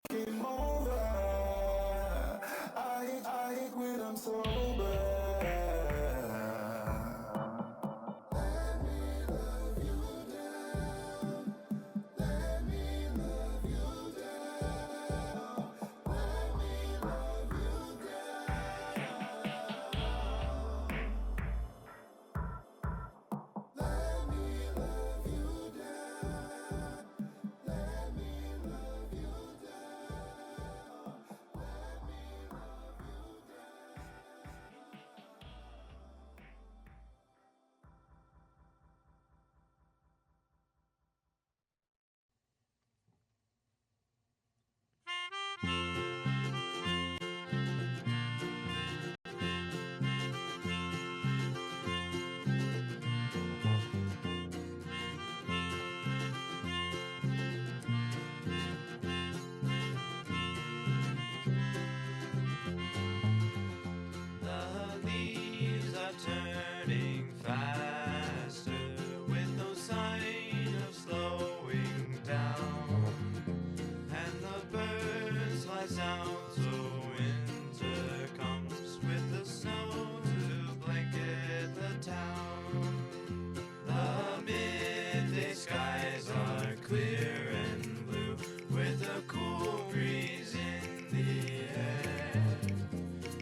Game over. I hate when I'm sober. Let me love you down. Let me love you down. Let me love you down. Let me love you down. Let me love you down. Let me love you The leaves are turning faster with no sign of slowing down, and the birds fly south so winter comes with the snow to blanket the town. The midday skies are clear and blue with a cool breeze in the air.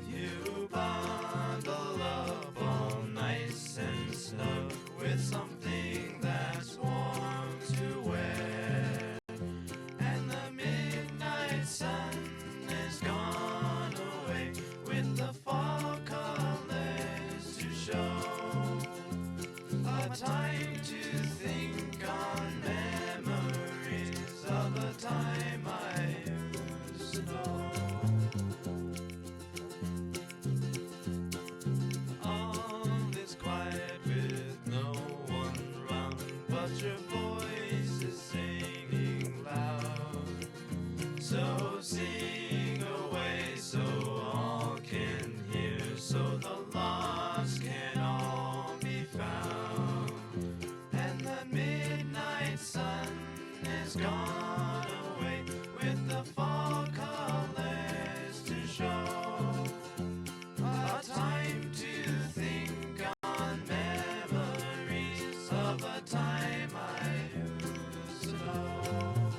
You bundle up all nice and snug with something that's warm to wear, and the midnight sun is gone away with the fall colors to show. A time to think on memories of a time I used to know. All is quiet with no one round, but your voice is singing loud. So sing away so all can hear, so the lost can all be found. And the midnight sun is gone away with the fall colors to show. A time to think on memories of a time I used to know.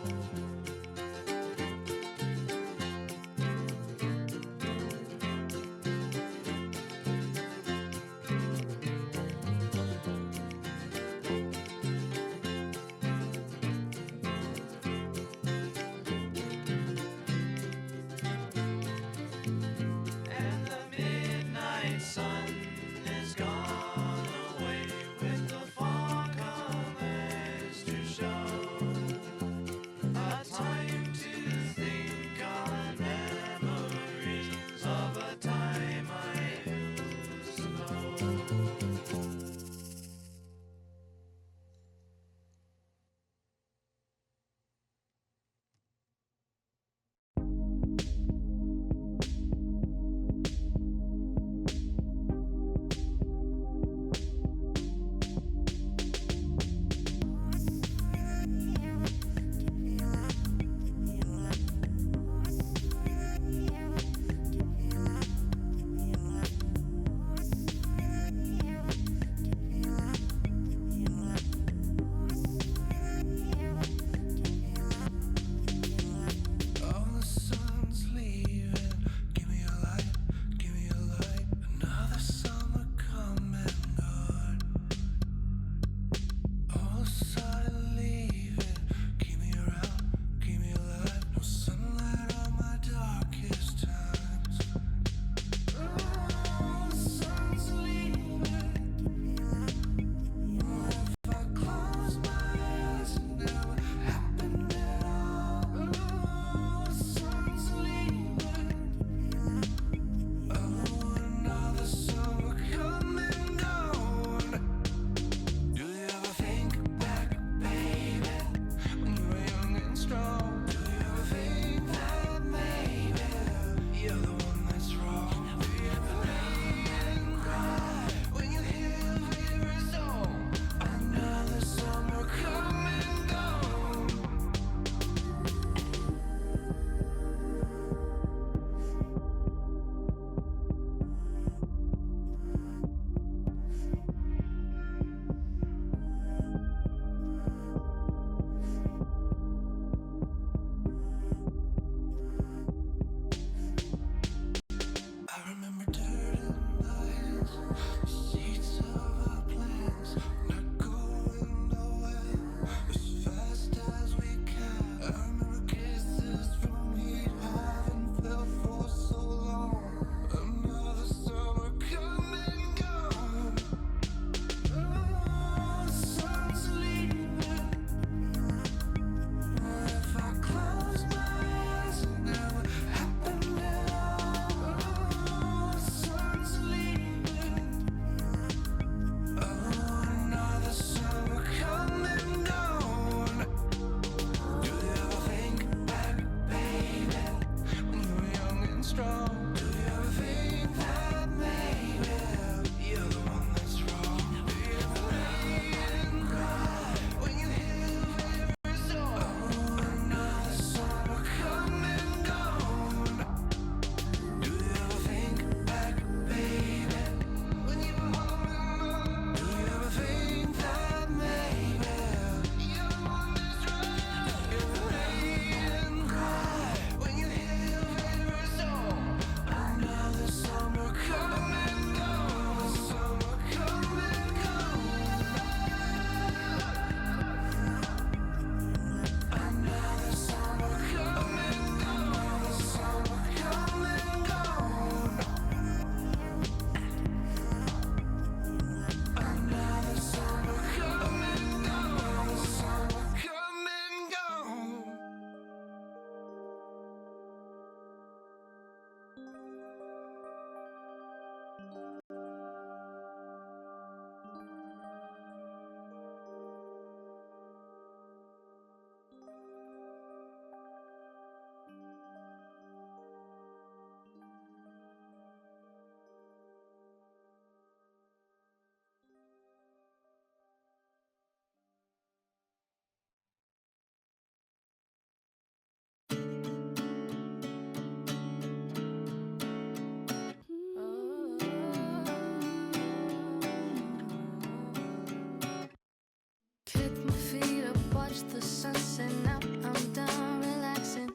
Kick my feet up, watch the sunset. Now I'm done relaxing.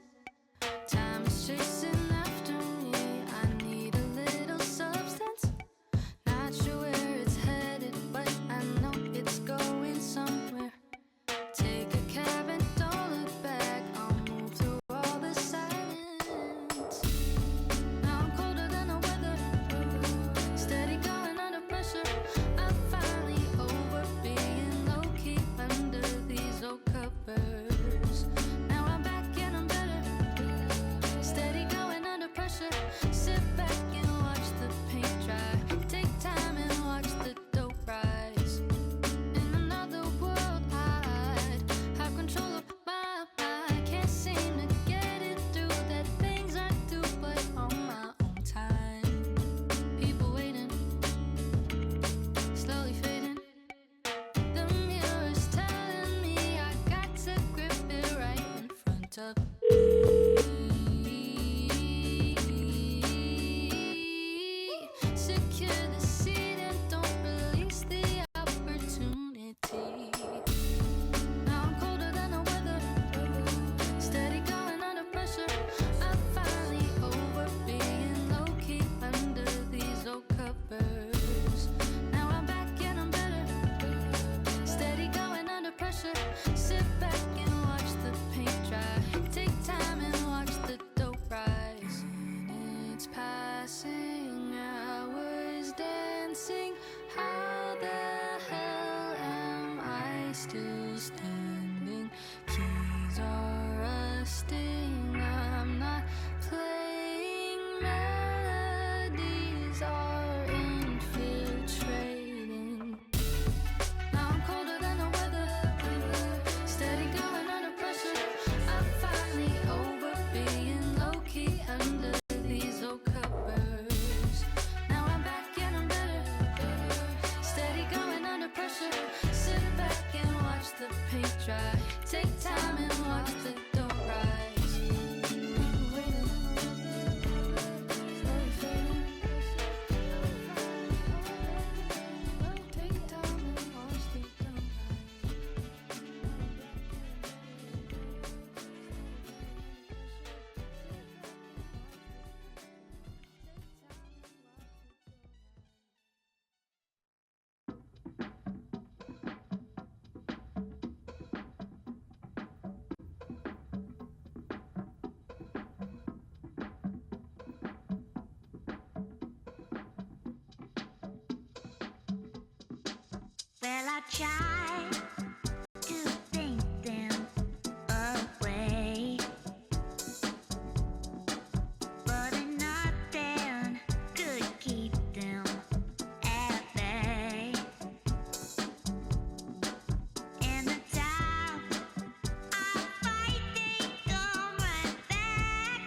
Time is chasing after me. I need a little substance. Not sure where it's headed, but I know it's going somewhere. Take a cab and don't look back. I'll move through all the silence. Now I'm colder than the weather. Steady going under pressure. I'm finally over being low-key under these old covers. Now I'm back and I'm better. Steady going under pressure. Sit back and watch the paint dry. Take time and watch the dope rise. In another world I'd have control of my mind. Can't seem to get it through that things I do but on my own time. People waiting, slowly fading. The mirror's telling me I got to grip it right in front of secure the seat and don't release the opportunity. Now I'm colder than the weather. Steady going under pressure. I'm finally over being low-key under these old covers. Now I'm back and I'm better. Steady going under pressure. Sit back and watch the paint dry. Take time and watch the dope rise. It's passing hours dancing. How the hell am I still standing? Keys are rusting. I'm not playing. Melodies are infiltrating. Now I'm colder than the weather. Steady going under pressure. I'm finally over being low-key under these old covers. Now I'm back and I'm better. Steady going under pressure. Sit back and watch the paint dry. Take time and watch the dough rise. Waiting, slowly fading. Take time and watch the dough rise. Well, I try to think them away, but nothing could keep them at bay. And the time I fight, they come right back.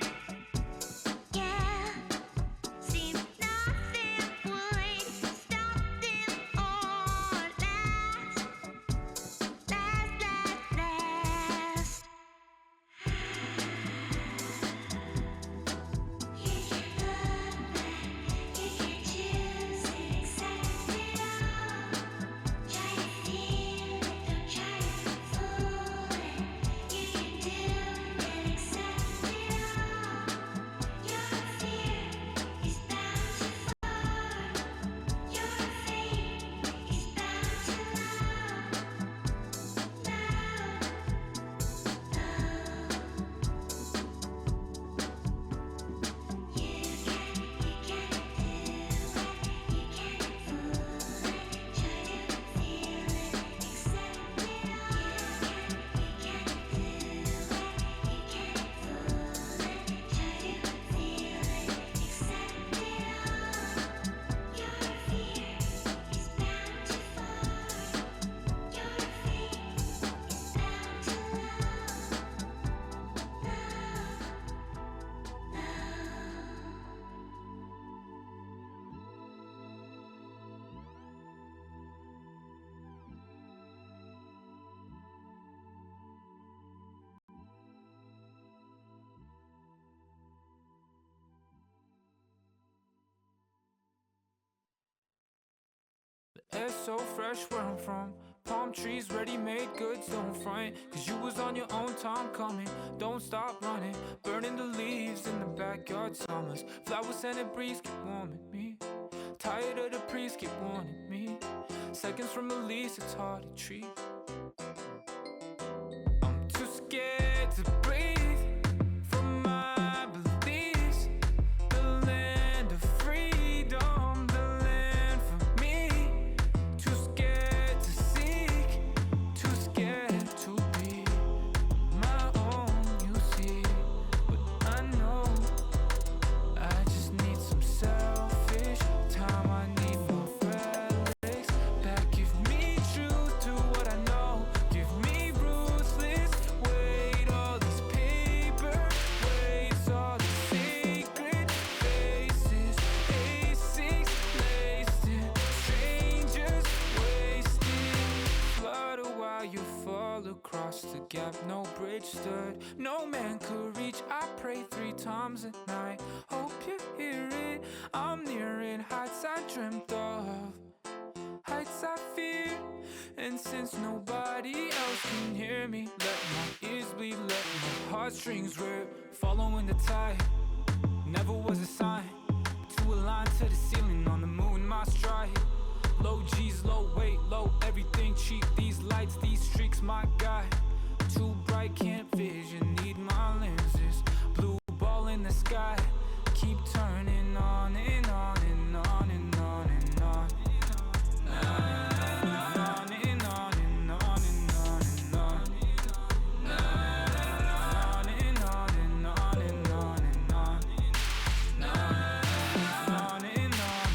Yeah, seems nothing would stop them or last. Air so fresh where I'm from. Palm trees, ready-made goods, don't front. Cause you was on your own time coming. Don't stop running. Burning the leaves in the backyard summers. Flowers and a breeze keep warming me. Tired of the priest keep warning me. Seconds from release, it's hard to treat. I'm too scared to breathe. From my beliefs, the land of freedom, the land for me. Too scared to seek, too scared to be my own, you see. But I know I just need some selfish time. I need more relics that give me truth to what I know. Give me ruthless weight, all this paper weights, all the sacred faces, A6 laced in, strangers wasted. Flood a while you fall across the gap, no bridge stood, no man could reach. I pray 3 times a night, hope you hear it. I'm nearing heights I dreamt of, heights I fear. And since nobody else can hear me, let my ears bleed, let my heartstrings rip. Following the tide, never was a sign. To align to the ceiling on the moon, my stride. Low G's, low weight, low everything cheap. These lights, these streaks, my guide. Too bright, can't vision, need my lenses. Blue ball in the sky, keep turning on and on and on and on and on. On and on and on and on and on. On and on and on and on and on. On and on.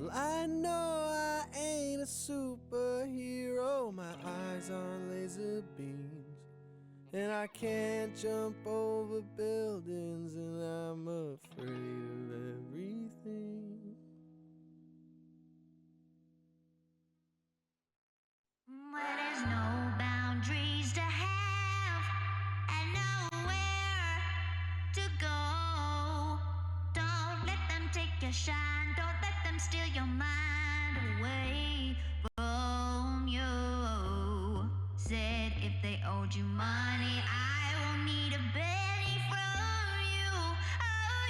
Well, I know I ain't a superhero. My eyes are laser beams, and I can't jump over buildings, and I'm afraid of everything. Where there's no boundaries to have and nowhere to go. Don't let them take your shine. Don't let them steal your mind away from you. Said if they owed you money, I won't need a penny from you. Oh,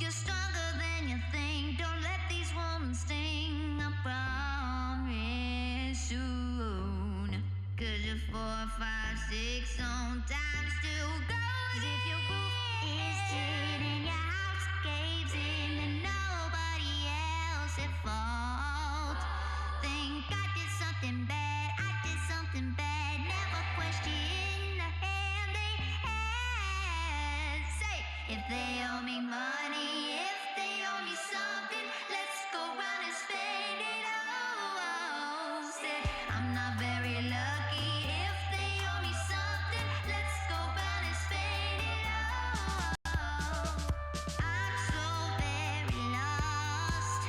you're stronger than you think. Don't let these wounds sting. I promise soon. 'Cause you're 4, 5, 6 sometimes too goes. If your roof is tin and your house caves in, then nobody else at fault. Think I did something bad, I did something bad. Never question the hand they had. Say, if they owe me money, if they owe me something, let's go round and spend it all. Said, I'm not very lucky. If they owe me something, let's go round and spend it all. I'm so very lost.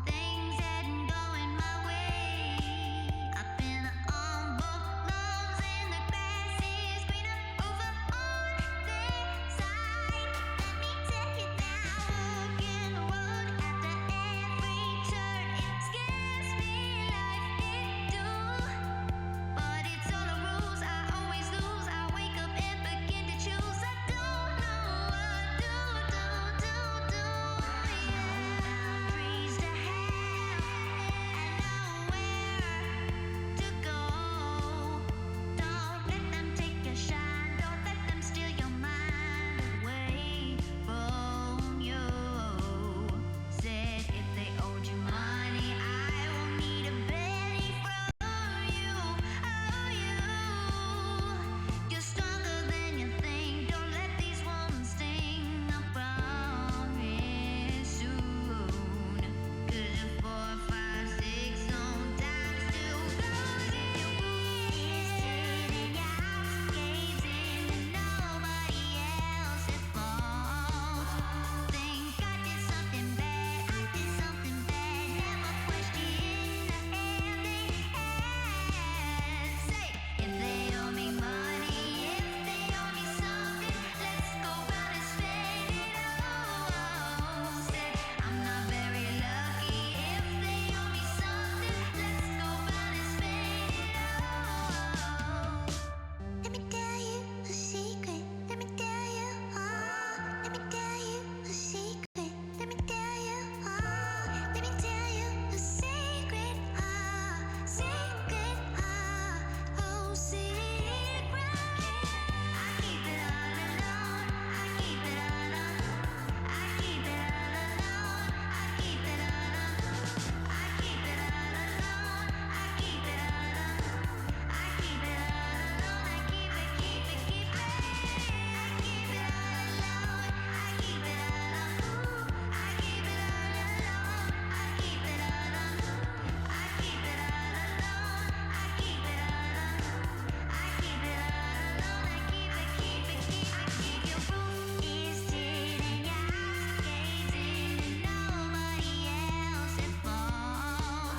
Things hadn't going my way. I've been on both lawns and the grass is greener over on their side. Let me tell you now, walking the road after every turn, it scares me like it do. But it's all the rules, I always lose. I wake up and begin to choose. I don't know what to do. Boundaries to have and nowhere to go. Don't let them take your shine. Don't let them steal your mind away from you. Said if they owed you money, I won't need a penny from you. Oh, you're stronger than you think. Don't let these wounds sting. I promise soon. 'Cause you're 4, 5, 6 sometimes too goes. If your roof is tin and your house caves in, then nobody else at fault. Think I did something bad, I did something bad. Never question the hand they had. Say, if they owe me money, if they owe me something, let's go round and spend it all. Said, I'm not very lucky. If they owe me something, let's go round and spend it all. Let me tell you a secret. Let me tell you all. Let me tell you a secret. Let me tell you all. Let me tell you a secret. Secret. Oh, secret. I keep it all alone. I keep it all alone. I keep it all alone. I keep it all alone. I keep it all alone. I keep it all alone. I keep it all alone. I keep it, keep it, keep it. I keep it all alone. I keep it all alone. I keep it all alone. I keep it all alone. I keep it all alone. I keep it all alone. I keep it all alone. I keep it, keep it, keep it. If your roof is tin and your house caves in, and nobody else at fault.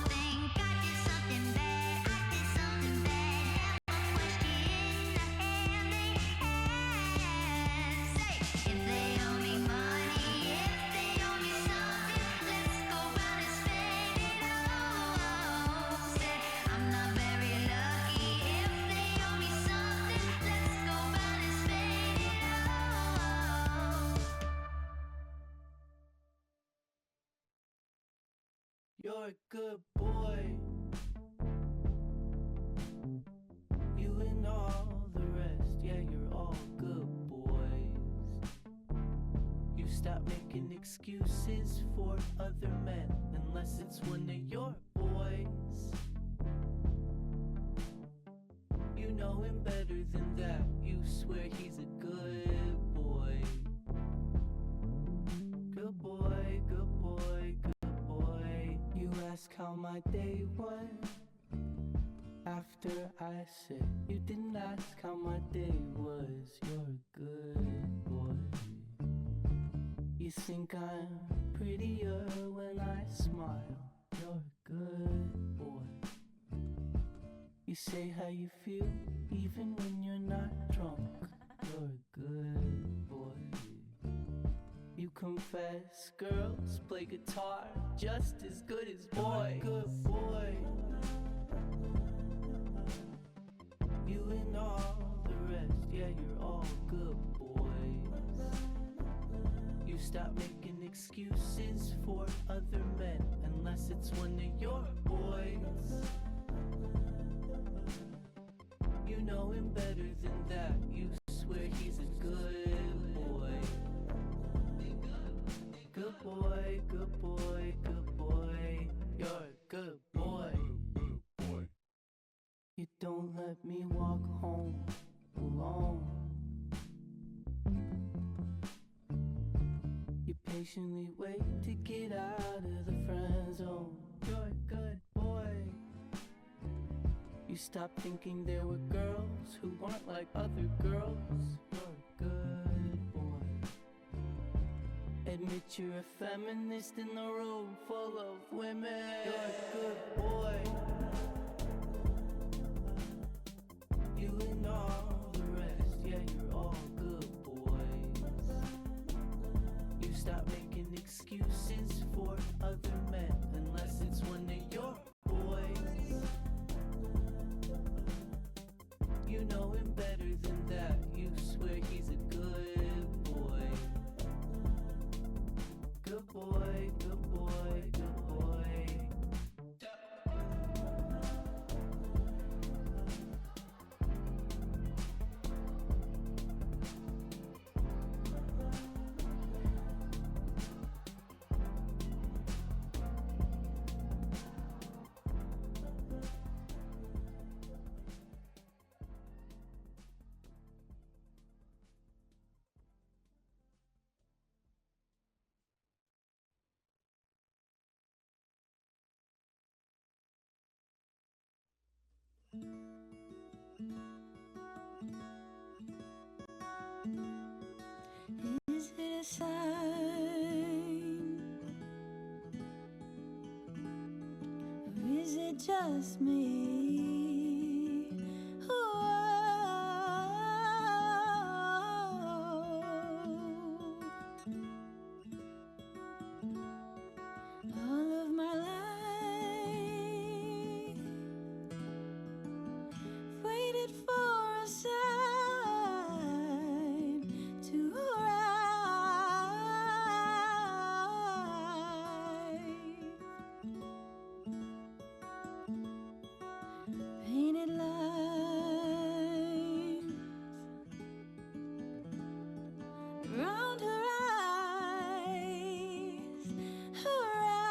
Think I did something bad, I did something bad. Never question the hand they had. Say, if they owe me money, if they owe me something, let's go round and spend it all. Said, I'm not very lucky. If they owe me something, let's go round and spend it all. You're a good boy. You and all the rest, yeah, you're all good boys. You stop making excuses for other men, unless it's one of your boys. You know him better than that. You swear he's a good boy. Good boy, good my day went after I said you didn't ask how my day was. You're a good boy. You think I'm prettier when I smile. You're a good boy. You say how you feel even when you're not drunk. You're a good boy. You confess girls play guitar just as good as boys. Good boy. You and all the rest, yeah, you're all good boys. You stop making excuses for other men unless it's one of your boys. You know him better than that. You swear he's a good boy. Good boy, good boy, good boy. You're a good boy. You don't let me walk home alone. You patiently wait to get out of the friend zone. You're a good boy. You stopped thinking there were girls who weren't like other girls. You're a good boy. Admit you're a feminist in a room full of women. You're a good boy. You and all the rest, yeah, you're all good boys. You stop making excuses for other men unless it's one of your boys. You know him better than that. You swear he's a good boy. Good boy, good boy, good boy. Is it a sign? Or is it just me? All of my life waited for a sign to arrive. Painted lines around her eyes, her eyes.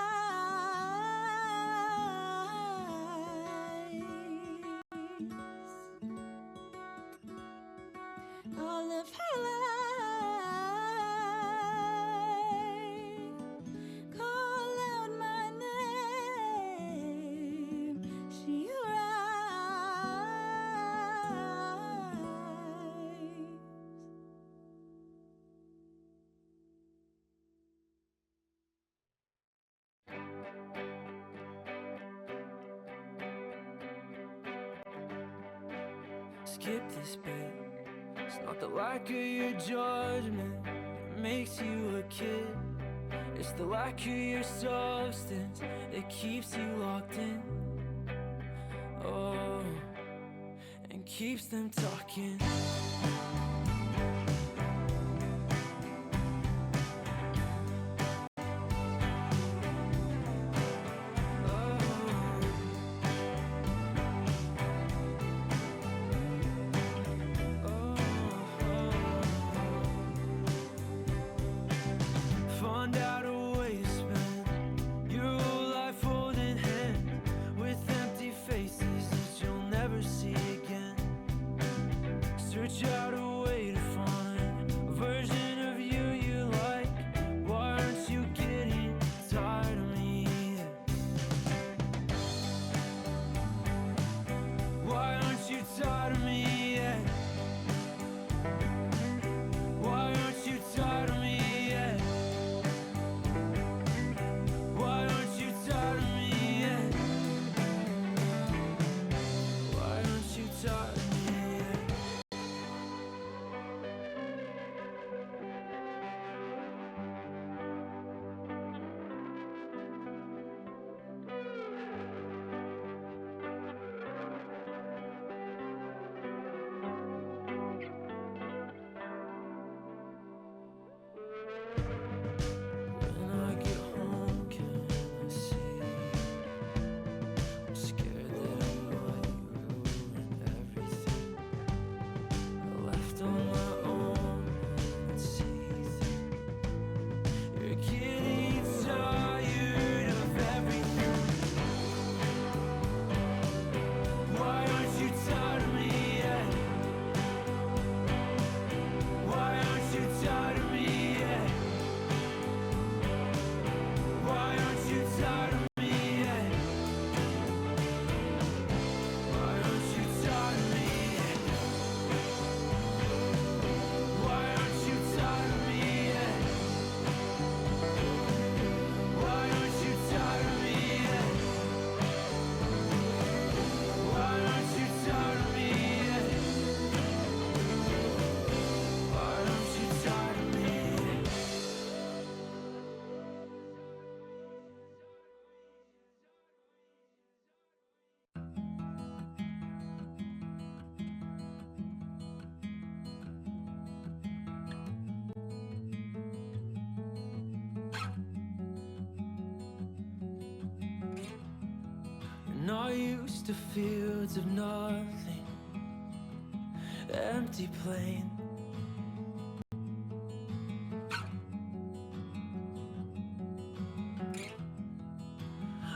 All of her life, call out my name, she arrives. Skip this bit. It's not the lack of your judgment that makes you a kid. It's the lack of your substance that keeps you locked in. Oh, and keeps them talking. Find out a way to spend your whole life holding hands with empty faces that you'll never see again. Search out a way Not used to fields of nothing, empty plain.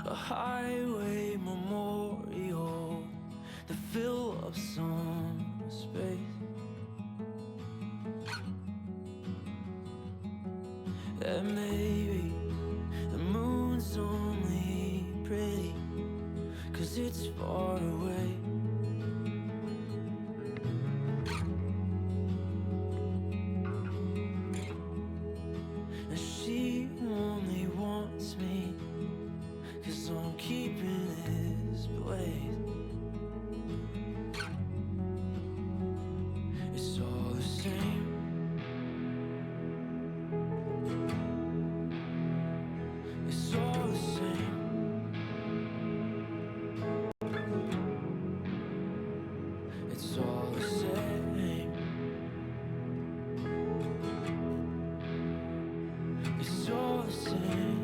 A highway memorial to fill up some space. And maybe the moon's only pretty 'cause it's far away. And she only wants me 'cause I'm keeping his place. It's all the same. It's all the same. It's all the same. It's all the same.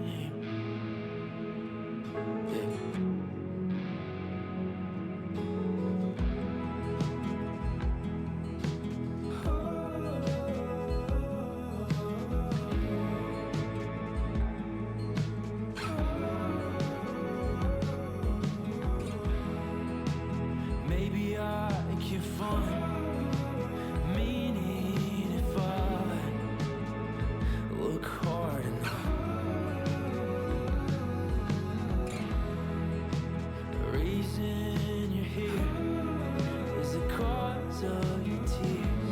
Yeah. Maybe I can find meaning if I look hard enough. The reason you're here is the cause of your tears,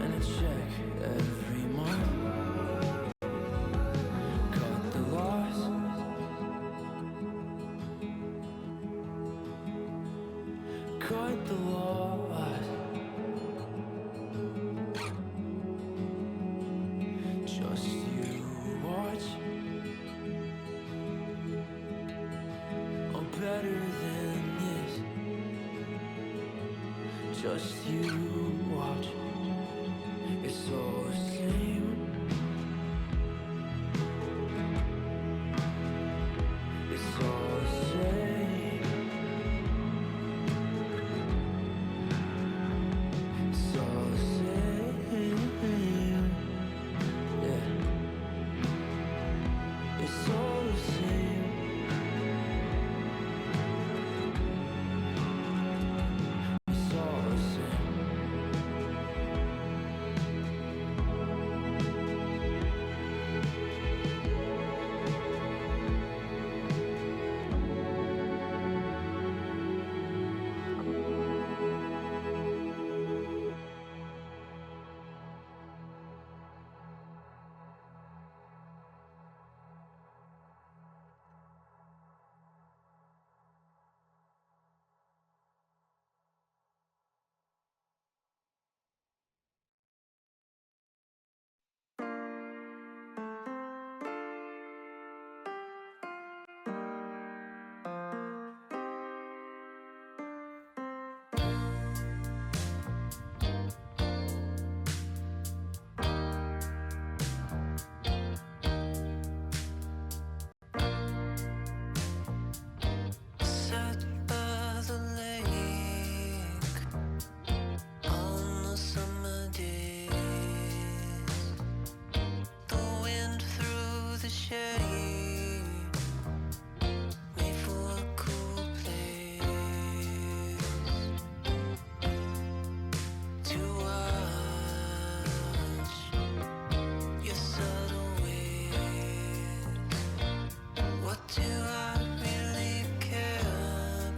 and a check every month. Cut the loss. Cut the loss. Just you watch. Oh, better than this. Just you watch. It's all the same. It's all the same. It's all the same. Yeah. It's all the same. It's all the same. Sat by the lake on the summer days. The wind through the shade made for a cool place to watch your subtle ways. What do I really care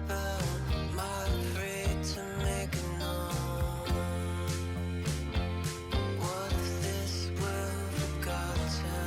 about? Am I afraid to make it known? What if this were forgotten?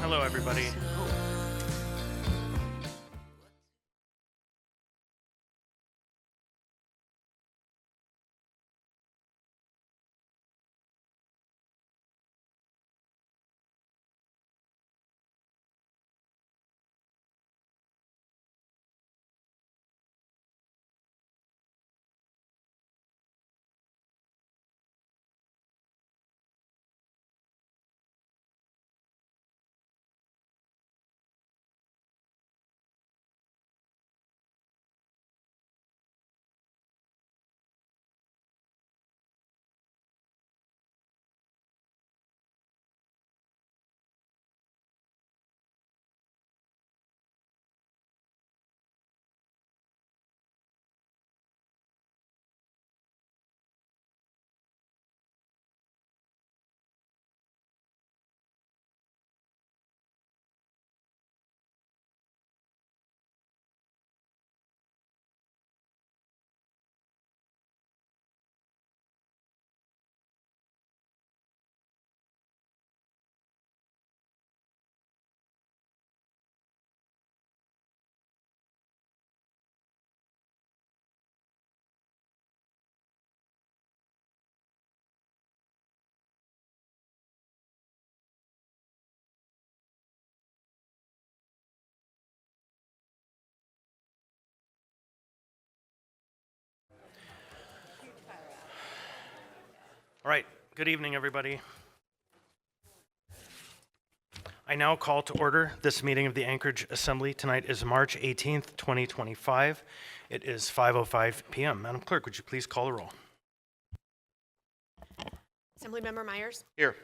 Hello, everybody. All right, good evening, everybody. I now call to order this meeting of the Anchorage Assembly. Tonight is March 18th, 2025. It is 5:05 p.m. Madam Clerk, would you please call the roll? Assemblymember Myers. Here.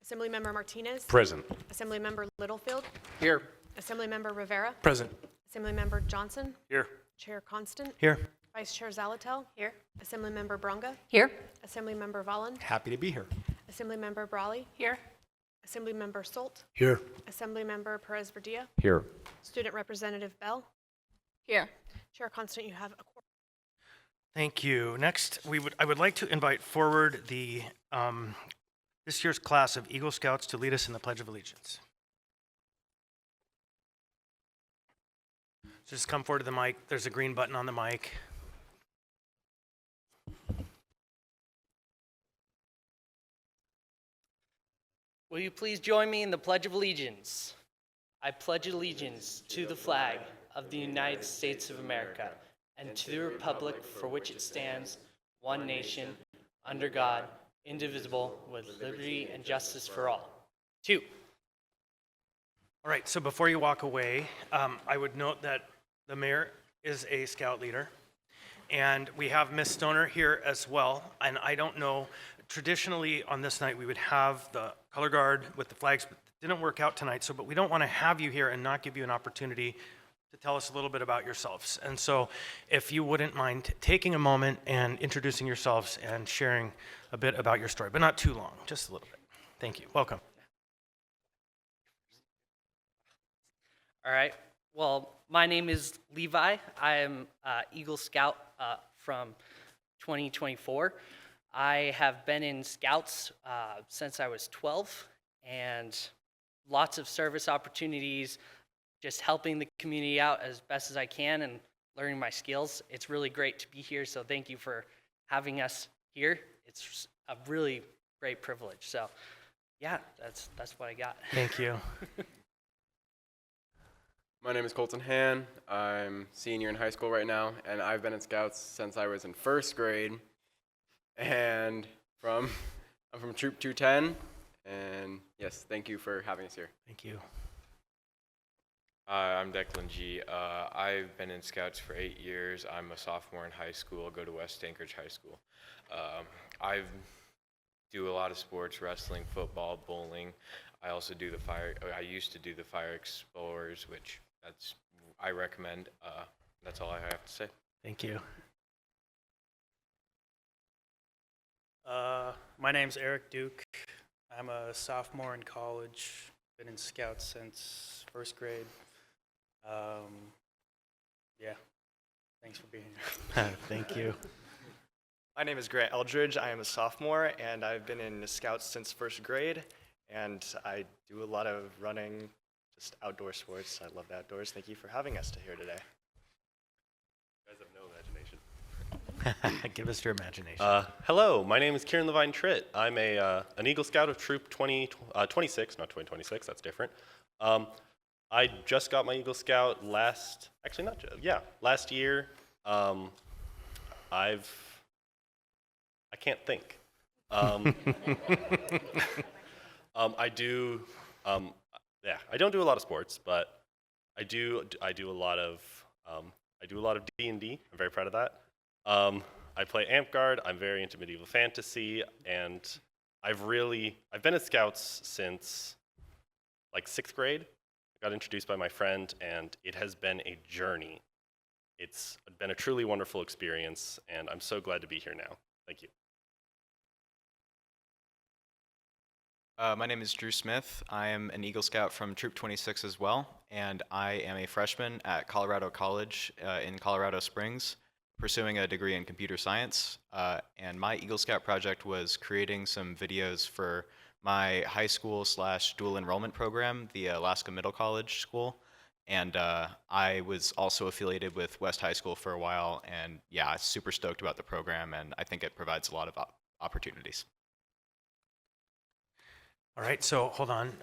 Assemblymember Martinez. Present. Assemblymember Littlefield. Here. Assemblymember Rivera. Present. Assemblymember Johnson. Here. Chair Constant. Here. Vice Chair Zalatel. Here. Assemblymember Brunga. Here. Assemblymember Volland. Happy to be here. Assemblymember Brawley. Here. Assemblymember Solt. Here. Assemblymember Perez Verdilla. Here. Student Representative Bell. Here. Chair Constant, you have a quorum. Thank you. Next, I would like to invite forward the this year's class of Eagle Scouts to lead us in the Pledge of Allegiance. Just come forward to the mic. There's a green button on the mic. Will you please join me in the Pledge of Allegiance? I pledge allegiance to the flag of the United States of America and to the republic for which it stands, one nation, under God, indivisible, with liberty and justice for all. 2. All right, so before you walk away, I would note that the mayor is a scout leader, and we have Miss Stoner here as well. And I don't know, traditionally on this night we would have the color guard with the flags, but it didn't work out tonight. But we don't want to have you here and not give you an opportunity to tell us a little bit about yourselves. And so if you wouldn't mind taking a moment and introducing yourselves and sharing a bit about your story, but not too long, just a little bit. Thank you. Welcome. All right. Well, my name is Levi. I am Eagle Scout from 2024. I have been in Scouts since I was 12, and lots of service opportunities, just helping the community out as best as I can and learning my skills. It's really great to be here, so thank you for having us here. It's a really great privilege. So, yeah, that's what I got. Thank you. My name is Colton Han. I'm senior in high school right now, and I've been in Scouts since I was in first grade. And I'm from Troop 210, and yes, thank you for having us here. Thank you. I'm Declan G. I've been in Scouts for 8 years. I'm a sophomore in high school. I go to West Anchorage High School. I do a lot of sports, wrestling, football, bowling. I also do I used to do the Fire Explorers, which I recommend. That's all I have to say. Thank you. My name's Eric Duke. I'm a sophomore in college. Been in Scouts since first grade. Yeah, thanks for being here. Thank you. My name is Grant Eldridge. I am a sophomore, and I've been in Scouts since first grade, and I do a lot of running, just outdoor sports. I love the outdoors. Thank you for having us here today. You guys have no imagination. Give us your imagination. Hello, my name is Kieran Levine Tritt. I'm an Eagle Scout of Troop 26, not 2026, that's different. I just got my Eagle Scout last year. I can't think. I don't do a lot of sports, but I do a lot of D&D. I'm very proud of that. I play Amp Guard. I'm very into medieval fantasy, and I've been at Scouts since like 6th grade. I got introduced by my friend, and it has been a journey. It's been a truly wonderful experience, and I'm so glad to be here now. Thank you. My name is Drew Smith. I am an Eagle Scout from Troop 26 as well, and I am a freshman at Colorado College in Colorado Springs, pursuing a degree in computer science. And my Eagle Scout project was creating some videos for my high school / dual enrollment program, the Alaska Middle College School. And I was also affiliated with West High School for a while, and yeah, super stoked about the program, and I think it provides a lot of opportunities. All right, so hold on.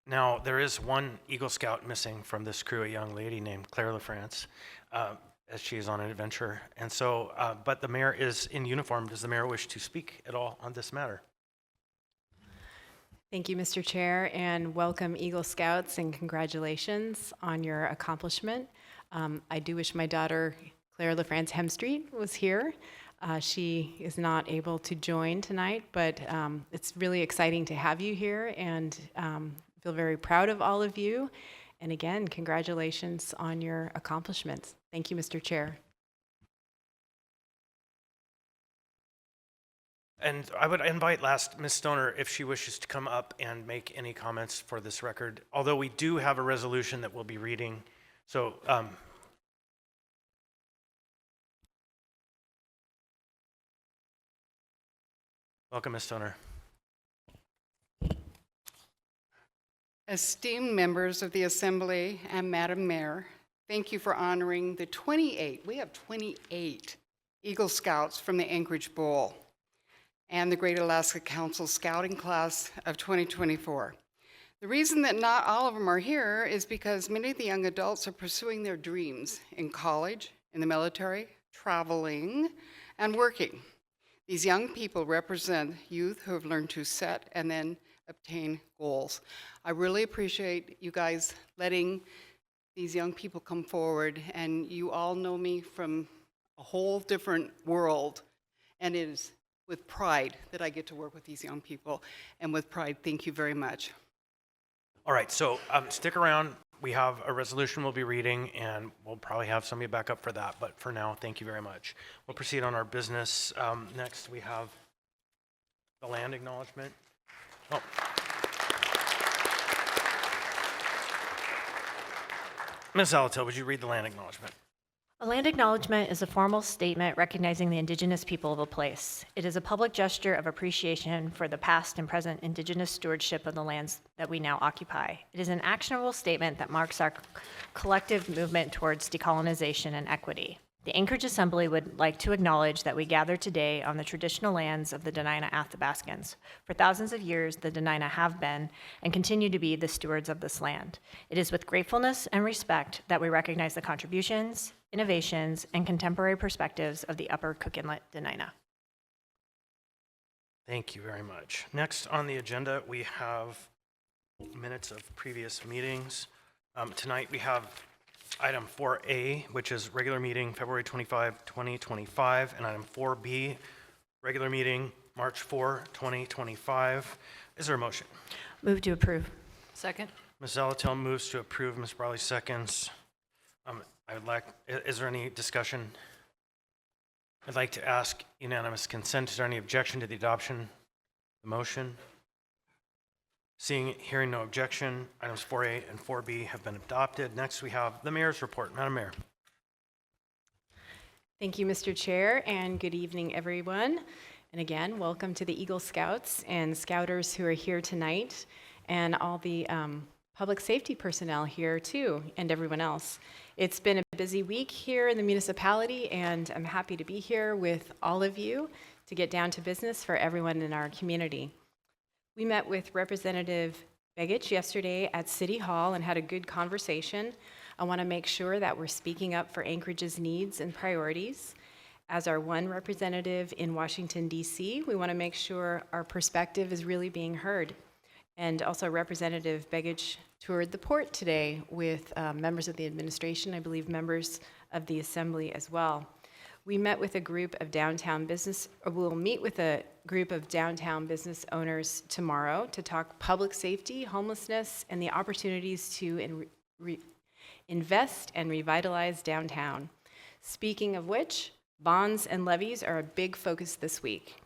Now, there is one Eagle Scout missing from this crew, a young lady named Claire LaFrance, as she is on an adventure. And so, but the mayor is in uniform. Does the mayor wish to speak at all on this matter? Thank you, Mr. Chair, and welcome Eagle Scouts, and congratulations on your accomplishment. I do wish my daughter, Claire LaFrance Hemstreet, was here. She is not able to join tonight, but it's really exciting to have you here, and feel very proud of all of you. And again, congratulations on your accomplishments. Thank you, Mr. Chair. And I would invite Ms. Stoner, if she wishes to come up and make any comments for this record, although we do have a resolution that we'll be reading. So, welcome, Ms. Stoner. Esteemed members of the Assembly and Madam Mayor, thank you for honoring the 28 Eagle Scouts from the Anchorage Bowl and the Great Alaska Council Scouting Class of 2024. The reason that not all of them are here is because many of the young adults are pursuing their dreams in college, in the military, traveling, and working. These young people represent youth who have learned to set and then obtain goals. I really appreciate you guys letting these young people come forward, and you all know me from a whole different world, and it is with pride that I get to work with these young people, and with pride, thank you very much. All right, so stick around. We have a resolution we'll be reading, and we'll probably have somebody back up for that. But for now, thank you very much. We'll proceed on our business. Next, we have the land acknowledgement. Oh. Ms. Alatil, would you read the land acknowledgement? A land acknowledgement is a formal statement recognizing the indigenous people of a place. It is a public gesture of appreciation for the past and present indigenous stewardship of the lands that we now occupy. It is an actionable statement that marks our collective movement towards decolonization and equity. The Anchorage Assembly would like to acknowledge that we gather today on the traditional lands of the Dena'ina Athabascans. For thousands of years, the Dena'ina have been and continue to be the stewards of this land. It is with gratefulness and respect that we recognize the contributions, innovations, and contemporary perspectives of the Upper Cook Inlet Dena'ina. Thank you very much. Next on the agenda, we have minutes of previous meetings. Tonight we have item 4A, which is regular meeting February 25, 2025, and item 4B, regular meeting March 4, 2025. Is there a motion? Move to approve. Second. Ms. Alatil moves to approve. Ms. Brawley seconds. Is there any discussion? I'd like to ask unanimous consent. Is there any objection to the adoption of the motion? Hearing no objection, items 4A and 4B have been adopted. Next, we have the mayor's report. Madam Mayor. Thank you, Mr. Chair, and good evening, everyone. And again, welcome to the Eagle Scouts and Scouters who are here tonight, and all the public safety personnel here too, and everyone else. It's been a busy week here in the municipality, and I'm happy to be here with all of you to get down to business for everyone in our community. We met with Representative Begich yesterday at City Hall and had a good conversation. I want to make sure that we're speaking up for Anchorage's needs and priorities. As our one representative in Washington, D.C., we want to make sure our perspective is really being heard. And also Representative Begich toured the port today with members of the administration, I believe members of the Assembly as well. We met with a group of downtown business, or we'll meet with a group of downtown business owners tomorrow to talk public safety, homelessness, and the opportunities to invest and revitalize downtown. Speaking of which, bonds and levies are a big focus this week.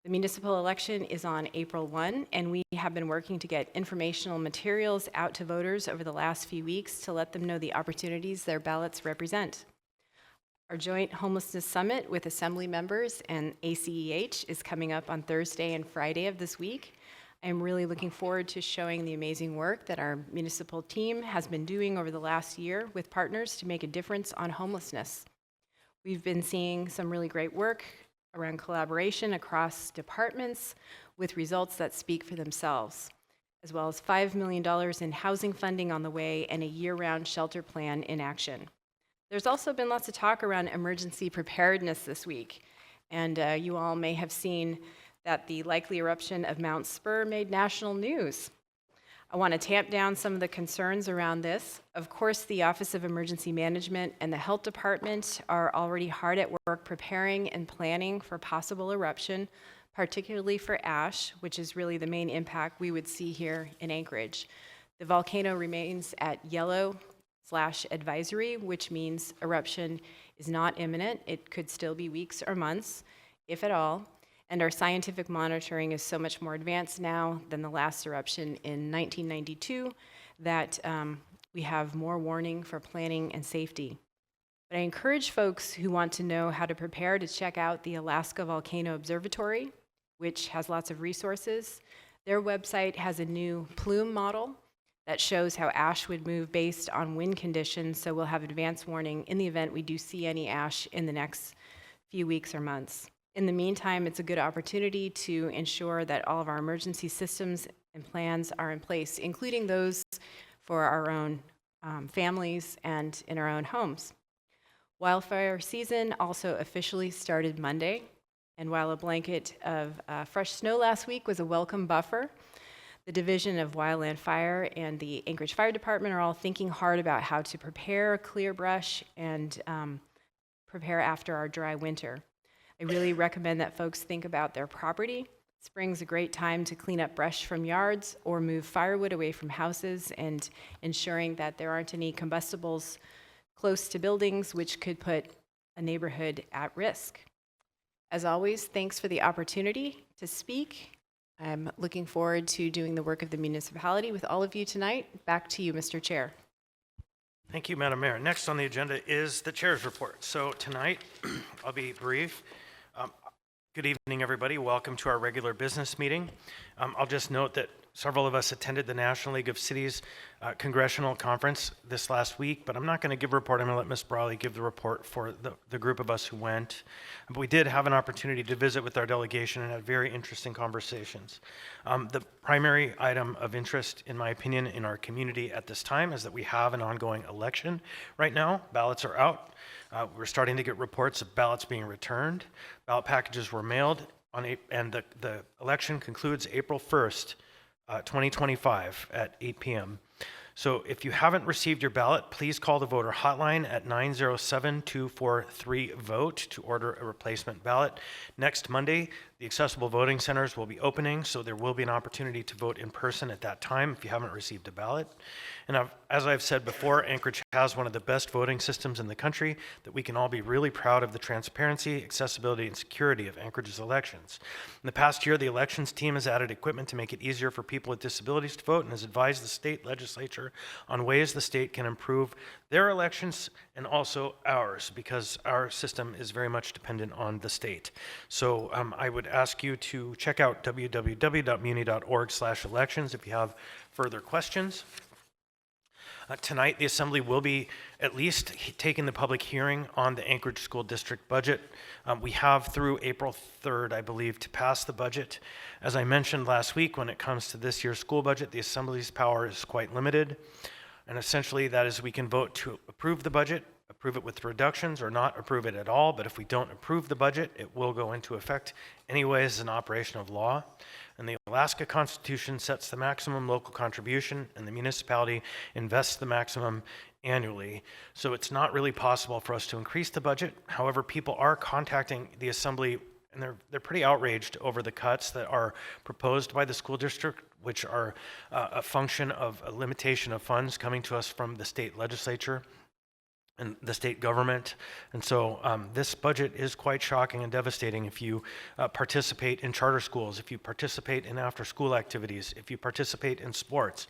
The municipal election is on April 1, and we have been working to get informational materials out to voters over the last few weeks to let them know the opportunities their ballots represent. Our joint homelessness summit with Assembly members and ACEH is coming up on Thursday and Friday of this week. I'm really looking forward to showing the amazing work that our municipal team has been doing over the last year with partners to make a difference on homelessness. We've been seeing some really great work around collaboration across departments with results that speak for themselves, as well as $5 million in housing funding on the way and a year-round shelter plan in action. There's also been lots of talk around emergency preparedness this week, and you all may have seen that the likely eruption of Mount Spur made national news. I want to tamp down some of the concerns around this. Of course, the Office of Emergency Management and the Health Department are already hard at work preparing and planning for possible eruption, particularly for ash, which is really the main impact we would see here in Anchorage. The volcano remains at yellow/advisory, which means eruption is not imminent. It could still be weeks or months, if at all. And our scientific monitoring is so much more advanced now than the last eruption in 1992 that we have more warning for planning and safety. But I encourage folks who want to know how to prepare to check out the Alaska Volcano Observatory, which has lots of resources. Their website has a new plume model that shows how ash would move based on wind conditions, so we'll have advance warning in the event we do see any ash in the next few weeks or months. In the meantime, it's a good opportunity to ensure that all of our emergency systems and plans are in place, including those for our own families and in our own homes. Wildfire season also officially started Monday, and while a blanket of fresh snow last week was a welcome buffer, the Division of Wildland Fire and the Anchorage Fire Department are all thinking hard about how to prepare, clear brush, and prepare after our dry winter. I really recommend that folks think about their property. Spring's a great time to clean up brush from yards or move firewood away from houses, and ensuring that there aren't any combustibles close to buildings, which could put a neighborhood at risk. As always, thanks for the opportunity to speak. I'm looking forward to doing the work of the municipality with all of you tonight. Back to you, Mr. Chair. Thank you, Madam Mayor. Next on the agenda is the chair's report. So tonight, I'll be brief. Good evening, everybody. Welcome to our regular business meeting. I'll just note that several of us attended the National League of Cities Congressional Conference this last week, but I'm not going to give a report. I'm going to let Ms. Brawley give the report for the group of us who went. But we did have an opportunity to visit with our delegation and had very interesting conversations. The primary item of interest, in my opinion, in our community at this time is that we have an ongoing election right now. Ballots are out. We're starting to get reports of ballots being returned. Ballot packages were mailed, and the election concludes April 1st, 2025 at 8 p.m. So if you haven't received your ballot, please call the voter hotline at 907-243-VOTE to order a replacement ballot. Next Monday, the accessible voting centers will be opening, so there will be an opportunity to vote in person at that time if you haven't received a ballot. And as I've said before, Anchorage has one of the best voting systems in the country, that we can all be really proud of the transparency, accessibility, and security of Anchorage's elections. In the past year, the elections team has added equipment to make it easier for people with disabilities to vote and has advised the state legislature on ways the state can improve their elections and also ours, because our system is very much dependent on the state. So I would ask you to check out www.muni.org/elections if you have further questions. Tonight, the Assembly will be at least taking the public hearing on the Anchorage School District budget. We have through April 3rd, I believe, to pass the budget. As I mentioned last week, when it comes to this year's school budget, the Assembly's power is quite limited. And essentially, that is we can vote to approve the budget, approve it with reductions, or not approve it at all. But if we don't approve the budget, it will go into effect anyways as an operation of law. And the Alaska Constitution sets the maximum local contribution, and the municipality invests the maximum annually. So it's not really possible for us to increase the budget. However, people are contacting the Assembly, and they're pretty outraged over the cuts that are proposed by the school district, which are a function of a limitation of funds coming to us from the state legislature and the state government. And so this budget is quite shocking and devastating if you participate in charter schools, if you participate in after-school activities, if you participate in sports.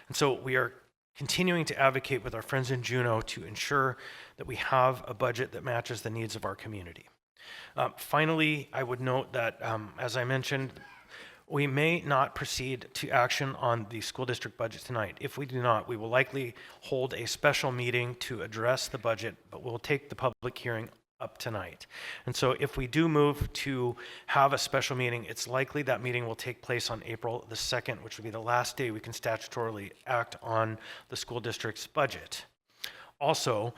And so we are continuing to advocate with our friends in Juneau to ensure that we have a budget that matches the needs of our community. Finally, I would note that, as I mentioned, we may not proceed to action on the school district budget tonight. If we do not, we will likely hold a special meeting to address the budget, but we'll take the public hearing up tonight. And so if we do move to have a special meeting, it's likely that meeting will take place on April the 2nd, which will be the last day we can statutorily act on the school district's budget. Also,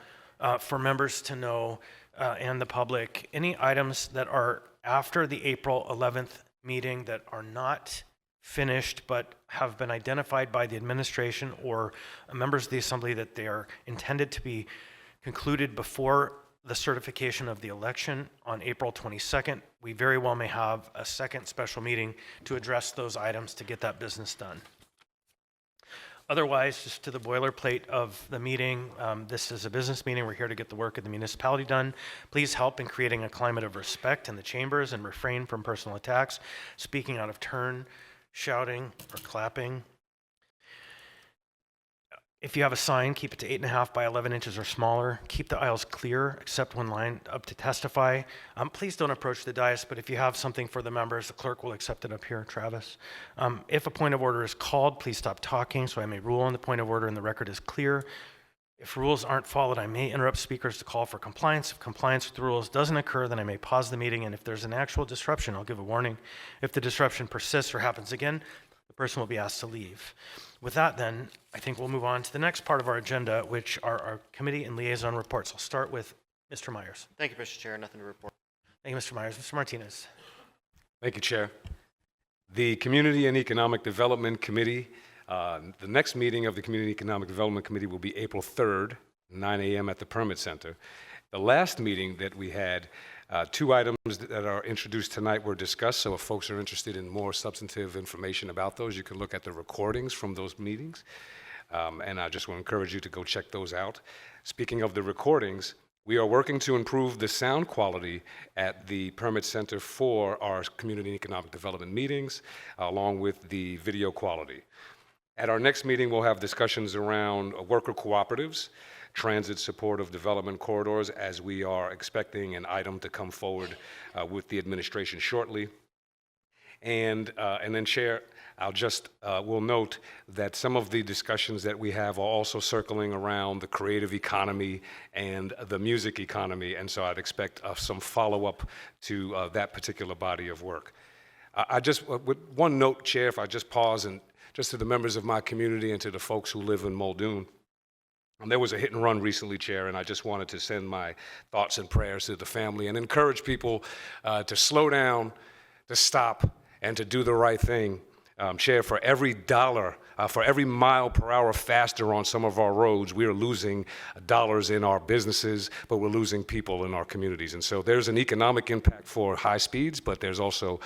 for members to know and the public, any items that are after the April 11th meeting that are not finished but have been identified by the administration or members of the Assembly that they are intended to be concluded before the certification of the election on April 22nd, we very well may have a second special meeting to address those items to get that business done. Otherwise, just to the boilerplate of the meeting, this is a business meeting. We're here to get the work of the municipality done. Please help in creating a climate of respect in the chambers and refrain from personal attacks, speaking out of turn, shouting, or clapping. If you have a sign, keep it to 8.5 by 11 inches or smaller. Keep the aisles clear, except when lined up to testify. Please don't approach the dais, but if you have something for the members, the clerk will accept it up here, Travis. If a point of order is called, please stop talking so I may rule on the point of order and the record is clear. If rules aren't followed, I may interrupt speakers to call for compliance. If compliance with the rules doesn't occur, then I may pause the meeting, and if there's an actual disruption, I'll give a warning. If the disruption persists or happens again, the person will be asked to leave. With that, then, I think we'll move on to the next part of our agenda, which are our committee and liaison reports. I'll start with Mr. Myers. Thank you, Mr. Chair. Nothing to report. Thank you, Mr. Myers. Mr. Martinez. Thank you, Chair. The Community and Economic Development Committee, the next meeting of the Community and Economic Development Committee will be April 3rd, 9 a.m. at the Permit Center. The last meeting that we had, two items that are introduced tonight were discussed, so if folks are interested in more substantive information about those, you can look at the recordings from those meetings, and I just want to encourage you to go check those out. Speaking of the recordings, we are working to improve the sound quality at the Permit Center for our Community and Economic Development meetings, along with the video quality. At our next meeting, we'll have discussions around worker cooperatives, transit supportive development corridors, as we are expecting an item to come forward with the administration shortly. And then, Chair, I'll just will note that some of the discussions that we have are also circling around the creative economy and the music economy, and so I'd expect some follow-up to that particular body of work. I just, with one note, Chair, if I just pause, and just to the members of my community and to the folks who live in Muldoon, there was a hit and run recently, Chair, and I just wanted to send my thoughts and prayers to the family and encourage people to slow down, to stop, and to do the right thing. Chair, for every dollar, for every mile per hour faster on some of our roads, we are losing dollars in our businesses, but we're losing people in our communities. And so there's an economic impact for high speeds, but there's also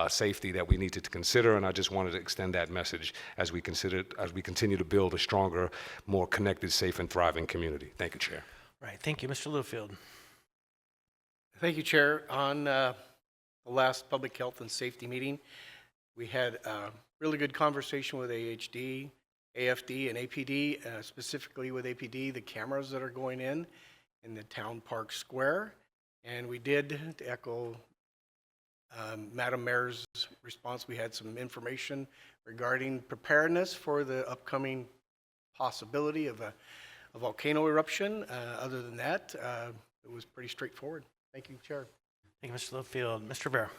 safety that we need to consider. And I just wanted to extend that message as we continue to build a stronger, more connected, safe, and thriving community. Thank you, Chair. Right. Thank you, Mr. Littlefield. Thank you, Chair. On the last Public Health and Safety meeting, we had a really good conversation with AHD, AFD, and APD, specifically with APD, the cameras that are going in the Town Park Square. And we did, to echo Madam Mayor's response, we had some information regarding preparedness for the upcoming possibility of a volcano eruption. Other than that, it was pretty straightforward. Thank you, Chair. Thank you, Mr. Littlefield. Mr. Bear.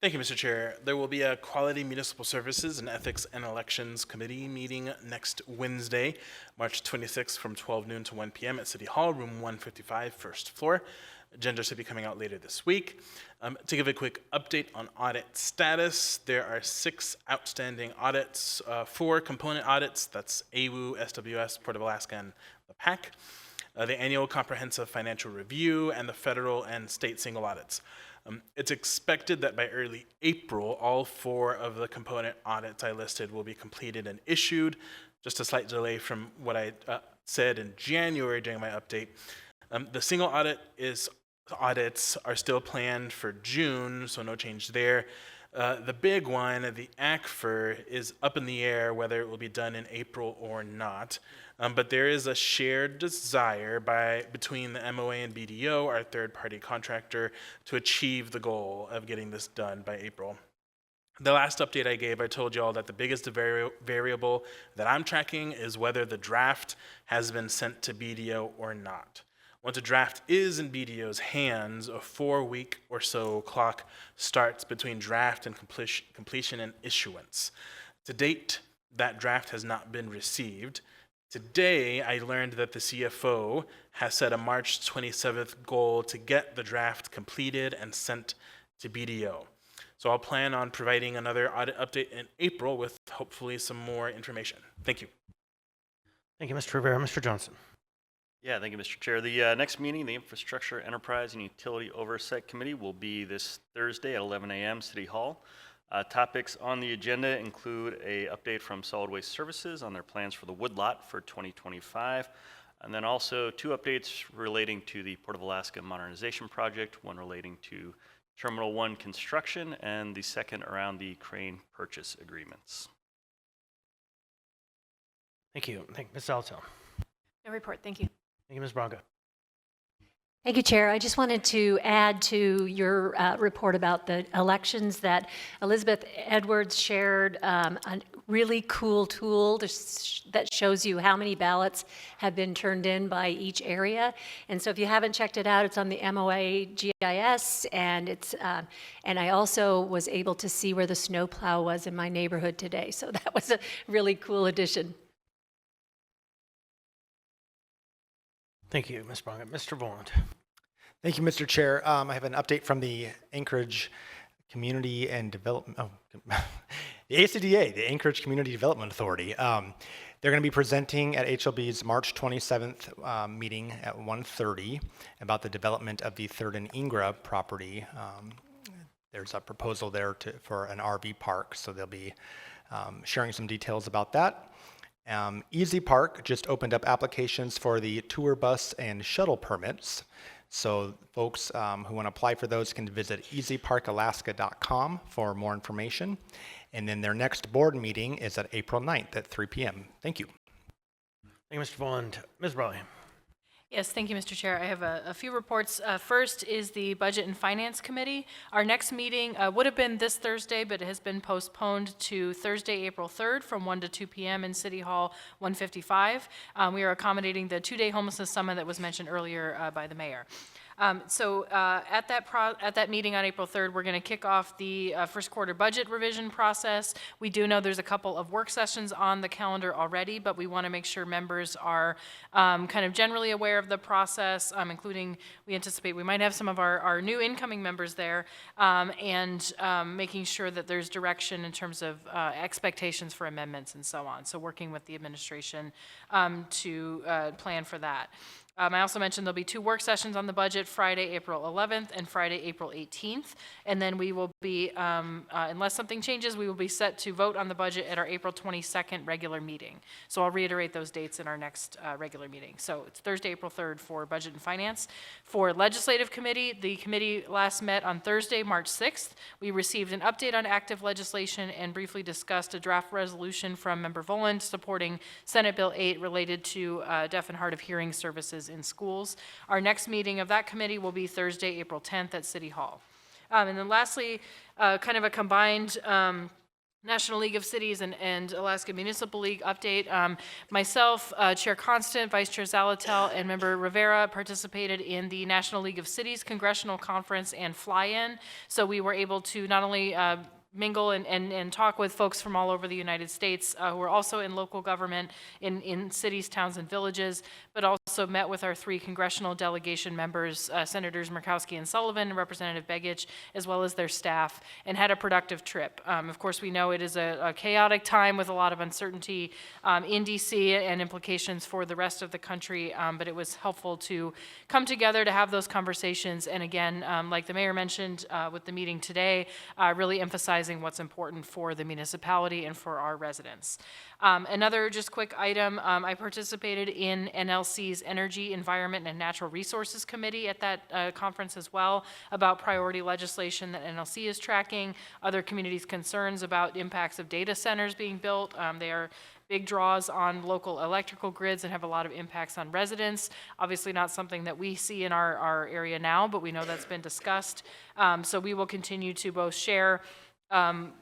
Thank you, Mr. Chair. There will be a Quality Municipal Services and Ethics and Elections Committee meeting next Wednesday, March 26th from 12 noon to 1 p.m. at City Hall, room 155, first floor. Agenda should be coming out later this week. To give a quick update on audit status, there are 6 outstanding audits, 4 component audits, that's AWU, SWS, Port of Alaska, and the PAC, the annual comprehensive financial review, and the federal and state single audits. It's expected that by early April, all 4 of the component audits I listed will be completed and issued. Just a slight delay from what I said in January during my update. The single audits are still planned for June, so no change there. The big one, the ACFR, is up in the air whether it will be done in April or not. But there is a shared desire between the MOA and BDO, our third-party contractor, to achieve the goal of getting this done by April. The last update I gave, I told you all that the biggest variable that I'm tracking is whether the draft has been sent to BDO or not. Once a draft is in BDO's hands, a 4-week or so clock starts between draft and completion and issuance. To date, that draft has not been received. Today, I learned that the CFO has set a March 27th goal to get the draft completed and sent to BDO. So I'll plan on providing another audit update in April with hopefully some more information. Thank you. Thank you, Mr. Rivera. Mr. Johnson. Yeah, thank you, Mr. Chair. The next meeting, the Infrastructure, Enterprise, and Utility Oversight Committee will be this Thursday at 11 a.m. City Hall. Topics on the agenda include an update from Solid Waste Services on their plans for the woodlot for 2025, and then also 2 updates relating to the Port of Alaska modernization project, one relating to Terminal 1 construction, and the second around the crane purchase agreements. Thank you. Thank you, Ms. Alto. No report. Thank you. Thank you, Ms. Branca. Thank you, Chair. I just wanted to add to your report about the elections that Elizabeth Edwards shared a really cool tool that shows you how many ballots have been turned in by each area. And so if you haven't checked it out, it's on the MOA GIS, and and I also was able to see where the snowplow was in my neighborhood today. So that was a really cool addition. Thank you, Ms. Branca. Mr. Volant. Thank you, Mr. Chair. I have an update from the Anchorage Community and Development, the ACDA, the Anchorage Community Development Authority. They're going to be presenting at HLB's March 27th meeting at 1:30 about the development of the 3rd and Ingra property. There's a proposal there for an RV park, so they'll be sharing some details about that. Easy Park just opened up applications for the tour bus and shuttle permits. So folks who want to apply for those can visit easyparkalaska.com for more information. And then their next board meeting is at April 9th at 3 p.m. Thank you. Thank you, Mr. Volant. Ms. Brawley. Yes, thank you, Mr. Chair. I have a few reports. First is the Budget and Finance Committee. Our next meeting would have been this Thursday, but it has been postponed to Thursday, April 3rd from 1 to 2 p.m. in City Hall 155. We are accommodating the 2-day homelessness summit that was mentioned earlier by the mayor. At that meeting on April 3rd, we're going to kick off the first quarter budget revision process. We do know there's a couple of work sessions on the calendar already, but we want to make sure members are kind of generally aware of the process, including we anticipate we might have some of our new incoming members there, and making sure that there's direction in terms of expectations for amendments and so on. So working with the administration to plan for that. I also mentioned there'll be 2 work sessions on the budget, Friday, April 11th and Friday, April 18th. And then we will be, unless something changes, we will be set to vote on the budget at our April 22nd regular meeting. So I'll reiterate those dates in our next regular meeting. So it's Thursday, April 3rd for Budget and Finance. For Legislative Committee, the committee last met on Thursday, March 6th. We received an update on active legislation and briefly discussed a draft resolution from Member Voland supporting Senate Bill 8 related to deaf and hard of hearing services in schools. Our next meeting of that committee will be Thursday, April 10th at City Hall. And then lastly, kind of a combined National League of Cities and Alaska Municipal League update. Myself, Chair Constant, Vice Chair Zalatel, and Member Rivera participated in the National League of Cities Congressional Conference and fly-in. So we were able to not only mingle and talk with folks from all over the United States who are also in local government in cities, towns, and villages, but also met with our 3 congressional delegation members, Senators Murkowski and Sullivan, and Representative Begich, as well as their staff, and had a productive trip. Of course, we know it is a chaotic time with a lot of uncertainty in DC and implications for the rest of the country, but it was helpful to come together to have those conversations, and again, like the mayor mentioned with the meeting today, really emphasizing what's important for the municipality and for our residents. Another just quick item, I participated in NLC's Energy, Environment, and Natural Resources Committee at that conference as well, about priority legislation that NLC is tracking, other communities' concerns about impacts of data centers being built. They are big draws on local electrical grids and have a lot of impacts on residents. Obviously not something that we see in our area now, but we know that's been discussed. So we will continue to both share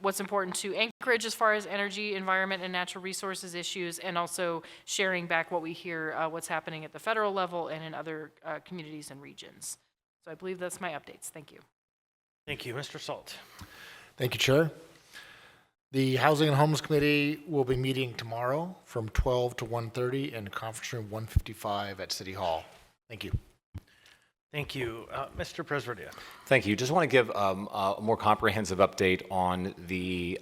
what's important to Anchorage as far as energy, environment, and natural resources issues, and also sharing back what we hear, what's happening at the federal level and in other communities and regions. So I believe that's my updates. Thank you. Thank you. Mr. Salt. Thank you, Chair. The Housing and Homeless Committee will be meeting tomorrow from 12 to 1:30 in conference room 155 at City Hall. Thank you. Thank you. Mr. Presverdia. Thank you. Just want to give a more comprehensive update on the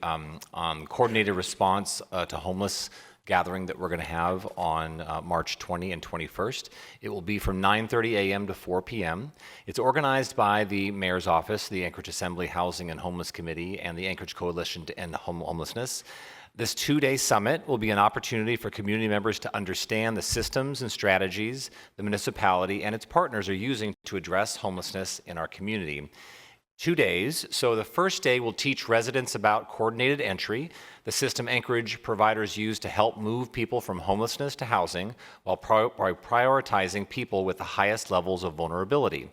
coordinated response to homeless gathering that we're going to have on March 20 and 21st. It will be from 9:30 a.m. to 4 p.m. It's organized by the Mayor's Office, the Anchorage Assembly Housing and Homeless Committee, and the Anchorage Coalition to End Homelessness. This 2-day summit will be an opportunity for community members to understand the systems and strategies the municipality and its partners are using to address homelessness in our community. 2 days, so the first day will teach residents about coordinated entry, the system Anchorage providers use to help move people from homelessness to housing while prioritizing people with the highest levels of vulnerability.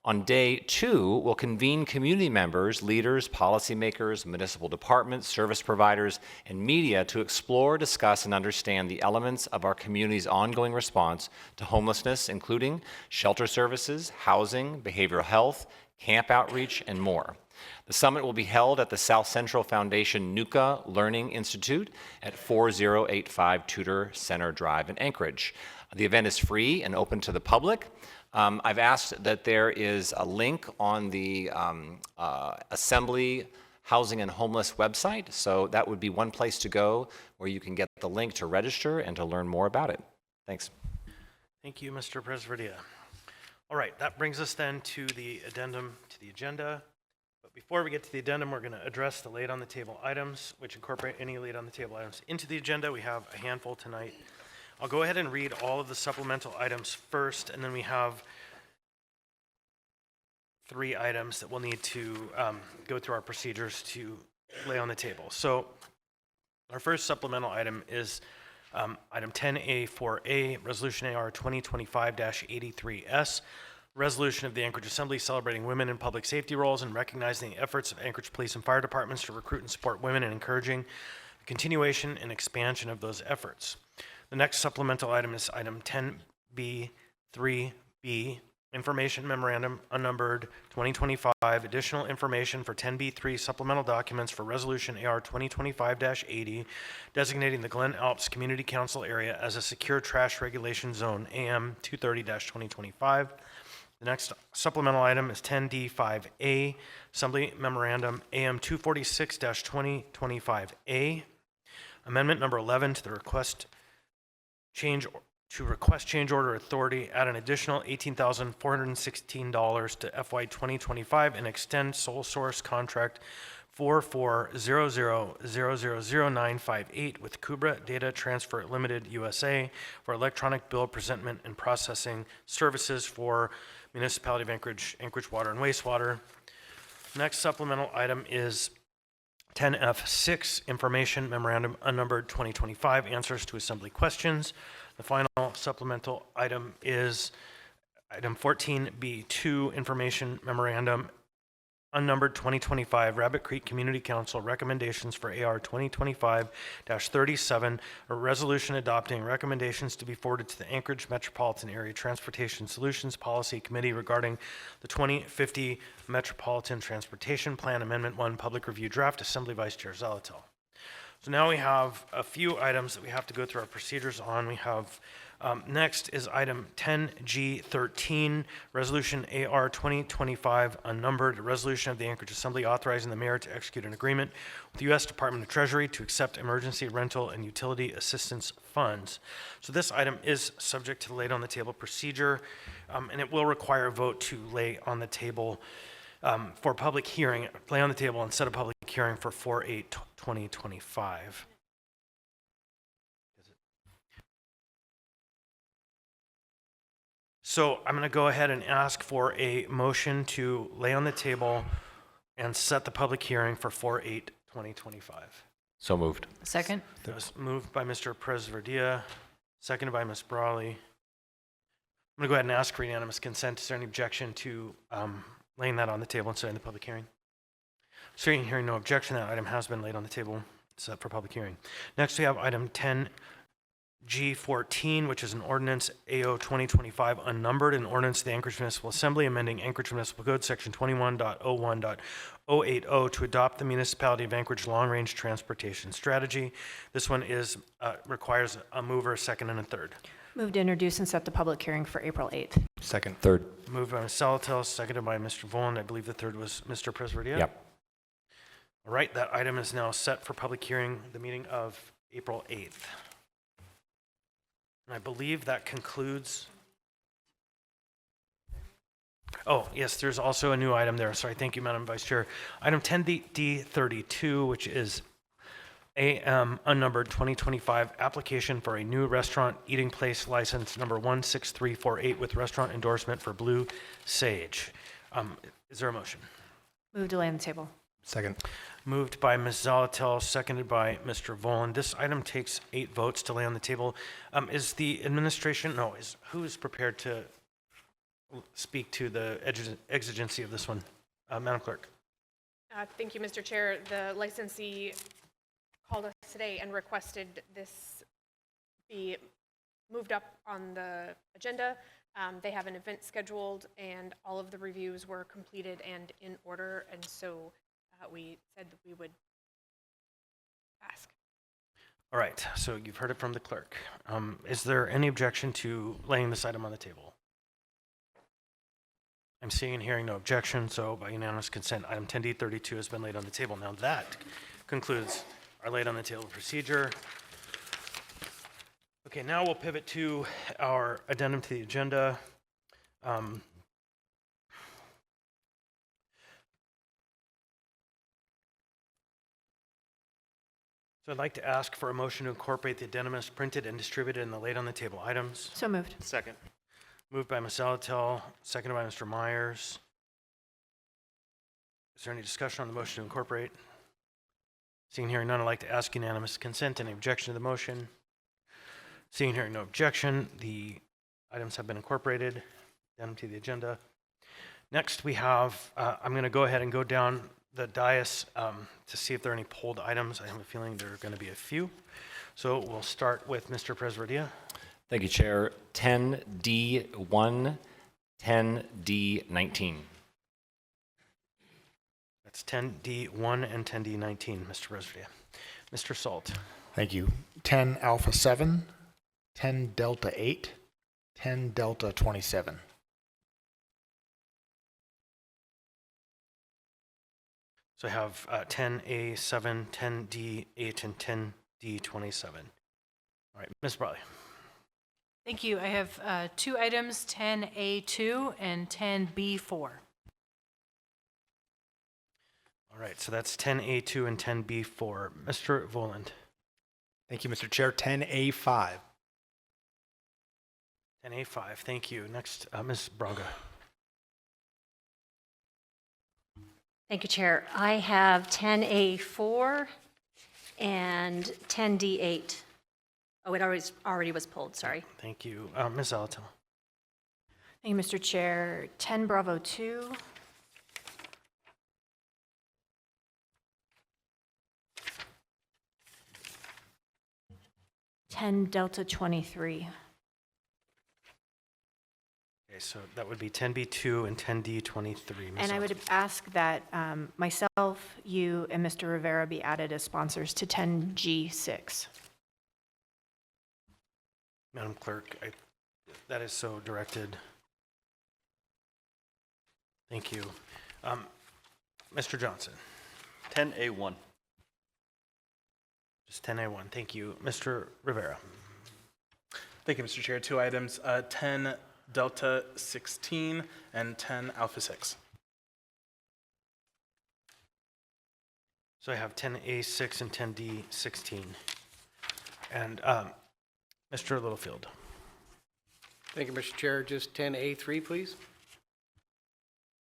On day 2, we'll convene community members, leaders, policymakers, municipal departments, service providers, and media to explore, discuss, and understand the elements of our community's ongoing response to homelessness, including shelter services, housing, behavioral health, camp outreach, and more. The summit will be held at the South Central Foundation NUCA Learning Institute at 4085 Tudor Center Drive in Anchorage. The event is free and open to the public. I've asked that there is a link on the Assembly Housing and Homeless website, so that would be one place to go where you can get the link to register and to learn more about it. Thanks. Thank you, Mr. Presverdia. All right, that brings us then to the addendum to the agenda. But before we get to the addendum, we're going to address the laid on the table items, which incorporate any laid on the table items into the agenda. We have a handful tonight. I'll go ahead and read all of the supplemental items first, and then we have 3 items that we'll need to go through our procedures to lay on the table. So our first supplemental item is item 10A4A, Resolution AR 2025-83S, resolution of the Anchorage Assembly celebrating women in public safety roles and recognizing the efforts of Anchorage Police and Fire Departments to recruit and support women and encouraging the continuation and expansion of those efforts. The next supplemental item is item 10B3B, Information Memorandum, unnumbered 2025, additional information for 10B3 supplemental documents for Resolution AR 2025-80, designating the Glen Alps Community Council area as a secure trash regulation zone, AM 230-2025. The next supplemental item is 10D5A, Assembly Memorandum, AM 246-2025A, amendment number 11 to the request change order authority, add an additional $18,416 to FY 2025 and extend sole source contract 4400000958 with Kubra Data Transfer Limited USA for electronic bill presentment and processing services for Municipality of Anchorage, Anchorage Water and Wastewater. Next supplemental item is 10F6, Information Memorandum, unnumbered 2025, answers to Assembly questions. The final supplemental item is item 14B2, Information Memorandum, unnumbered 2025 Rabbit Creek Community Council recommendations for AR 2025-37, a resolution adopting recommendations to be forwarded to the Anchorage Metropolitan Area Transportation Solutions Policy Committee regarding the 2050 Metropolitan Transportation Plan Amendment 1 Public Review Draft. Assembly Vice Chair Zalatil. So now we have a few items that we have to go through our procedures on. We have next is item 10G13, Resolution AR 2025 unnumbered, a resolution of the Anchorage Assembly authorizing the mayor to execute an agreement with the U.S. Department of Treasury to accept emergency rental and utility assistance funds. So this item is subject to the laid on the table procedure, and it will require a vote to lay on the table for public hearing, lay on the table and set a public hearing for 4/8/2025. So I'm going to go ahead and ask for a motion to lay on the table and set the public hearing for 4/8/2025. So moved. Second. That was moved by Mr. Presverdia, seconded by Ms. Brawley. I'm going to go ahead and ask for unanimous consent. Is there any objection to laying that on the table and setting the public hearing? Seeing hearing no objection, that item has been laid on the table, set for public hearing. Next, we have item 10G14, which is an ordinance AO 2025 unnumbered, an ordinance of the Anchorage Municipal Assembly amending Anchorage Municipal Code Section 21.01.080 to adopt the Municipality of Anchorage Long-Range Transportation Strategy. This one is requires a mover, a second, and a third. Move to introduce and set the public hearing for April 8th. Second. Third. Moved by Ms. Salatil, seconded by Mr. Volan. I believe the third was Mr. Presverdia. Yep. All right, that item is now set for public hearing, the meeting of April 8th. And I believe that concludes. Oh, yes, there's also a new item there. Sorry, thank you, Madam Vice Chair. Item 10D32, which is AM unnumbered 2025 application for a new restaurant eating place license number 16348 with restaurant endorsement for Blue Sage. Is there a motion? Move to lay on the table. Second. Moved by Ms. Zalatil, seconded by Mr. Volan. This item takes 8 votes to lay on the table. Is the administration, who is prepared to speak to the exigency of this one? Madam Clerk. Thank you, Mr. Chair. The licensee called us today and requested this be moved up on the agenda. They have an event scheduled and all of the reviews were completed and in order, and so we said that we would ask. All right, so you've heard it from the clerk. Is there any objection to laying this item on the table? I'm seeing and hearing no objection, so by unanimous consent, item 10D32 has been laid on the table. Now that concludes our laid on the table procedure. Okay, now we'll pivot to our addendum to the agenda. So I'd like to ask for a motion to incorporate the addendum as printed and distributed in the laid on the table items. So moved. Second. Moved by Ms. Zalatil, seconded by Mr. Myers. Is there any discussion on the motion to incorporate? Seeing and hearing none, I'd like to ask unanimous consent. Any objection to the motion? Seeing and hearing no objection, the items have been incorporated. Addendum to the agenda. Next, we have, I'm going to go ahead and go down the dais to see if there are any pulled items. I have a feeling there are going to be a few. So we'll start with Mr. Presverdia. Thank you, Chair. 10D1, 10D19. That's 10D1 and 10D19, Mr. Presverdia. Mr. Salt. Thank you. 10 Alpha 7, 10 Delta 8, 10 Delta 27. So I have 10A7, 10D8, and 10D27. All right, Ms. Brawley. Thank you. I have 2 items, 10A2 and 10B4. All right, so that's 10A2 and 10B4. Mr. Voland. Thank you, Mr. Chair. 10A5. 10A5, thank you. Next, Ms. Braga. Thank you, Chair. I have 10A4 and 10D8. Oh, it already was pulled, sorry. Thank you. Ms. Zalatil. Thank you, Mr. Chair. 10 Bravo 2, 10 Delta 23. Okay, so that would be 10B2 and 10D23. And I would ask that myself, you, and Mr. Rivera be added as sponsors to 10G6. Madam Clerk, that is so directed. Thank you. Mr. Johnson. 10A1. Just 10A1. Thank you. Mr. Rivera. Thank you, Mr. Chair. 2 items, 10 Delta 16 and 10 Alpha 6. So I have 10A6 and 10D16. And Mr. Littlefield. Thank you, Mr. Chair. Just 10A3, please.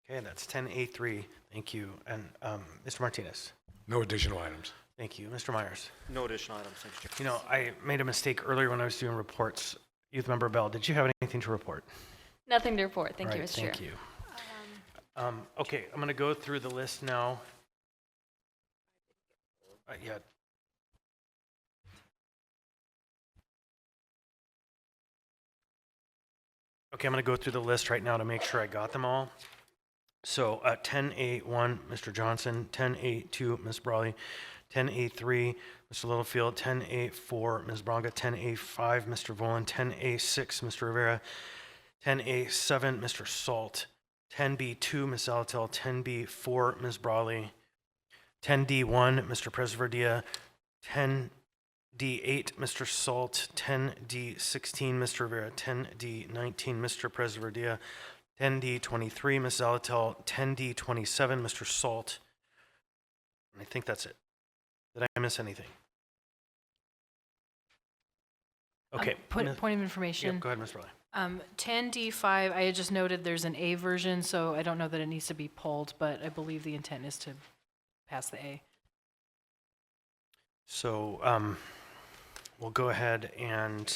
Okay, that's 10A3. Thank you. And Mr. Martinez. No additional items. Thank you. Mr. Myers. No additional items, thanks, Chair. You know, I made a mistake earlier when I was doing reports. Youth Member Bell, did you have anything to report? Nothing to report. Thank you, Right, Mr. Chair. Thank you. Okay, I'm going to go through the list now. Yeah. Okay, I'm going to go through the list right now to make sure I got them all. So 10A1, Mr. Johnson, 10A2, Ms. Brawley, 10A3, Mr. Littlefield, 10A4, Ms. Braga, 10A5, Mr. Volan, 10A6, Mr. Rivera, 10A7, Mr. Salt, 10B2, Ms. Alatel, 10B4, Ms. Brawley, 10D1, Mr. Presverdia, 10D8, Mr. Salt, 10D16, Mr. Rivera, 10D19, Mr. Presverdia, 10D23, Ms. Alatel, 10D27, Mr. Salt. And I think that's it. Did I miss anything? Okay. Point of information. Yep, go ahead, Ms. Brawley. 10D5, I had just noted there's an A version, so I don't know that it needs to be pulled, but I believe the intent is to pass the A. So we'll go ahead and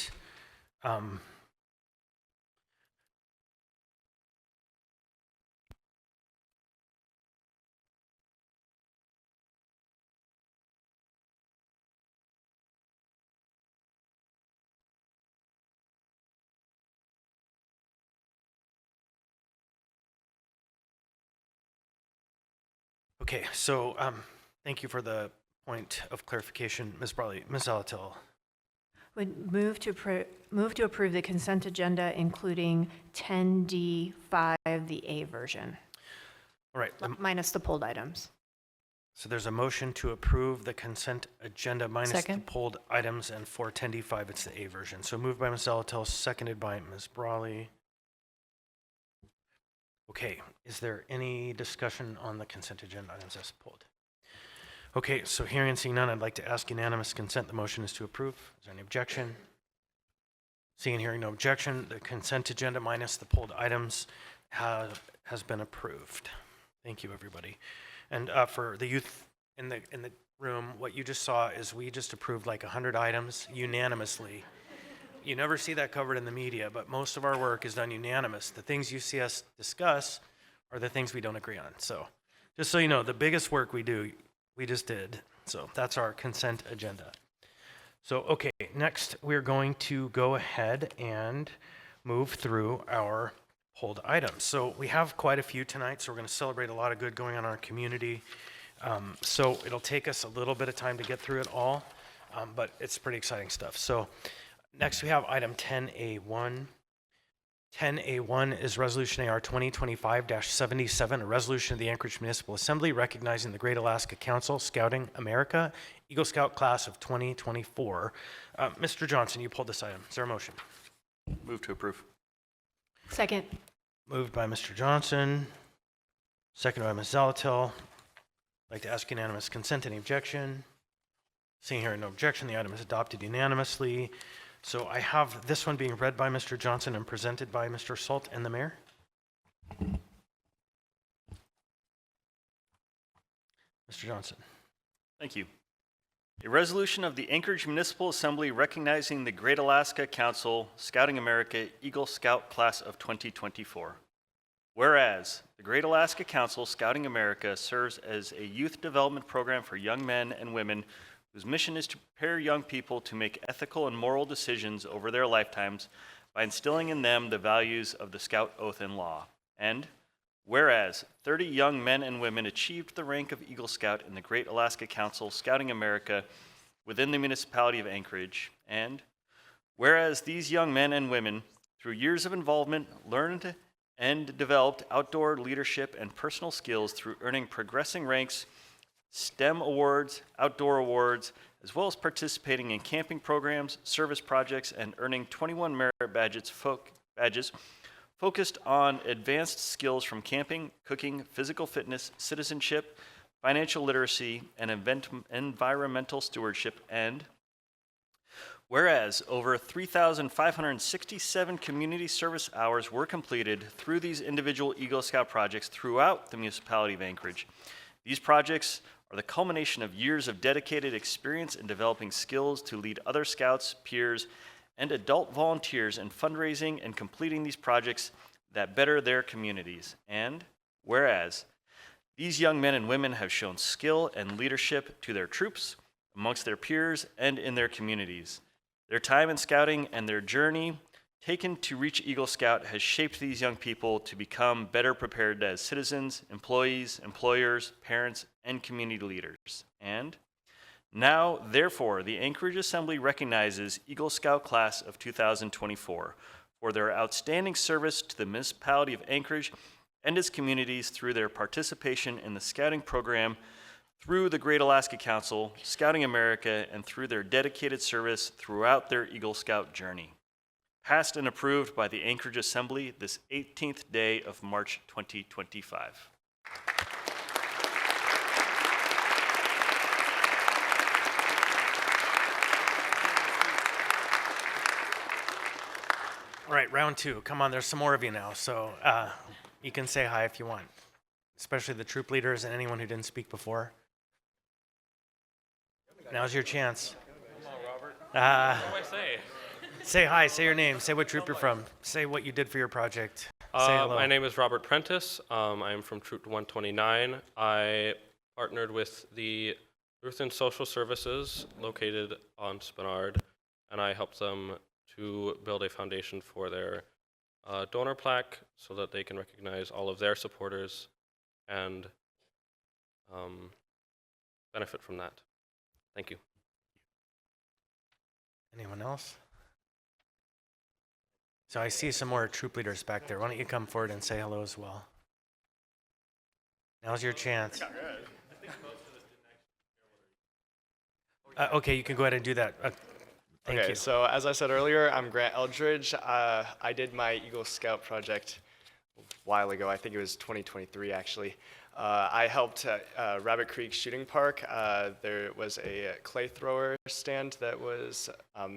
okay, so thank you for the point of clarification, Ms. Brawley. Ms. Alatel. Would move to approve the consent agenda, including 10D5, the A version. All right. Minus the pulled items. So there's a motion to approve the consent agenda minus Second. the pulled items, and for 10D5, it's the A version. So moved by Ms. Alatel, seconded by Ms. Brawley. Okay, is there any discussion on the consent agenda items as pulled? Okay, so hearing and seeing none, I'd like to ask unanimous consent. The motion is to approve. Is there any objection? Seeing and hearing no objection, the consent agenda minus the pulled items has been approved. Thank you, everybody. And for the youth in the room, what you just saw is we just approved like 100 items unanimously. You never see that covered in the media, but most of our work is done unanimous. The things you see us discuss are the things we don't agree on. So just so you know, the biggest work we do, we just did. So that's our consent agenda. So, okay, next we're going to go ahead and move through our pulled items. So we have quite a few tonight, so we're going to celebrate a lot of good going on in our community. So it'll take us a little bit of time to get through it all, but it's pretty exciting stuff. So next we have item 10A1. 10A1 is Resolution AR 2025-77, a resolution of the Anchorage Municipal Assembly recognizing the Great Alaska Council Scouting America Eagle Scout Class of 2024. Mr. Johnson, you pulled this item. Is there a motion? Move to approve. Second. Moved by Mr. Johnson, seconded by Ms. Zalatil. I'd like to ask unanimous consent. Any objection? Seeing here no objection, the item is adopted unanimously. So I have this one being read by Mr. Johnson and presented by Mr. Salt and the mayor. Mr. Johnson. Thank you. A resolution of the Anchorage Municipal Assembly recognizing the Great Alaska Council Scouting America Eagle Scout Class of 2024. Whereas the Great Alaska Council Scouting America serves as a youth development program for young men and women whose mission is to prepare young people to make ethical and moral decisions over their lifetimes by instilling in them the values of the Scout Oath and Law. And whereas 30 young men and women achieved the rank of Eagle Scout in the Great Alaska Council Scouting America within the municipality of Anchorage, and whereas these young men and women, through years of involvement, learned and developed outdoor leadership and personal skills through earning progressing ranks, STEM awards, outdoor awards, as well as participating in camping programs, service projects, and earning 21 merit badges focused on advanced skills from camping, cooking, physical fitness, citizenship, financial literacy, and environmental stewardship. And whereas over 3,567 community service hours were completed through these individual Eagle Scout projects throughout the municipality of Anchorage. These projects are the culmination of years of dedicated experience in developing skills to lead other scouts, peers, and adult volunteers in fundraising and completing these projects that better their communities. And whereas these young men and women have shown skill and leadership to their troops, amongst their peers, and in their communities. Their time in scouting and their journey taken to reach Eagle Scout has shaped these young people to become better prepared as citizens, employees, employers, parents, and community leaders. And now, therefore, the Anchorage Assembly recognizes Eagle Scout Class of 2024 for their outstanding service to the municipality of Anchorage and its communities through their participation in the scouting program, through the Great Alaska Council, Scouting America, and through their dedicated service throughout their Eagle Scout journey. Passed and approved by the Anchorage Assembly this 18th day of March 2025. All right, round two. Come on, there's some more of you now, so you can say hi if you want, especially the troop leaders and anyone who didn't speak before. Now's your chance. Come on, Robert. What do I say? Say hi, say your name, say what troop you're from, say what you did for your project. Say hello. My name is Robert Prentice. I am from Troop 129. I partnered with the Youth and Social Services located on Spenard, and I helped them to build a foundation for their donor plaque so that they can recognize all of their supporters and benefit from that. Thank you. Anyone else? So I see some more troop leaders back there. Why don't you come forward and say hello as well? Now's your chance. Okay, you can go ahead and do that. Thank you. So as I said earlier, I'm Grant Eldridge. I did my Eagle Scout project a while ago. I think it was 2023, actually. I helped Rabbit Creek Shooting Park. There was a clay thrower stand that was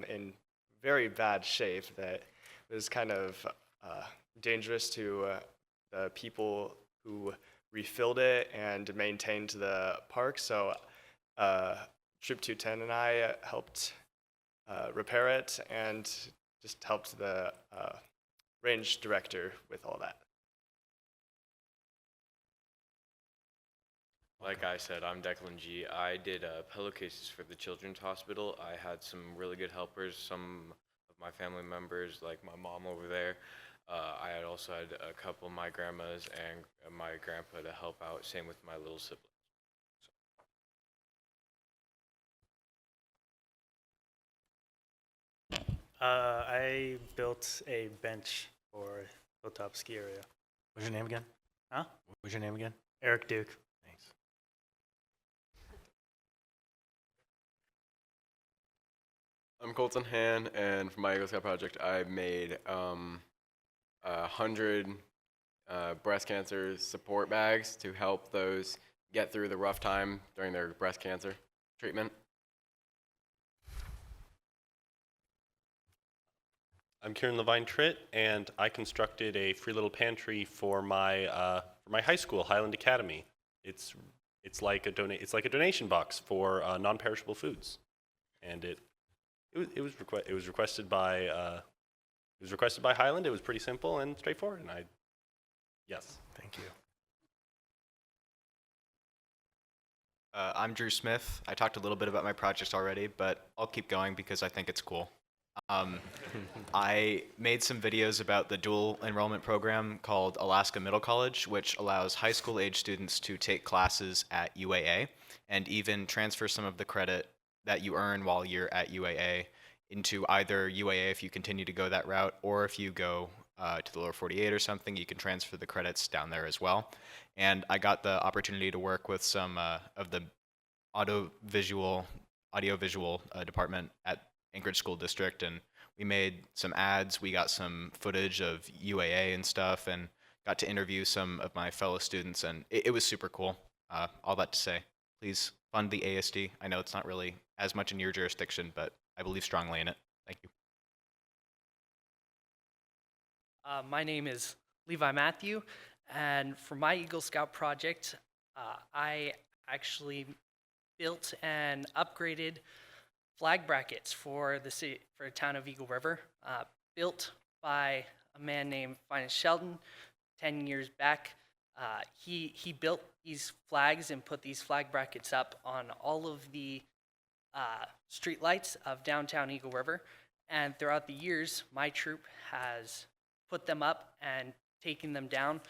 in very bad shape that was kind of dangerous to the people who refilled it and maintained the park. So Troop 210 and I helped repair it and just helped the range director with all that. Like I said, I'm Declan G. I did pillowcases for the Children's Hospital. I had some really good helpers, some of my family members, like my mom over there. I had also had a couple of my grandmas and my grandpa to help out, same with my little siblings. I built a bench for Hilltop Ski Area. What's your name again? Huh? What's your name again? Eric Duke. Thanks. I'm Colton Han, and for my Eagle Scout project, I made 100 breast cancer support bags to help those get through the rough time during their breast cancer treatment. I'm Kieran Levine Tritt, and I constructed a free little pantry for my high school, Highland Academy. It's like a donation box for non-perishable foods, and it was requested by Highland. It was pretty simple and straightforward, and yes. Thank you. I'm Drew Smith. I talked a little bit about my project already, but I'll keep going because I think it's cool. I made some videos about the dual enrollment program called Alaska Middle College, which allows high school age students to take classes at UAA and even transfer some of the credit that you earn while you're at UAA into either UAA if you continue to go that route, or if you go to the lower 48 or something, you can transfer the credits down there as well. And I got the opportunity to work with some of the audiovisual department at Anchorage School District, and we made some ads. We got some footage of UAA and stuff, and got to interview some of my fellow students, and it was super cool. All that to say, please fund the ASD. I know it's not really as much in your jurisdiction, but I believe strongly in it. Thank you. My name is Levi Matthew, and for my Eagle Scout project, I actually built and upgraded flag brackets for the town of Eagle River, built by a man named Finance Sheldon 10 years back. He built these flags and put these flag brackets up on all of the street lights of downtown Eagle River, and throughout the years, my troop has put them up and taken them down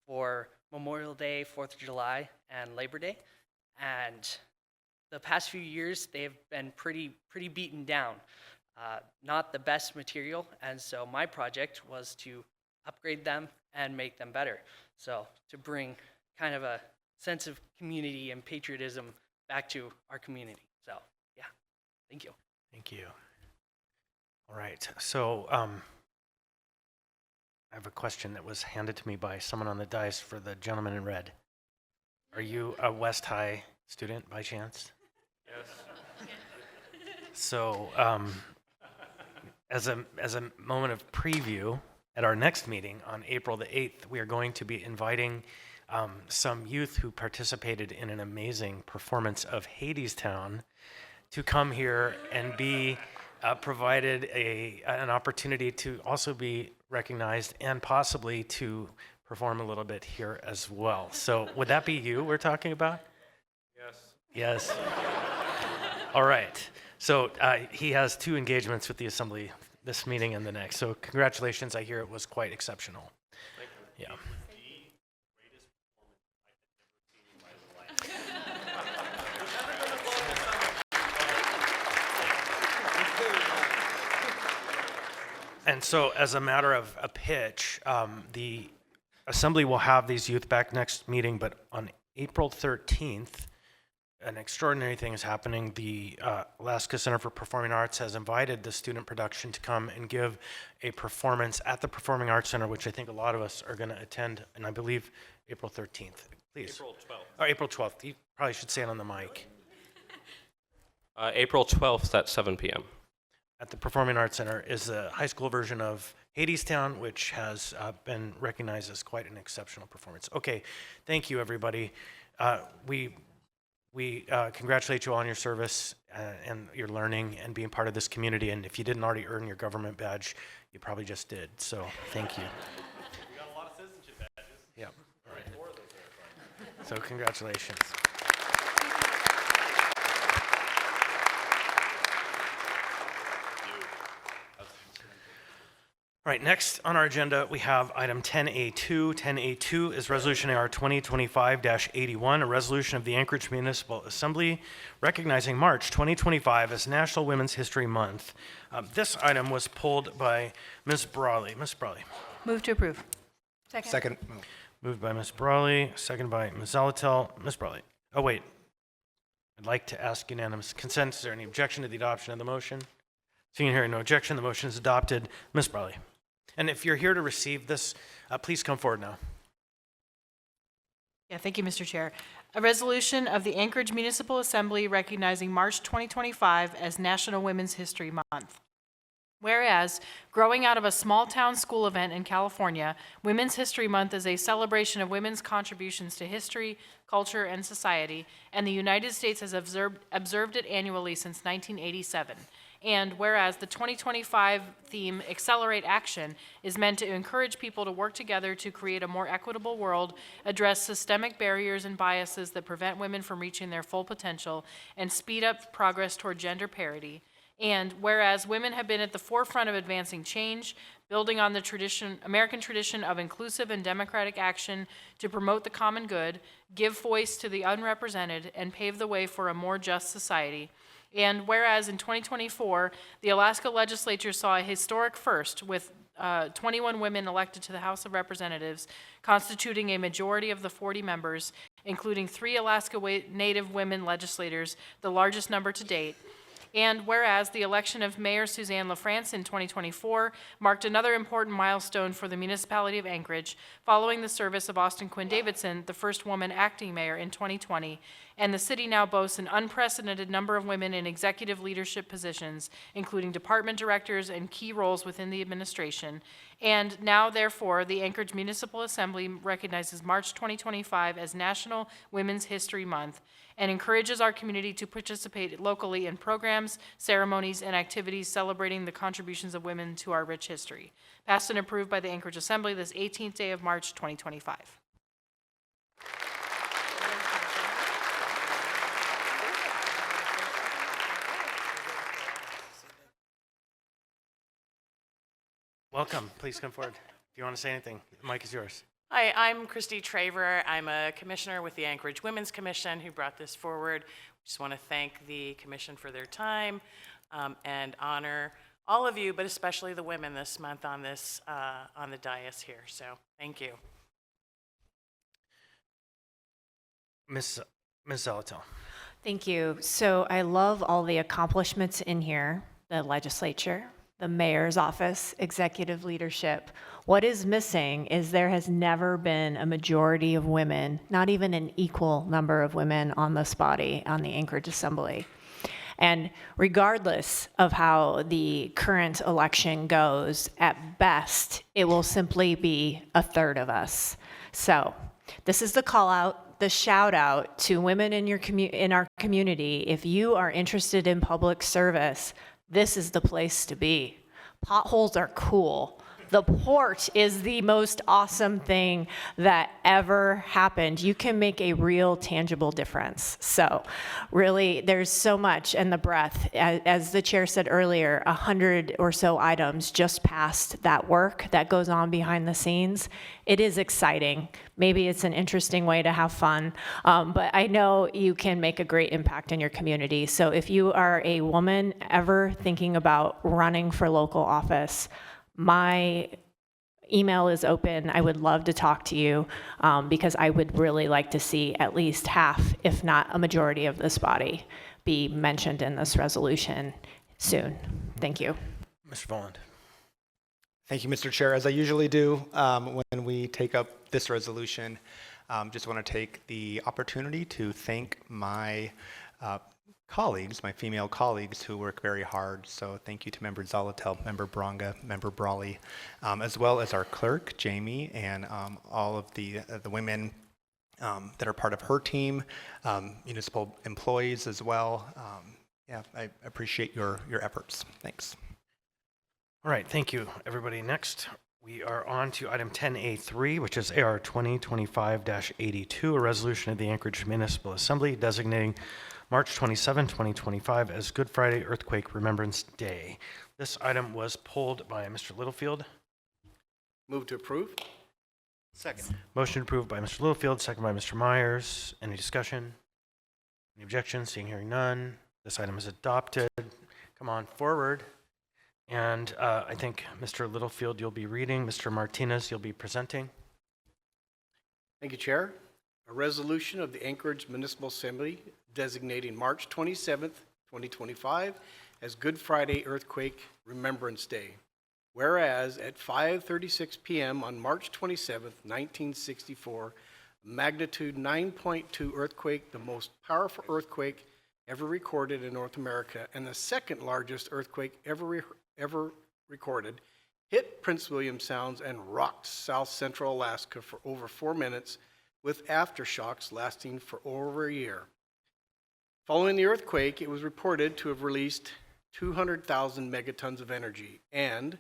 for Memorial Day, 4th of July, and Labor Day. And the past few years, they've been pretty beaten down. Not the best material, and so my project was to upgrade them and make them better. So to bring kind of a sense of community and patriotism back to our community. So yeah, thank you. Thank you. All right, so I have a question that was handed to me by someone on the dais for the gentleman in red. Are you a West High student by chance? Yes. So as a moment of preview, at our next meeting on April the 8th, we are going to be inviting some youth who participated in an amazing performance of Hadestown to come here and be provided an opportunity to also be recognized and possibly to perform a little bit here as well. So would that be you we're talking about? Yes. Yes. All right. So he has 2 engagements with the Assembly, this meeting and the next. So congratulations. I hear it was quite exceptional. Thank you. Yeah. And so as a matter of a pitch, the Assembly will have these youth back next meeting, but on April 13th, an extraordinary thing is happening. The Alaska Center for Performing Arts has invited the student production to come and give a performance at the Performing Arts Center, which I think a lot of us are going to attend, and I believe April 13th. Please. April 12th. Or April 12th. You probably should say it on the mic. April 12th at 7 p.m. At the Performing Arts Center is the high school version of Hadestown, which has been recognized as quite an exceptional performance. Okay, thank you, everybody. We congratulate you all on your service and your learning and being part of this community. And if you didn't already earn your government badge, you probably just did. So thank you. We got a lot of citizenship badges. Yeah. All right. 4 of those are fun. So congratulations. All right, next on our agenda, we have item 10A2. 10A2 is Resolution AR 2025-81, a resolution of the Anchorage Municipal Assembly recognizing March 2025 as National Women's History Month. This item was pulled by Ms. Brawley. Ms. Brawley. Move to approve. Second. Moved by Ms. Brawley, second by Ms. Zalatel. Ms. Brawley. Oh, wait. I'd like to ask unanimous consent. Is there any objection to the adoption of the motion? Seeing and hearing no objection, the motion is adopted. Ms. Brawley. And if you're here to receive this, please come forward now. Yeah, thank you, Mr. Chair. A resolution of the Anchorage Municipal Assembly recognizing March 2025 as National Women's History Month. Whereas, growing out of a small-town school event in California, Women's History Month is a celebration of women's contributions to history, culture, and society, and the United States has observed it annually since 1987. And whereas the 2025 theme, Accelerate Action, is meant to encourage people to work together to create a more equitable world, address systemic barriers and biases that prevent women from reaching their full potential, and speed up progress toward gender parity. And whereas women have been at the forefront of advancing change, building on the American tradition of inclusive and democratic action to promote the common good, give voice to the unrepresented, and pave the way for a more just society. And whereas in 2024, the Alaska legislature saw a historic first with 21 women elected to the House of Representatives, constituting a majority of the 40 members, including 3 Alaska Native women legislators, the largest number to date. And whereas the election of Mayor Suzanne LaFrance in 2024 marked another important milestone for the municipality of Anchorage, following the service of Austin Quinn Davidson, the first woman acting mayor in 2020, and the city now boasts an unprecedented number of women in executive leadership positions, including department directors and key roles within the administration. And now, therefore, the Anchorage Municipal Assembly recognizes March 2025 as National Women's History Month, and encourages our community to participate locally in programs, ceremonies, and activities celebrating the contributions of women to our rich history. Passed and approved by the Anchorage Assembly this 18th day of March 2025. Welcome. Please come forward. If you want to say anything, the mic is yours. Hi, I'm Christy Traver. I'm a commissioner with the Anchorage Women's Commission who brought this forward. Just want to thank the commission for their time and honor all of you, but especially the women this month on this on the dais here. So thank you. Ms. Zalatel. Thank you. So I love all the accomplishments in here, the legislature, the mayor's office, executive leadership. What is missing is there has never been a majority of women, not even an equal number of women on this body, on the Anchorage Assembly. And regardless of how the current election goes, at best, it will simply be a third of us. So this is the call out, the shout out to women in our community. If you are interested in public service, this is the place to be. Potholes are cool. The port is the most awesome thing that ever happened. You can make a real tangible difference. So really, there's so much, and the breadth. As the chair said earlier, 100 or so items just passed that work that goes on behind the scenes. It is exciting. Maybe it's an interesting way to have fun, but I know you can make a great impact in your community. So if you are a woman ever thinking about running for local office, my email is open. I would love to talk to you because I would really like to see at least half, if not a majority of this body be mentioned in this resolution soon. Thank you. Mr. Voland. Thank you, Mr. Chair. As I usually do when we take up this resolution, just want to take the opportunity to thank my colleagues, my female colleagues who work very hard. So thank you to Member Zalatel, Member Bronga, Member Brawley, as well as our clerk, Jamie, and all of the women that are part of her team, municipal employees as well. Yeah, I appreciate your efforts. Thanks. All right, thank you, everybody. Next, we are on to item 10A3, which is AR 2025-82, a resolution of the Anchorage Municipal Assembly designating March 27, 2025 as Good Friday Earthquake Remembrance Day. This item was pulled by Mr. Littlefield. Move to approve. Second. Motion approved by Mr. Littlefield, second by Mr. Myers. Any discussion? Any objections? Seeing, hearing none. This item is adopted. Come on forward. And I think Mr. Littlefield, you'll be reading. Mr. Martinez, you'll be presenting. Thank you, Chair. A resolution of the Anchorage Municipal Assembly designating March 27th, 2025 as Good Friday Earthquake Remembrance Day. Whereas at 5:36 p.m. on March 27th, 1964, a magnitude 9.2 earthquake, the most powerful earthquake ever recorded in North America and the second largest earthquake ever recorded, hit Prince William Sounds and rocked south central Alaska for over 4 minutes, with aftershocks lasting for over a year. Following the earthquake, it was reported to have released 200,000 megatons of energy. And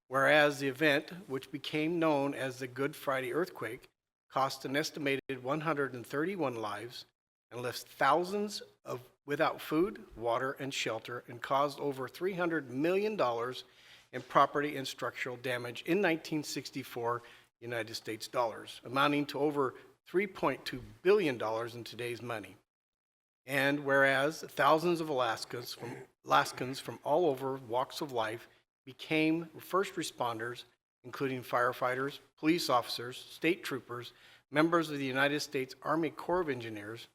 whereas the event, which became known as the Good Friday earthquake, cost an estimated 131 lives and left thousands of without food, water, and shelter, and caused over $300 million in property and structural damage in 1964 United States dollars, amounting to over $3.2 billion in today's money. And whereas thousands of Alaskans from all over walks of life became first responders, including firefighters, police officers, state troopers, members of the United States Army Corps of Engineers,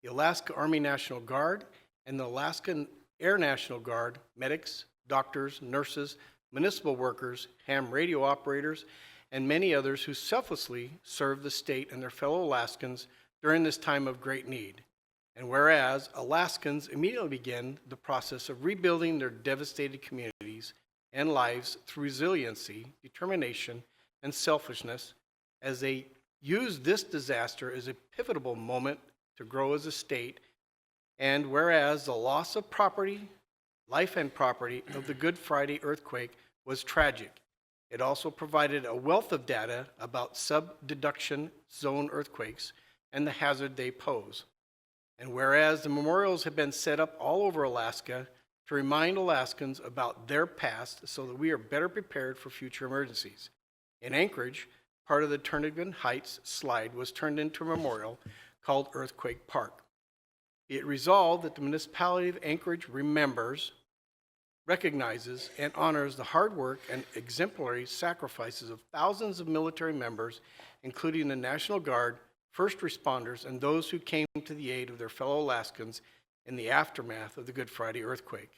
the Alaska Army National Guard, and the Alaskan Air National Guard, medics, doctors, nurses, municipal workers, ham radio operators, and many others who selflessly served the state and their fellow Alaskans during this time of great need. And whereas Alaskans immediately began the process of rebuilding their devastated communities and lives through resiliency, determination, and selfishness, as they used this disaster as a pivotal moment to grow as a state. And whereas the loss of property, life and property of the Good Friday earthquake was tragic, it also provided a wealth of data about subduction zone earthquakes and the hazard they pose. And whereas the memorials have been set up all over Alaska to remind Alaskans about their past so that we are better prepared for future emergencies. In Anchorage, part of the Turnagain Heights slide was turned into a memorial called Earthquake Park. It resolved that the municipality of Anchorage remembers, recognizes, and honors the hard work and exemplary sacrifices of thousands of military members, including the National Guard, first responders, and those who came to the aid of their fellow Alaskans in the aftermath of the Good Friday earthquake.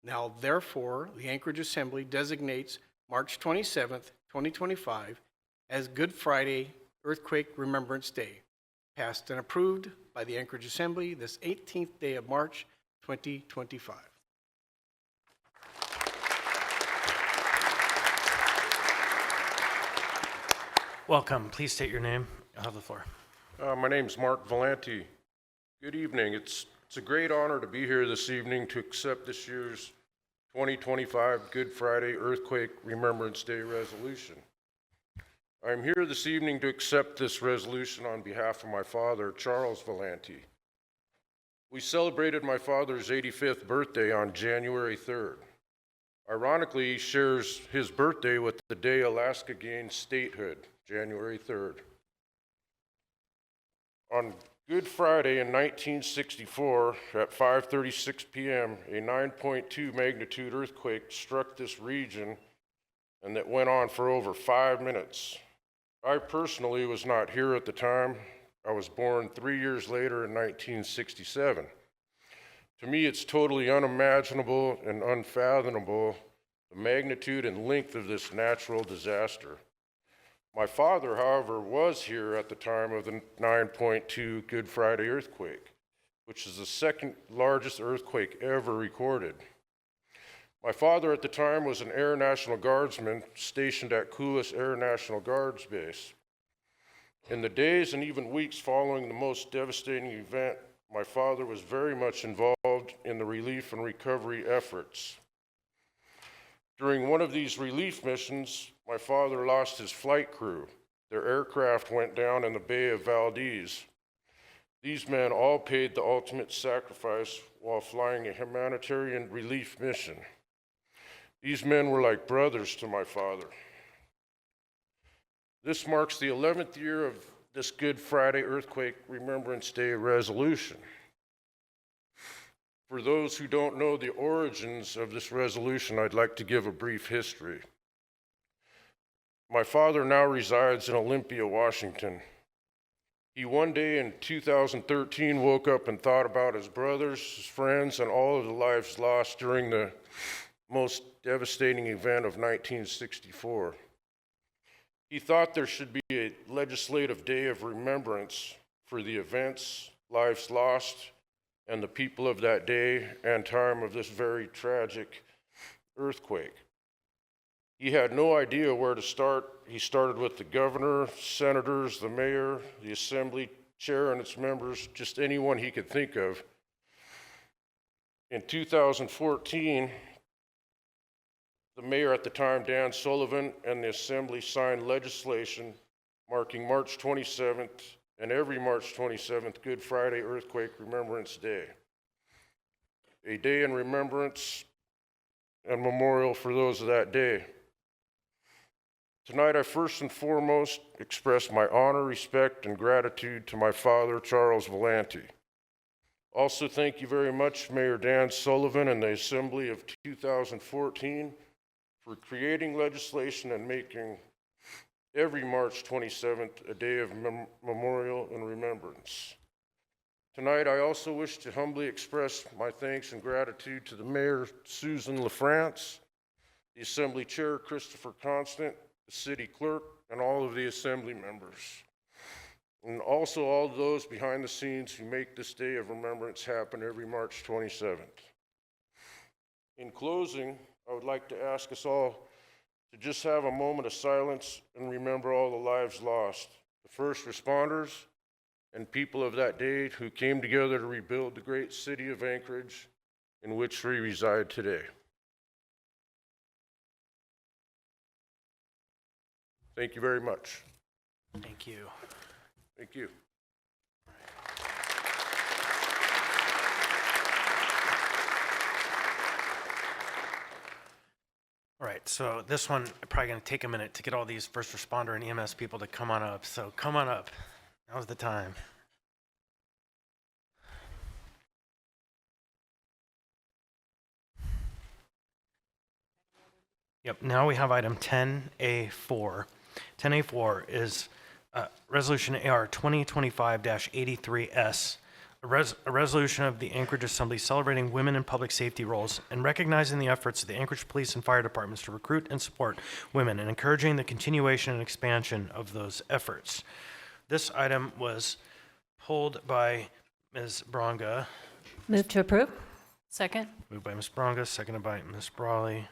Now, therefore, the Anchorage Assembly designates March 27th, 2025 as Good Friday Earthquake Remembrance Day, passed and approved by the Anchorage Assembly this 18th day of March, 2025. Welcome. Please state your name. You'll have the floor. My name's Mark Valenti. Good evening. It's a great honor to be here this evening to accept this year's 2025 Good Friday Earthquake Remembrance Day resolution. I'm here this evening to accept this resolution on behalf of my father, Charles Valenti. We celebrated my father's 85th birthday on January 3rd. Ironically, he shares his birthday with the day Alaska gained statehood, January 3rd. On Good Friday in 1964, at 5:36 p.m., a 9.2 magnitude earthquake struck this region, and that went on for over 5 minutes. I personally was not here at the time. I was born 3 years later in 1967. To me, it's totally unimaginable and unfathomable the magnitude and length of this natural disaster. My father, however, was here at the time of the 9.2 Good Friday earthquake, which is the second largest earthquake ever recorded. My father at the time was an Air National Guardsman stationed at Coulis Air National Guards Base. In the days and even weeks following the most devastating event, my father was very much involved in the relief and recovery efforts. During one of these relief missions, my father lost his flight crew. Their aircraft went down in the Bay of Valdez. These men all paid the ultimate sacrifice while flying a humanitarian relief mission. These men were like brothers to my father. This marks the 11th year of this Good Friday Earthquake Remembrance Day resolution. For those who don't know the origins of this resolution, I'd like to give a brief history. My father now resides in Olympia, Washington. He one day in 2013 woke up and thought about his brothers, his friends, and all of the lives lost during the most devastating event of 1964. He thought there should be a legislative day of remembrance for the events, lives lost, and the people of that day and time of this very tragic earthquake. He had no idea where to start. He started with the governor, senators, the mayor, the assembly chair and its members, just anyone he could think of. In 2014, the mayor at the time, Dan Sullivan, and the assembly signed legislation marking March 27th and every March 27th Good Friday Earthquake Remembrance Day, a day in remembrance and memorial for those of that day. Tonight, I first and foremost express my honor, respect, and gratitude to my father, Charles Valenti. Also, thank you very much, Mayor Dan Sullivan and the Assembly of 2014 for creating legislation and making every March 27th a day of memorial and remembrance. Tonight, I also wish to humbly express my thanks and gratitude to the Mayor, Susan LaFrance, the Assembly Chair, Christopher Constant, the City Clerk, and all of the Assembly members, and also all those behind the scenes who make this day of remembrance happen every March 27th. In closing, I would like to ask us all to just have a moment of silence and remember all the lives lost, the first responders and people of that day who came together to rebuild the great city of Anchorage in which we reside today. Thank you very much. Thank you. Thank you. All right, so this one probably going to take a minute to get all these first responder and EMS people to come on up. So come on up. Now's the time. Yep, now we have item 10A4. 10A4 is Resolution AR 2025-83S, a resolution of the Anchorage Assembly celebrating women in public safety roles and recognizing the efforts of the Anchorage Police and Fire Departments to recruit and support women and encouraging the continuation and expansion of those efforts. This item was pulled by Ms. Bronga. Move to approve. Second. Moved by Ms. Bronga, seconded by Ms. Brawley.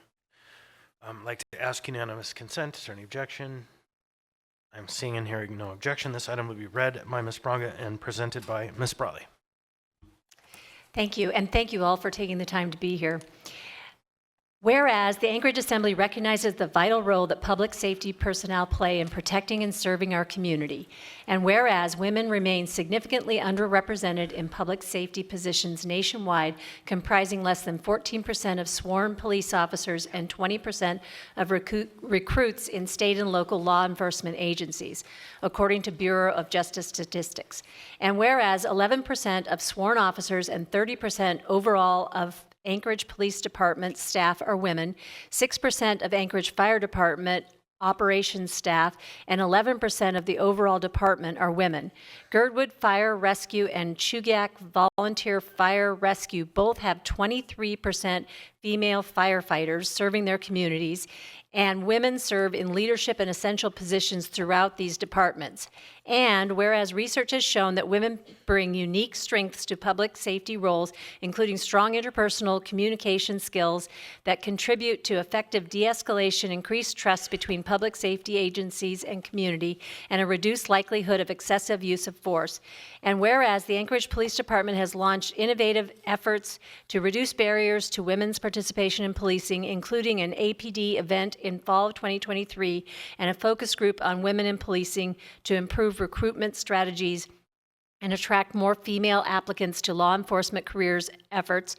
I'd like to ask unanimous consent. Is there any objection? I'm seeing and hearing no objection. This item will be read by Ms. Bronga and presented by Ms. Brawley. Thank you, and thank you all for taking the time to be here. Whereas the Anchorage Assembly recognizes the vital role that public safety personnel play in protecting and serving our community, and whereas women remain significantly underrepresented in public safety positions nationwide, comprising less than 14% of sworn police officers and 20% of recruits in state and local law enforcement agencies, according to Bureau of Justice Statistics, and whereas 11% of sworn officers and 30% overall of Anchorage Police Department staff are women, 6% of Anchorage Fire Department operations staff, and 11% of the overall department are women. Girdwood Fire Rescue and Chugach Volunteer Fire Rescue both have 23% female firefighters serving their communities, and women serve in leadership and essential positions throughout these departments. And whereas research has shown that women bring unique strengths to public safety roles, including strong interpersonal communication skills that contribute to effective de-escalation, increased trust between public safety agencies and community, and a reduced likelihood of excessive use of force. And whereas the Anchorage Police Department has launched innovative efforts to reduce barriers to women's participation in policing, including an APD event in fall of 2023 and a focus group on women in policing to improve recruitment strategies and attract more female applicants to law enforcement careers efforts,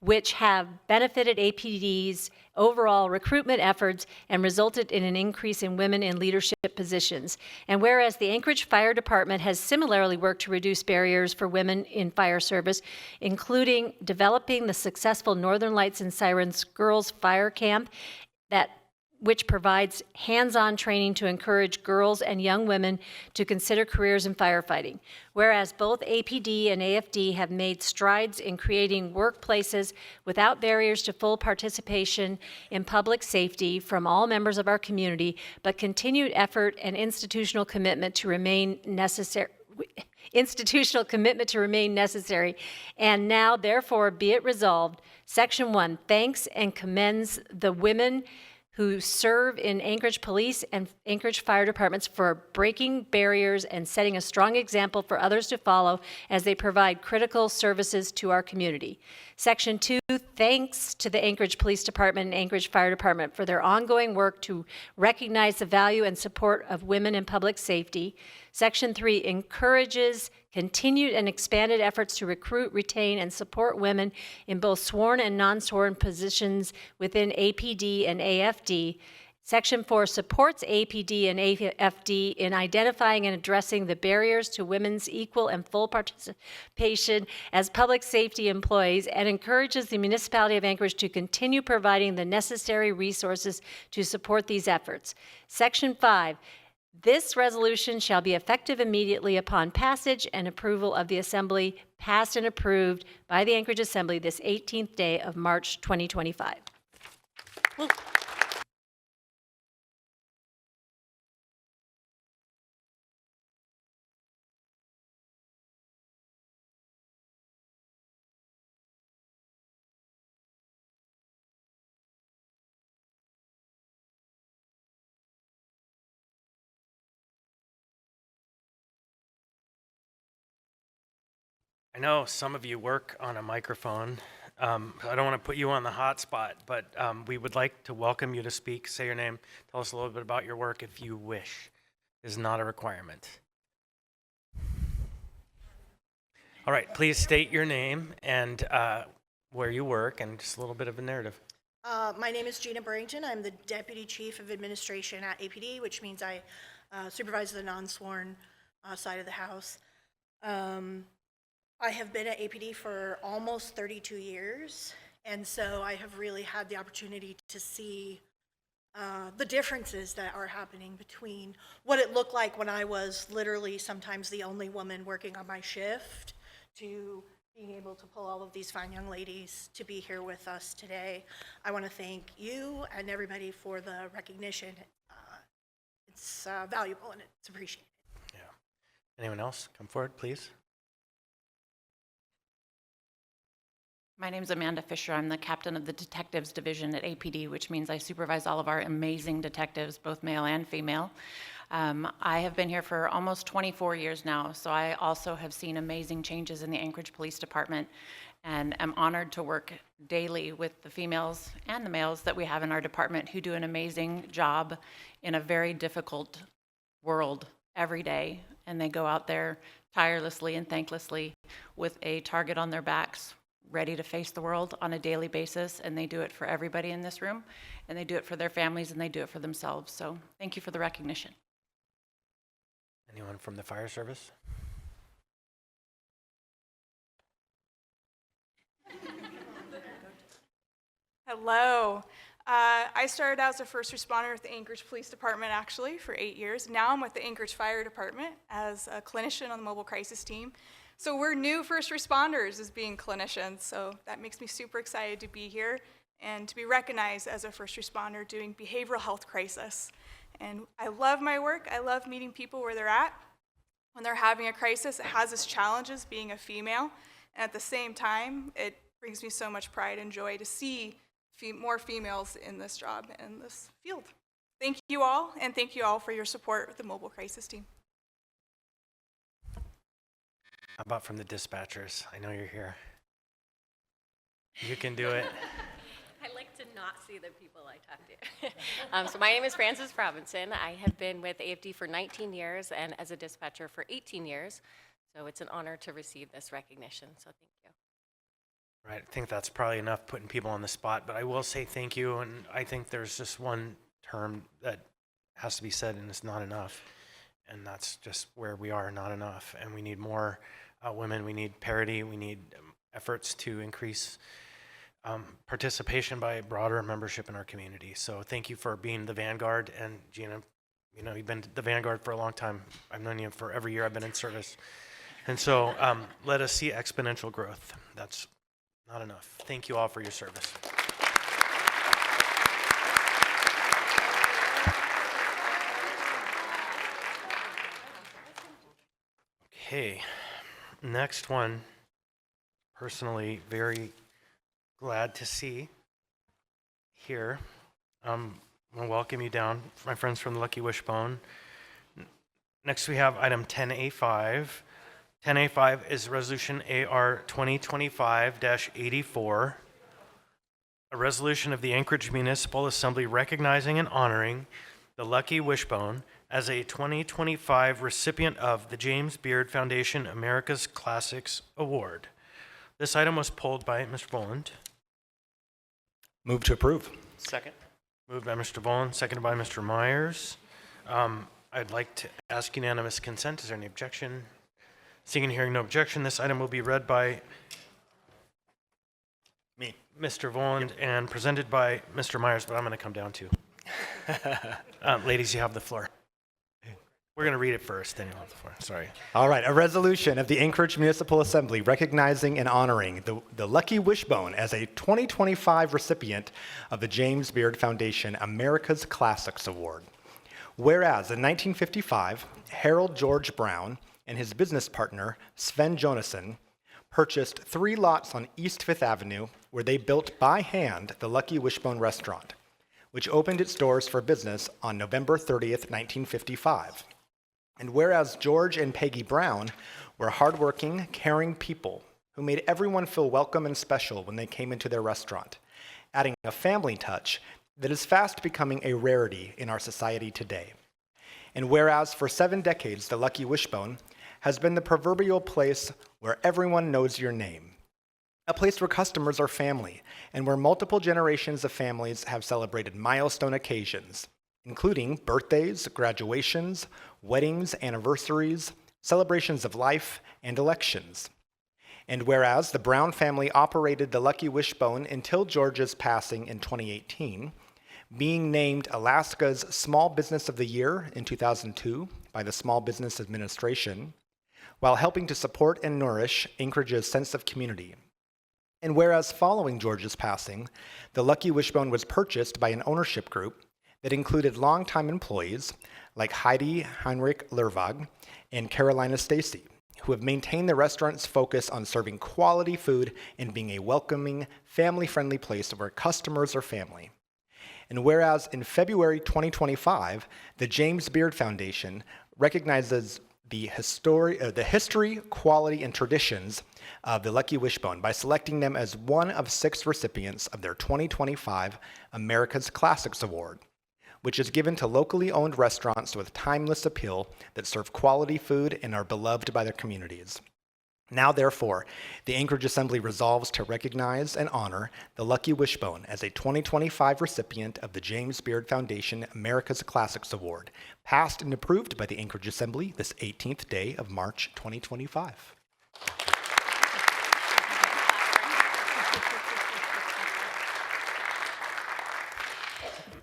which have benefited APD's overall recruitment efforts and resulted in an increase in women in leadership positions. And whereas the Anchorage Fire Department has similarly worked to reduce barriers for women in fire service, including developing the successful Northern Lights and Sirens Girls Fire Camp, which provides hands-on training to encourage girls and young women to consider careers in firefighting. Whereas both APD and AFD have made strides in creating workplaces without barriers to full participation in public safety from all members of our community, but continued effort and institutional commitment to remain necessary. And now, therefore, be it resolved, Section 1 thanks and commends the women who serve in Anchorage Police and Anchorage Fire Departments for breaking barriers and setting a strong example for others to follow as they provide critical services to our community. Section 2, thanks to the Anchorage Police Department and Anchorage Fire Department for their ongoing work to recognize the value and support of women in public safety. Section 3 encourages continued and expanded efforts to recruit, retain, and support women in both sworn and non-sworn positions within APD and AFD. Section 4 supports APD and AFD in identifying and addressing the barriers to women's equal and full participation as public safety employees and encourages the municipality of Anchorage to continue providing the necessary resources to support these efforts. Section 5, this resolution shall be effective immediately upon passage and approval of the Assembly, passed and approved by the Anchorage Assembly this 18th day of March 2025. I know some of you work on a microphone. I don't want to put you on the hot spot, but we would like to welcome you to speak. Say your name. Tell us a little bit about your work if you wish. It is not a requirement. All right, please state your name and where you work and just a little bit of a narrative. My name is Gina Burrington. I'm the Deputy Chief of Administration at APD, which means I supervise the non-sworn side of the house. I have been at APD for almost 32 years, and so I have really had the opportunity to see the differences that are happening between what it looked like when I was literally sometimes the only woman working on my shift to being able to pull all of these fine young ladies to be here with us today. I want to thank you and everybody for the recognition. It's valuable and it's appreciated. Yeah. Anyone else? Come forward, please. My name is Amanda Fisher. I'm the captain of the detectives division at APD, which means I supervise all of our amazing detectives, both male and female. I have been here for almost 24 years now, so I also have seen amazing changes in the Anchorage Police Department and am honored to work daily with the females and the males that we have in our department who do an amazing job in a very difficult world every day. And they go out there tirelessly and thanklessly with a target on their backs, ready to face the world on a daily basis, and they do it for everybody in this room, and they do it for their families, and they do it for themselves. So thank you for the recognition. Anyone from the fire service? Hello. I started out as a first responder with the Anchorage Police Department actually for 8 years. Now I'm with the Anchorage Fire Department as a clinician on the mobile crisis team. So we're new first responders as being clinicians, so that makes me super excited to be here and to be recognized as a first responder doing behavioral health crisis. And I love my work. I love meeting people where they're at. When they're having a crisis, it has its challenges being a female, and at the same time, it brings me so much pride and joy to see more females in this job and in this field. Thank you all, and thank you all for your support with the mobile crisis team. How about from the dispatchers? I know you're here. You can do it. I like to not see the people I talk to. So my name is Frances Robinson. I have been with AFD for 19 years and as a dispatcher for 18 years. So it's an honor to receive this recognition. So thank you. Right, I think that's probably enough putting people on the spot, but I will say thank you, and I think there's just one term that has to be said, and it's not enough. And that's just where we are, not enough. And we need more women, we need parity, we need efforts to increase participation by broader membership in our community. So thank you for being the vanguard, and Gina, you know, you've been the vanguard for a long time. I've known you for every year I've been in service. And so let us see exponential growth. That's not enough. Thank you all for your service. Okay, next one, personally very glad to see here. I want to welcome you down, my friends from the Lucky Wishbone. Next, we have item 10A5. 10A5 is Resolution AR 2025-84, a resolution of the Anchorage Municipal Assembly recognizing and honoring the Lucky Wishbone as a 2025 recipient of the James Beard Foundation America's Classics Award. This item was pulled by Mr. Boland. Move to approve. Second. Moved by Mr. Boland, seconded by Mr. Myers. I'd like to ask unanimous consent. Is there any objection? Seeing and hearing no objection, this item will be read by me, Mr. Voland, and presented by Mr. Myers, but I'm going to come down too. Ladies, you have the floor. We're going to read it first, then you'll have the floor. Sorry. All right, a resolution of the Anchorage Municipal Assembly recognizing and honoring the Lucky Wishbone as a 2025 recipient of the James Beard Foundation America's Classics Award. Whereas in 1955, Harold George Brown and his business partner, Sven Jonassen, purchased 3 lots on East Fifth Avenue where they built by hand the Lucky Wishbone restaurant, which opened its doors for business on November 30th, 1955. And whereas George and Peggy Brown were hardworking, caring people who made everyone feel welcome and special when they came into their restaurant, adding a family touch that is fast becoming a rarity in our society today. And whereas for 7 decades, the Lucky Wishbone has been the proverbial place where everyone knows your name, a place where customers are family, and where multiple generations of families have celebrated milestone occasions, including birthdays, graduations, weddings, anniversaries, celebrations of life, and elections. And whereas the Brown family operated the Lucky Wishbone until George's passing in 2018, being named Alaska's Small Business of the Year in 2002 by the Small Business Administration, while helping to support and nourish Anchorage's sense of community. And whereas following George's passing, the Lucky Wishbone was purchased by an ownership group that included longtime employees like Heidi Heinrich Lervag and Carolina Stacy, who have maintained the restaurant's focus on serving quality food and being a welcoming, family-friendly place where customers are family. And whereas in February 2025, the James Beard Foundation recognizes the history, quality, and traditions of the Lucky Wishbone by selecting them as one of 6 recipients of their 2025 America's Classics Award, which is given to locally owned restaurants with timeless appeal that serve quality food and are beloved by their communities. Now, therefore, the Anchorage Assembly resolves to recognize and honor the Lucky Wishbone as a 2025 recipient of the James Beard Foundation America's Classics Award, passed and approved by the Anchorage Assembly this 18th day of March 2025.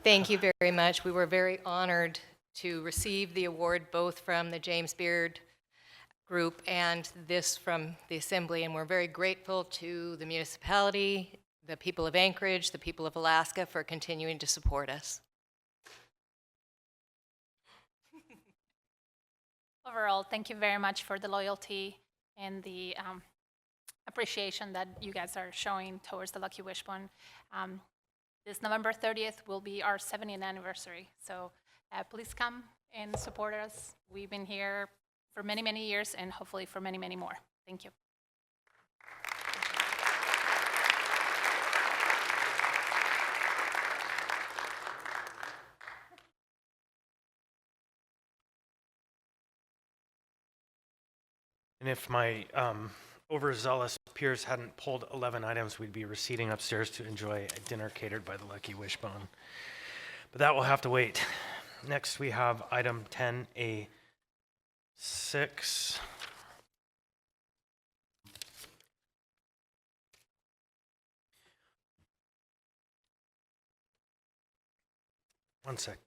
Thank you very much. We were very honored to receive the award both from the James Beard group and this from the Assembly, and we're very grateful to the municipality, the people of Anchorage, the people of Alaska for continuing to support us. Overall, thank you very much for the loyalty and the appreciation that you guys are showing towards the Lucky Wishbone. This November 30th will be our 70th anniversary, so please come and support us. We've been here for many, many years, and hopefully for many, many more. Thank you. And if my overzealous peers hadn't pulled 11 items, we'd be receding upstairs to enjoy a dinner catered by the Lucky Wishbone. But that will have to wait. Next, we have item 10A6. One sec.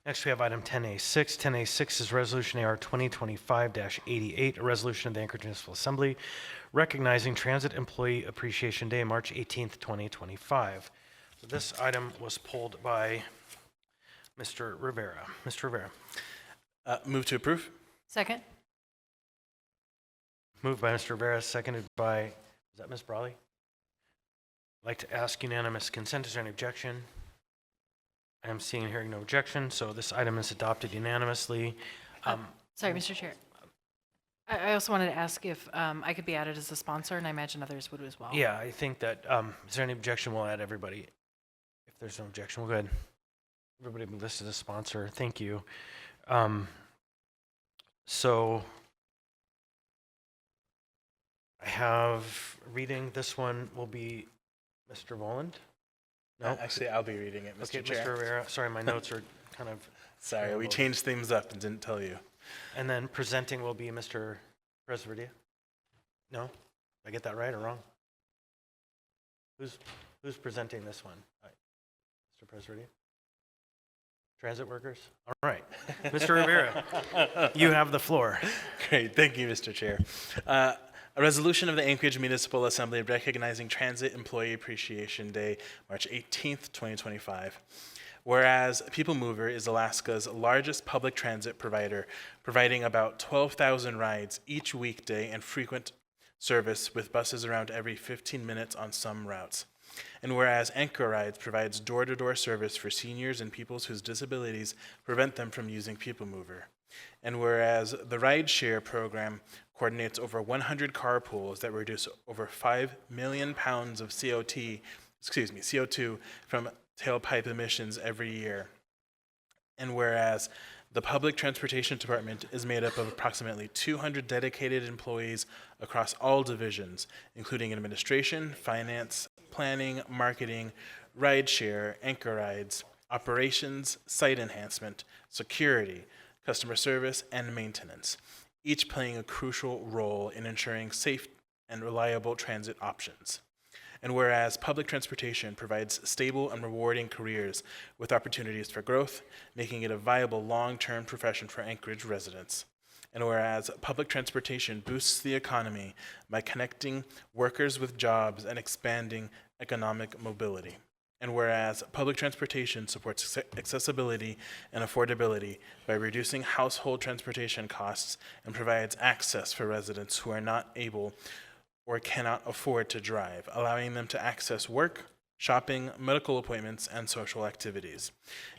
Next, we have item 10A6. 10A6 is Resolution AR 2025-88, a resolution of the Anchorage Municipal Assembly recognizing Transit Employee Appreciation Day, March 18th, 2025. So this item was pulled by Mr. Rivera. Mr. Rivera. Move to approve. Second. Moved by Mr. Rivera, seconded by, is that Ms. Brawley? I'd like to ask unanimous consent. Is there any objection? I am seeing and hearing no objection, so this item is adopted unanimously. Sorry, Mr. Chair. I also wanted to ask if I could be added as a sponsor, and I imagine others would as well. Yeah, I think that, is there any objection? We'll add everybody. If there's no objection, we're good. Everybody be listed as sponsor. Thank you. So I have reading. This one will be Mr. Voland. No, Actually, I'll be reading it, Mr. Okay, Chair. Mr. Rivera. Sorry, my notes are kind of. Sorry, we changed things up and didn't tell you. And then presenting will be Mr. Presverdia. No, did I get that right or wrong? Who's presenting this one? Mr. Presverdia. Transit workers. All right, Mr. Rivera, you have the floor. Great, thank you, Mr. Chair. A resolution of the Anchorage Municipal Assembly recognizing Transit Employee Appreciation Day, March 18th, 2025. Whereas People Mover is Alaska's largest public transit provider, providing about 12,000 rides each weekday and frequent service with buses around every 15 minutes on some routes. And whereas Anchor Rides provides door-to-door service for seniors and people whose disabilities prevent them from using People Mover. And whereas the rideshare program coordinates over 100 carpools that reduce over 5 million pounds of CO2 from tailpipe emissions every year. And whereas the Public Transportation Department is made up of approximately 200 dedicated employees across all divisions, including administration, finance, planning, marketing, rideshare, Anchor Rides, operations, site enhancement, security, customer service, and maintenance, each playing a crucial role in ensuring safe and reliable transit options. And whereas public transportation provides stable and rewarding careers with opportunities for growth, making it a viable long-term profession for Anchorage residents. And whereas public transportation boosts the economy by connecting workers with jobs and expanding economic mobility. And whereas public transportation supports accessibility and affordability by reducing household transportation costs and provides access for residents who are not able or cannot afford to drive, allowing them to access work, shopping, medical appointments, and social activities.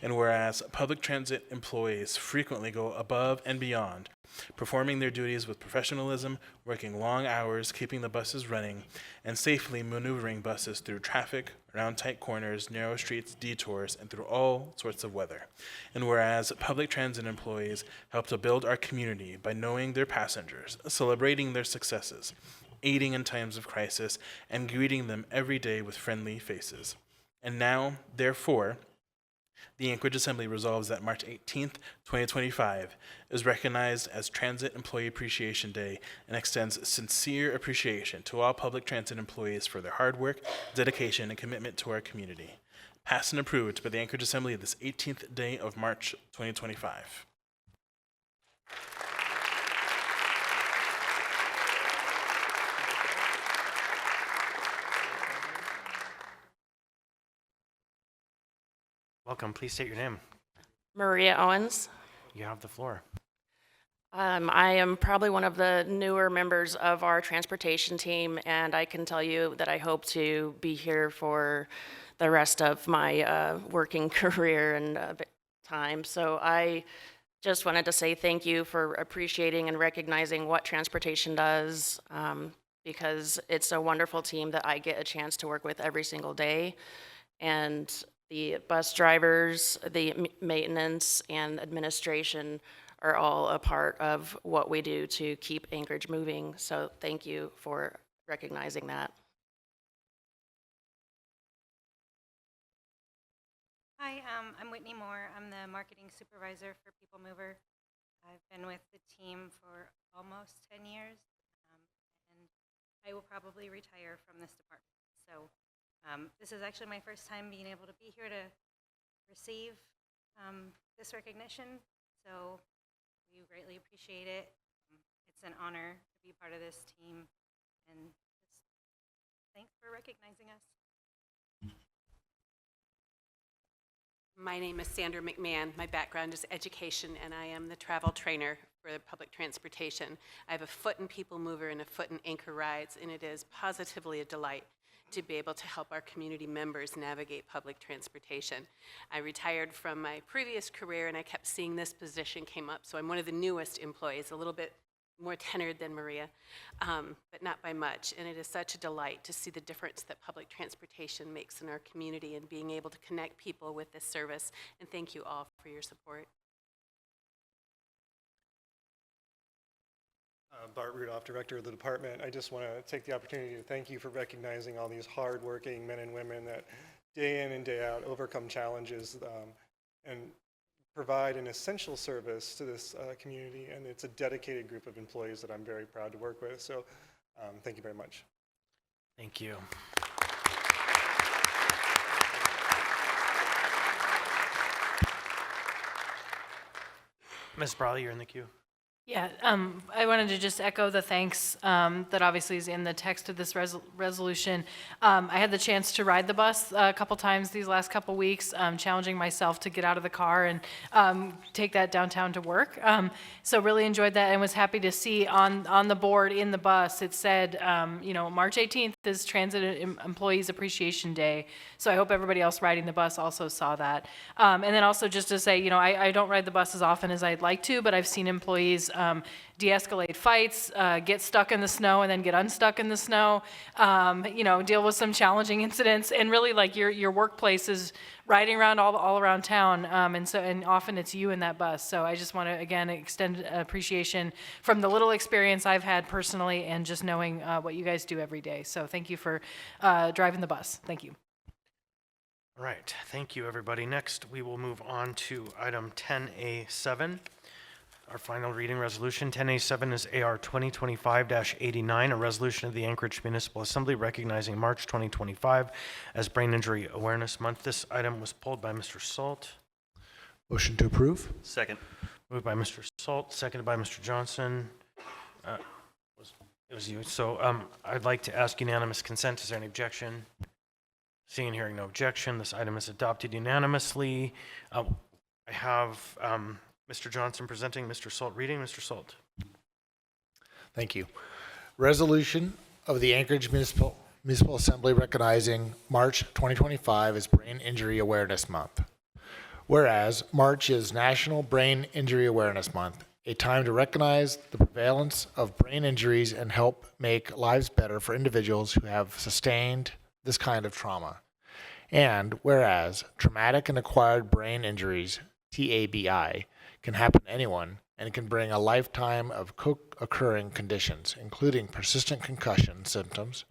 And whereas public transit employees frequently go above and beyond, performing their duties with professionalism, working long hours, keeping the buses running, and safely maneuvering buses through traffic, around tight corners, narrow streets, detours, and through all sorts of weather. And whereas public transit employees help to build our community by knowing their passengers, celebrating their successes, aiding in times of crisis, and greeting them every day with friendly faces. And now, therefore, the Anchorage Assembly resolves that March 18th, 2025 is recognized as Transit Employee Appreciation Day and extends sincere appreciation to all public transit employees for their hard work, dedication, and commitment to our community. Passed and approved by the Anchorage Assembly this 18th day of March 2025. Welcome. Please state your name. Maria Owens. You have the floor. I am probably one of the newer members of our transportation team, and I can tell you that I hope to be here for the rest of my working career and time. So I just wanted to say thank you for appreciating and recognizing what transportation does, because it's a wonderful team that I get a chance to work with every single day. And the bus drivers, the maintenance, and administration are all a part of what we do to keep Anchorage moving. So thank you for recognizing that. Hi, I'm Whitney Moore. I'm the marketing supervisor for People Mover. I've been with the team for almost 10 years, and I will probably retire from this department. So this is actually my first time being able to be here to receive this recognition. So we greatly appreciate it. It's an honor to be part of this team, and just thanks for recognizing us. My name is Sandra McMahon. My background is education, and I am the travel trainer for public transportation. I have a foot in People Mover and a foot in Anchor Rides, and it is positively a delight to be able to help our community members navigate public transportation. I retired from my previous career, and I kept seeing this position came up, so I'm one of the newest employees, a little bit more tenured than Maria, but not by much. And it is such a delight to see the difference that public transportation makes in our community and being able to connect people with this service. And thank you all for your support. Bart Rudolph, Director of the Department. I just want to take the opportunity to thank you for recognizing all these hardworking men and women that day in and day out overcome challenges and provide an essential service to this community, and it's a dedicated group of employees that I'm very proud to work with. So thank you very much. Thank you. Ms. Brawley, you're in the queue. Yeah, I wanted to just echo the thanks that obviously is in the text of this resolution. I had the chance to ride the bus a couple times these last couple weeks, challenging myself to get out of the car and take that downtown to work. So really enjoyed that and was happy to see on the board in the bus, it said, you know, March 18th is Transit Employees Appreciation Day. So I hope everybody else riding the bus also saw that. And then also just to say, you know, I don't ride the bus as often as I'd like to, but I've seen employees de-escalate fights, get stuck in the snow and then get unstuck in the snow, you know, deal with some challenging incidents, and really like your workplace is riding around all around town, and often it's you in that bus. So I just want to again extend appreciation from the little experience I've had personally and just knowing what you guys do every day. So thank you for driving the bus. Thank you. All right, thank you, everybody. Next, we will move on to item 10A7. Our final reading resolution, 10A7, is AR 2025-89, a resolution of the Anchorage Municipal Assembly recognizing March 2025 as Brain Injury Awareness Month. This item was pulled by Mr. Salt. Motion to approve. Second. Moved by Mr. Salt, seconded by Mr. Johnson. It was you. So I'd like to ask unanimous consent. Is there any objection? Seeing and hearing no objection, this item is adopted unanimously. I have Mr. Johnson presenting, Mr. Salt reading. Mr. Salt. Thank you. Resolution of the Anchorage Municipal Assembly recognizing March 2025 as Brain Injury Awareness Month. Whereas March is National Brain Injury Awareness Month, a time to recognize the prevalence of brain injuries and help make lives better for individuals who have sustained this kind of trauma. And whereas traumatic and acquired brain injuries, TABI, can happen to anyone and can bring a lifetime of co-occurring conditions, including persistent concussion symptoms,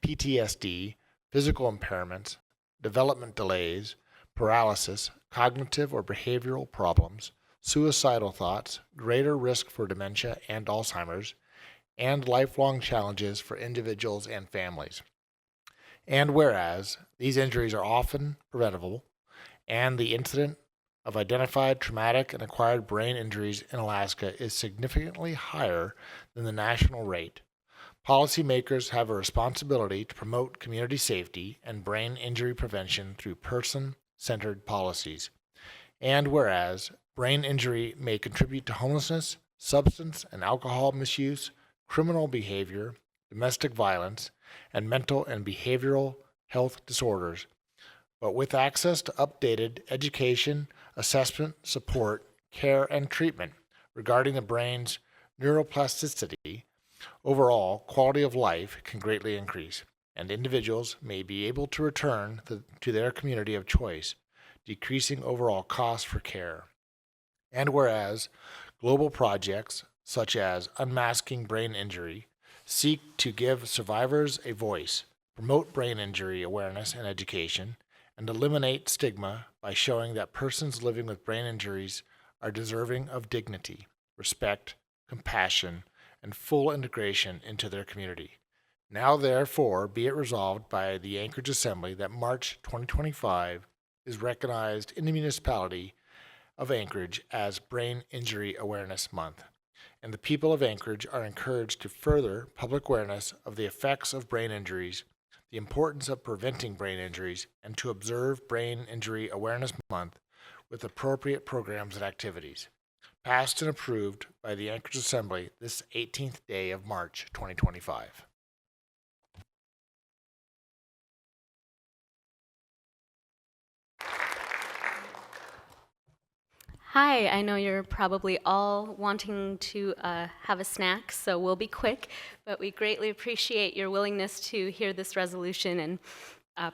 PTSD, physical impairments, development delays, paralysis, cognitive or behavioral problems, suicidal thoughts, greater risk for dementia and Alzheimer's, and lifelong challenges for individuals and families. And whereas these injuries are often preventable, and the incidence of identified traumatic and acquired brain injuries in Alaska is significantly higher than the national rate, policymakers have a responsibility to promote community safety and brain injury prevention through person-centered policies. And whereas brain injury may contribute to homelessness, substance and alcohol misuse, criminal behavior, domestic violence, and mental and behavioral health disorders, but with access to updated education, assessment, support, care, and treatment regarding the brain's neuroplasticity, overall quality of life can greatly increase, and individuals may be able to return to their community of choice, decreasing overall costs for care. And whereas global projects such as Unmasking Brain Injury seek to give survivors a voice, promote brain injury awareness and education, and eliminate stigma by showing that persons living with brain injuries are deserving of dignity, respect, compassion, and full integration into their community. Now therefore be it resolved by the Anchorage Assembly that March 2025 is recognized in the municipality of Anchorage as Brain Injury Awareness Month, and the people of Anchorage are encouraged to further public awareness of the effects of brain injuries, the importance of preventing brain injuries, and to observe Brain Injury Awareness Month with appropriate programs and activities. Passed and approved by the Anchorage Assembly this 18th day of March 2025. Hi, I know you're probably all wanting to have a snack, so we'll be quick, but we greatly appreciate your willingness to hear this resolution and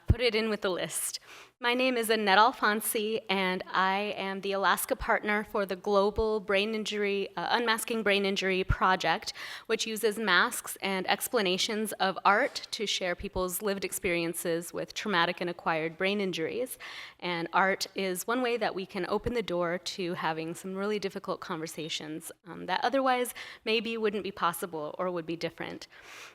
put it in with the list. My name is Annette Alfonsi, and I am the Alaska partner for the Global Brain Injury, Unmasking Brain Injury Project, which uses masks and explanations of art to share people's lived experiences with traumatic and acquired brain injuries. And art is one way that we can open the door to having some really difficult conversations that otherwise maybe wouldn't be possible or would be different.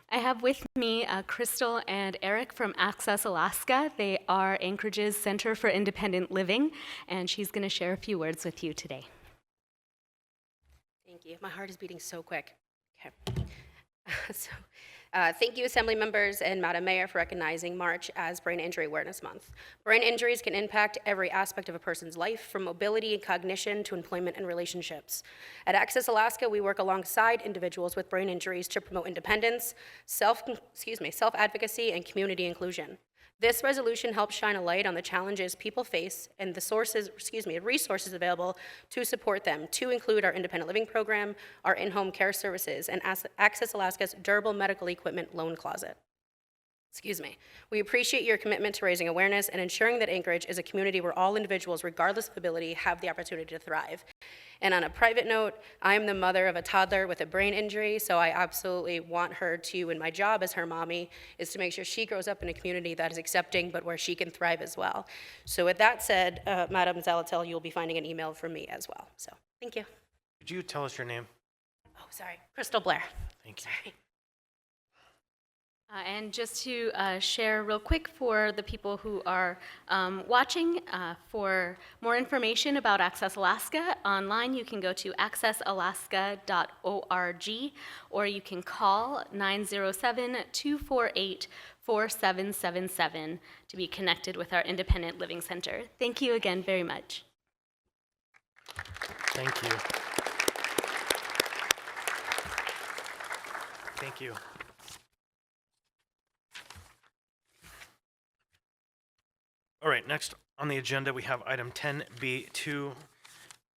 I have with me Crystal and Eric from Access Alaska. They are Anchorage's Center for Independent Living, and she's going to share a few words with you today. Thank you. My heart is beating so quick. Okay. Thank you, Assembly members and Madam Mayor, for recognizing March as Brain Injury Awareness Month. Brain injuries can impact every aspect of a person's life, from mobility and cognition to employment and relationships. At Access Alaska, we work alongside individuals with brain injuries to promote independence, self-advocacy, and community inclusion. This resolution helps shine a light on the challenges people face and the resources available to support them, to include our independent living program, our in-home care services, and Access Alaska's durable medical equipment loan closet. We appreciate your commitment to raising awareness and ensuring that Anchorage is a community where all individuals, regardless of ability, have the opportunity to thrive. And on a private note, I am the mother of a toddler with a brain injury, so I absolutely want her to, and my job as her mommy, is to make sure she grows up in a community that is accepting, but where she can thrive as well. So with that said, Madam Zalatel, you'll be finding an email from me as well. So thank you. Could you tell us your name? Oh, sorry, Crystal Blair. Thank you. Sorry. And just to share real quick for the people who are watching, for more information about Access Alaska, online you can go to accessalaska.org, or you can call 907-248-4777 to be connected with our Independent Living Center. Thank you again very much. Thank you. Thank you. All right, next on the agenda, we have item 10B2.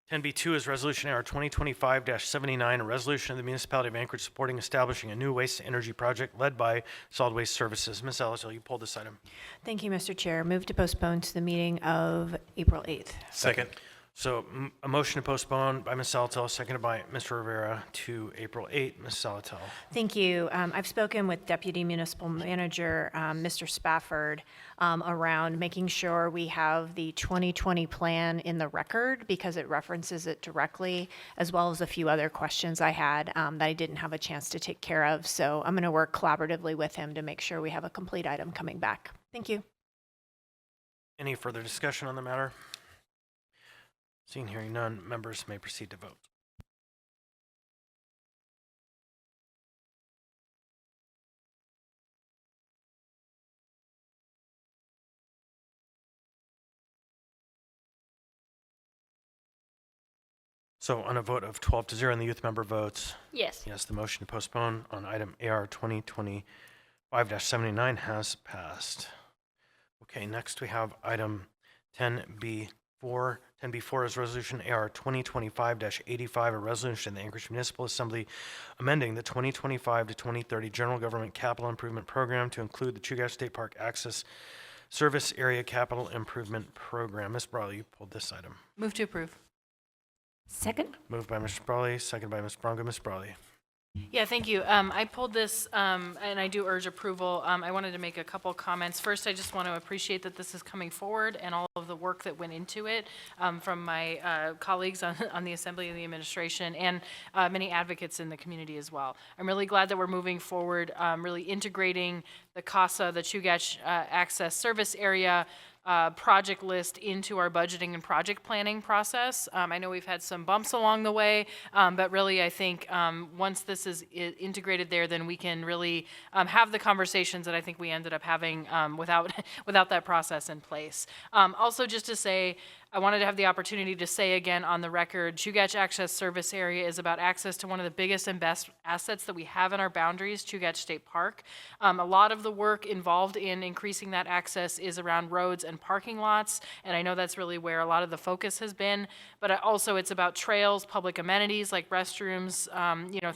10B2 is Resolution AR 2025-79, a resolution of the Municipality of Anchorage supporting establishing a new waste-to-energy project led by Solid Waste Services. Ms. Alatel, you pulled this item. Thank you, Mr. Chair. Move to postpone to the meeting of April 8th. Second. So a motion to postpone by Ms. Alatel, seconded by Mr. Rivera to April 8. Ms. Alatel. Thank you. I've spoken with Deputy Municipal Manager Mr. Spafford around making sure we have the 2020 plan in the record because it references it directly, as well as a few other questions I had that I didn't have a chance to take care of. So I'm going to work collaboratively with him to make sure we have a complete item coming back. Thank you. Any further discussion on the matter? Seeing, hearing none, members may proceed to vote. So on a vote of 12-0 and the youth member votes Yes. yes, the motion to postpone on item AR 2025-79 has passed. Okay, next we have item 10B4. 10B4 is Resolution AR 2025-85, a resolution of the Anchorage Municipal Assembly amending the 2025 to 2030 General Government Capital Improvement Program to include the Chugach State Park Access Service Area Capital Improvement Program. Ms. Brawley, you pulled this item. Move to approve. Second. Moved by Mr. Brawley, second by Ms. Bronco. Ms. Brawley. Yeah, thank you. I pulled this, and I do urge approval. I wanted to make a couple comments. First, I just want to appreciate that this is coming forward and all of the work that went into it from my colleagues on the Assembly and the administration, and many advocates in the community as well. I'm really glad that we're moving forward, really integrating the CASA, the Chugach Access Service Area, project list into our budgeting and project planning process. I know we've had some bumps along the way, but really I think once this is integrated there, then we can really have the conversations that I think we ended up having without that process in place. Also, just to say, I wanted to have the opportunity to say again on the record, Chugach Access Service Area is about access to one of the biggest and best assets that we have in our boundaries, Chugach State Park. A lot of the work involved in increasing that access is around roads and parking lots, and I know that's really where a lot of the focus has been, but also it's about trails, public amenities like restrooms,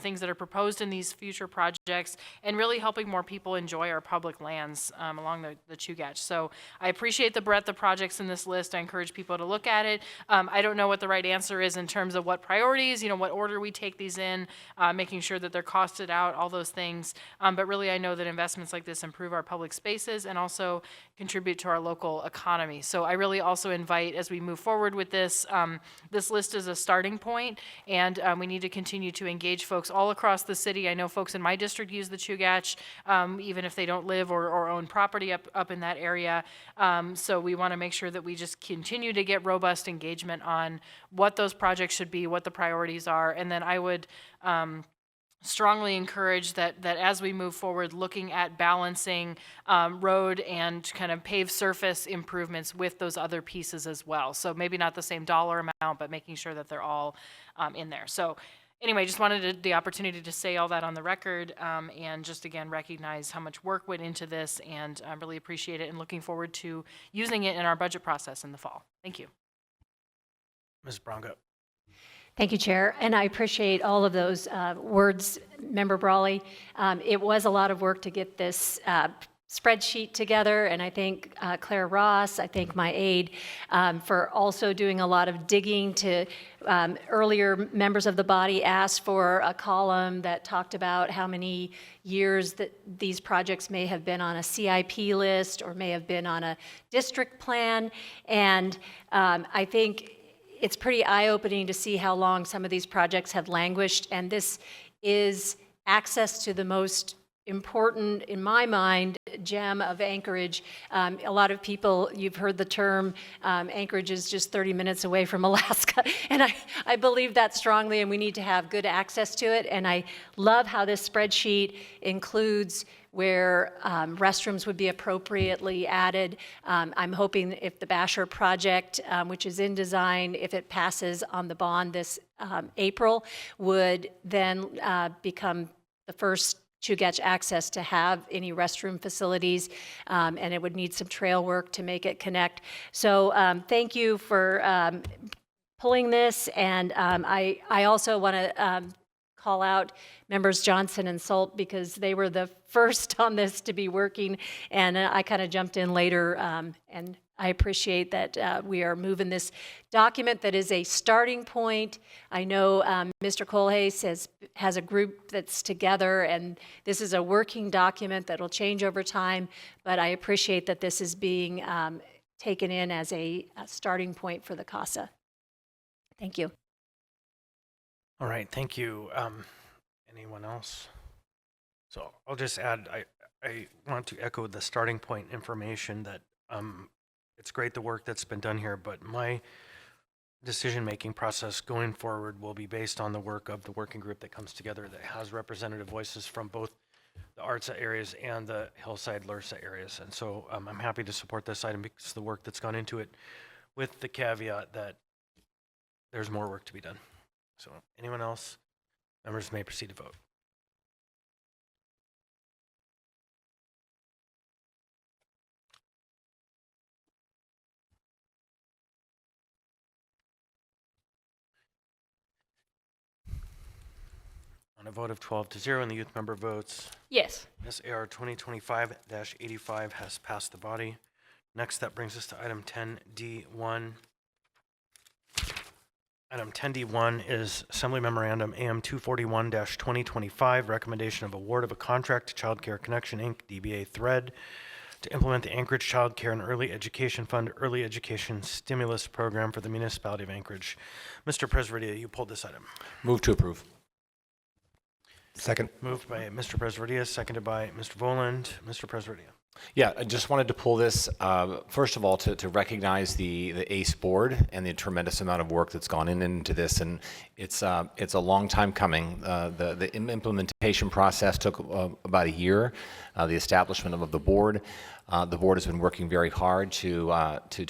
things that are proposed in these future projects, and really helping more people enjoy our public lands along the Chugach. So I appreciate the breadth of projects in this list. I encourage people to look at it. I don't know what the right answer is in terms of what priorities, what order we take these in, making sure that they're costed out, all those things. But really, I know that investments like this improve our public spaces and also contribute to our local economy. So I really also invite, as we move forward with this, this list is a starting point, and we need to continue to engage folks all across the city. I know folks in my district use the Chugach, even if they don't live or own property up in that area. So we want to make sure that we just continue to get robust engagement on what those projects should be, what the priorities are, and then I would strongly encourage that as we move forward, looking at balancing road and kind of paved surface improvements with those other pieces as well. So maybe not the same dollar amount, but making sure that they're all in there. So anyway, just wanted the opportunity to say all that on the record, and just again recognize how much work went into this, and I really appreciate it, and looking forward to using it in our budget process in the fall. Thank you. Ms. Bronco. Thank you, Chair, and I appreciate all of those words, Member Brawley. It was a lot of work to get this spreadsheet together, and I thank Claire Ross, I thank my aide for also doing a lot of digging to, earlier members of the body asked for a column that talked about how many years that these projects may have been on a CIP list or may have been on a district plan, and I think it's pretty eye-opening to see how long some of these projects have languished, and this is access to the most important, in my mind, gem of Anchorage. A lot of people, you've heard the term, Anchorage is just 30 minutes away from Alaska, and I believe that strongly, and we need to have good access to it, and I love how this spreadsheet includes where restrooms would be appropriately added. I'm hoping if the Basher project, which is in design, if it passes on the bond this April, would then become the first Chugach access to have any restroom facilities, and it would need some trail work to make it connect. So thank you for pulling this, and I also want to call out members Johnson and Salt because they were the first on this to be working, and I kind of jumped in later, and I appreciate that we are moving this document that is a starting point. I know Mr. Kohlhase has a group that's together, and this is a working document that will change over time, but I appreciate that this is being taken in as a starting point for the CASA. Thank you. All right, thank you. Anyone else? So I'll just add, I want to echo the starting point information that it's great the work that's been done here, but my decision-making process going forward will be based on the work of the working group that comes together that has representative voices from both the ARTSA areas and the Hillside LURSA areas. And so I'm happy to support this item because of the work that's gone into it, with the caveat that there's more work to be done. So anyone else? Members may proceed to vote. On a vote of 12-0 and the youth member votes Yes. This AR 2025-85 has passed the body. Next, that brings us to item 10D1. Item 10D1 is Assembly Memorandum AM 241-2025, recommendation of award of a contract to Child Care Connection, Inc., DBA Thread, to implement the Anchorage Child Care and Early Education Fund Early Education Stimulus Program for the municipality of Anchorage. Mr. Presverdia, you pulled this item. Move to approve. Second. Moved by Mr. Presverdia, seconded by Mr. Voland. Mr. Presverdia. Yeah, I just wanted to pull this, first of all, to recognize the ACE board and the tremendous amount of work that's gone into this. And it's a long time coming. The implementation process took about a year, the establishment of the board. The board has been working very hard to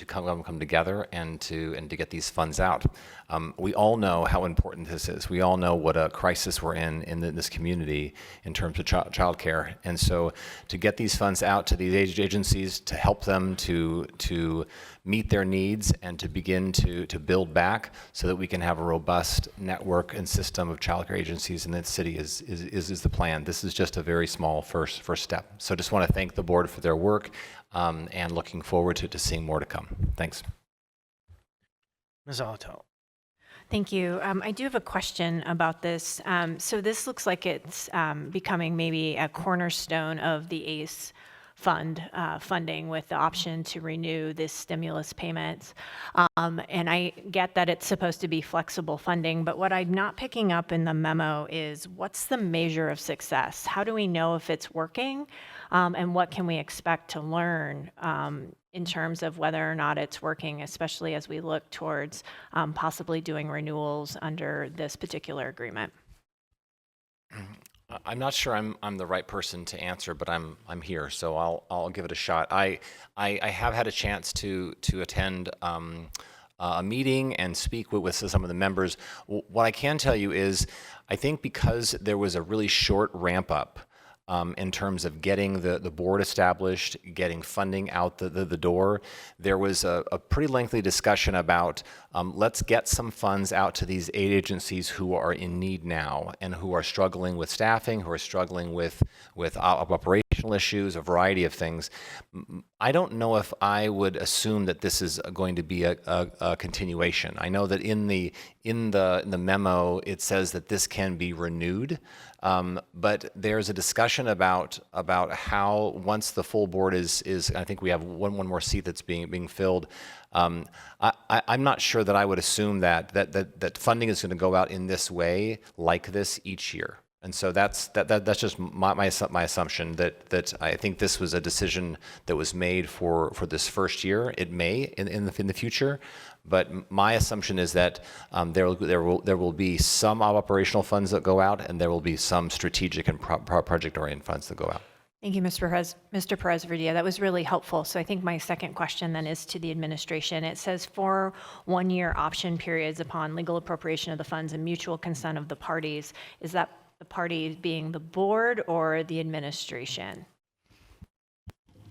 come together and to get these funds out. We all know how important this is. We all know what a crisis we're in this community in terms of child care. And so to get these funds out to these agencies, to help them to meet their needs and to begin to build back so that we can have a robust network and system of child care agencies in the city is the plan. This is just a very small first step. So just want to thank the board for their work and looking forward to seeing more to come. Thanks. Ms. Alatel. Thank you. I do have a question about this. So this looks like it's becoming maybe a cornerstone of the ACE funding with the option to renew this stimulus payments. And I get that it's supposed to be flexible funding, but what I'm not picking up in the memo is what's the measure of success? How do we know if it's working? And what can we expect to learn in terms of whether or not it's working, especially as we look towards possibly doing renewals under this particular agreement? I'm not sure I'm the right person to answer, but I'm here, so I'll give it a shot. I have had a chance to attend a meeting and speak with some of the members. What I can tell you is, I think because there was a really short ramp up in terms of getting the board established, getting funding out the door, there was a pretty lengthy discussion about let's get some funds out to these aid agencies who are in need now and who are struggling with staffing, who are struggling with operational issues, a variety of things. I don't know if I would assume that this is going to be a continuation. I know that in the memo it says that this can be renewed. But there's a discussion about how once the full board is I think we have one more seat that's being filled. I'm not sure that I would assume that funding is going to go out in this way like this each year. And so that's just my assumption that I think this was a decision that was made for this first year. It may in the future, but my assumption is that there will be some operational funds that go out, and there will be some strategic and project-oriented funds that go out. Thank you, Mr. Perez-Verdia. That was really helpful. So I think my second question then is to the administration. It says 4 one-year option periods upon legal appropriation of the funds and mutual consent of the parties. Is that the party being the board or the administration?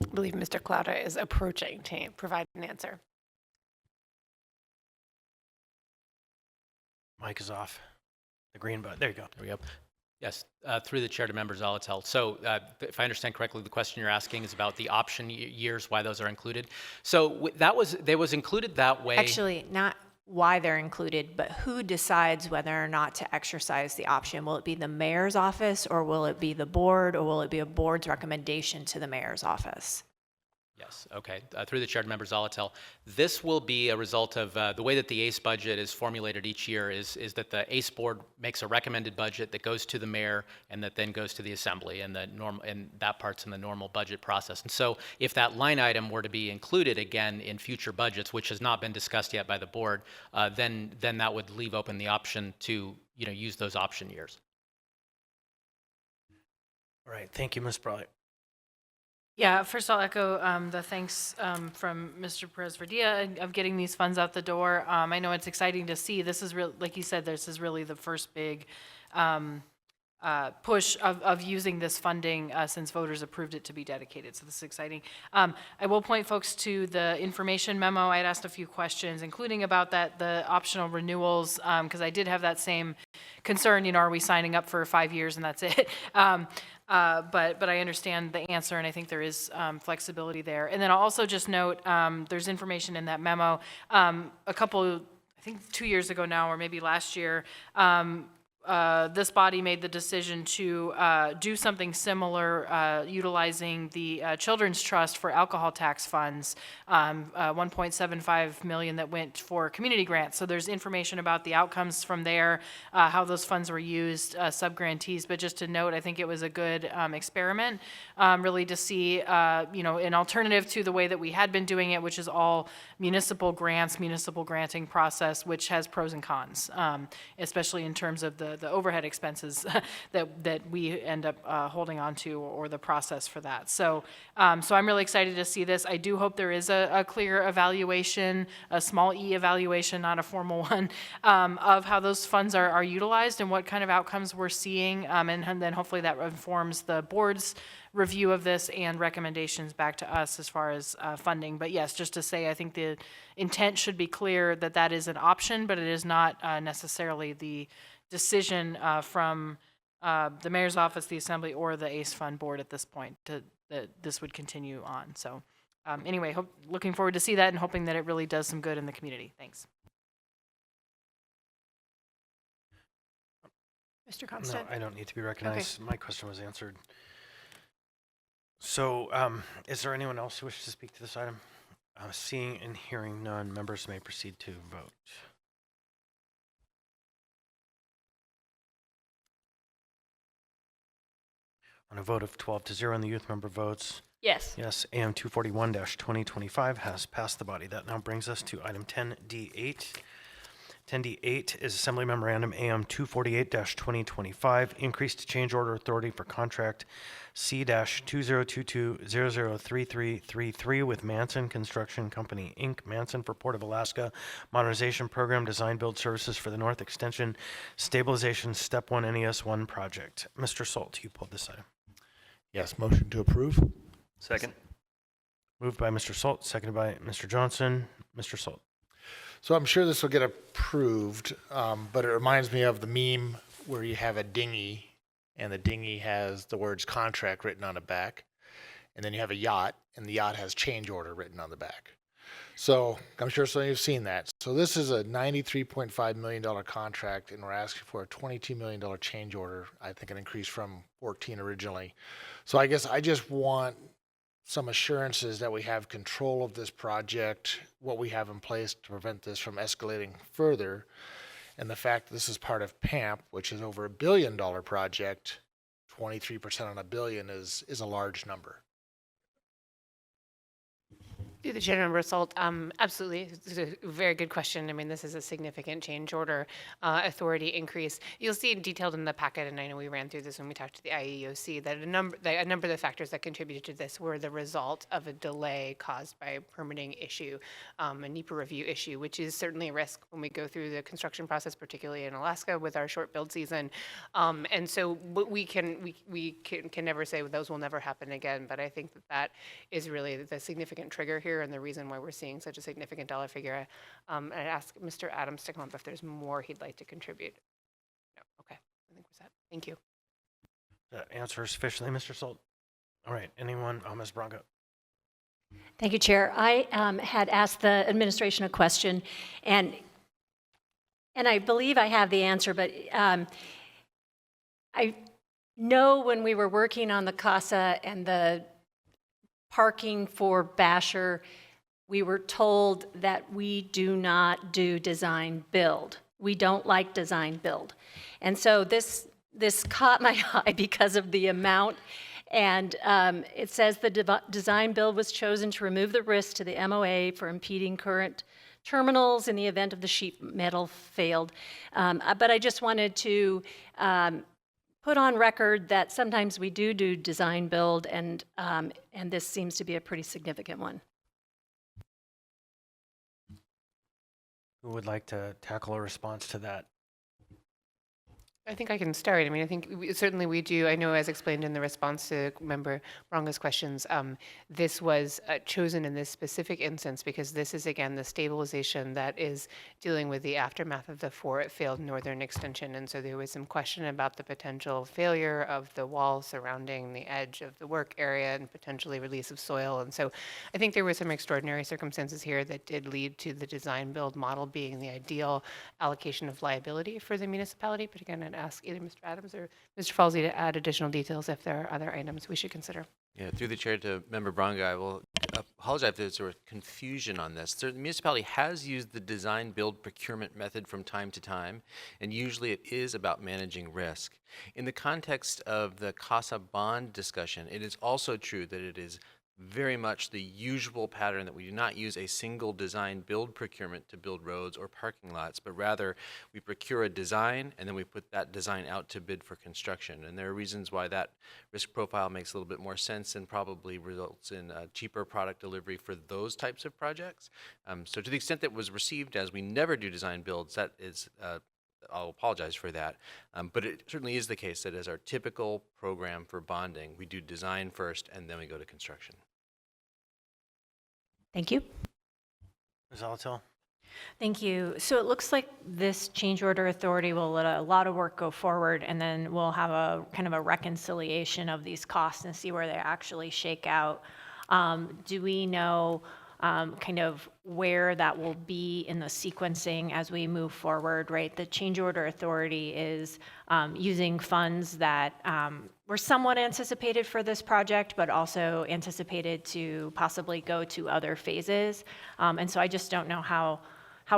I believe Mr. Clouda is approaching to provide an answer. Mic is off. The green button. There you go. There we go. Yes, through the chair to members Alatel. So if I understand correctly, the question you're asking is about the option years, why those are included. So they was included that way. Actually, not why they're included, but who decides whether or not to exercise the option? Will it be the mayor's office, or will it be the board, or will it be a board's recommendation to the mayor's office? Yes, okay. Through the chair to members Alatel, this will be a result of the way that the ACE budget is formulated each year is that the ACE board makes a recommended budget that goes to the mayor and that then goes to the assembly, and that part's in the normal budget process. And so if that line item were to be included again in future budgets, which has not been discussed yet by the board, then that would leave open the option to use those option years. All right, thank you, Ms. Brawley. Yeah, first I'll echo the thanks from Mr. Perez-Verdia of getting these funds out the door. I know it's exciting to see. This is real, like you said, this is really the first big push of using this funding since voters approved it to be dedicated. So this is exciting. I will point folks to the information memo. I had asked a few questions, including about the optional renewals, because I did have that same concern. Are we signing up for 5 years and that's it? But I understand the answer, and I think there is flexibility there. And then I'll also just note there's information in that memo. A couple, I think 2 years ago now, or maybe last year, this body made the decision to do something similar, utilizing the Children's Trust for alcohol tax funds, 1.75 million that went for community grants. So there's information about the outcomes from there, how those funds were used, sub-grantees. But just to note, I think it was a good experiment, really to see, an alternative to the way that we had been doing it, which is all municipal grants, municipal granting process, which has pros and cons, especially in terms of the overhead expenses that we end up holding on to, or the process for that. So I'm really excited to see this. I do hope there is a clear evaluation, a small e evaluation, not a formal one, of how those funds are utilized and what kind of outcomes we're seeing, and then hopefully that informs the board's review of this and recommendations back to us as far as funding. But yes, just to say, I think the intent should be clear that that is an option, but it is not necessarily the decision from the mayor's office, the assembly, or the ACE Fund board at this point that this would continue on. So anyway, looking forward to see that and hoping that it really does some good in the community. Thanks. Mr. Constant? No, I don't need to be recognized. Okay. My question was answered. So is there anyone else who wishes to speak to this item? Seeing and hearing none, members may proceed to vote. On a vote of 12-0, and the youth member votes Yes. yes, AM 241-2025 has passed the body. That now brings us to item 10D8. 10D8 is Assembly Memorandum AM 248-2025, increased change order authority for contract C-2022-003333 with Manson Construction Company, Inc., Manson for Port of Alaska, Modernization Program, Design Build Services for the North Extension, Stabilization Step 1 NES 1 project. Mr. Salt, you pulled this item. Yes, motion to approve. Second. Moved by Mr. Salt, seconded by Mr. Johnson. Mr. Salt. So I'm sure this will get approved, but it reminds me of the meme where you have a dinghy, and the dinghy has the words contract written on the back, and then you have a yacht, and the yacht has change order written on the back. So I'm sure some of you have seen that. So this is a $93.5 million contract, and we're asking for a $22 million change order. I think an increase from 14 originally. So I guess I just want some assurances that we have control of this project, what we have in place to prevent this from escalating further, and the fact that this is part of PAMP, which is over $1 billion project. 23% on $1 billion is a large number. Through the chair, member Salt, absolutely. It's a very good question. I mean, this is a significant change order authority increase. You'll see it detailed in the packet, and I know we ran through this when we talked to the IEOC, that a number of the factors that contributed to this were the result of a delay caused by a permitting issue, a NEPA review issue, which is certainly a risk when we go through the construction process, particularly in Alaska with our short build season. And so we can never say those will never happen again, but I think that is really the significant trigger here and the reason why we're seeing such a significant dollar figure. I ask Mr. Adams to come up if there's more he'd like to contribute. No, okay, I think we're set. Thank you. That answer sufficiently, Mr. Salt. All right, anyone? Ms. Bronco. Thank you, Chair. I had asked the administration a question, and I believe I have the answer, but I know when we were working on the CASA and the parking for Basher, we were told that we do not do design build. We don't like design build. And so this caught my eye because of the amount. And it says the design build was chosen to remove the risk to the MOA for impeding current terminals in the event of the sheet metal failed. But I just wanted to put on record that sometimes we do design build, and this seems to be a pretty significant one. Who would like to tackle a response to that? I think I can start. I mean, I think certainly we do. I know, as explained in the response to Member Bronga's questions, this was chosen in this specific instance because this is, again, the stabilization that is dealing with the aftermath of the failed northern extension. And so there was some question about the potential failure of the wall surrounding the edge of the work area and potentially release of soil. And so I think there were some extraordinary circumstances here that did lead to the design build model being the ideal allocation of liability for the municipality. But again, I'd ask either Mr. Adams or Mr. Falsey to add additional details if there are other items we should consider. Yeah, through the chair to Member Braga, I will apologize if there's sort of confusion on this. The municipality has used the design build procurement method from time to time, and usually it is about managing risk. In the context of the CASA bond discussion, it is also true that it is very much the usual pattern that we do not use a single design build procurement to build roads or parking lots, but rather we procure a design and then we put that design out to bid for construction. And there are reasons why that risk profile makes a little bit more sense and probably results in a cheaper product delivery for those types of projects. So to the extent that was received as we never do design builds, that is I'll apologize for that, but it certainly is the case that as our typical program for bonding, we do design first and then we go to construction. Thank you. Ms. Alatel? Thank you. So it looks like this change order authority will let a lot of work go forward, and then we'll have a kind of a reconciliation of these costs and see where they actually shake out. Do we know kind of where that will be in the sequencing as we move forward, right? The change order authority is using funds that were somewhat anticipated for this project, but also anticipated to possibly go to other phases. And so I just don't know how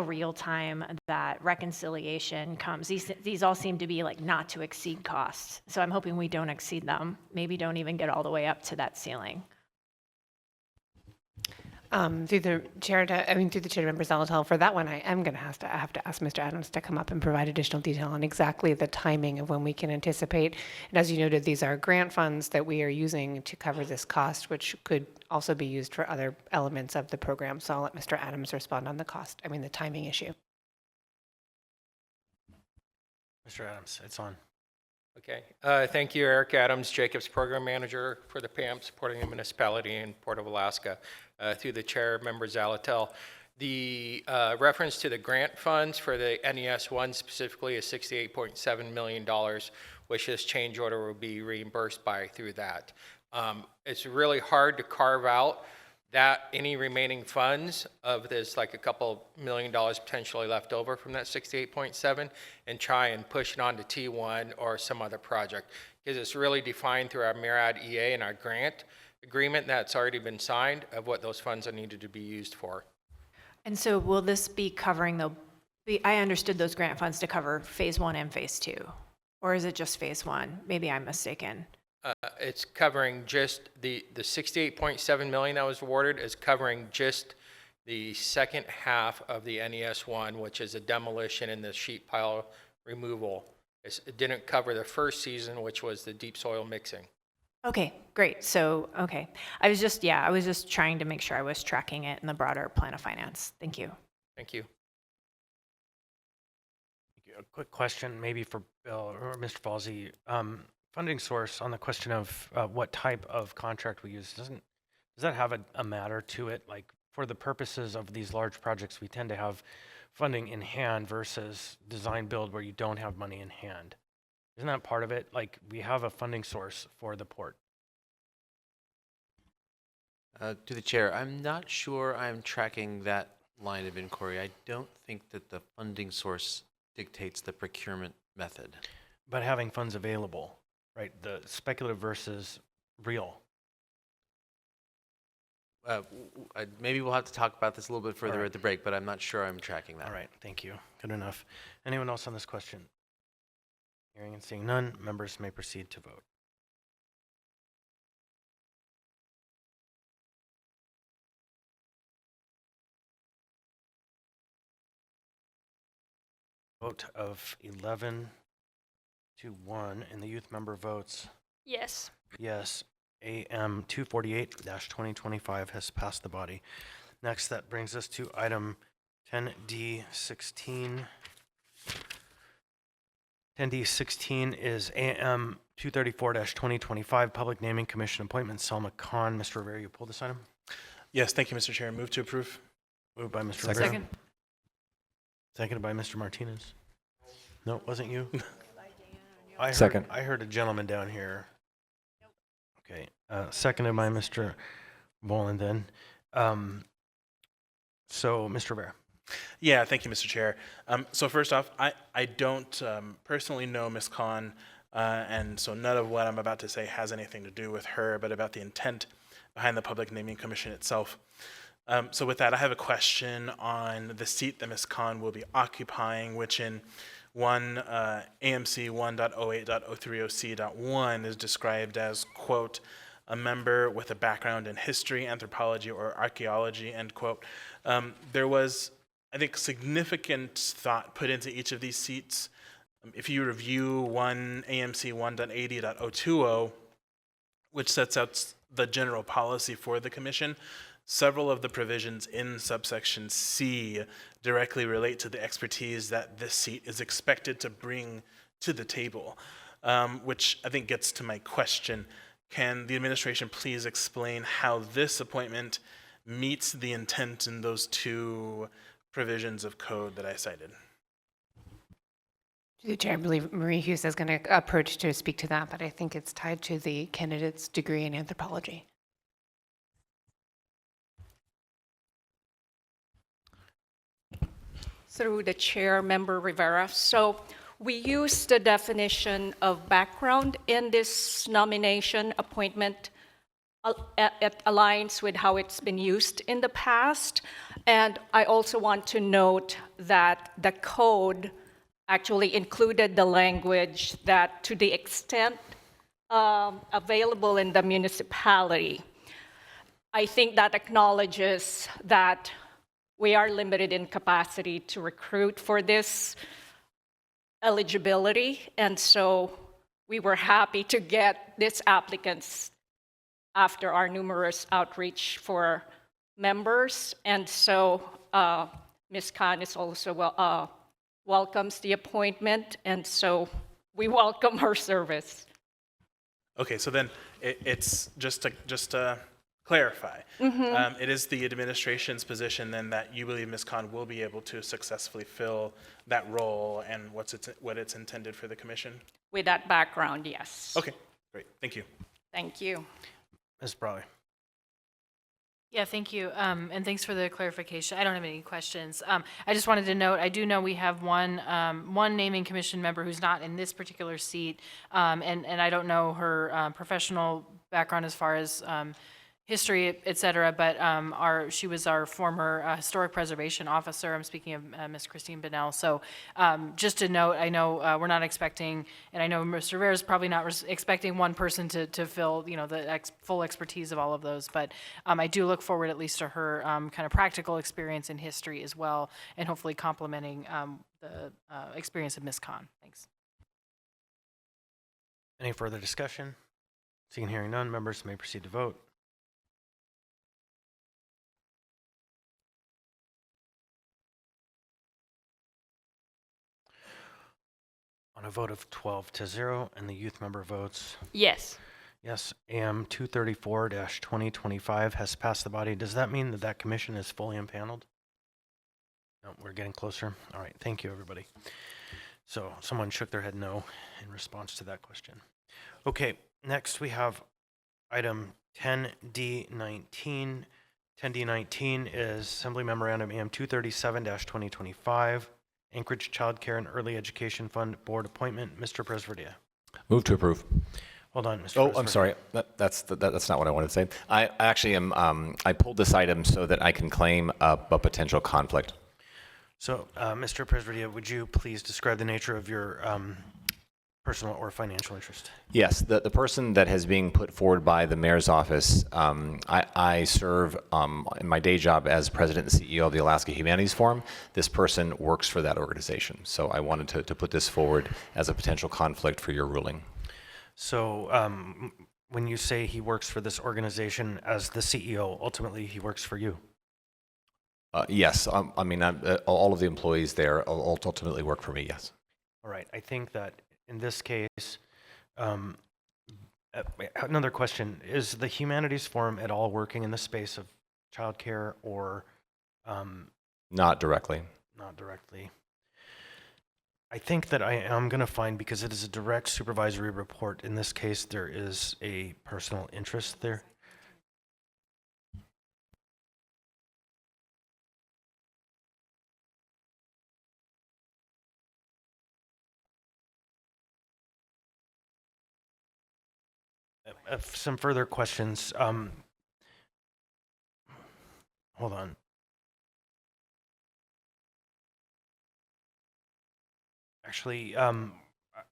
real time that reconciliation comes. These all seem to be like not to exceed costs. So I'm hoping we don't exceed them, maybe don't even get all the way up to that ceiling. Through the chair to Member Zalatel, for that one, I am going to have to ask Mr. Adams to come up and provide additional detail on exactly the timing of when we can anticipate. And as you noted, these are grant funds that we are using to cover this cost, which could also be used for other elements of the program. So I'll let Mr. Adams respond on the timing issue. Mr. Adams, it's on. Okay. Thank you, Eric Adams, Jacobs Program Manager for the PAM, supporting the municipality in Port of Alaska. Through the chair, Member Zalatel, the reference to the grant funds for the NES 1 specifically is $68.7 million, which this change order will be reimbursed by through that. It's really hard to carve out that any remaining funds of this, like a couple $1 million potentially left over from that 68.7, and try and push it on to T1 or some other project, because it's really defined through our MIRAD EA and our grant agreement that's already been signed of what those funds are needed to be used for. And so will this be covering I understood those grant funds to cover phase 1 and phase 2, or is it just phase 1? Maybe I'm mistaken. It's covering just the 68.7 million that was awarded is covering just the second half of the NES 1, which is a demolition and the sheet pile removal. It didn't cover the first season, which was the deep soil mixing. Okay, great. So, okay. I was just trying to make sure I was tracking it in the broader plan of finance. Thank you. Thank you. A quick question maybe for Bill or Mr. Falsey. Funding source on the question of what type of contract we use, does that have a matter to it? Like for the purposes of these large projects, we tend to have funding in hand versus design build where you don't have money in hand. Isn't that part of it? Like we have a funding source for the port. To the chair, I'm not sure I'm tracking that line of inquiry. I don't think that the funding source dictates the procurement method. But having funds available, right? The speculative versus real. Maybe we'll have to talk about this a little bit further at the break, but I'm not sure I'm tracking that. All right, thank you. Good enough. Anyone else on this question? Hearing and seeing none, members may proceed to vote. Vote of 11 to 1, and the youth member votes Yes. yes. AM 248-2025 has passed the body. Next, that brings us to item 10D16. 10D16 is AM 234-2025, Public Naming Commission appointment, Selma Khan. Mr. Rivera, you pulled this item? Yes, thank you, Mr. Chair. Move to approve. Moved by Mr. Rivera. Second. Seconded by Mr. Martinez. No, it wasn't you? Second. I heard a gentleman down here. Okay, seconded by Mr. Boland then. So, Mr. Rivera. Yeah, thank you, Mr. Chair. So first off, I don't personally know Ms. Khan, and so none of what I'm about to say has anything to do with her, but about the intent behind the Public Naming Commission itself. So with that, I have a question on the seat that Ms. Khan will be occupying, which in AMC 1.08.030C.1 is described as, quote, a member with a background in history, anthropology, or archaeology, end quote. There was, I think, significant thought put into each of these seats. If you review AMC 1.80.020, which sets out the general policy for the commission, several of the provisions in subsection C directly relate to the expertise that this seat is expected to bring to the table, which I think gets to my question. Can the administration please explain how this appointment meets the intent in those two provisions of code that I cited? The chair, I believe Marie Hughes is going to approach to speak to that, but I think it's tied to the candidate's degree in anthropology. Through the chair, Member Rivera. So we use the definition of background in this nomination appointment. It aligns with how it's been used in the past. And I also want to note that the code actually included the language that to the extent available in the municipality, I think that acknowledges that we are limited in capacity to recruit for this eligibility, and so we were happy to get these applicants after our numerous outreach for members, and so Ms. Khan is also welcomes the appointment, and so we welcome her service. Okay, so then it's just to clarify. Mm-hmm. It is the administration's position then that you believe Ms. Khan will be able to successfully fill that role and what it's intended for the commission? With that background, yes. Okay, great. Thank you. Thank you. Ms. Brawley. Yeah, thank you, and thanks for the clarification. I don't have any questions. I just wanted to note, I do know we have one naming commission member who's not in this particular seat, and I don't know her professional background as far as history, et cetera, but she was our former historic preservation officer. I'm speaking of Ms. Christine Bennell. So just to note, I know we're not expecting, and I know Mr. Rivera is probably not expecting one person to fill, the full expertise of all of those, but I do look forward at least to her kind of practical experience in history as well, and hopefully complementing the experience of Ms. Khan. Thanks. Any further discussion? Seeing and hearing none, members may proceed to vote. On a vote of 12-0, and the youth member votes Yes. yes, AM 234-2025 has passed the body. Does that mean that that commission is fully impaneled? No, we're getting closer. All right, thank you, everybody. So someone shook their head no in response to that question. Okay, next we have item 10D19. 10D19 is Assembly Memorandum AM 237-2025. Anchorage Child Care and Early Education Fund Board appointment. Mr. Presverdia. Move to approve. Hold on, Mr. Oh, Presverdia. I'm sorry. That's not what I wanted to say. I actually am. I pulled this item so that I can claim a potential conflict. So, Mr. Presverdia, would you please describe the nature of your personal or financial interest? Yes, the person that is being put forward by the mayor's office, I serve in my day job as president and CEO of the Alaska Humanities Forum. This person works for that organization. So I wanted to put this forward as a potential conflict for your ruling. So when you say he works for this organization as the CEO, ultimately he works for you? Yes, I mean, all of the employees there ultimately work for me, yes. All right, I think that in this case, another question, is the Humanities Forum at all working in the space of childcare or? Not directly. Not directly. I think that I am going to find, because it is a direct supervisory report, in this case there is a personal interest there. some further questions. Hold on. Actually, I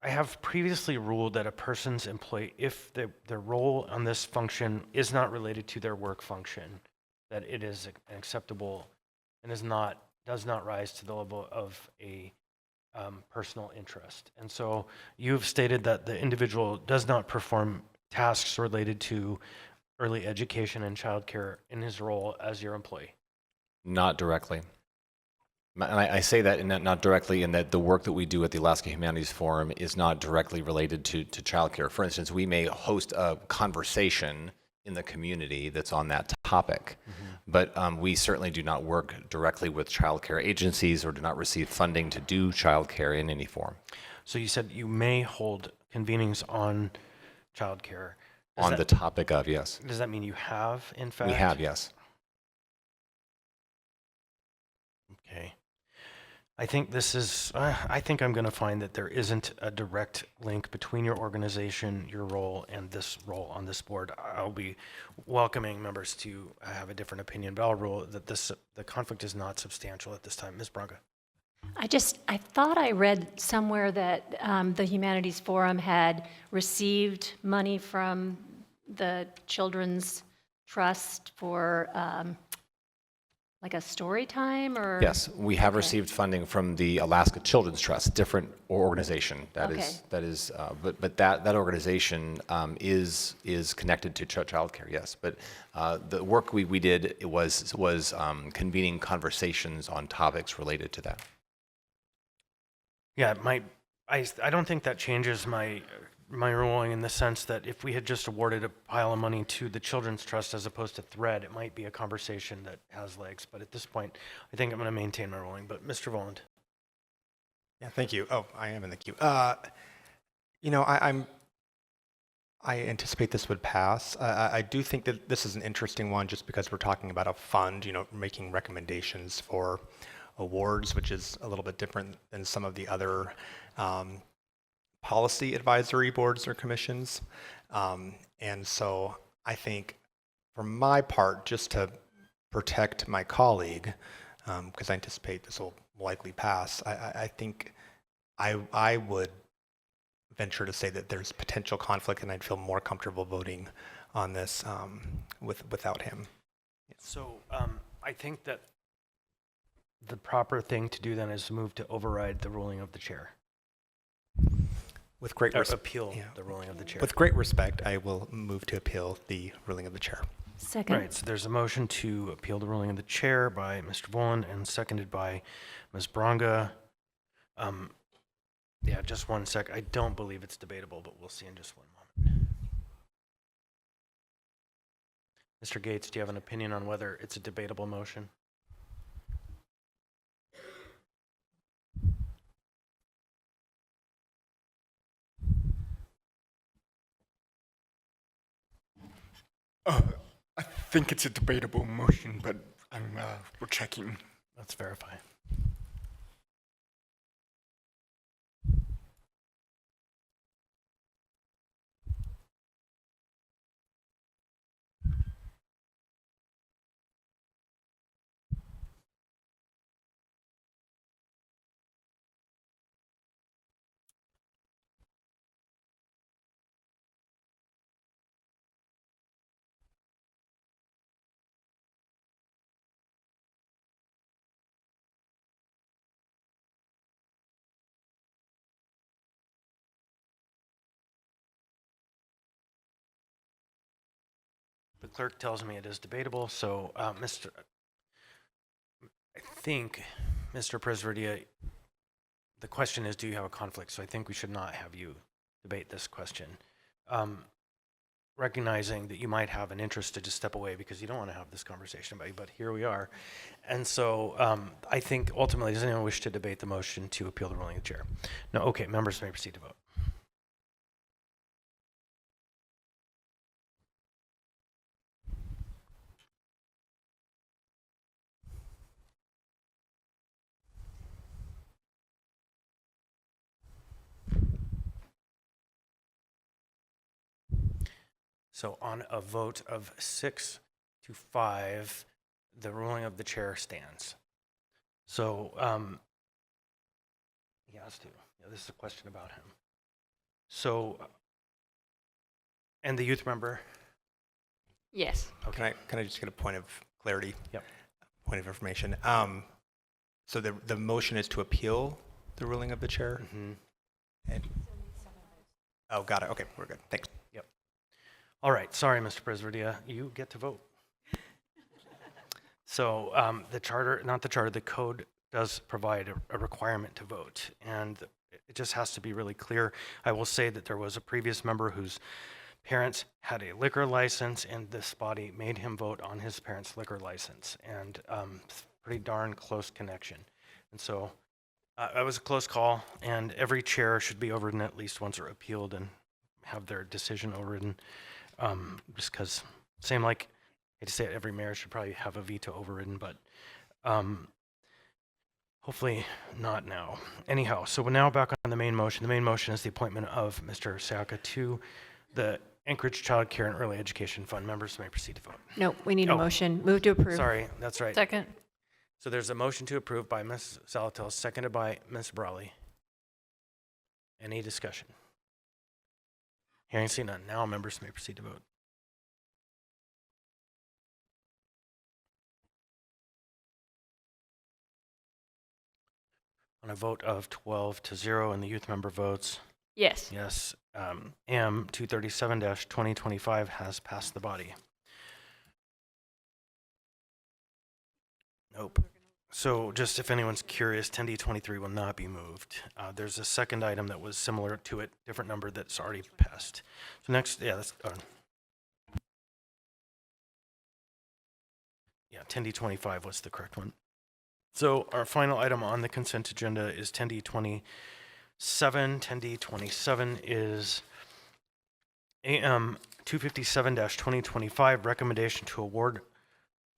have previously ruled that a person's employee, if their role on this function is not related to their work function, that it is acceptable and does not rise to the level of a personal interest. And so you've stated that the individual does not perform tasks related to early education and childcare in his role as your employee. Not directly. And I say that not directly in that the work that we do at the Alaska Humanities Forum is not directly related to childcare. For instance, we may host a conversation in the community that's on that topic, but we certainly do not work directly with childcare agencies or do not receive funding to do childcare in any form. So you said you may hold convenings on childcare. On the topic of, yes. Does that mean you have, in fact? We have, yes. Okay. I think this is, I think I'm going to find that there isn't a direct link between your organization, your role, and this role on this board. I'll be welcoming members to have a different opinion, but I'll rule that the conflict is not substantial at this time. Ms. Branca. I thought I read somewhere that the Humanities Forum had received money from the Children's Trust for like a story time or? Yes, we have received funding from the Alaska Children's Trust, different organization. That is, but that organization is connected to childcare. Yes, but the work we did was convening conversations on topics related to that. Yeah, I don't think that changes my ruling in the sense that if we had just awarded a pile of money to the Children's Trust as opposed to Thread, it might be a conversation that has legs. But at this point, I think I'm going to maintain my ruling. But Mr. Voland. Yeah, thank you. Oh, I am in the queue. You know, I anticipate this would pass. I do think that this is an interesting one just because we're talking about a fund, you know, making recommendations for awards, which is a little bit different than some of the other policy advisory boards or commissions. And so I think for my part, just to protect my colleague, because I anticipate this will likely pass, I think I would venture to say that there's potential conflict and I'd feel more comfortable voting on this without him. So I think that the proper thing to do then is move to override the ruling of the chair. With great appeal the ruling of the chair. With great respect, I will move to appeal the ruling of the chair. Second. Right, so there's a motion to appeal the ruling of the chair by Mr. Voland and seconded by Ms. Branca. Yeah, just one sec. I don't believe it's debatable, but we'll see in just one moment. Mr. Gates, do you have an opinion on whether it's a debatable motion? I think it's a debatable motion, but we're checking. Let's verify. The clerk tells me it is debatable, so I think, Mr. Presverdia, the question is, do you have a conflict? So I think we should not have you debate this question. Recognizing that you might have an interest to just step away because you don't want to have this conversation about you, but here we are. And so I think ultimately, does anyone wish to debate the motion to appeal the ruling of the chair? No, okay, members may proceed to vote. So on a vote of 6 to 5, the ruling of the chair stands. So he has to. Yeah, this is a question about him. So, and the youth member? Yes. Okay. Can I just get a point of clarity? Yep. Point of information. So the motion is to appeal the ruling of the chair? Mm-hmm. And, oh, got it. Okay, we're good. Thanks. Yep. All right. Sorry, Mr. Presverdia. You get to vote. So the code does provide a requirement to vote, and it just has to be really clear. I will say that there was a previous member whose parents had a liquor license, and this body made him vote on his parents' liquor license, and pretty darn close connection. And so it was a close call, and every chair should be overridden at least once or appealed and have their decision overridden, just because, same like, I hate to say it, every mayor should probably have a veto overridden, but hopefully not now. Anyhow, so we're now back on the main motion. The main motion is the appointment of Mr. Sayaka to the Anchorage Child Care and Early Education Fund. Members may proceed to vote. No, we need a motion. Move to approve. Sorry, that's right. Second. So there's a motion to approve by Ms. Salatel, seconded by Ms. Brawley. Any discussion? Hearing seen none. Now members may proceed to vote. On a vote of 12 to 0 and the youth member votes Yes. yes, M 237-2025 has passed the body. Nope. So just if anyone's curious, 10D23 will not be moved. There's a second item that was similar to it, different number that's already passed. So next, yeah, that's, yeah, 10D25 was the correct one. So our final item on the consent agenda is 10D27. 10D27 is AM 257-2025, recommendation to award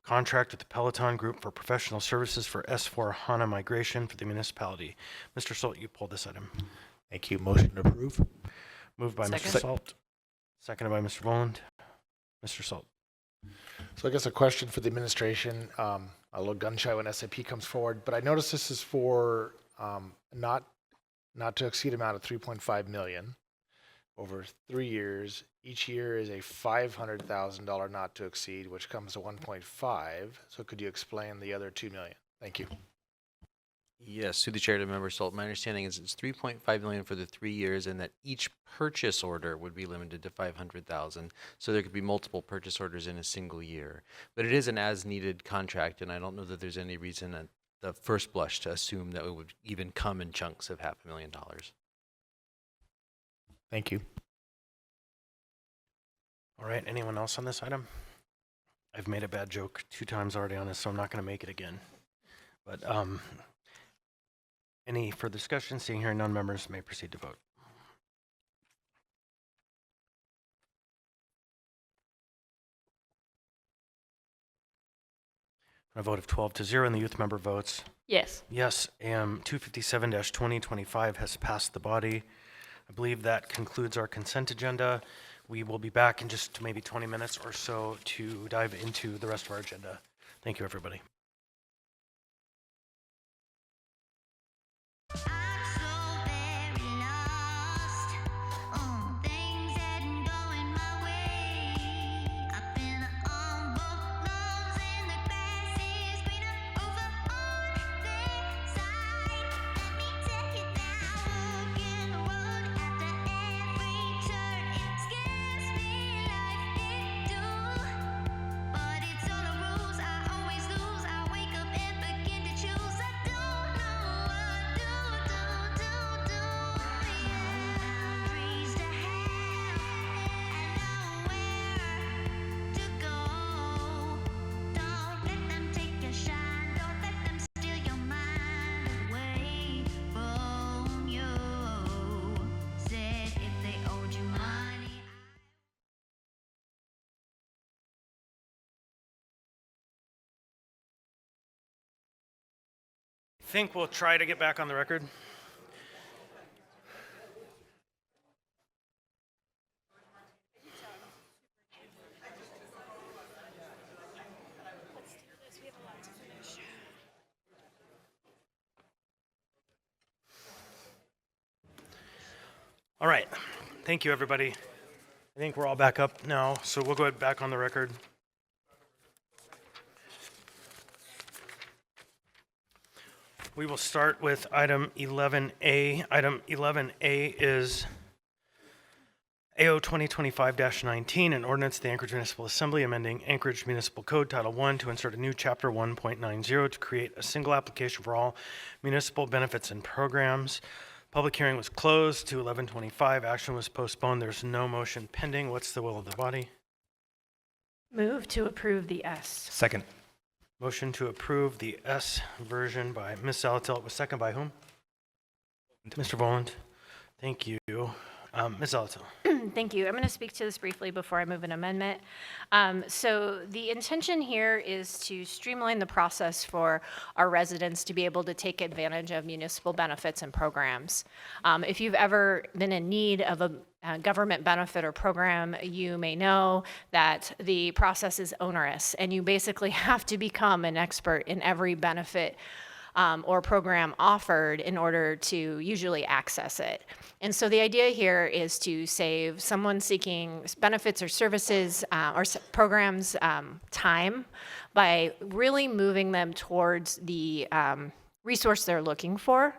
contract with the Peloton Group for professional services for S4 HANA migration for the municipality. Mr. Salt, you pulled this item. Thank you. Motion to approve. Moved by Second. Mr. Salt. Seconded by Mr. Voland. Mr. Salt. So I guess a question for the administration. A little gun shy when SAP comes forward, but I noticed this is for not to exceed amount of 3.5 million over 3 years. Each year is a $500,000 not to exceed, which comes to 1.5. So could you explain the other 2 million? Thank you. Yes, through the chair to member Salt. My understanding is it's 3.5 million for the 3 years, and that each purchase order would be limited to 500,000. So there could be multiple purchase orders in a single year. But it is an as-needed contract, and I don't know that there's any reason at the first blush to assume that it would even come in chunks of $500,000. Thank you. All right, anyone else on this item? I've made a bad joke 2 times already on this, so I'm not going to make it again. But any further discussion? Seeing here none, members may proceed to vote. On a vote of 12 to 0 and the youth member votes Yes. yes, AM 257-2025 has passed the body. I believe that concludes our consent agenda. We will be back in just maybe 20 minutes or so to dive into the rest of our agenda. Thank you, everybody. I think we'll try to get back on the record. All right. Thank you, everybody. I think we're all back up now, so we'll go ahead back on the record. We will start with item 11A. Item 11A is AO 2025-19, an ordinance of the Anchorage Municipal Assembly amending Anchorage Municipal Code Title I to insert a new Chapter 1.90 to create a single application for all municipal benefits and programs. Public hearing was closed to 11:25. Action was postponed. There's no motion pending. What's the will of the body? Move to approve the S. Second. Motion to approve the S version by Ms. Salatil. It was second by whom? Mr. Voland. Thank you. Ms. Salatil. Thank you. I'm going to speak to this briefly before I move an amendment. So the intention here is to streamline the process for our residents to be able to take advantage of municipal benefits and programs. If you've ever been in need of a government benefit or program, you may know that the process is onerous, and you basically have to become an expert in every benefit or program offered in order to usually access it. And so the idea here is to save someone seeking benefits or services or programs time by really moving them towards the resource they're looking for.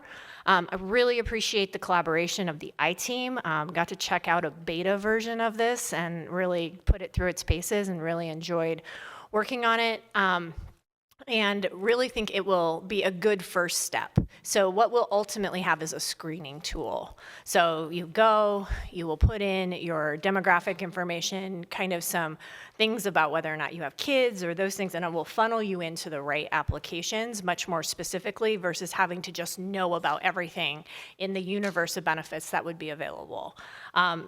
I really appreciate the collaboration of the I-team. Got to check out a beta version of this and really put it through its paces and really enjoyed working on it. And really think it will be a good first step. So what we'll ultimately have is a screening tool. So you will put in your demographic information, kind of some things about whether or not you have kids or those things, and it will funnel you into the right applications much more specifically versus having to just know about everything in the universe of benefits that would be available.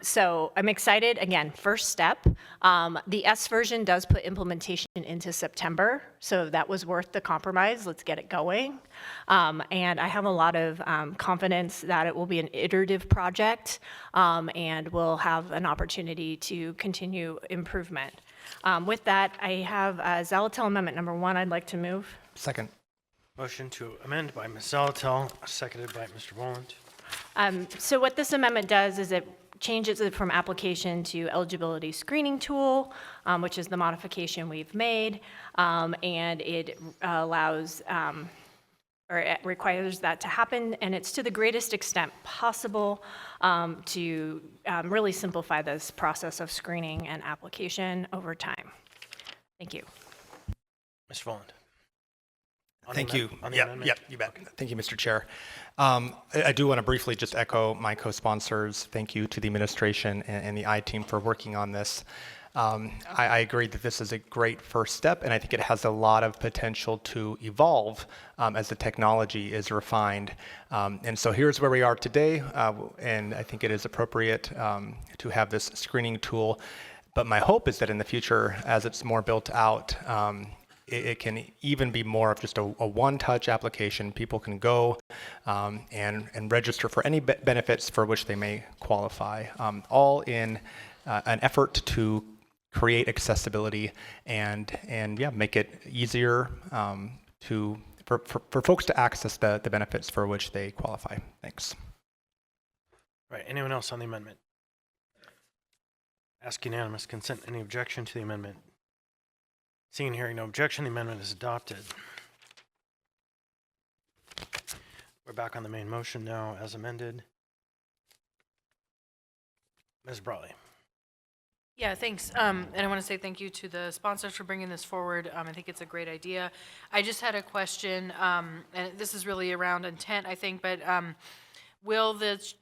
So I'm excited. Again, first step. The S version does put implementation into September, so that was worth the compromise. Let's get it going. And I have a lot of confidence that it will be an iterative project and we'll have an opportunity to continue improvement. With that, I have Zalatel Amendment number 1 I'd like to move. Second. Motion to amend by Ms. Zalatel, seconded by Mr. Voland. So what this amendment does is it changes it from application to eligibility screening tool, which is the modification we've made, and it allows or it requires that to happen, and it's to the greatest extent possible to really simplify this process of screening and application over time. Thank you. Mr. Voland. Thank you. Yep, you bet. Thank you, Mr. Chair. I do want to briefly just echo my co-sponsors. Thank you to the administration and the I-team for working on this. I agree that this is a great first step, and I think it has a lot of potential to evolve as the technology is refined. And so here's where we are today, and I think it is appropriate to have this screening tool. But my hope is that in the future, as it's more built out, it can even be more of just a one-touch application. People can go and register for any benefits for which they may qualify, all in an effort to create accessibility and yeah, make it easier for folks to access the benefits for which they qualify. Thanks. Right. Anyone else on the amendment? Ask unanimous consent. Any objection to the amendment? Seeing and hearing no objection, the amendment is adopted. We're back on the main motion now as amended. Ms. Brawley. Yeah, thanks. And I want to say thank you to the sponsors for bringing this forward. I think it's a great idea. I just had a question, and this is really around intent, I think, but will this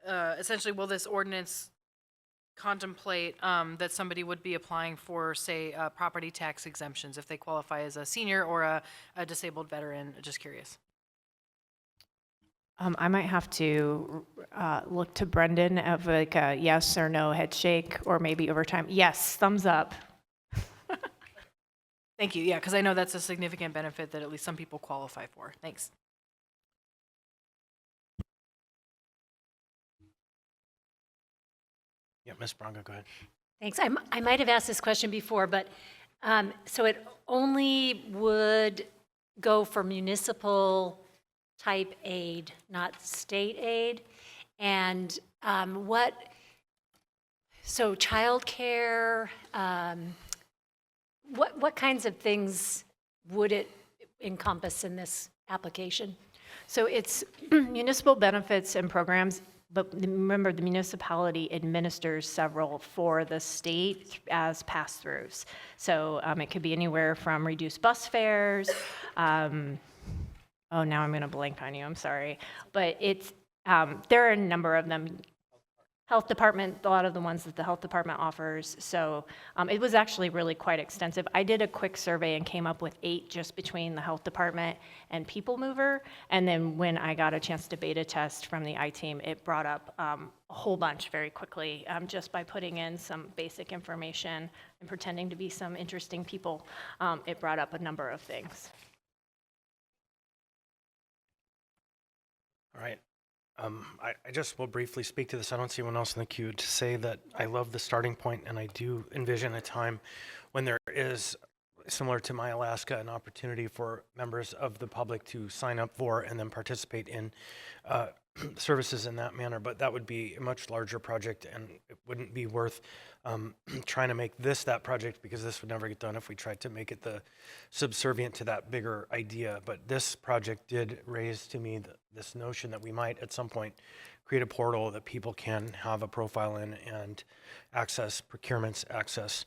essentially, will this ordinance contemplate that somebody would be applying for, say, property tax exemptions if they qualify as a senior or a disabled veteran? Just curious. I might have to look to Brendan of like a yes or no head shake, or maybe over time. Yes, thumbs up. Thank you. Yeah, because I know that's a significant benefit that at least some people qualify for. Thanks. Yeah, Ms. Bronga, go ahead. Thanks. I might have asked this question before, but so it only would go for municipal type aid, not state aid. And so childcare, what kinds of things would it encompass in this application? So it's municipal benefits and programs, but remember, the municipality administers several for the state as pass-throughs. So it could be anywhere from reduced bus fares. Oh, now I'm going to blank on you. I'm sorry. But it's there are a number of them. Health department, a lot of the ones that the health department offers. So it was actually really quite extensive. I did a quick survey and came up with 8 just between the health department and People Mover. And then when I got a chance to beta test from the I-team, it brought up a whole bunch very quickly just by putting in some basic information and pretending to be some interesting people. It brought up a number of things. All right. I just will briefly speak to this. I don't see anyone else in the queue to say that I love the starting point, and I do envision a time when there is, similar to My Alaska, an opportunity for members of the public to sign up for and then participate in services in that manner. But that would be a much larger project, and it wouldn't be worth trying to make this that project, because this would never get done if we tried to make it the subservient to that bigger idea. But this project did raise to me this notion that we might at some point create a portal that people can have a profile in and access procurements, access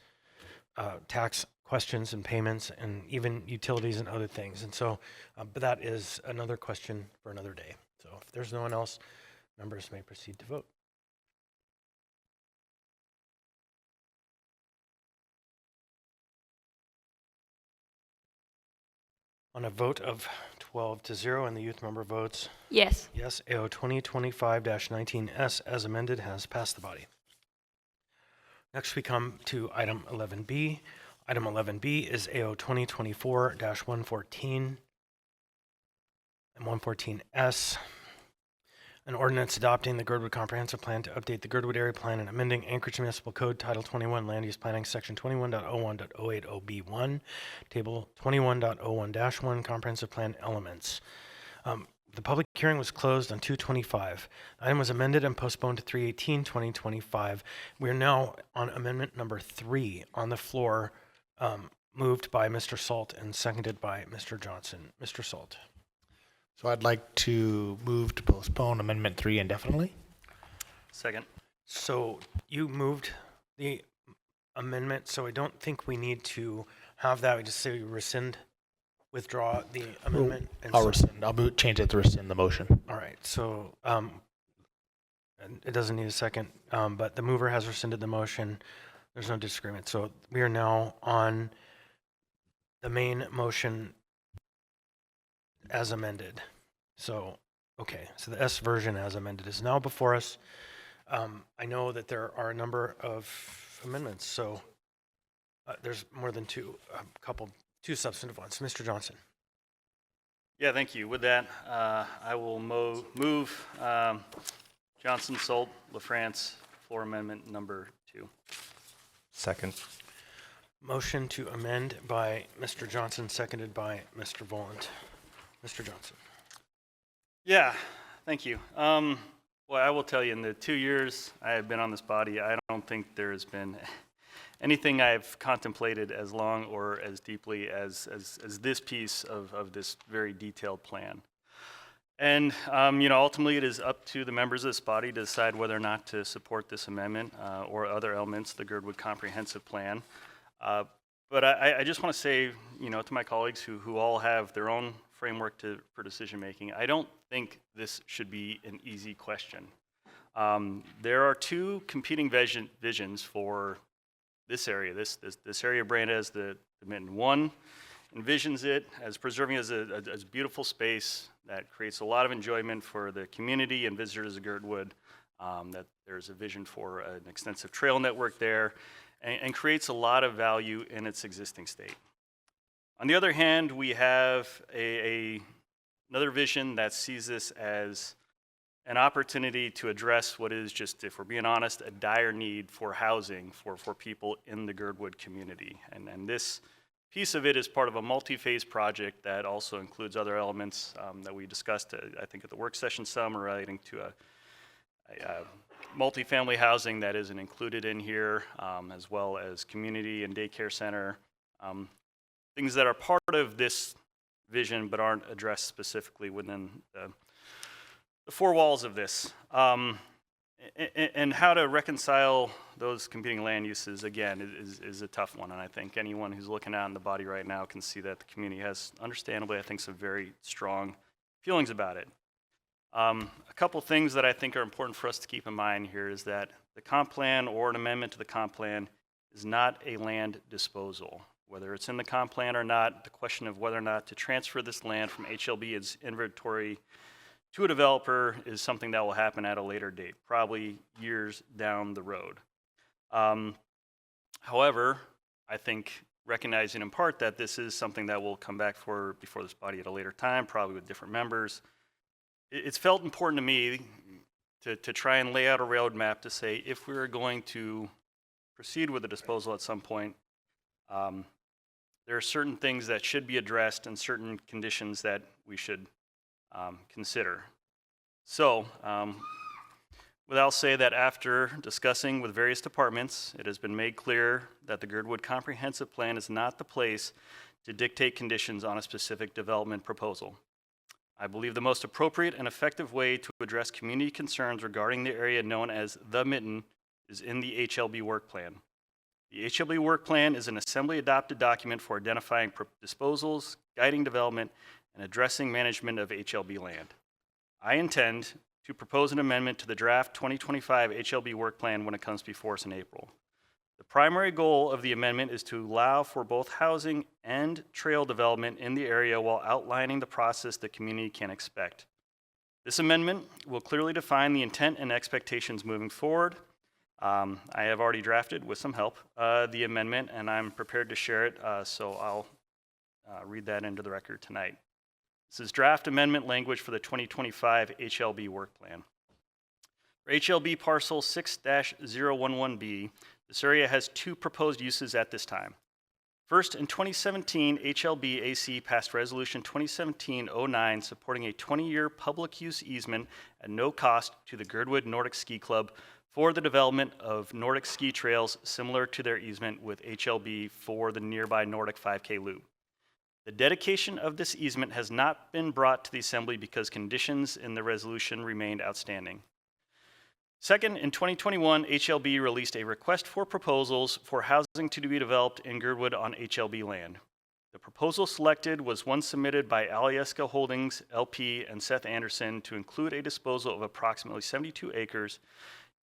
tax questions and payments, and even utilities and other things. And so, but that is another question for another day. So if there's no one else, members may proceed to vote. On a vote of 12-0 and the youth member votes Yes. yes, AO 2025-19S as amended has passed the body. Next we come to item 11B. Item 11B is AO 2024-114 and 114S. An ordinance adopting the Girdwood Comprehensive Plan to update the Girdwood Area Plan and amending Anchorage Municipal Code Title 21 Land Use Planning Section 21.01.080B1, Table 21.01-1 Comprehensive Plan Elements. The public hearing was closed on 2/25. The item was amended and postponed to 3/18/2025. We are now on amendment number 3 on the floor, moved by Mr. Salt and seconded by Mr. Johnson. Mr. Salt. So I'd like to move to postpone Amendment 3 indefinitely. Second. So you moved the amendment, so I don't think we need to have that. We just say rescind, withdraw the amendment. And I'll so- rescind. I'll change it to rescind the motion. All right, so and it doesn't need a second, but the mover has rescinded the motion. There's no disagreement. So we are now on the main motion as amended. So, okay, so the S version as amended is now before us. I know that there are a number of amendments, so there's more than two substantive ones. Mr. Johnson. Yeah, thank you. With that, I will move Johnson, Salt, LaFrance, floor amendment number 2. Second. Motion to amend by Mr. Johnson, seconded by Mr. Volant. Mr. Johnson. Yeah, thank you. Well, I will tell you, in the 2 years I have been on this body, I don't think there has been anything I've contemplated as long or as deeply as this piece of this very detailed plan. And ultimately it is up to the members of this body to decide whether or not to support this amendment or other elements of the Girdwood Comprehensive Plan. But I just want to say, to my colleagues who all have their own framework for decision making, I don't think this should be an easy question. There are 2 competing visions for this area. This area branded as the Mitten. One envisions it as preserving as a beautiful space that creates a lot of enjoyment for the community and visitors of Girdwood. That there's a vision for an extensive trail network there, and creates a lot of value in its existing state. On the other hand, we have another vision that sees this as an opportunity to address what is just, if we're being honest, a dire need for housing for people in the Girdwood community. And this piece of it is part of a multi-phase project that also includes other elements that we discussed, I think, at the work session some relating to a multifamily housing that isn't included in here, as well as community and daycare center, things that are part of this vision but aren't addressed specifically within the four walls of this. And how to reconcile those competing land uses, again, is a tough one. And I think anyone who's looking out in the body right now can see that the community has, understandably, I think, some very strong feelings about it. A couple things that I think are important for us to keep in mind here is that the comp plan or an amendment to the comp plan is not a land disposal. Whether it's in the comp plan or not, the question of whether or not to transfer this land from HLB's inventory to a developer is something that will happen at a later date, probably years down the road. However, I think recognizing in part that this is something that will come back before this body at a later time, probably with different members, it's felt important to me to try and lay out a roadmap to say if we are going to proceed with the disposal at some point, there are certain things that should be addressed and certain conditions that we should consider. So, I'll say that after discussing with various departments, it has been made clear that the Girdwood Comprehensive Plan is not the place to dictate conditions on a specific development proposal. I believe the most appropriate and effective way to address community concerns regarding the area known as the Mitten is in the HLB Work Plan. The HLB Work Plan is an Assembly-adopted document for identifying disposals, guiding development, and addressing management of HLB land. I intend to propose an amendment to the draft 2025 HLB Work Plan when it comes before us in April. The primary goal of the amendment is to allow for both housing and trail development in the area while outlining the process the community can expect. This amendment will clearly define the intent and expectations moving forward. I have already drafted, with some help, the amendment, and I'm prepared to share it, so I'll read that into the record tonight. This is draft amendment language for the 2025 HLB Work Plan. For HLB parcel 6-011B, this area has two proposed uses at this time. First, in 2017, HLB AC passed Resolution 2017-09 supporting a 20-year public use easement at no cost to the Girdwood Nordic Ski Club for the development of Nordic ski trails similar to their easement with HLB for the nearby Nordic 5K loop. The dedication of this easement has not been brought to the Assembly because conditions in the resolution remained outstanding. Second, in 2021, HLB released a request for proposals for housing to be developed in Girdwood on HLB land. The proposal selected was one submitted by Alyeska Holdings, LP, and Seth Anderson to include a disposal of approximately 72 acres,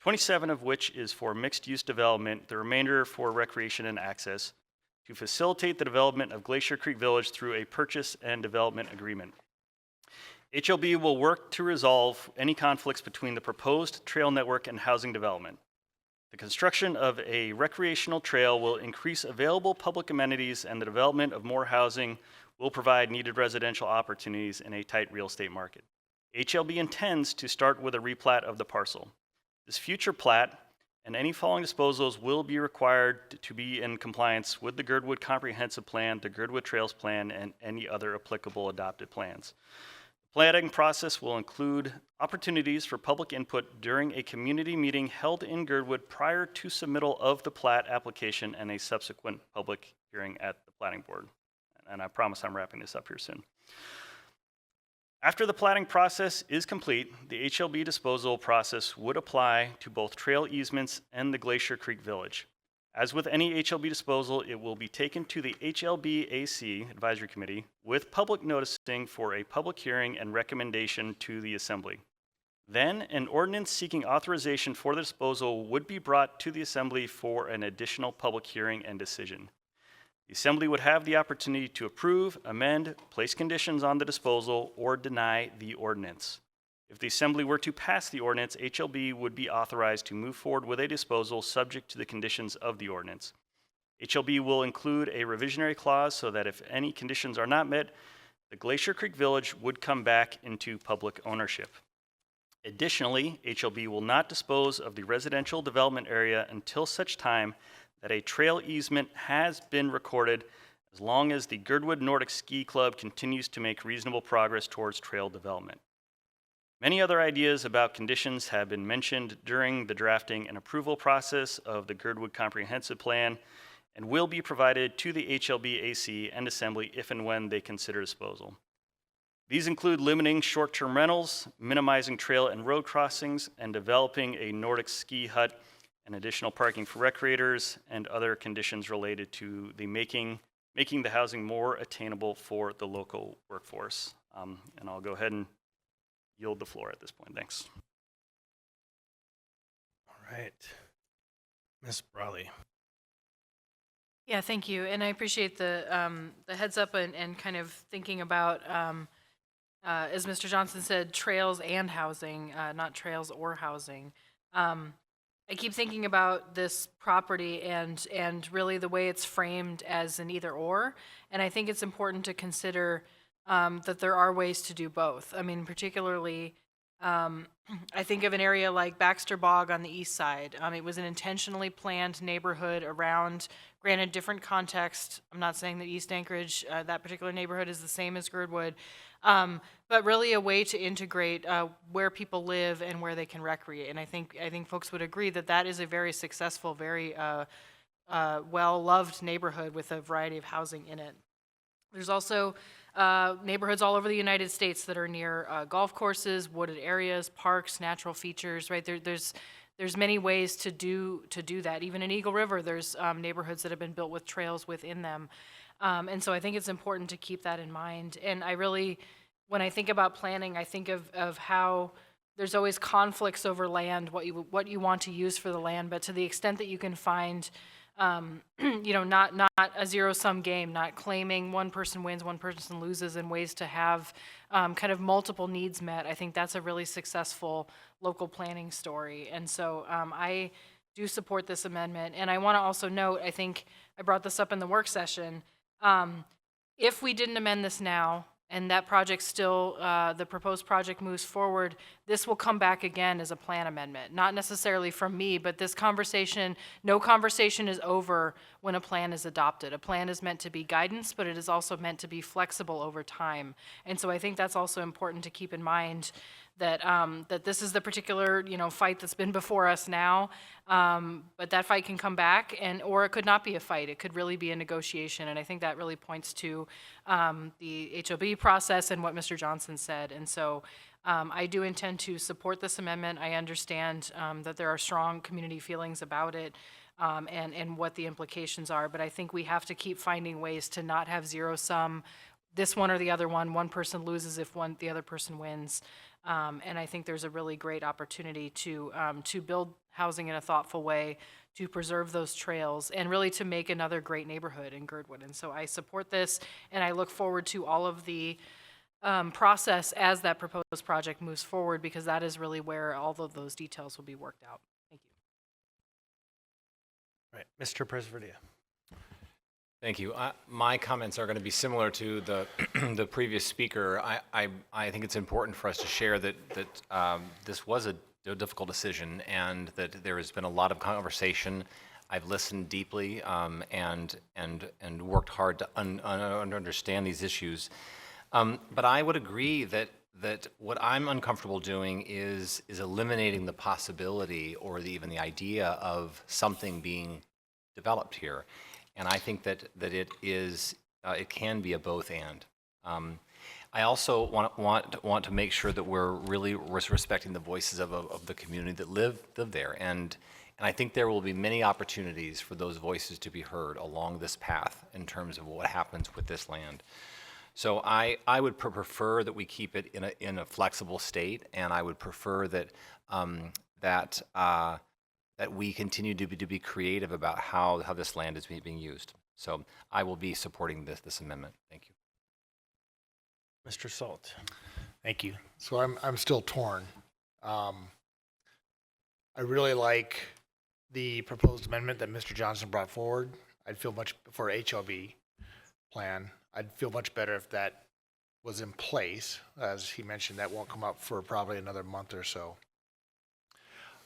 27 of which is for mixed-use development, the remainder for recreation and access, to facilitate the development of Glacier Creek Village through a purchase and development agreement. HLB will work to resolve any conflicts between the proposed trail network and housing development. The construction of a recreational trail will increase available public amenities, and the development of more housing will provide needed residential opportunities in a tight real estate market. HLB intends to start with a replat of the parcel. This future plat and any following disposals will be required to be in compliance with the Girdwood Comprehensive Plan, the Girdwood Trails Plan, and any other applicable adopted plans. The planning process will include opportunities for public input during a community meeting held in Girdwood prior to submittal of the plat application and a subsequent public hearing at the planning board. And I promise I'm wrapping this up here soon. After the platting process is complete, the HLB disposal process would apply to both trail easements and the Glacier Creek Village. As with any HLB disposal, it will be taken to the HLB-AC Advisory Committee with public noticing for a public hearing and recommendation to the Assembly. Then, an ordinance seeking authorization for the disposal would be brought to the Assembly for an additional public hearing and decision. The Assembly would have the opportunity to approve, amend, place conditions on the disposal, or deny the ordinance. If the Assembly were to pass the ordinance, HLB would be authorized to move forward with a disposal subject to the conditions of the ordinance. HLB will include a revisionary clause so that if any conditions are not met, the Glacier Creek Village would come back into public ownership. Additionally, HLB will not dispose of the residential development area until such time that a trail easement has been recorded as long as the Girdwood Nordic Ski Club continues to make reasonable progress towards trail development. Many other ideas about conditions have been mentioned during the drafting and approval process of the Girdwood Comprehensive Plan and will be provided to the HLB-AC and Assembly if and when they consider disposal. These include limiting short-term rentals, minimizing trail and road crossings, and developing a Nordic ski hut and additional parking for recreators and other conditions related to the making the housing more attainable for the local workforce. And I'll go ahead and yield the floor at this point. Thanks. All right. Ms. Brawley. Yeah, thank you. And I appreciate the heads up and kind of thinking about, as Mr. Johnson said, trails and housing, not trails or housing. I keep thinking about this property and really the way it's framed as an either or. And I think it's important to consider that there are ways to do both. I mean, particularly, I think of an area like Baxter Bog on the east side. It was an intentionally planned neighborhood around, granted, different context. I'm not saying that East Anchorage, that particular neighborhood, is the same as Girdwood, but really a way to integrate where people live and where they can recreate. And I think folks would agree that that is a very successful, very well-loved neighborhood with a variety of housing in it. There's also neighborhoods all over the United States that are near golf courses, wooded areas, parks, natural features. Right there's many ways to do that. Even in Eagle River, there's neighborhoods that have been built with trails within them, and so I think it's important to keep that in mind. And I really, when I think about planning, I think of how there's always conflicts over land, what you want to use for the land, but to the extent that you can find not a zero-sum game, not claiming one person wins, one person loses, and ways to have kind of multiple needs met. I think that's a really successful local planning story. And so I do support this amendment. And I want to also note, I think I brought this up in the work session, if we didn't amend this now, and that project still, the proposed project moves forward, this will come back again as a plan amendment. Not necessarily from me, but this conversation, no conversation is over when a plan is adopted. A plan is meant to be guidance, but it is also meant to be flexible over time. And so I think that's also important to keep in mind that that this is the particular fight that's been before us now, but that fight can come back, or it could not be a fight. It could really be a negotiation, and I think that really points to the HOB process and what Mr. Johnson said. And so I do intend to support this amendment. I understand that there are strong community feelings about it and what the implications are, but I think we have to keep finding ways to not have zero sum, this one or the other one. One person loses if the other person wins. And I think there's a really great opportunity to build housing in a thoughtful way, to preserve those trails, and really to make another great neighborhood in Girdwood. And so I support this, and I look forward to all of the process as that proposed project moves forward, because that is really where all of those details will be worked out. Thank you. Right, Mr. Presverdia. Thank you. My comments are going to be similar to the the previous speaker. I think it's important for us to share that this was a difficult decision, and that there has been a lot of conversation. I've listened deeply and worked hard to understand these issues. But I would agree that what I'm uncomfortable doing is eliminating the possibility or even the idea of something being developed here. And I think that it can be a both and. I also want to make sure that we're really respecting the voices of the community that live there, and I think there will be many opportunities for those voices to be heard along this path in terms of what happens with this land. So I would prefer that we keep it in a flexible state, and I would prefer that that we continue to be creative about how this land is being used. So I will be supporting this amendment. Thank you. Mr. Salt. Thank you. So I'm still torn. I really like the proposed amendment that Mr. Johnson brought forward. I'd feel much for HOB plan. I'd feel much better if that was in place. As he mentioned, that won't come up for probably another month or so.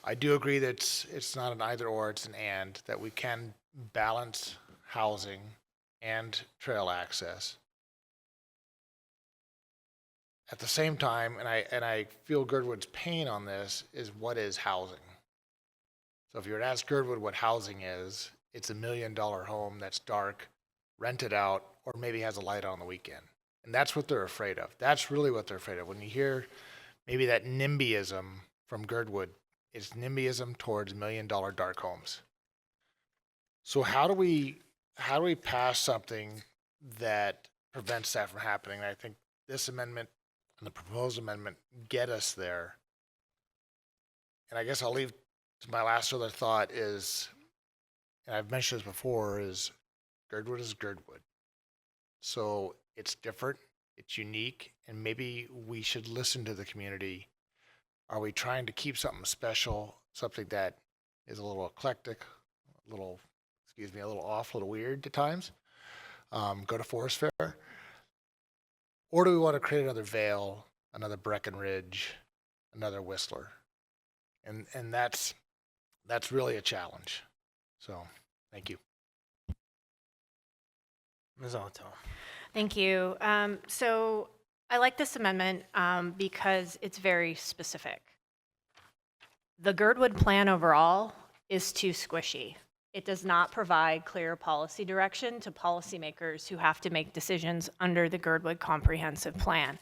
I do agree that it's not an either or, it's an and, that we can balance housing and trail access. At the same time, and I feel Girdwood's pain on this, is what is housing? So if you were to ask Girdwood what housing is, it's $1 million home that's dark, rented out, or maybe has a light on the weekend. And that's what they're afraid of. That's really what they're afraid of. When you hear maybe that NIMBYism from Girdwood, it's NIMBYism towards $1 million dark homes. So how do we pass something that prevents that from happening? And I think this amendment and the proposed amendment get us there. And I guess I'll leave to my last other thought is, and I've mentioned this before, is Girdwood is Girdwood. So it's different, it's unique, and maybe we should listen to the community. Are we trying to keep something special, something that is a little eclectic, a little off, a little weird at times? Go to Forest Fair? Or do we want to create another Vale, another Breckenridge, another Whistler? And that's really a challenge. So, thank you. Ms. Alatel. Thank you. So I like this amendment because it's very specific. The Girdwood plan overall is too squishy. It does not provide clear policy direction to policymakers who have to make decisions under the Girdwood comprehensive plan.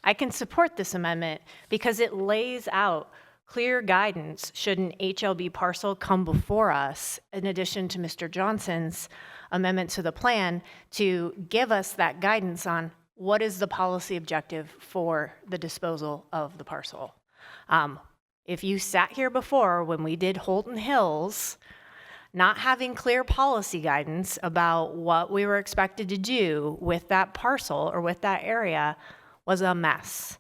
I can support this amendment because it lays out clear guidance should an HLB parcel come before us, in addition to Mr. Johnson's amendment to the plan, to give us that guidance on what is the policy objective for the disposal of the parcel. If you sat here before when we did Holton Hills, not having clear policy guidance about what we were expected to do with that parcel or with that area was a mess.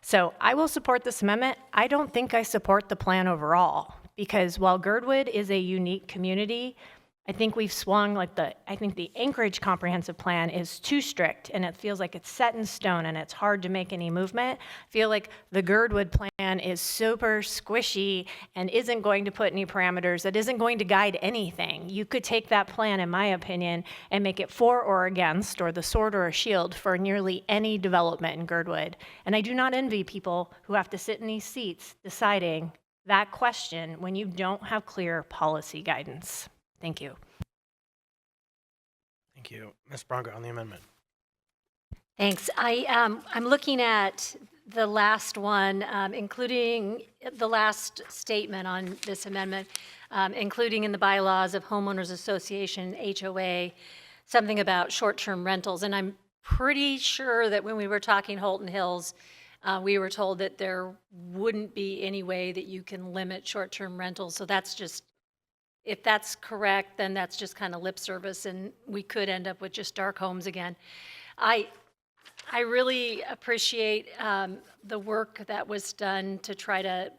So I will support this amendment. I don't think I support the plan overall, because while Girdwood is a unique community, I think we've swung I think the Anchorage comprehensive plan is too strict, and it feels like it's set in stone and it's hard to make any movement. I feel like the Girdwood plan is super squishy and isn't going to put any parameters, that isn't going to guide anything. You could take that plan, in my opinion, and make it for or against, or the sword or a shield for nearly any development in Girdwood. And I do not envy people who have to sit in these seats deciding that question when you don't have clear policy guidance. Thank you. Thank you. Ms. Braga on the amendment. Thanks. I'm looking at the last one, including the last statement on this amendment, including in the bylaws of homeowners association, HOA, something about short-term rentals. And I'm pretty sure that when we were talking Holton Hills, we were told that there wouldn't be any way that you can limit short-term rentals. So that's just, if that's correct, then that's just kind of lip service, and we could end up with just dark homes again. I really appreciate the work that was done to try to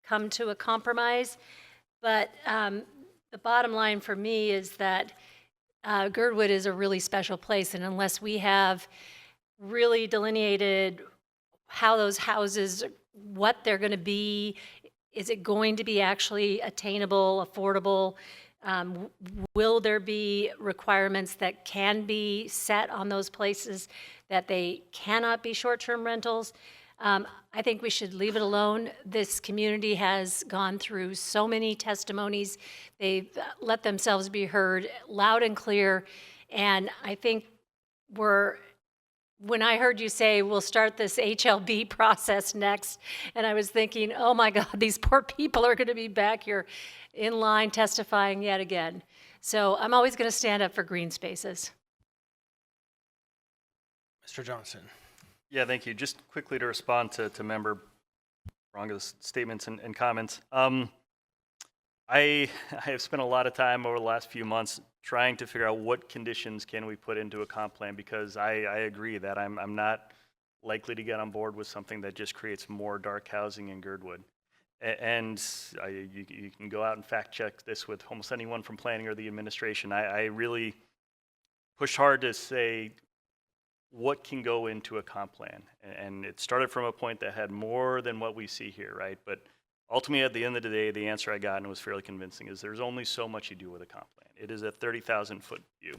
come to a compromise, but the bottom line for me is that Girdwood is a really special place, and unless we have really delineated how those houses, what they're going to be, is it going to be actually attainable, affordable? Will there be requirements that can be set on those places that they cannot be short-term rentals? I think we should leave it alone. This community has gone through so many testimonies. They've let themselves be heard loud and clear. And I think when I heard you say we'll start this HLB process next, and I was thinking, oh my God, these poor people are going to be back here in line testifying yet again. So I'm always going to stand up for green spaces. Mr. Johnson. Yeah, thank you. Just quickly to respond to Member Branga's statements and comments. I have spent a lot of time over the last few months trying to figure out what conditions can we put into a comp plan, because I agree that I'm not likely to get on board with something that just creates more dark housing in Girdwood. And you can go out and fact check this with almost anyone from planning or the administration. I really pushed hard to say what can go into a comp plan. And it started from a point that had more than what we see here, right? But ultimately, at the end of the day, the answer I got, and it was fairly convincing, is there's only so much you do with a comp plan. It is a 30,000-foot view.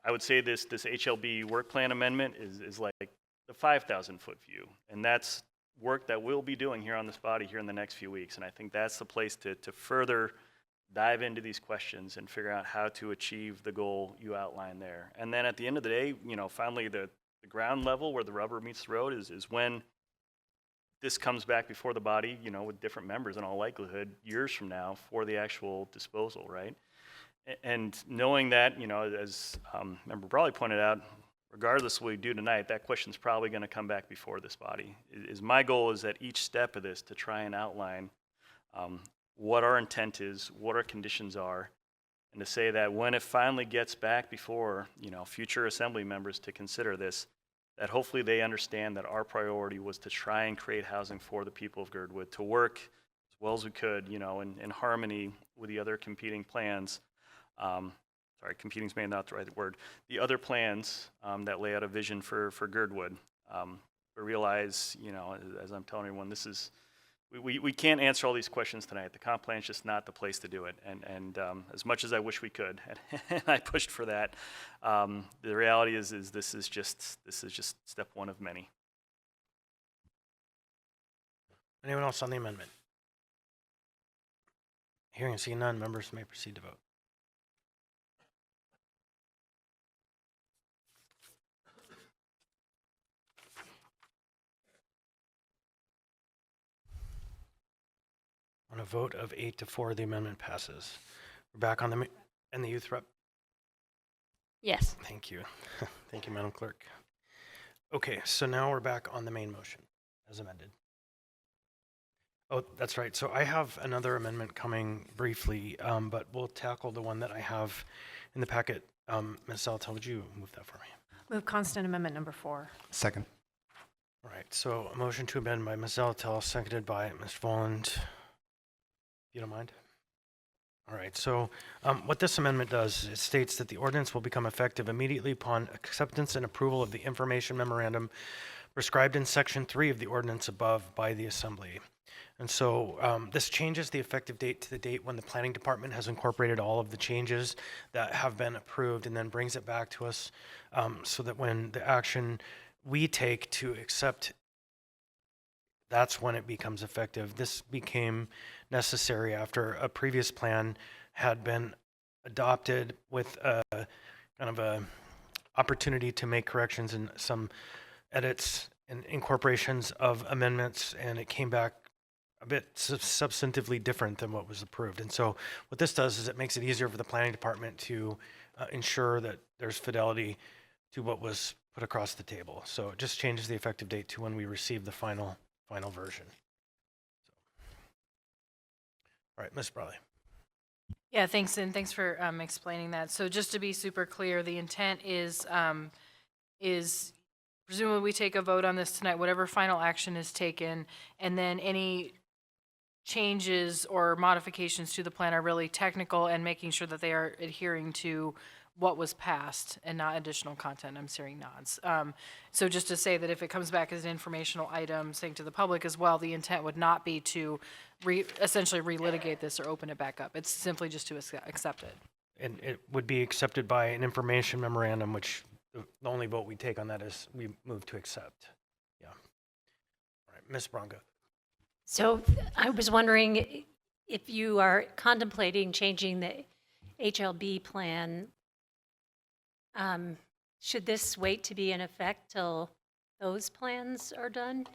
I would say this HLB work plan amendment is like the 5,000-foot view, and that's work that we'll be doing here on this body here in the next few weeks. And I think that's the place to further dive into these questions and figure out how to achieve the goal you outlined there. And then at the end of the day, finally the ground level where the rubber meets the road is when this comes back before the body, with different members in all likelihood, years from now for the actual disposal, right? And knowing that, as Member Brawley pointed out, regardless of what we do tonight, that question's probably going to come back before this body. My goal is at each step of this to try and outline what our intent is, what our conditions are, and to say that when it finally gets back before, future assembly members to consider this, that hopefully they understand that our priority was to try and create housing for the people of Girdwood, to work as well as we could, in harmony with the other competing plans. Sorry, competing is maybe not the right word. The other plans that lay out a vision for Girdwood. We realize, as I'm telling everyone, this is, we can't answer all these questions tonight. The comp plan is just not the place to do it. And as much as I wish we could, and I pushed for that, the reality is this is just step one of many. Anyone else on the amendment? Hearing and seeing none, members may proceed to vote. On a vote of 8-4, the amendment passes. We're back on and the youth rep. Yes. Thank you. Thank you, Madam Clerk. Okay, so now we're back on the main motion as amended. Oh, that's right. So I have another amendment coming briefly, but we'll tackle the one that I have in the packet. Ms. Zaltel, would you move that for me? Move constant amendment number 4. Second. All right, so a motion to amend by Ms. Zaltel, seconded by Ms. Voland. You don't mind? All right, so what this amendment does, it states that the ordinance will become effective immediately upon acceptance and approval of the information memorandum prescribed in section 3 of the ordinance above by the Assembly. And so this changes the effective date to the date when the planning department has incorporated all of the changes that have been approved and then brings it back to us so that when the action we take to accept, that's when it becomes effective. This became necessary after a previous plan had been adopted with a kind of a opportunity to make corrections and some edits and incorporations of amendments, and it came back a bit substantively different than what was approved. And so what this does is it makes it easier for the planning department to ensure that there's fidelity to what was put across the table. So it just changes the effective date to when we receive the final version. All right, Ms. Brawley. Yeah, thanks, and thanks for explaining that. So just to be super clear, the intent is presumably we take a vote on this tonight, whatever final action is taken, and then any changes or modifications to the plan are really technical and making sure that they are adhering to what was passed and not additional content. I'm hearing nods. So just to say that if it comes back as an informational item, saying to the public as well, the intent would not be to essentially relitigate this or open it back up. It's simply just to accept it. And it would be accepted by an information memorandum, which the only vote we take on that is we move to accept. Yeah. All right, Ms. Bronca. So I was wondering if you are contemplating changing the HLB plan, should this wait to be in effect till those plans are done?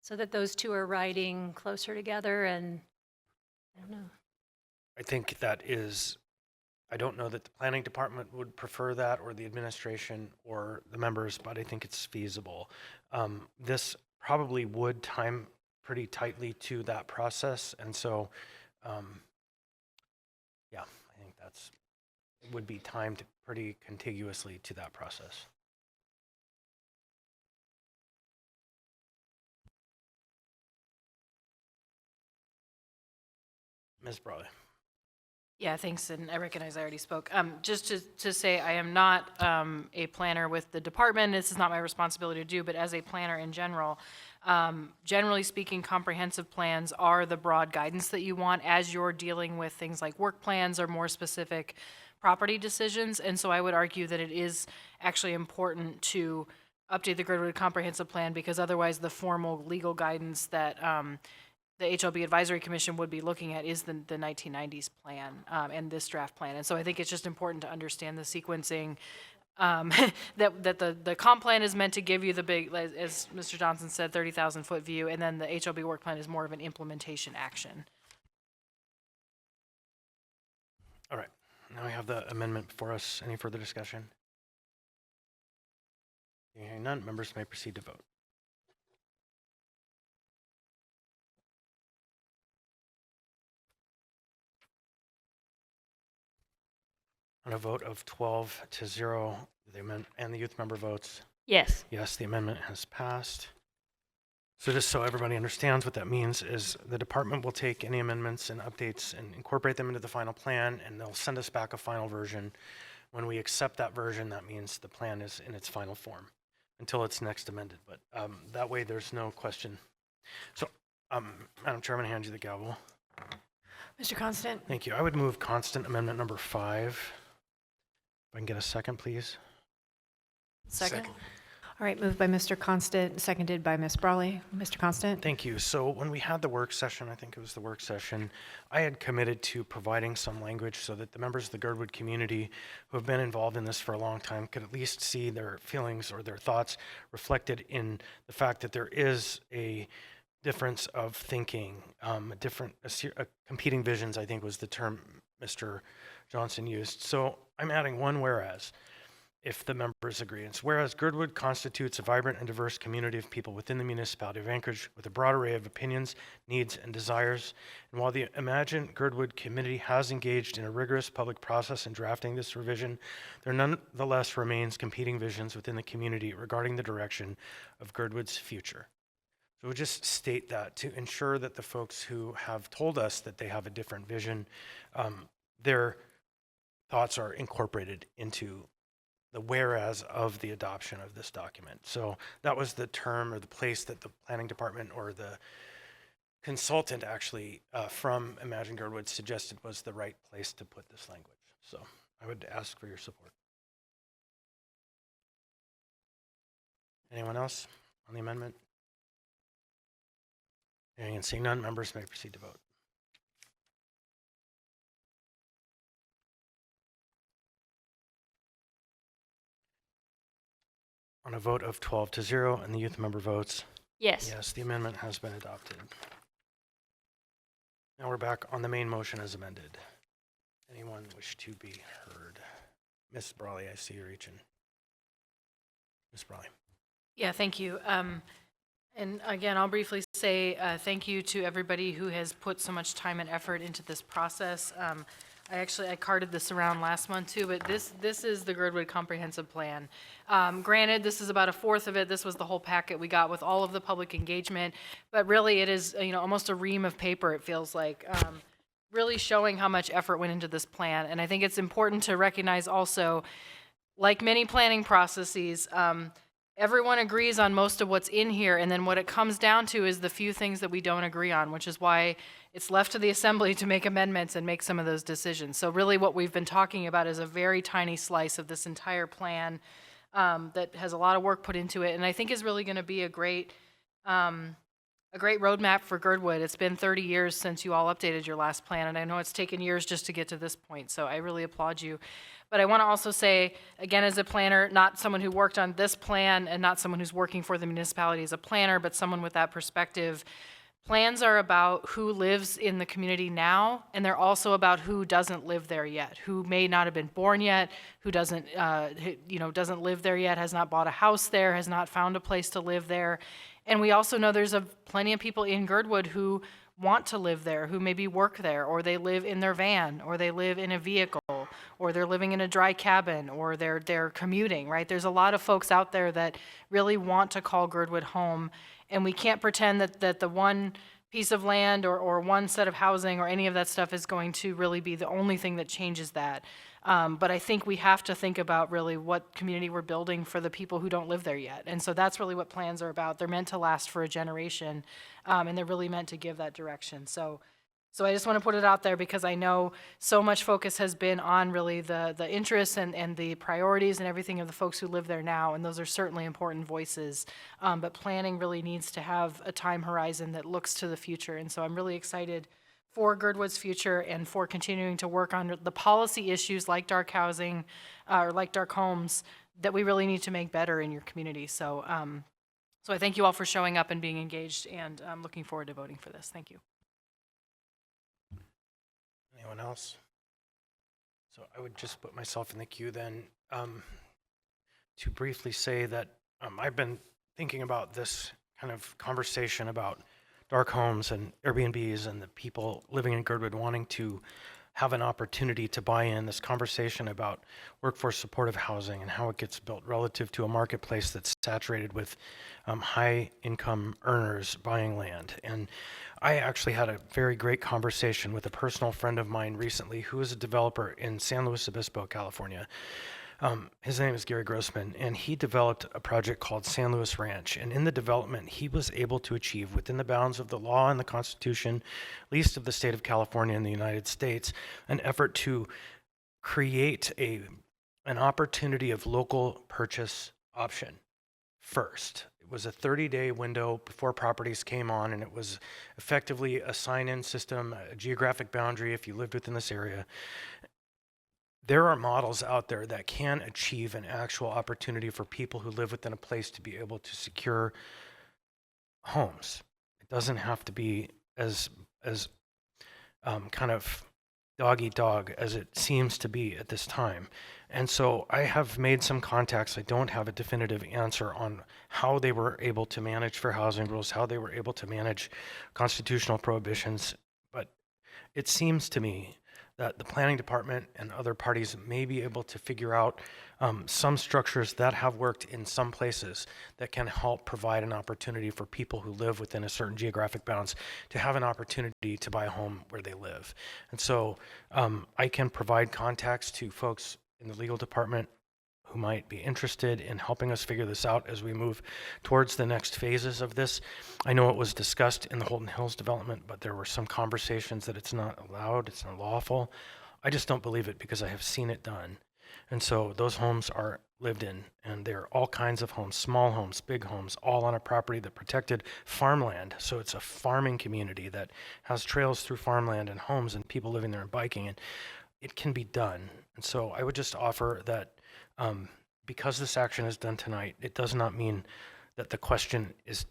So that those two are riding closer together and, I don't know. I think that is, I don't know that the planning department would prefer that or the administration or the members, but I think it's feasible. This probably would time pretty tightly to that process. And so, yeah, I think it would be timed pretty contiguously to that process. Ms. Brawley. Yeah, thanks, and I recognize I already spoke. Just to say, I am not a planner with the department. This is not my responsibility to do, but as a planner in general, generally speaking, comprehensive plans are the broad guidance that you want as you're dealing with things like work plans or more specific property decisions. And so I would argue that it is actually important to update the Girdwood Comprehensive Plan, because otherwise the formal legal guidance that the HLB Advisory Commission would be looking at is the 1990s plan and this draft plan. And so I think it's just important to understand the sequencing, that the comp plan is meant to give you the big, as Mr. Johnson said, 30,000-foot view, and then the HLB work plan is more of an implementation action. All right, now we have the amendment before us. Any further discussion? Hearing none, members may proceed to vote. On a vote of 12-0, the amendment and the youth member votes Yes. yes, the amendment has passed. So just so everybody understands what that means is the department will take any amendments and updates and incorporate them into the final plan, and they'll send us back a final version. When we accept that version, that means the plan is in its final form until it's next amended. But that way there's no question. So, Madam Chair, I'm going to hand you the gavel. Mr. Constant? Thank you. I would move constant amendment number 5. If I can get a second, please. Second. All right, moved by Mr. Constant, seconded by Ms. Brawley. Mr. Constant? Thank you. So when we had the work session, I think it was the work session, I had committed to providing some language so that the members of the Girdwood community who have been involved in this for a long time could at least see their feelings or their thoughts reflected in the fact that there is a difference of thinking, competing visions, I think was the term Mr. Johnson used. So I'm adding one whereas, if the members agree. It's whereas Girdwood constitutes a vibrant and diverse community of people within the municipality of Anchorage with a broad array of opinions, needs, and desires. And while the Imagine Girdwood committee has engaged in a rigorous public process in drafting this revision, there nonetheless remains competing visions within the community regarding the direction of Girdwood's future. So we'll just state that to ensure that the folks who have told us that they have a different vision, their thoughts are incorporated into the whereas of the adoption of this document. So that was the term or the place that the planning department or the consultant actually from Imagine Girdwood suggested was the right place to put this language. So I would ask for your support. Anyone else on the amendment? Hearing and seeing none, members may proceed to vote. On a vote of 12-0 and the youth member votes Yes. yes, the amendment has been adopted. Now we're back on the main motion as amended. Anyone wish to be heard? Ms. Brawley, I see you reaching. Ms. Brawley. Yeah, thank you. And again, I'll briefly say thank you to everybody who has put so much time and effort into this process. I carted this around last month too, but this is the Girdwood Comprehensive Plan. Granted, this is about a fourth of it. This was the whole packet we got with all of the public engagement, but really it is almost a ream of paper, it feels like, really showing how much effort went into this plan. And I think it's important to recognize also, like many planning processes, everyone agrees on most of what's in here, and then what it comes down to is the few things that we don't agree on, which is why it's left to the assembly to make amendments and make some of those decisions. So really what we've been talking about is a very tiny slice of this entire plan that has a lot of work put into it, and I think is really going to be a great roadmap for Girdwood. It's been 30 years since you all updated your last plan, and I know it's taken years just to get to this point, so I really applaud you. But I want to also say, again, as a planner, not someone who worked on this plan and not someone who's working for the municipality as a planner, but someone with that perspective, plans are about who lives in the community now, and they're also about who doesn't live there yet, who may not have been born yet, who doesn't live there yet, has not bought a house there, has not found a place to live there. And we also know there's plenty of people in Girdwood who want to live there, who maybe work there, or they live in their van, or they live in a vehicle, or they're living in a dry cabin, or they're commuting, right? There's a lot of folks out there that really want to call Girdwood home, and we can't pretend that the one piece of land or one set of housing or any of that stuff is going to really be the only thing that changes that. But I think we have to think about really what community we're building for the people who don't live there yet. And so that's really what plans are about. They're meant to last for a generation, and they're really meant to give that direction. So So I just want to put it out there because I know so much focus has been on really the interests and the priorities and everything of the folks who live there now, and those are certainly important voices. But planning really needs to have a time horizon that looks to the future, and so I'm really excited for Girdwood's future and for continuing to work on the policy issues like dark housing or like dark homes that we really need to make better in your community. So, so I thank you all for showing up and being engaged, and I'm looking forward to voting for this. Thank you. Anyone else? So I would just put myself in the queue then to briefly say that I've been thinking about this kind of conversation about dark homes and Airbnbs and the people living in Girdwood wanting to have an opportunity to buy in, this conversation about workforce supportive housing and how it gets built relative to a marketplace that's saturated with high income earners buying land. And I actually had a very great conversation with a personal friend of mine recently who is a developer in San Luis Obispo, California. His name is Gary Grossman, and he developed a project called San Luis Ranch. And in the development, he was able to achieve, within the bounds of the law and the Constitution, least of the state of California in the United States, an effort to create an opportunity of local purchase option first. It was a 30-day window before properties came on, and it was effectively a sign-in system, a geographic boundary if you lived within this area. There are models out there that can achieve an actual opportunity for people who live within a place to be able to secure homes. It doesn't have to be as kind of dog-eat-dog as it seems to be at this time. And so I have made some contacts. I don't have a definitive answer on how they were able to manage fair housing rules, how they were able to manage constitutional prohibitions, but it seems to me that the planning department and other parties may be able to figure out some structures that have worked in some places that can help provide an opportunity for people who live within a certain geographic bounds to have an opportunity to buy a home where they live. And so I can provide contacts to folks in the legal department who might be interested in helping us figure this out as we move towards the next phases of this. I know it was discussed in the Holton Hills development, but there were some conversations that it's not allowed, it's not lawful. I just don't believe it because I have seen it done. And so those homes are lived in, and there are all kinds of homes, small homes, big homes, all on a property that protected farmland. So it's a farming community that has trails through farmland and homes and people living there and biking, and it can be done. And so I would just offer that because this action is done tonight, it does not mean that the question is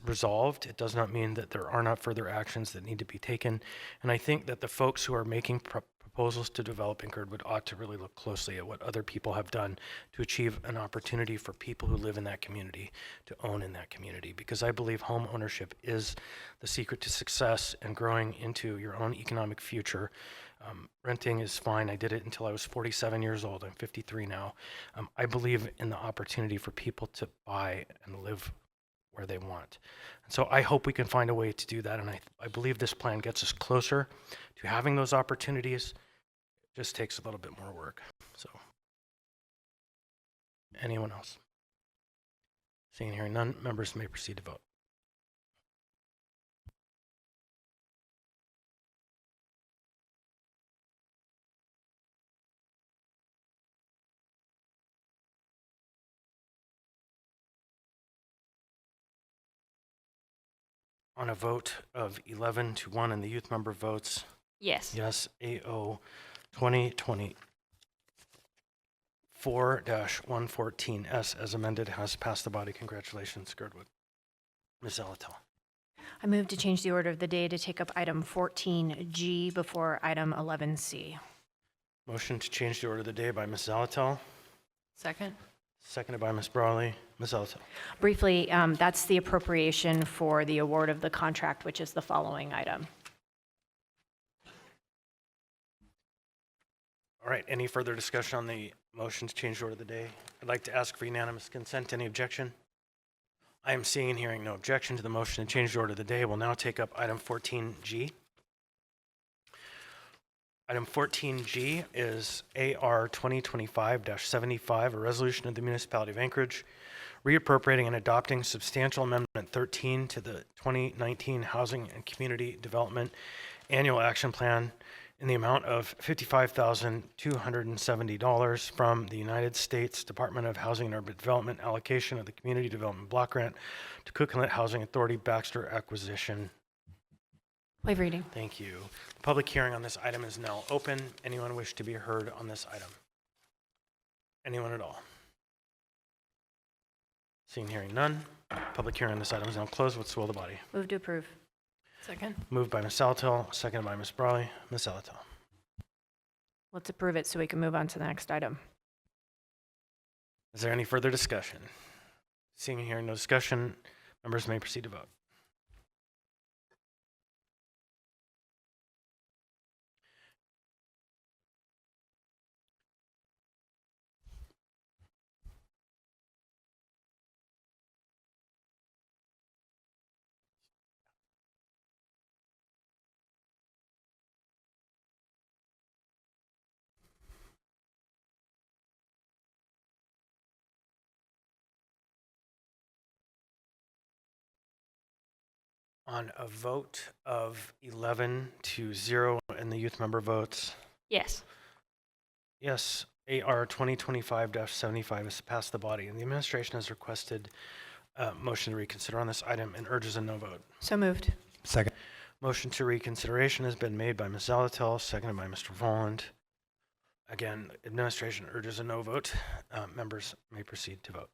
resolved. It does not mean that there are not further actions that need to be taken. And I think that the folks who are making proposals to develop in Girdwood ought to really look closely at what other people have done to achieve an opportunity for people who live in that community to own in that community. Because I believe home ownership is the secret to success and growing into your own economic future. Renting is fine. I did it until I was 47 years old. I'm 53 now. I believe in the opportunity for people to buy and live where they want. And so I hope we can find a way to do that. And I believe this plan gets us closer to having those opportunities. It just takes a little bit more work. So, anyone else? Seeing and hearing none, members may proceed to vote. On a vote of 11 to 1 and the youth member votes Yes. yes, AO 2024-114S as amended has passed the body. Congratulations, Girdwood. Ms. Zalatel. I move to change the order of the day to take up item 14G before item 11C. Motion to change the order of the day by Ms. Zalatel, Second. seconded by Ms. Brawley. Ms. Zalatel. Briefly, that's the appropriation for the award of the contract, which is the following item. All right, any further discussion on the motion to change the order of the day? I'd like to ask for unanimous consent. Any objection? I am seeing and hearing no objection to the motion to change the order of the day. We'll now take up item 14G. Item 14G is AR 2025-75, a resolution of the Municipality of Anchorage reappropriating and adopting substantial amendment 13 to the 2019 Housing and Community Development annual action plan in the amount of $55,270 from the United States Department of Housing and Urban Development allocation of the Community Development Block Grant to Cook Inlet Housing Authority Baxter Acquisition. Waive reading. Thank you. The public hearing on this item is now open. Anyone wish to be heard on this item? Anyone at all? Seeing, hearing none. Public hearing on this item is now closed. What's the will of the body? Move to approve. Second. Moved by Ms. Salatil, seconded by Ms. Brawley. Ms. Salatil. Let's approve it so we can move on to the next item. Is there any further discussion? Seeing and hearing no discussion, members may proceed to vote. On a vote of 11 to 0 and the youth member votes Yes. yes, AR 2025-75 has passed the body, and the administration has requested a motion to reconsider on this item and urges a no vote. So moved. Second. Motion to reconsideration has been made by Ms. Zalatel, seconded by Mr. Voland. Again, administration urges a no vote. Members may proceed to vote.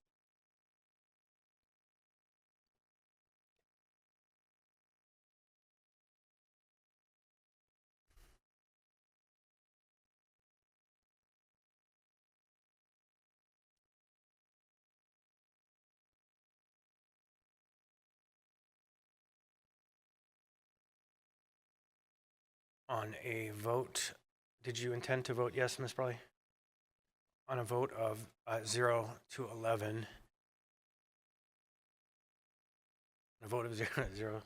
On a vote, did you intend to vote yes, Ms. Brawley? On a vote of 0 to 11, a vote of 0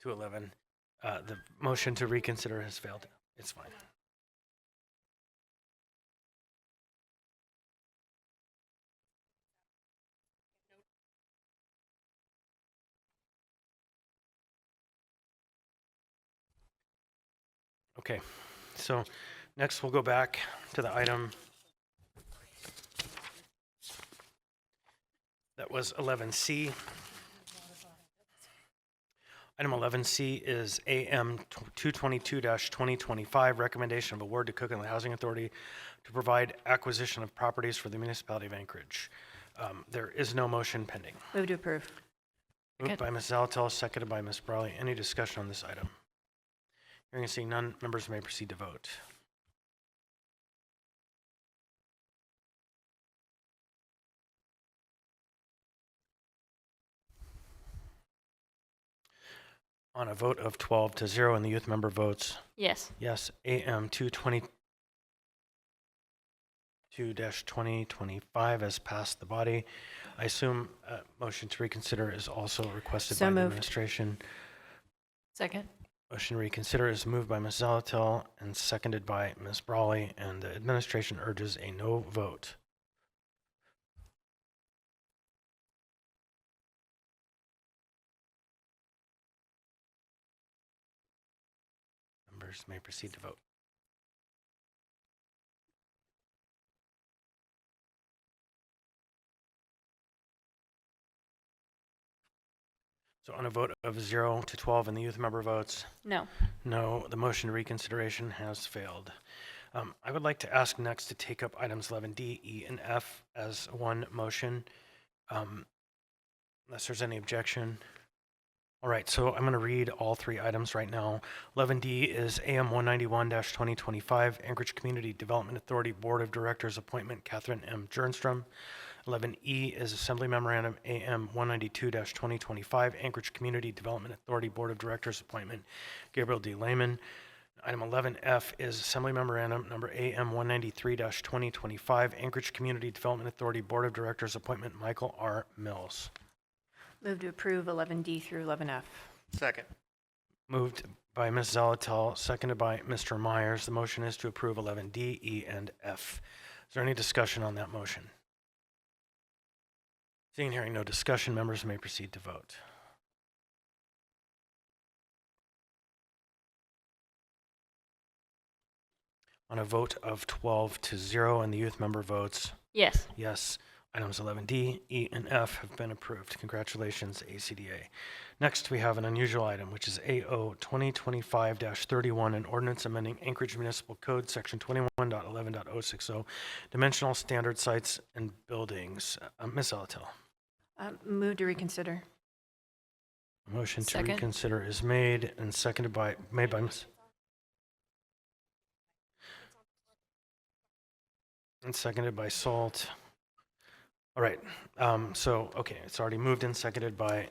to 11, the motion to reconsider has failed. It's fine. Okay, so next we'll go back to the item that was 11C. Item 11C is AM 222-2025, recommendation of award to Cook Inlet Housing Authority to provide acquisition of properties for the municipality of Anchorage. There is no motion pending. Move to approve. Moved by Ms. Zalatel, seconded by Ms. Brawley. Any discussion on this item? Hearing and seeing none, members may proceed to vote. On a vote of 12 to 0 and the youth member votes Yes. yes, AM 222-2025 has passed the body. I assume a motion to reconsider is also requested So by the moved. administration. Second. Motion to reconsider is moved by Ms. Zalatel and seconded by Ms. Brawley, and the administration urges a no vote. Members may proceed to vote. So on a vote of 0 to 12 and the youth member votes No. no, the motion to reconsideration has failed. I would like to ask next to take up items 11D, E, and F as one motion, unless there's any objection. All right, so I'm going to read all three items right now. 11D is AM 191-2025, Anchorage Community Development Authority Board of Directors appointment, Catherine M. Jernstrom. 11E is Assembly Memorandum AM 192-2025, Anchorage Community Development Authority Board of Directors appointment, Gabriel D. Lehman. Item 11F is Assembly Memorandum number AM 193-2025, Anchorage Community Development Authority Board of Directors appointment, Michael R. Mills. Move to approve 11D through 11F. Second. Moved by Ms. Zalatel, seconded by Mr. Myers. The motion is to approve 11D, E, and F. Is there any discussion on that motion? Seeing and hearing no discussion, members may proceed to vote. On a vote of 12-0 and the youth member votes Yes. yes, items 11D, E, and F have been approved. Congratulations, ACDA. Next, we have an unusual item, which is AO 2025-31, an ordinance amending Anchorage Municipal Code, Section 21.11.060, dimensional standard sites and buildings. Ms. Alatel. Move to reconsider. A motion to Second. reconsider is made and seconded by Ms. And seconded by Salt. All right, okay, it's already moved and seconded by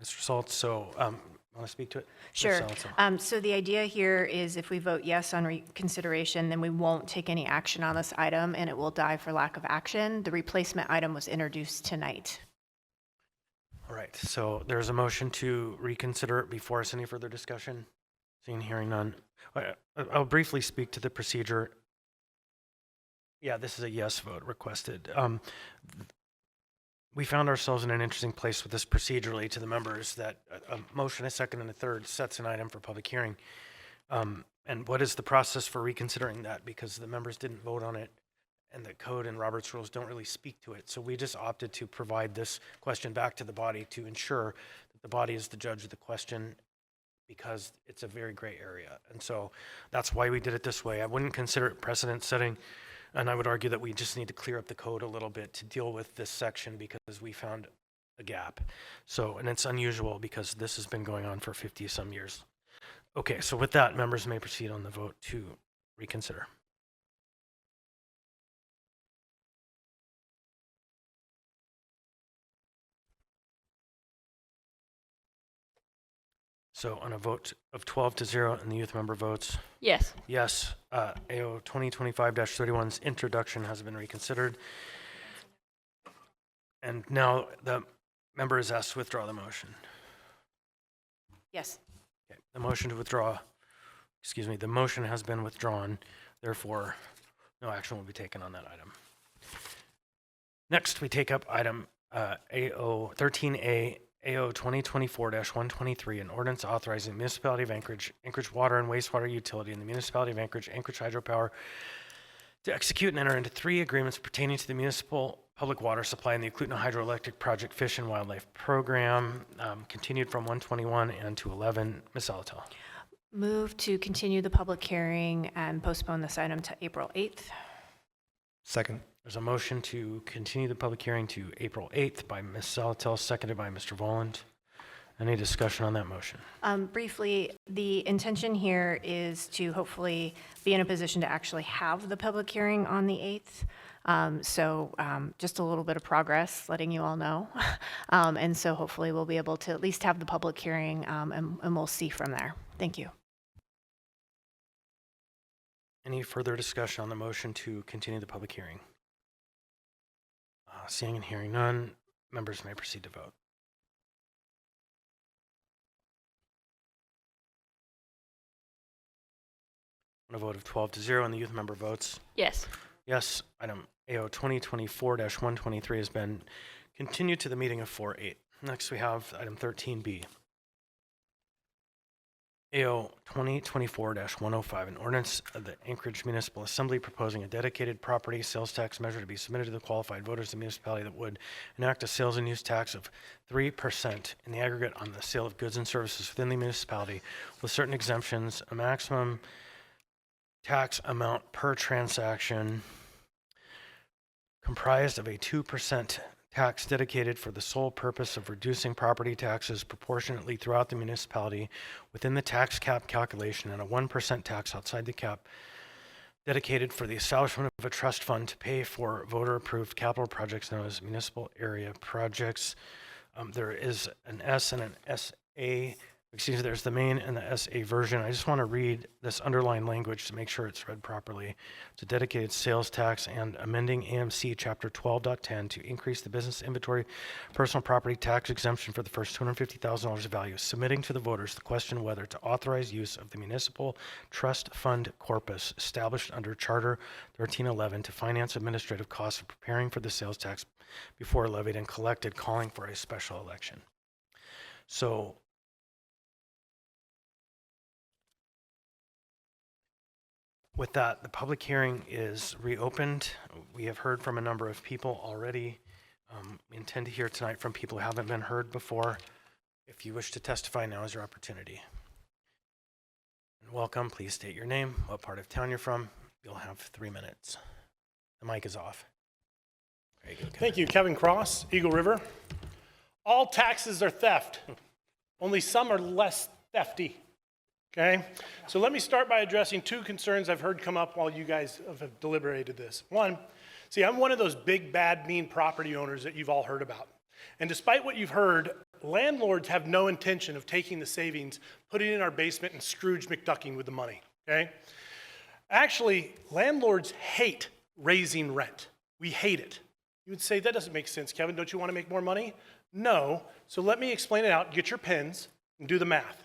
Mr. Salt, so, want to speak to it? Ms. Sure. Salatil. So the idea here is if we vote yes on reconsideration, then we won't take any action on this item and it will die for lack of action. The replacement item was introduced tonight. All right, so there's a motion to reconsider it before us. Any further discussion? Seeing and hearing none. I'll briefly speak to the procedure. Yeah, this is a yes vote requested. We found ourselves in an interesting place with this procedurally to the members that a motion, a second, and a third sets an item for public hearing. And what is the process for reconsidering that? Because the members didn't vote on it and the code and Robert's rules don't really speak to it. So we just opted to provide this question back to the body to ensure that the body is the judge of the question because it's a very gray area. And so that's why we did it this way. I wouldn't consider it precedent setting. And I would argue that we just need to clear up the code a little bit to deal with this section because we found a gap. So, and it's unusual because this has been going on for 50 some years. Okay, so with that, members may proceed on the vote to reconsider. So on a vote of 12-0 and the youth member votes Yes. yes, AO 2025-31's introduction has been reconsidered. And now the member is asked to withdraw the motion. Yes. Okay, the motion to withdraw, the motion has been withdrawn. Therefore, no action will be taken on that item. Next, we take up item AO 13A, AO 2024-123, an ordinance authorizing the municipality of Anchorage, Anchorage Water and Wastewater Utility, and the municipality of Anchorage, Anchorage Hydropower, to execute and enter into 3 agreements pertaining to the municipal public water supply and the Eklutna Hydroelectric Project Fish and Wildlife Program, continued from 121 and to 11. Ms. Alatel. Move to continue the public hearing and postpone this item to April 8th. Second. There's a motion to continue the public hearing to April 8th by Ms. Salatel, seconded by Mr. Voland. Any discussion on that motion? Briefly, the intention here is to hopefully be in a position to actually have the public hearing on the 8th. So just a little bit of progress, letting you all know. And so hopefully we'll be able to at least have the public hearing and we'll see from there. Thank you. Any further discussion on the motion to continue the public hearing? Seeing and hearing none, members may proceed to vote. On a vote of 12-0 and the youth member votes Yes. yes, item AO 2024-123 has been continued to the meeting of 4/8. Next, we have item 13B. AO 2024-105, an ordinance of the Anchorage Municipal Assembly proposing a dedicated property sales tax measure to be submitted to the qualified voters of the municipality that would enact a sales and use tax of 3% in the aggregate on the sale of goods and services within the municipality, with certain exemptions, a maximum tax amount per transaction comprised of a 2% tax dedicated for the sole purpose of reducing property taxes proportionately throughout the municipality within the tax cap calculation, and a 1% tax outside the cap dedicated for the establishment of a trust fund to pay for voter-approved capital projects known as municipal area projects. There is an S and an SA. Excuse me, there's the main and the SA version. I just want to read this underlined language to make sure it's read properly. It's a dedicated sales tax and amending AMC Chapter 12.10 to increase the business inventory personal property tax exemption for the first $250,000 of value, submitting to the voters the question whether to authorize use of the municipal trust fund corpus established under Charter 1311 to finance administrative costs of preparing for the sales tax before levied and collected, calling for a special election. So With that, the public hearing is reopened. We have heard from a number of people already. We intend to hear tonight from people who haven't been heard before. If you wish to testify, now is your opportunity. And welcome, please state your name, what part of town you're from. You'll have 3 minutes. The mic is off. There you go, Kevin. Thank you, Kevin Cross, Eagle River. All taxes are theft. Only some are less thefty. Okay? So let me start by addressing two concerns I've heard come up while you guys have deliberated this. One, see, I'm one of those big, bad, mean property owners that you've all heard about. And despite what you've heard, landlords have no intention of taking the savings, putting it in our basement, and Scrooge McDucking with the money. Okay? Actually, landlords hate raising rent. We hate it. You would say, that doesn't make sense, Kevin. Don't you want to make more money? No. So let me explain it out. Get your pens and do the math.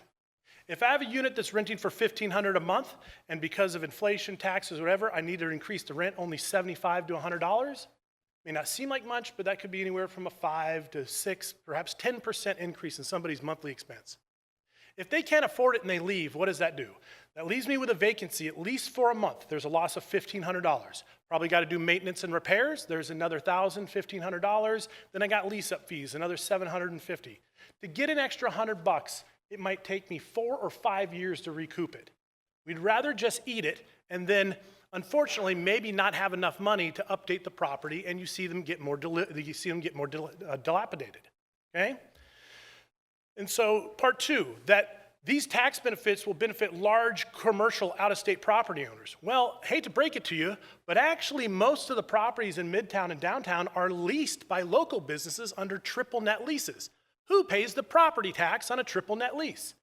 If I have a unit that's renting for $1,500 a month, and because of inflation, taxes, whatever, I need to increase the rent only $75 to $100, may not seem like much, but that could be anywhere from a 5 to 6, perhaps 10% increase in somebody's monthly expense. If they can't afford it and they leave, what does that do? That leaves me with a vacancy at least for a month. There's a loss of $1,500. Probably got to do maintenance and repairs. There's another $1,000, $1,500. Then I got lease-up fees, another $750. To get an extra $100, it might take me 4 or 5 years to recoup it. We'd rather just eat it and then, unfortunately, maybe not have enough money to update the property, and you see them get more dilapidated. Okay? And so, part two, that these tax benefits will benefit large commercial out-of-state property owners. Well, hate to break it to you, but actually most of the properties in Midtown and downtown are leased by local businesses under triple net leases. Who pays the property tax on a triple net lease?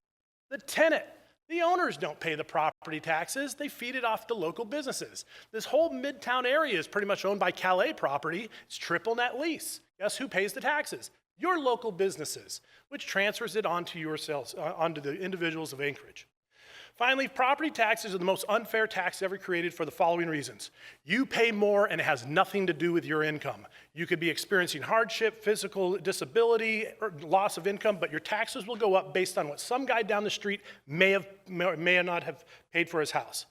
The tenant. The owners don't pay the property taxes. They feed it off to local businesses. This whole Midtown area is pretty much owned by Calais property. It's triple net lease. Guess who pays the taxes? Your local businesses, which transfers it onto yourselves, onto the individuals of Anchorage. Finally, property taxes are the most unfair tax ever created for the following reasons. You pay more and it has nothing to do with your income. You could be experiencing hardship, physical disability, or loss of income, but your taxes will go up based on what some guy down the street may not have paid for his house.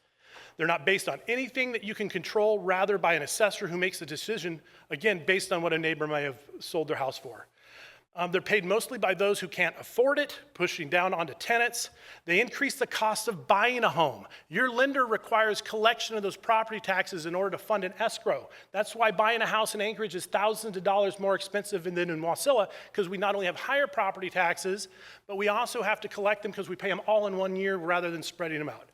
They're not based on anything that you can control, rather by an assessor who makes the decision, again, based on what a neighbor may have sold their house for. They're paid mostly by those who can't afford it, pushing down onto tenants. They increase the cost of buying a home. Your lender requires collection of those property taxes in order to fund an escrow. That's why buying a house in Anchorage is thousands of dollars more expensive than in Wasilla, because we not only have higher property taxes, but we also have to collect them because we pay them all in 1 year rather than spreading them out.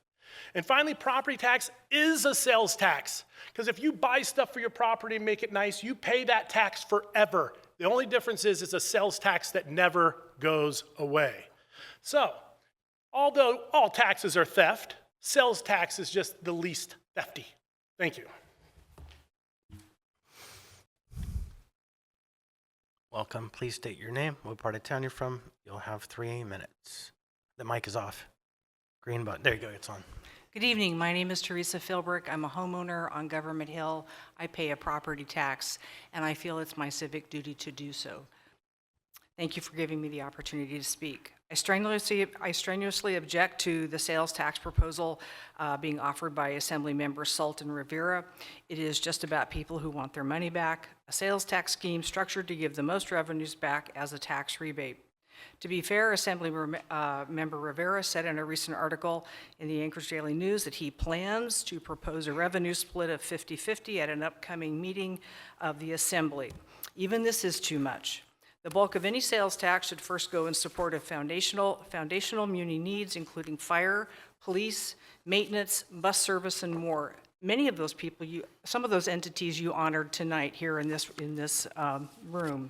And finally, property tax is a sales tax, because if you buy stuff for your property and make it nice, you pay that tax forever. The only difference is it's a sales tax that never goes away. So, although all taxes are theft, sales tax is just the least thefty. Thank you. Welcome. Please state your name, what part of town you're from. You'll have 3 minutes. The mic is off. Green button. There you go. It's on. Good evening. My name is Teresa Philbrick. I'm a homeowner on Government Hill. I pay a property tax, and I feel it's my civic duty to do so. Thank you for giving me the opportunity to speak. I strenuously object to the sales tax proposal being offered by Assembly Member Sultan Rivera. It is just about people who want their money back, a sales tax scheme structured to give the most revenues back as a tax rebate. To be fair, Assembly Member Rivera said in a recent article in the Anchorage Daily News that he plans to propose a revenue split of 50-50 at an upcoming meeting of the Assembly. Even this is too much. The bulk of any sales tax should first go in support of foundational muni needs, including fire, police, maintenance, bus service, and more. Many of those people, some of those entities you honored tonight here in this room.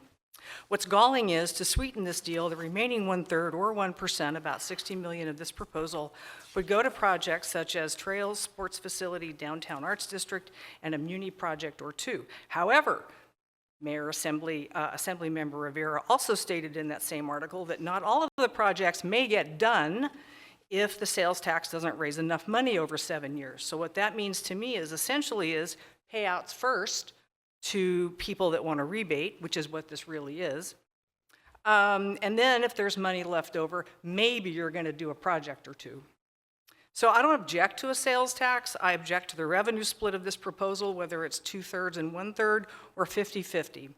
What's galling is, to sweeten this deal, the remaining 1/3 or 1%, about $60 million of this proposal, would go to projects such as trails, sports facility, downtown arts district, and a muni project or two. However, Assembly Member Rivera also stated in that same article that not all of the projects may get done if the sales tax doesn't raise enough money over 7 years. So what that means to me is essentially is payouts first to people that want a rebate, which is what this really is. And then if there's money left over, maybe you're going to do a project or two. So I don't object to a sales tax. I object to the revenue split of this proposal, whether it's 2/3 and 1/3 or 50-50.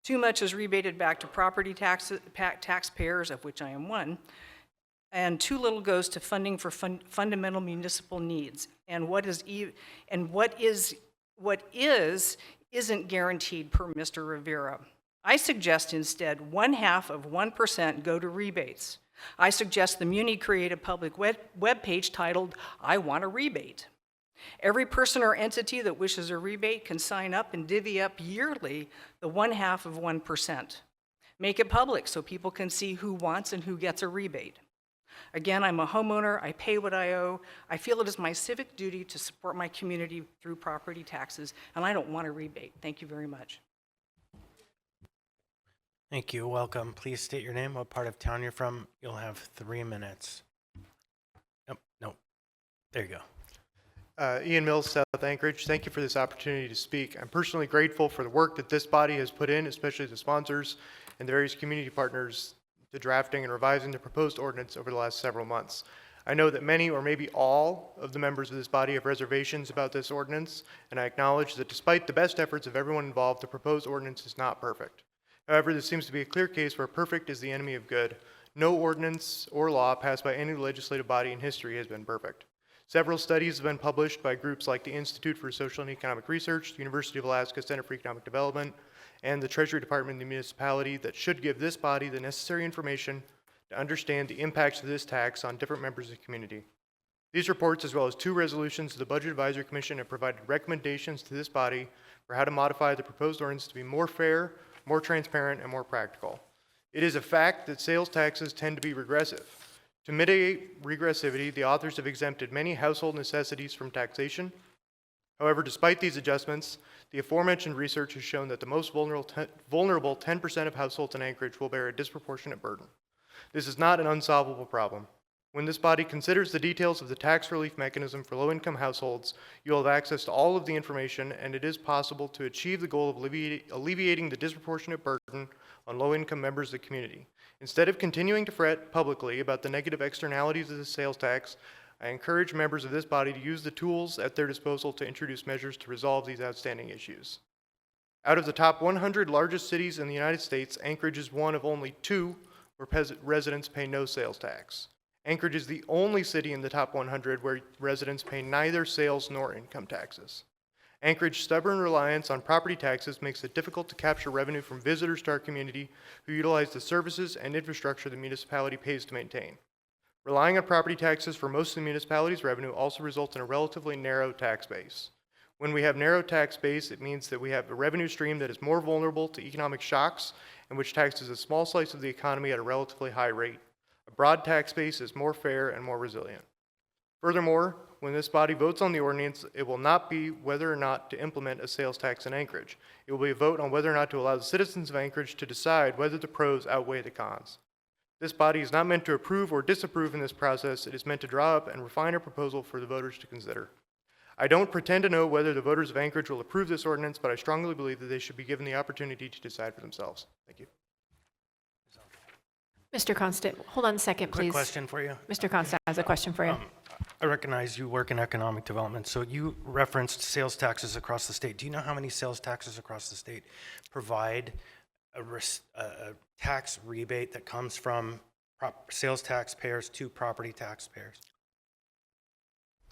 Too much is rebated back to property taxpayers, of which I am one, and too little goes to funding for fundamental municipal needs. And what isn't guaranteed per Mr. Rivera. I suggest instead 0.5% go to rebates. I suggest the Muni create a public web page titled, I Want a Rebate. Every person or entity that wishes a rebate can sign up and divvy up yearly the 0.5%. Make it public so people can see who wants and who gets a rebate. Again, I'm a homeowner, I pay what I owe. I feel it is my civic duty to support my community through property taxes, and I don't want a rebate. Thank you very much. Thank you. Welcome. Please state your name, what part of town you're from. You'll have 3 minutes. Nope. There you go. Ian Mills, South Anchorage. Thank you for this opportunity to speak. I'm personally grateful for the work that this body has put in, especially the sponsors and the various community partners, to drafting and revising the proposed ordinance over the last several months. I know that many or maybe all of the members of this body have reservations about this ordinance, and I acknowledge that despite the best efforts of everyone involved, the proposed ordinance is not perfect. However, this seems to be a clear case where perfect is the enemy of good. No ordinance or law passed by any legislative body in history has been perfect. Several studies have been published by groups like the Institute for Social and Economic Research, the University of Alaska Center for Economic Development, and the Treasury Department of the municipality that should give this body the necessary information to understand the impacts of this tax on different members of the community. These reports, as well as 2 resolutions of the Budget Advisory Commission, have provided recommendations to this body for how to modify the proposed ordinance to be more fair, more transparent, and more practical. It is a fact that sales taxes tend to be regressive. To mitigate regressivity, the authors have exempted many household necessities from taxation. However, despite these adjustments, the aforementioned research has shown that the most vulnerable 10% of households in Anchorage will bear a disproportionate burden. This is not an unsolvable problem. When this body considers the details of the tax relief mechanism for low-income households, you will have access to all of the information, and it is possible to achieve the goal of alleviating the disproportionate burden on low-income members of the community. Instead of continuing to fret publicly about the negative externalities of the sales tax, I encourage members of this body to use the tools at their disposal to introduce measures to resolve these outstanding issues. Out of the top 100 largest cities in the United States, Anchorage is one of only 2 where residents pay no sales tax. Anchorage is the only city in the top 100 where residents pay neither sales nor income taxes. Anchorage's stubborn reliance on property taxes makes it difficult to capture revenue from visitors to our community who utilize the services and infrastructure the municipality pays to maintain. Relying on property taxes for most of the municipality's revenue also results in a relatively narrow tax base. When we have narrow tax base, it means that we have a revenue stream that is more vulnerable to economic shocks and which taxes a small slice of the economy at a relatively high rate. A broad tax base is more fair and more resilient. Furthermore, when this body votes on the ordinance, it will not be whether or not to implement a sales tax in Anchorage. It will be a vote on whether or not to allow the citizens of Anchorage to decide whether the pros outweigh the cons. This body is not meant to approve or disapprove in this process. It is meant to draw up and refine a proposal for the voters to consider. I don't pretend to know whether the voters of Anchorage will approve this ordinance, but I strongly believe that they should be given the opportunity to decide for themselves. Thank you. Mr. Constant, hold on a second, please. Quick question for you. Mr. Constant has a question for you. I recognize you work in economic development, so you referenced sales taxes across the state. Do you know how many sales taxes across the state provide a tax rebate that comes from sales taxpayers to property taxpayers?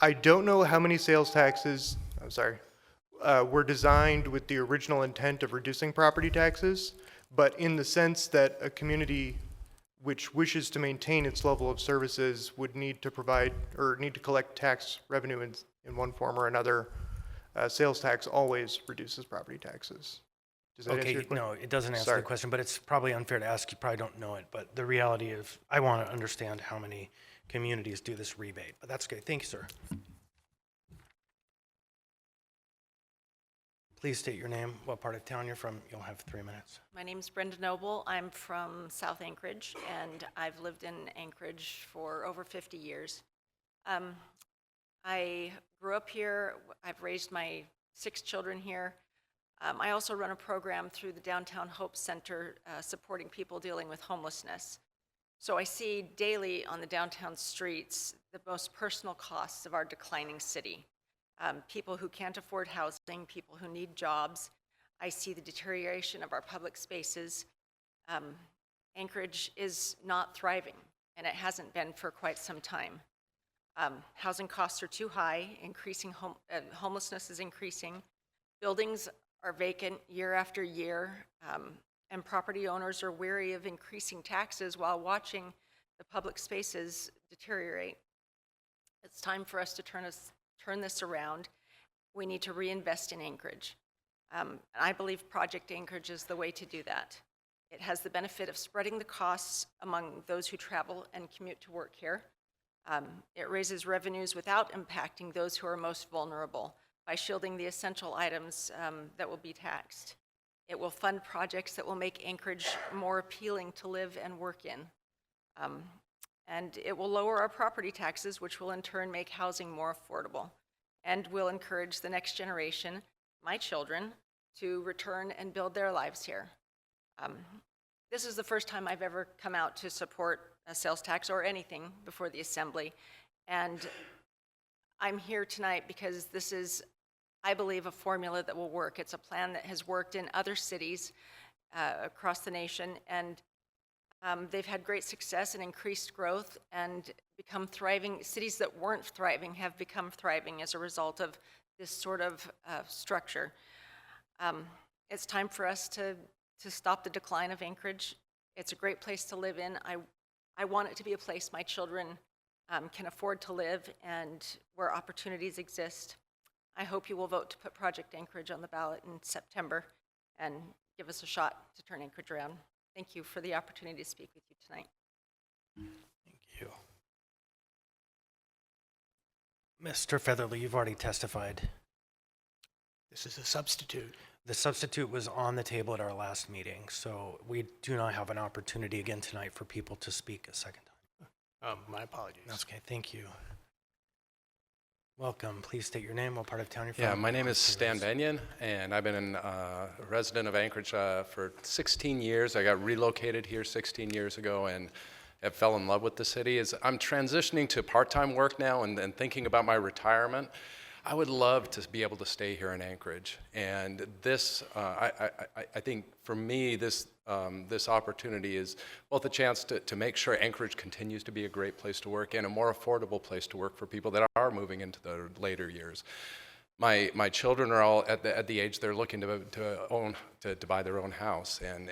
I don't know how many sales taxes, were designed with the original intent of reducing property taxes, but in the sense that a community which wishes to maintain its level of services would need to provide or need to collect tax revenue in one form or another. Sales tax always reduces property taxes. Does that answer your question? No, it doesn't answer the question, but it's probably unfair to ask. You probably don't know it, but the reality is I want to understand how many communities do this rebate, but that's good. Thank you, sir. Please state your name, what part of town you're from. You'll have 3 minutes. My name's Brenda Noble. I'm from South Anchorage, and I've lived in Anchorage for over 50 years. I grew up here. I've raised my 6 children here. I also run a program through the Downtown Hope Center supporting people dealing with homelessness. So I see daily on the downtown streets the most personal costs of our declining city. People who can't afford housing, people who need jobs. I see the deterioration of our public spaces. Anchorage is not thriving, and it hasn't been for quite some time. Housing costs are too high, homelessness is increasing, buildings are vacant year after year, and property owners are weary of increasing taxes while watching the public spaces deteriorate. It's time for us to turn this around. We need to reinvest in Anchorage. And I believe Project Anchorage is the way to do that. It has the benefit of spreading the costs among those who travel and commute to work here. It raises revenues without impacting those who are most vulnerable by shielding the essential items that will be taxed. It will fund projects that will make Anchorage more appealing to live and work in. And it will lower our property taxes, which will in turn make housing more affordable, and will encourage the next generation, my children, to return and build their lives here. This is the first time I've ever come out to support a sales tax or anything before the Assembly. And I'm here tonight because this is, I believe, a formula that will work. It's a plan that has worked in other cities across the nation, and they've had great success and increased growth and become thriving. Cities that weren't thriving have become thriving as a result of this sort of structure. It's time for us to stop the decline of Anchorage. It's a great place to live in. I want it to be a place my children can afford to live and where opportunities exist. I hope you will vote to put Project Anchorage on the ballot in September and give us a shot to turn Anchorage around. Thank you for the opportunity to speak with you tonight. Thank you. Mr. Featherly, you've already testified. This is a substitute. The substitute was on the table at our last meeting, so we do not have an opportunity again tonight for people to speak a second time. My apologies. That's okay, thank you. Welcome. Please state your name, what part of town you're from. Yeah, my name is Stan Benyon, and I've been a resident of Anchorage for 16 years. I got relocated here 16 years ago and have fell in love with the city. I'm transitioning to part-time work now and thinking about my retirement. I would love to be able to stay here in Anchorage, and this, I think for me, this opportunity is both a chance to make sure Anchorage continues to be a great place to work and a more affordable place to work for people that are moving into the later years. My children are all at the age they're looking to buy their own house, and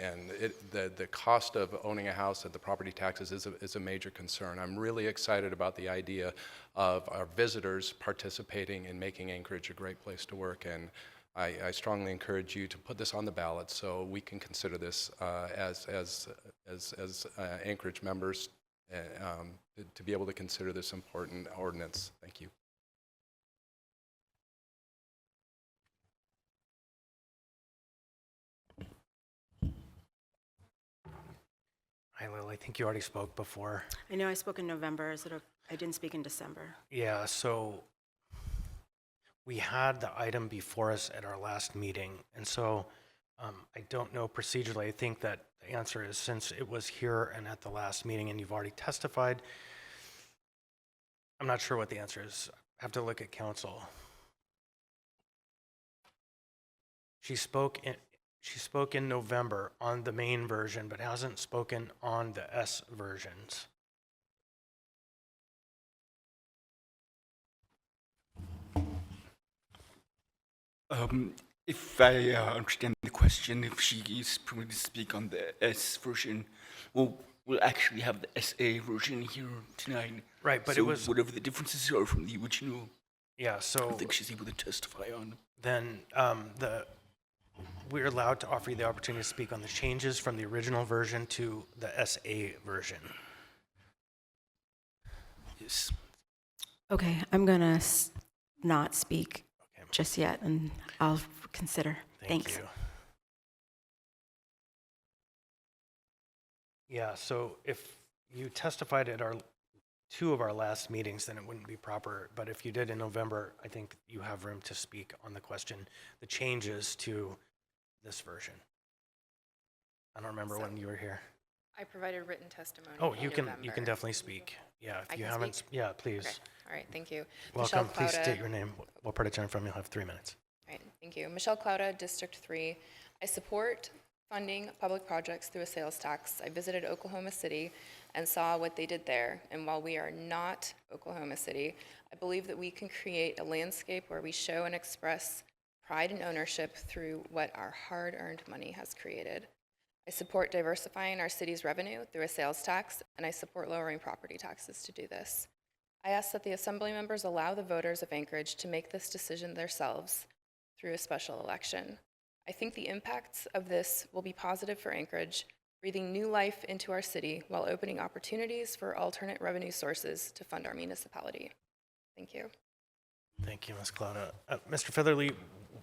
the cost of owning a house and the property taxes is a major concern. I'm really excited about the idea of our visitors participating in making Anchorage a great place to work, and I strongly encourage you to put this on the ballot so we can consider this as Anchorage members to be able to consider this important ordinance. Thank you. Hi, Lil, I think you already spoke before. I know I spoke in November. I didn't speak in December. Yeah, so we had the item before us at our last meeting, and so I don't know procedurally. I think that the answer is since it was here and at the last meeting and you've already testified, I'm not sure what the answer is. I have to look at council. She spoke in November on the main version, but hasn't spoken on the S versions. If I understand the question, if she is permitted to speak on the S version, we'll actually have the SA version here tonight. Right, but so it was whatever the differences are from the original. Yeah, so I think she's able to testify on. Then we're allowed to offer you the opportunity to speak on the changes from the original version to the SA version. Yes. Okay, I'm gonna not speak just yet, and I'll consider. Thanks. You. Yeah, so if you testified at two of our last meetings, then it wouldn't be proper. But if you did in November, I think you have room to speak on the question, the changes to this version. I don't remember when you were here. I provided written testimony. Oh, in you can November. definitely speak. Yeah, I if you can haven't, speak? yeah, please. Okay. All right, thank you. Welcome. Michelle Please Clauda. state your name. What part of town from? You'll have 3 minutes. All right, thank you. Michelle Clauda, District 3. I support funding public projects through a sales tax. I visited Oklahoma City and saw what they did there. And while we are not Oklahoma City, I believe that we can create a landscape where we show and express pride and ownership through what our hard-earned money has created. I support diversifying our city's revenue through a sales tax, and I support lowering property taxes to do this. I ask that the Assembly members allow the voters of Anchorage to make this decision themselves through a special election. I think the impacts of this will be positive for Anchorage, breathing new life into our city while opening opportunities for alternate revenue sources to fund our municipality. Thank you. Thank you, Ms. Clauda. Mr. Featherly,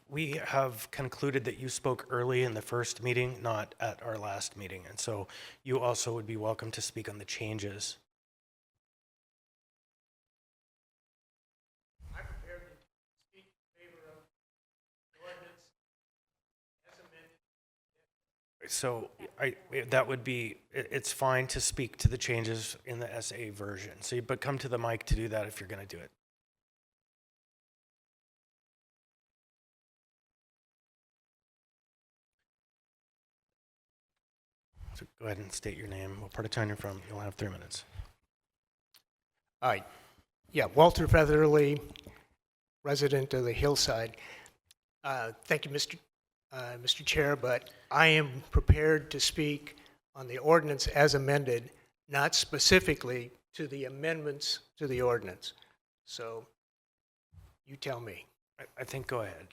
we have concluded that you spoke early in the first meeting, not at our last meeting. And so you also would be welcome to speak on the changes. I'm prepared to speak in favor of the ordinance as amended. So that would be, it's fine to speak to the changes in the SA version. So, but come to the mic to do that if you're going to do it. So go ahead and state your name, what part of town you're from. You'll have 3 minutes. All right. Yeah, Walter Featherly, resident of the Hillside. Thank you, Mr. Chair, but I am prepared to speak on the ordinance as amended, not specifically to the amendments to the ordinance. So you tell me. I think go ahead.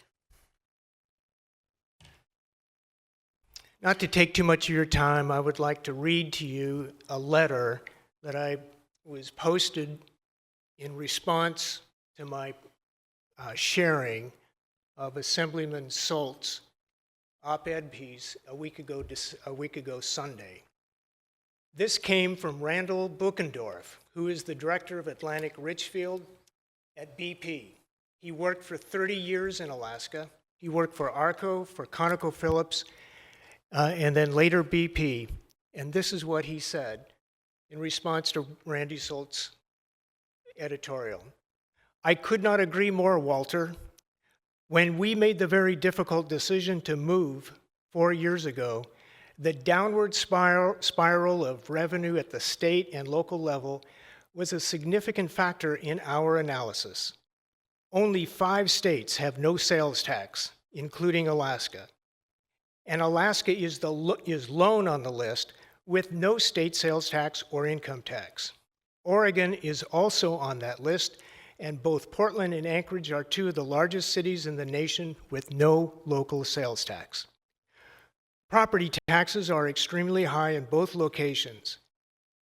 Not to take too much of your time, I would like to read to you a letter that I was posted in response to my sharing of Assemblyman Salt's op-ed piece a week ago Sunday. This came from Randall Buchendorf, who is the director of Atlantic Richfield at BP. He worked for 30 years in Alaska. He worked for ARCO, for ConocoPhillips, and then later BP. And this is what he said in response to Randy Salt's editorial. I could not agree more, Walter. When we made the very difficult decision to move 4 years ago, the downward spiral of revenue at the state and local level was a significant factor in our analysis. Only 5 states have no sales tax, including Alaska. And Alaska is lone on the list with no state sales tax or income tax. Oregon is also on that list, and both Portland and Anchorage are 2 of the largest cities in the nation with no local sales tax. Property taxes are extremely high in both locations.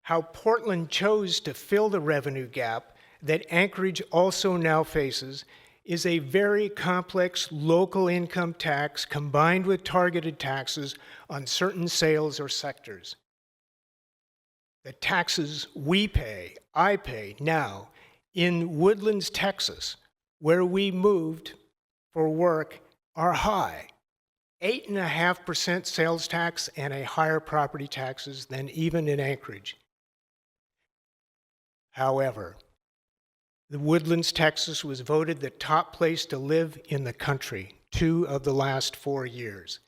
How Portland chose to fill the revenue gap that Anchorage also now faces is a very complex local income tax combined with targeted taxes on certain sales or sectors. The taxes I pay now in Woodlands, Texas, where we moved for work, are high. 8.5% sales tax and a higher property taxes than even in Anchorage. However, the Woodlands, Texas was voted the top place to live in the country 2 of the last 4 years.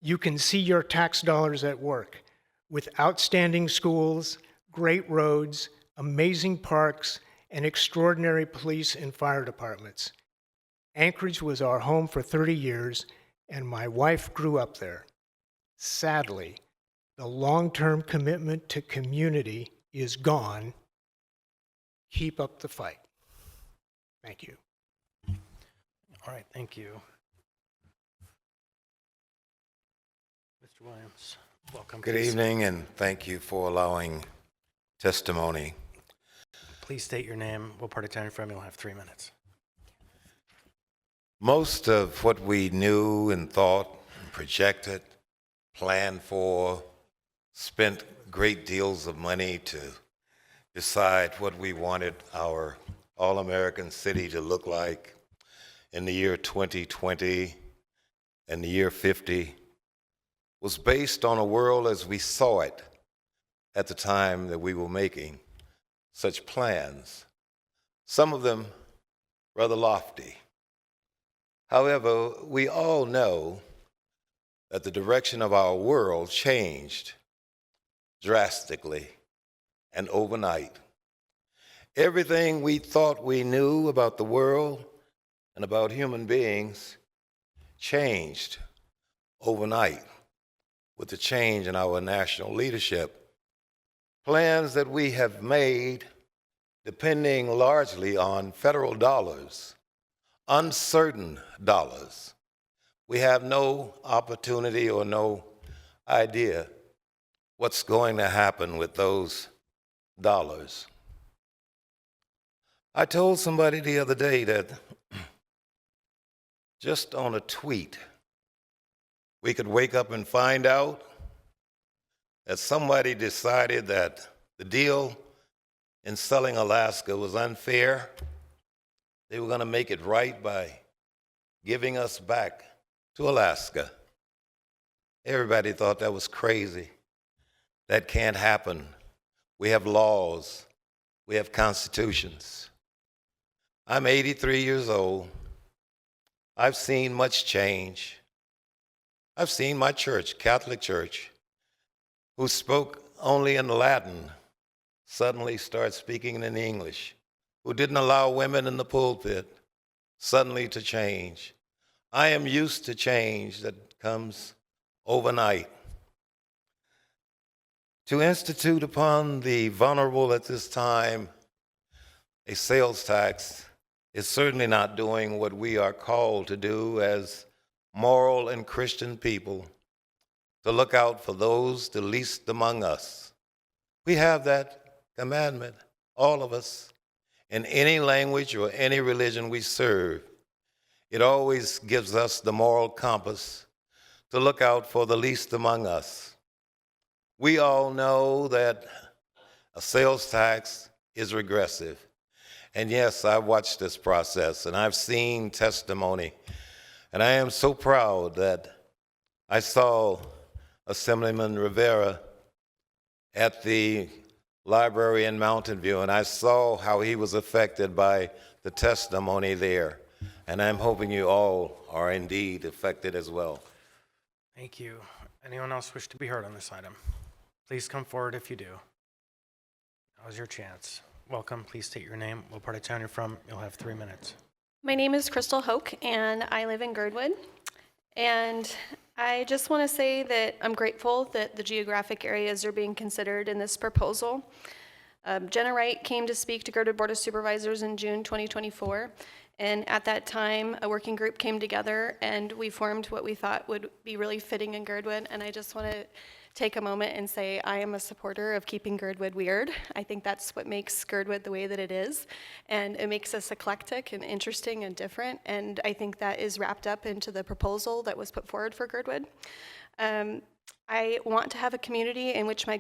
You can see your tax dollars at work with outstanding schools, great roads, amazing parks, and extraordinary police and fire departments. Anchorage was our home for 30 years, and my wife grew up there. Sadly, the long-term commitment to community is gone. Keep up the fight. Thank you. All right, thank you. Mr. Williams, welcome. Good Please. evening, and thank you for allowing testimony. Please state your name, what part of town you're from. You'll have 3 minutes. Most of what we knew and thought, and projected, planned for, spent great deals of money to decide what we wanted our all-American city to look like in the year 2020 and the year 50 was based on a world as we saw it at the time that we were making such plans, some of them rather lofty. However, we all know that the direction of our world changed drastically and overnight. Everything we thought we knew about the world and about human beings changed overnight with the change in our national leadership. Plans that we have made depending largely on federal dollars, uncertain dollars. We have no opportunity or no idea what's going to happen with those dollars. I told somebody the other day that just on a tweet, we could wake up and find out that somebody decided that the deal in selling Alaska was unfair. They were going to make it right by giving us back to Alaska. Everybody thought that was crazy. That can't happen. We have laws. We have constitutions. I'm 83 years old. I've seen much change. I've seen my church, Catholic Church, who spoke only in Latin, suddenly start speaking in English, who didn't allow women in the pulpit, suddenly to change. I am used to change that comes overnight. To institute upon the vulnerable at this time a sales tax is certainly not doing what we are called to do as moral and Christian people, to look out for those the least among us. We have that commandment, all of us, in any language or any religion we serve. It always gives us the moral compass to look out for the least among us. We all know that a sales tax is regressive. And yes, I've watched this process and I've seen testimony. And I am so proud that I saw Assemblyman Rivera at the library in Mountain View, and I saw how he was affected by the testimony there. And I'm hoping you all are indeed affected as well. Thank you. Anyone else wish to be heard on this item? Please come forward if you do. Now's your chance. Welcome. Please state your name, what part of town you're from. You'll have 3 minutes. My name is Crystal Hoke, and I live in Girdwood. And I just want to say that I'm grateful that the geographic areas are being considered in this proposal. Jenna Wright came to speak to Girdwood Board of Supervisors in June 2024. And at that time, a working group came together and we formed what we thought would be really fitting in Girdwood. And I just want to take a moment and say I am a supporter of keeping Girdwood weird. I think that's what makes Girdwood the way that it is. And it makes us eclectic and interesting and different. And I think that is wrapped up into the proposal that was put forward for Girdwood. I want to have a community in which my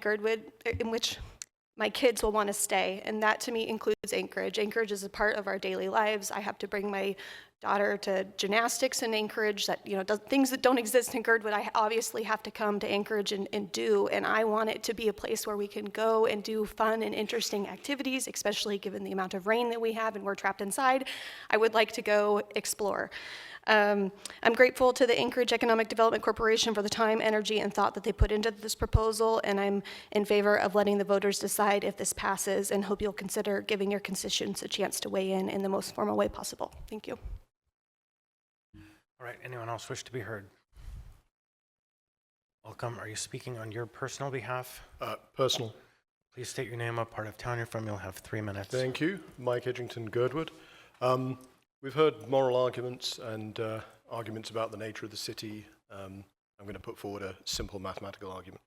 kids will want to stay, and that to me includes Anchorage. Anchorage is a part of our daily lives. I have to bring my daughter to gymnastics in Anchorage, that, you know, things that don't exist in Girdwood, I obviously have to come to Anchorage and do, and I want it to be a place where we can go and do fun and interesting activities, especially given the amount of rain that we have and we're trapped inside. I would like to go explore. I'm grateful to the Anchorage Economic Development Corporation for the time, energy, and thought that they put into this proposal, and I'm in favor of letting the voters decide if this passes, and hope you'll consider giving your constituents a chance to weigh in the most formal way possible. Thank you. All right, anyone else wish to be heard? Welcome. Are you speaking on your personal behalf? Personal. Please state your name, what part of town you're from. You'll have 3 minutes. Thank you. Mike Edgington, Girdwood. We've heard moral arguments and arguments about the nature of the city. I'm going to put forward a simple mathematical argument.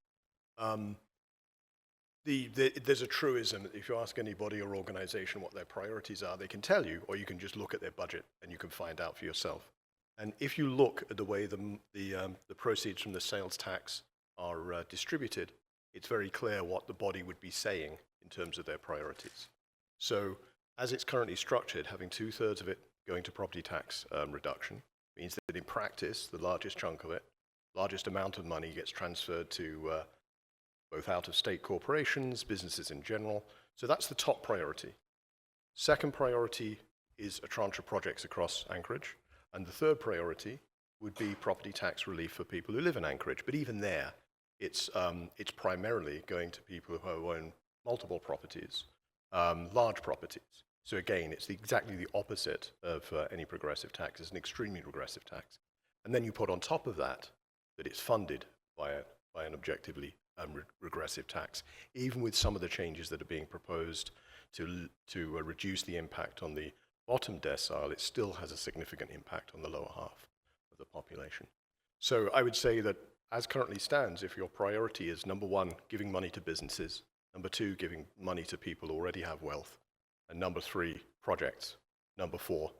There's a truism that if you ask anybody or organization what their priorities are, they can tell you, or you can just look at their budget and you can find out for yourself. And if you look at the way the proceeds from the sales tax are distributed, it's very clear what the body would be saying in terms of their priorities. So as it's currently structured, having 2/3 of it going to property tax reduction means that in practice, the largest chunk of it, largest amount of money gets transferred to both out-of-state corporations, businesses in general. So that's the top priority. Second priority is a tranche of projects across Anchorage. And the third priority would be property tax relief for people who live in Anchorage. But even there, it's primarily going to people who own multiple properties, large properties. So again, it's exactly the opposite of any progressive tax. It's an extremely regressive tax. And then you put on top of that it's funded by an objectively regressive tax, even with some of the changes that are being proposed to reduce the impact on the bottom decile. It still has a significant impact on the lower half of the population. So I would say that as currently stands, if your priority is number one, giving money to businesses, number two, giving money to people who already have wealth, and number three, projects, number four,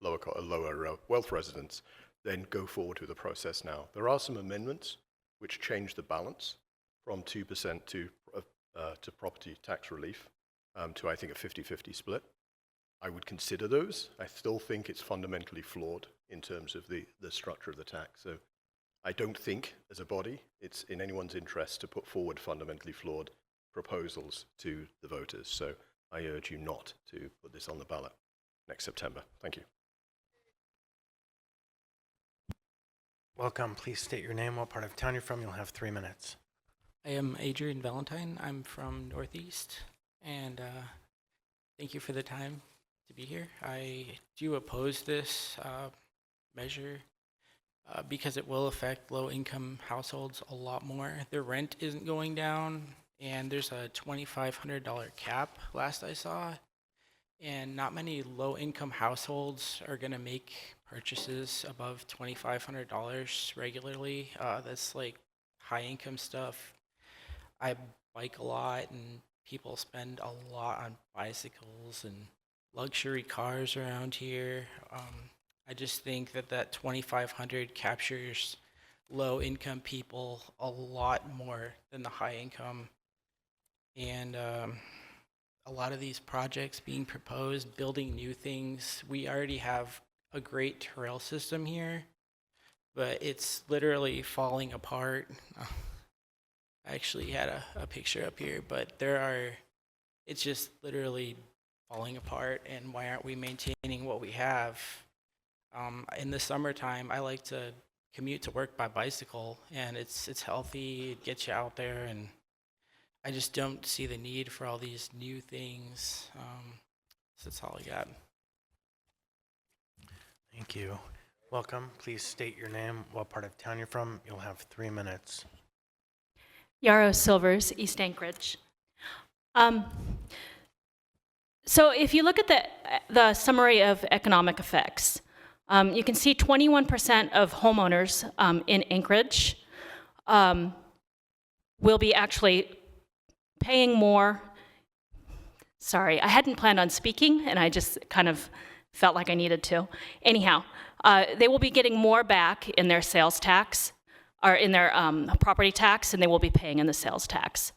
lower wealth residents, then go forward with the process now. There are some amendments which change the balance from 2% to property tax relief to, I think, a 50-50 split. I would consider those. I still think it's fundamentally flawed in terms of the structure of the tax. So I don't think, as a body, it's in anyone's interest to put forward fundamentally flawed proposals to the voters. So I urge you not to put this on the ballot next September. Thank you. Welcome. Please state your name, what part of town you're from. You'll have 3 minutes. I am Adrian Valentine. I'm from Northeast, and thank you for the time to be here. I do oppose this measure because it will affect low-income households a lot more. Their rent isn't going down, and there's a $2,500 cap last I saw, and not many low-income households are going to make purchases above $2,500 regularly. That's like high-income stuff. I bike a lot, and people spend a lot on bicycles and luxury cars around here. I just think that $2,500 captures low-income people a lot more than the high-income. And a lot of these projects being proposed, building new things, we already have a great trail system here, but it's literally falling apart. I actually had a picture up here, but it's just literally falling apart, and why aren't we maintaining what we have? In the summertime, I like to commute to work by bicycle, and it's healthy, it gets you out there, and I just don't see the need for all these new things. So that's all I got. Thank you. Welcome. Please state your name, what part of town you're from. You'll have 3 minutes. Yarrow Silvers, East Anchorage. So if you look at the summary of economic effects, you can see 21% of homeowners in Anchorage will be actually paying more. Sorry, I hadn't planned on speaking, and I just kind of felt like I needed to. Anyhow, they will be getting more back in their sales tax, or in their property tax, and they will be paying in the sales tax.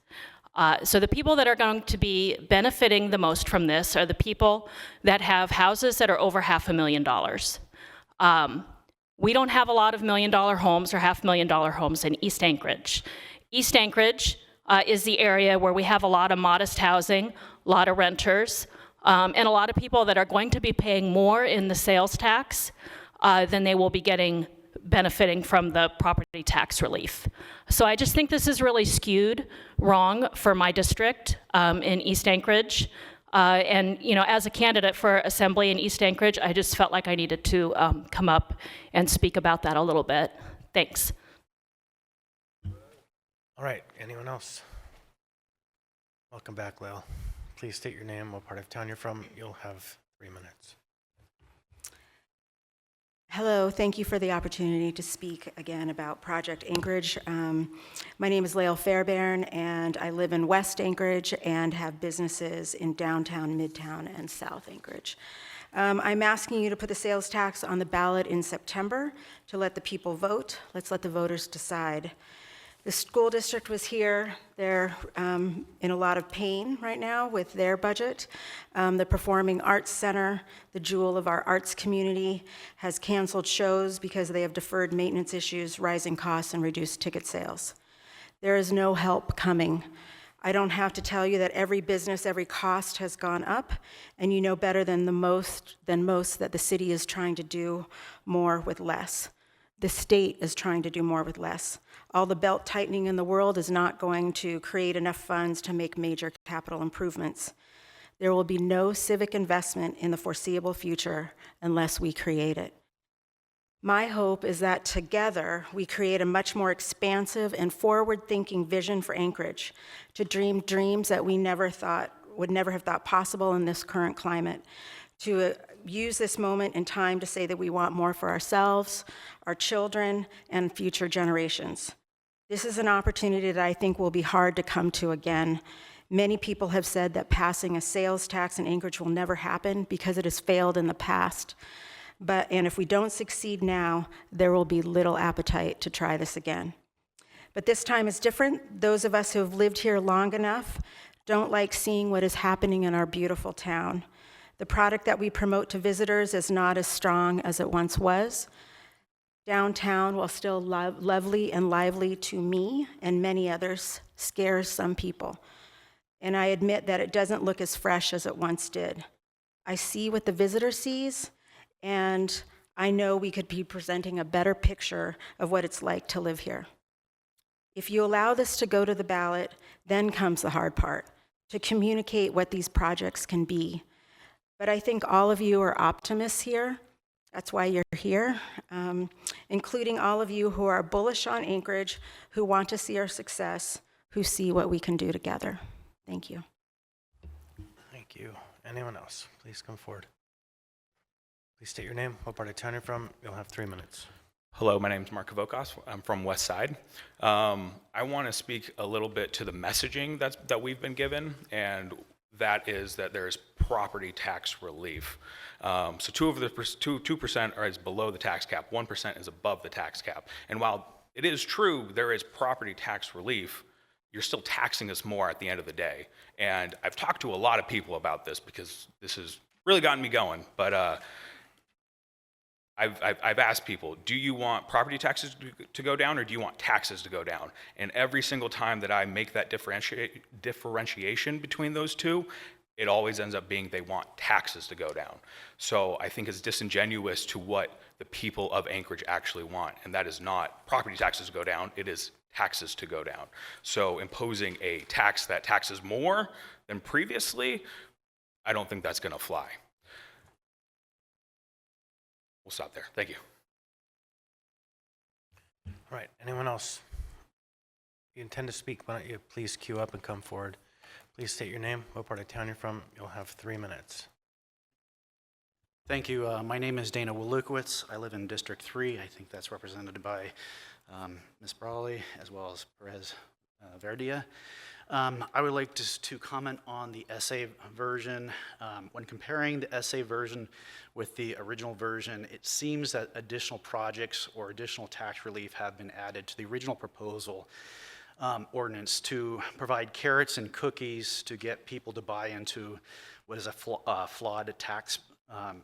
So the people that are going to be benefiting the most from this are the people that have houses that are over $500,000. We don't have a lot of $1 million homes or $500,000 homes in East Anchorage. East Anchorage is the area where we have a lot of modest housing, a lot of renters, and a lot of people that are going to be paying more in the sales tax than they will be benefiting from the property tax relief. So I just think this is really skewed wrong for my district in East Anchorage. And as a candidate for Assembly in East Anchorage, I just felt like I needed to come up and speak about that a little bit. Thanks. All right, anyone else? Welcome back, Lyle. Please state your name, what part of town you're from. You'll have 3 minutes. Hello, thank you for the opportunity to speak again about Project Anchorage. My name is Lael Fairbairn, and I live in West Anchorage and have businesses in downtown, midtown, and South Anchorage. I'm asking you to put the sales tax on the ballot in September to let the people vote. Let's let the voters decide. The school district was here. They're in a lot of pain right now with their budget. The Performing Arts Center, the jewel of our arts community, has canceled shows because they have deferred maintenance issues, rising costs, and reduced ticket sales. There is no help coming. I don't have to tell you that every business, every cost has gone up, and you know better than most that the city is trying to do more with less. The state is trying to do more with less. All the belt tightening in the world is not going to create enough funds to make major capital improvements. There will be no civic investment in the foreseeable future unless we create it. My hope is that together we create a much more expansive and forward-thinking vision for Anchorage, to dream dreams that we would never have thought possible in this current climate, to use this moment in time to say that we want more for ourselves, our children, and future generations. This is an opportunity that I think will be hard to come to again. Many people have said that passing a sales tax in Anchorage will never happen because it has failed in the past. And if we don't succeed now, there will be little appetite to try this again. But this time is different. Those of us who have lived here long enough don't like seeing what is happening in our beautiful town. The product that we promote to visitors is not as strong as it once was. Downtown, while still lovely and lively to me and many others, scares some people. And I admit that it doesn't look as fresh as it once did. I see what the visitor sees, and I know we could be presenting a better picture of what it's like to live here. If you allow this to go to the ballot, then comes the hard part, to communicate what these projects can be. But I think all of you are optimists here. That's why you're here, including all of you who are bullish on Anchorage, who want to see our success, who see what we can do together. Thank you. Thank you. Anyone else? Please come forward. Please state your name, what part of town you're from. You'll have 3 minutes. Hello, my name is Mark Kavokos. I'm from West Side. I want to speak a little bit to the messaging that we've been given, and that is that there is property tax relief. So 2% is below the tax cap, 1% is above the tax cap. And while it is true there is property tax relief, you're still taxing us more at the end of the day. And I've talked to a lot of people about this because this has really gotten me going, but I've asked people, do you want property taxes to go down or do you want taxes to go down? And every single time that I make that differentiation between those two, it always ends up being they want taxes to go down. So I think it's disingenuous to what the people of Anchorage actually want, and that is not property taxes to go down, it is taxes to go down. So imposing a tax that taxes more than previously, I don't think that's gonna fly. We'll stop there. Thank you. All right, anyone else? If you intend to speak, why don't you please queue up and come forward. Please state your name, what part of town you're from. You'll have 3 minutes. Thank you. My name is Dana Walukowicz. I live in District 3. I think that's represented by Ms. Brawley as well as Perez Verdia. I would like to comment on the essay version. When comparing the essay version with the original version, it seems that additional projects or additional tax relief have been added to the original proposal ordinance to provide carrots and cookies to get people to buy into what is a flawed tax,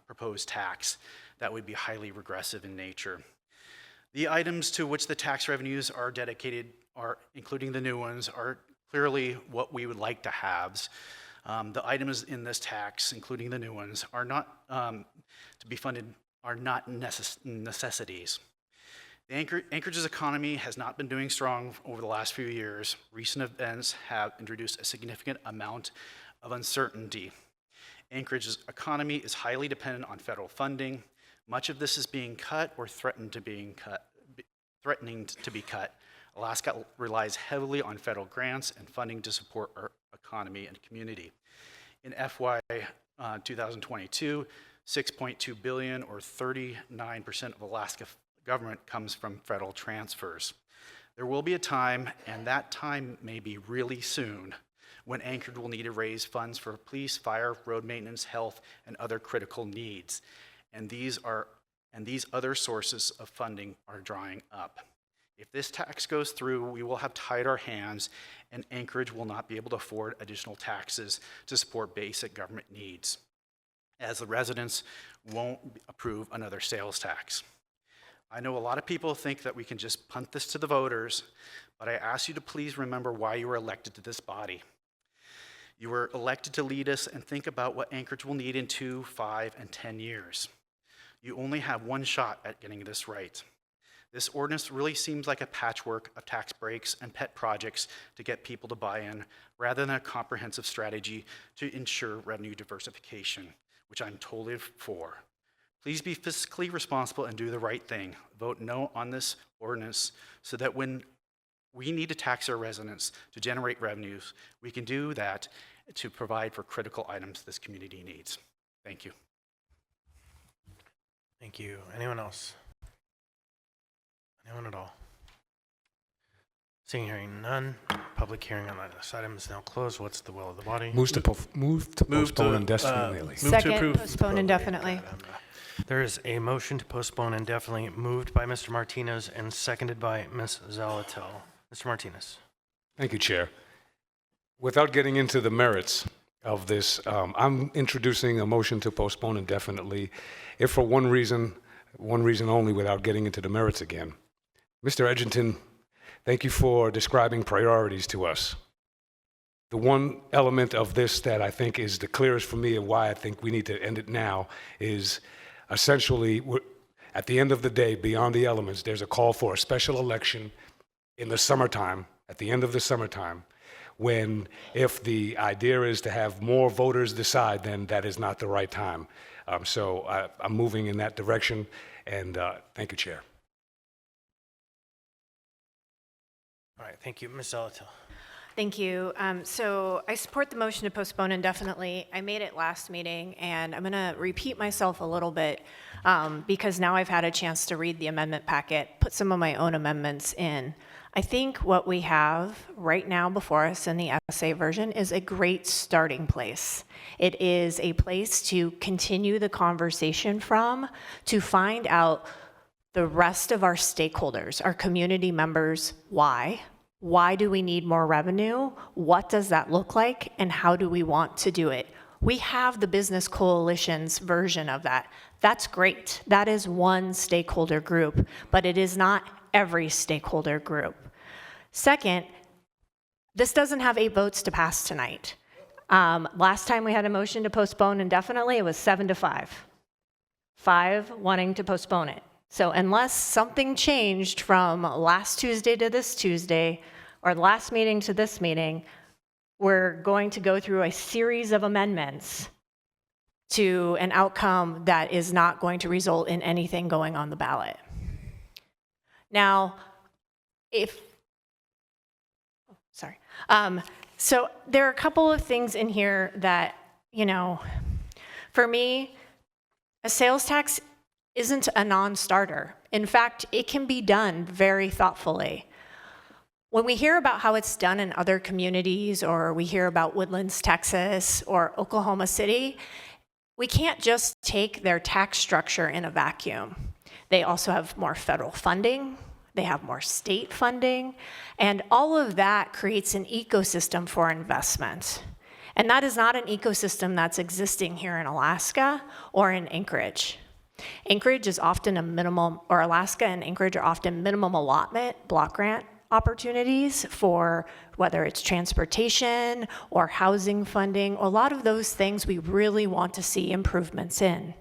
proposed tax that would be highly regressive in nature. The items to which the tax revenues are dedicated, including the new ones, are clearly what we would like to have. The items in this tax, including the new ones, are not to be funded, are not necessities. Anchorage's economy has not been doing strong over the last few years. Recent events have introduced a significant amount of uncertainty. Anchorage's economy is highly dependent on federal funding. Much of this is being cut or threatening to be cut. Alaska relies heavily on federal grants and funding to support our economy and community. In FY 2022, $6.2 billion or 39% of Alaska government comes from federal transfers. There will be a time, and that time may be really soon, when Anchorage will need to raise funds for police, fire, road maintenance, health, and other critical needs. And these other sources of funding are drying up. If this tax goes through, we will have tied our hands, and Anchorage will not be able to afford additional taxes to support basic government needs, as the residents won't approve another sales tax. I know a lot of people think that we can just punt this to the voters, but I ask you to please remember why you were elected to this body. You were elected to lead us and think about what Anchorage will need in 2, 5, and 10 years. You only have one shot at getting this right. This ordinance really seems like a patchwork of tax breaks and pet projects to get people to buy in, rather than a comprehensive strategy to ensure revenue diversification, which I'm totally for. Please be fiscally responsible and do the right thing. Vote no on this ordinance so that when we need to tax our residents to generate revenues, we can do that to provide for critical items this community needs. Thank you. Thank you. Anyone else? Anyone at all? Seeing hearing none, public hearing on this item is now closed. What's the will of the body? Move to postpone indefinitely. Second, postpone indefinitely. There is a motion to postpone indefinitely, moved by Mr. Martinez and seconded by Ms. Zalatil. Mr. Martinez. Thank you, Chair. Without getting into the merits of this, I'm introducing a motion to postpone indefinitely, if for one reason only, without getting into the merits again. Mr. Edgerton, thank you for describing priorities to us. The one element of this that I think is the clearest for me and why I think we need to end it now is essentially, at the end of the day, beyond the elements, there's a call for a special election in the summertime, at the end of the summertime, when if the idea is to have more voters decide, then that is not the right time. So I'm moving in that direction, and thank you, Chair. All right, thank you. Ms. Zalatil. Thank you. So I support the motion to postpone indefinitely. I made it last meeting, and I'm going to repeat myself a little bit because now I've had a chance to read the amendment packet, put some of my own amendments in. I think what we have right now before us in the SA version is a great starting place. It is a place to continue the conversation from, to find out the rest of our stakeholders, our community members, why. Why do we need more revenue? What does that look like? And how do we want to do it? We have the business coalition's version of that. That's great. That is one stakeholder group, but it is not every stakeholder group. Second, this doesn't have 8 votes to pass tonight. Last time we had a motion to postpone indefinitely, it was 7-5. 5 wanting to postpone it. So unless something changed from last Tuesday to this Tuesday, or last meeting to this meeting, we're going to go through a series of amendments to an outcome that is not going to result in anything going on the ballot. Now, so there are a couple of things in here that, for me, a sales tax isn't a non-starter. In fact, it can be done very thoughtfully. When we hear about how it's done in other communities, or we hear about Woodlands, Texas, or Oklahoma City, we can't just take their tax structure in a vacuum. They also have more federal funding, they have more state funding, and all of that creates an ecosystem for investment. And that is not an ecosystem that's existing here in Alaska or in Anchorage. Anchorage is often a minimum, or Alaska and Anchorage are often minimum allotment block grant opportunities for whether it's transportation or housing funding. A lot of those things we really want to see improvements in.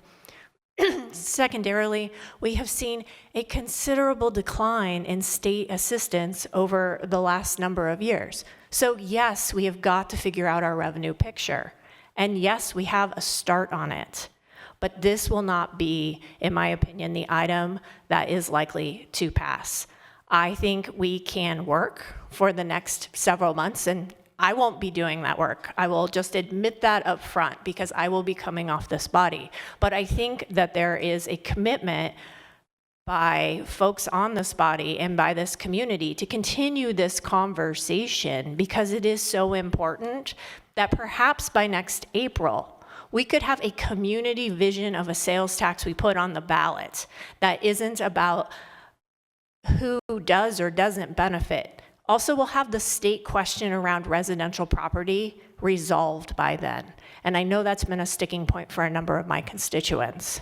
Secondarily, we have seen a considerable decline in state assistance over the last number of years. So yes, we have got to figure out our revenue picture. And yes, we have a start on it. But this will not be, in my opinion, the item that is likely to pass. I think we can work for the next several months, and I won't be doing that work. I will just admit that up front because I will be coming off this body. But I think that there is a commitment by folks on this body and by this community to continue this conversation because it is so important that perhaps by next April, we could have a community vision of a sales tax we put on the ballot that isn't about who does or doesn't benefit. Also, we'll have the state question around residential property resolved by then. And I know that's been a sticking point for a number of my constituents.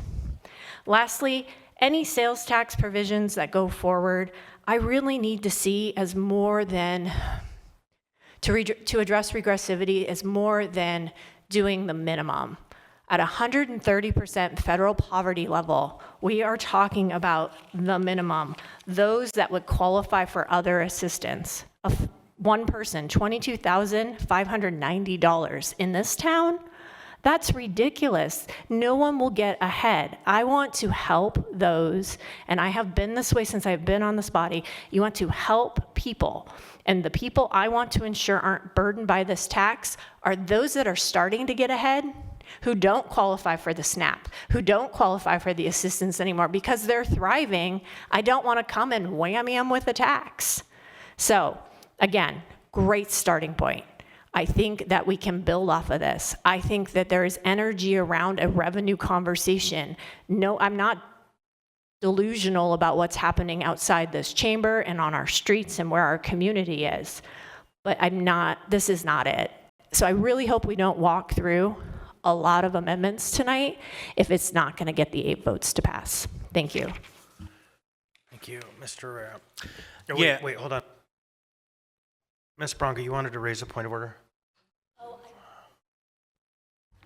Lastly, any sales tax provisions that go forward, I really need to see as more than, to address regressivity as more than doing the minimum. At 130% federal poverty level, we are talking about the minimum. Those that would qualify for other assistance. One person, $22,590 in this town, that's ridiculous. No one will get ahead. I want to help those, and I have been this way since I've been on this body. You want to help people. And the people I want to ensure aren't burdened by this tax are those that are starting to get ahead, who don't qualify for the SNAP, who don't qualify for the assistance anymore because they're thriving. I don't want to come and whammy them with a tax. So again, great starting point. I think that we can build off of this. I think that there is energy around a revenue conversation. No, I'm not delusional about what's happening outside this chamber and on our streets and where our community is, but this is not it. So I really hope we don't walk through a lot of amendments tonight if it's not going to get the 8 votes to pass. Thank you. Thank you, Mr. Rivera. Yeah. Wait, hold on. Ms. Bronca, you wanted to raise a point of order?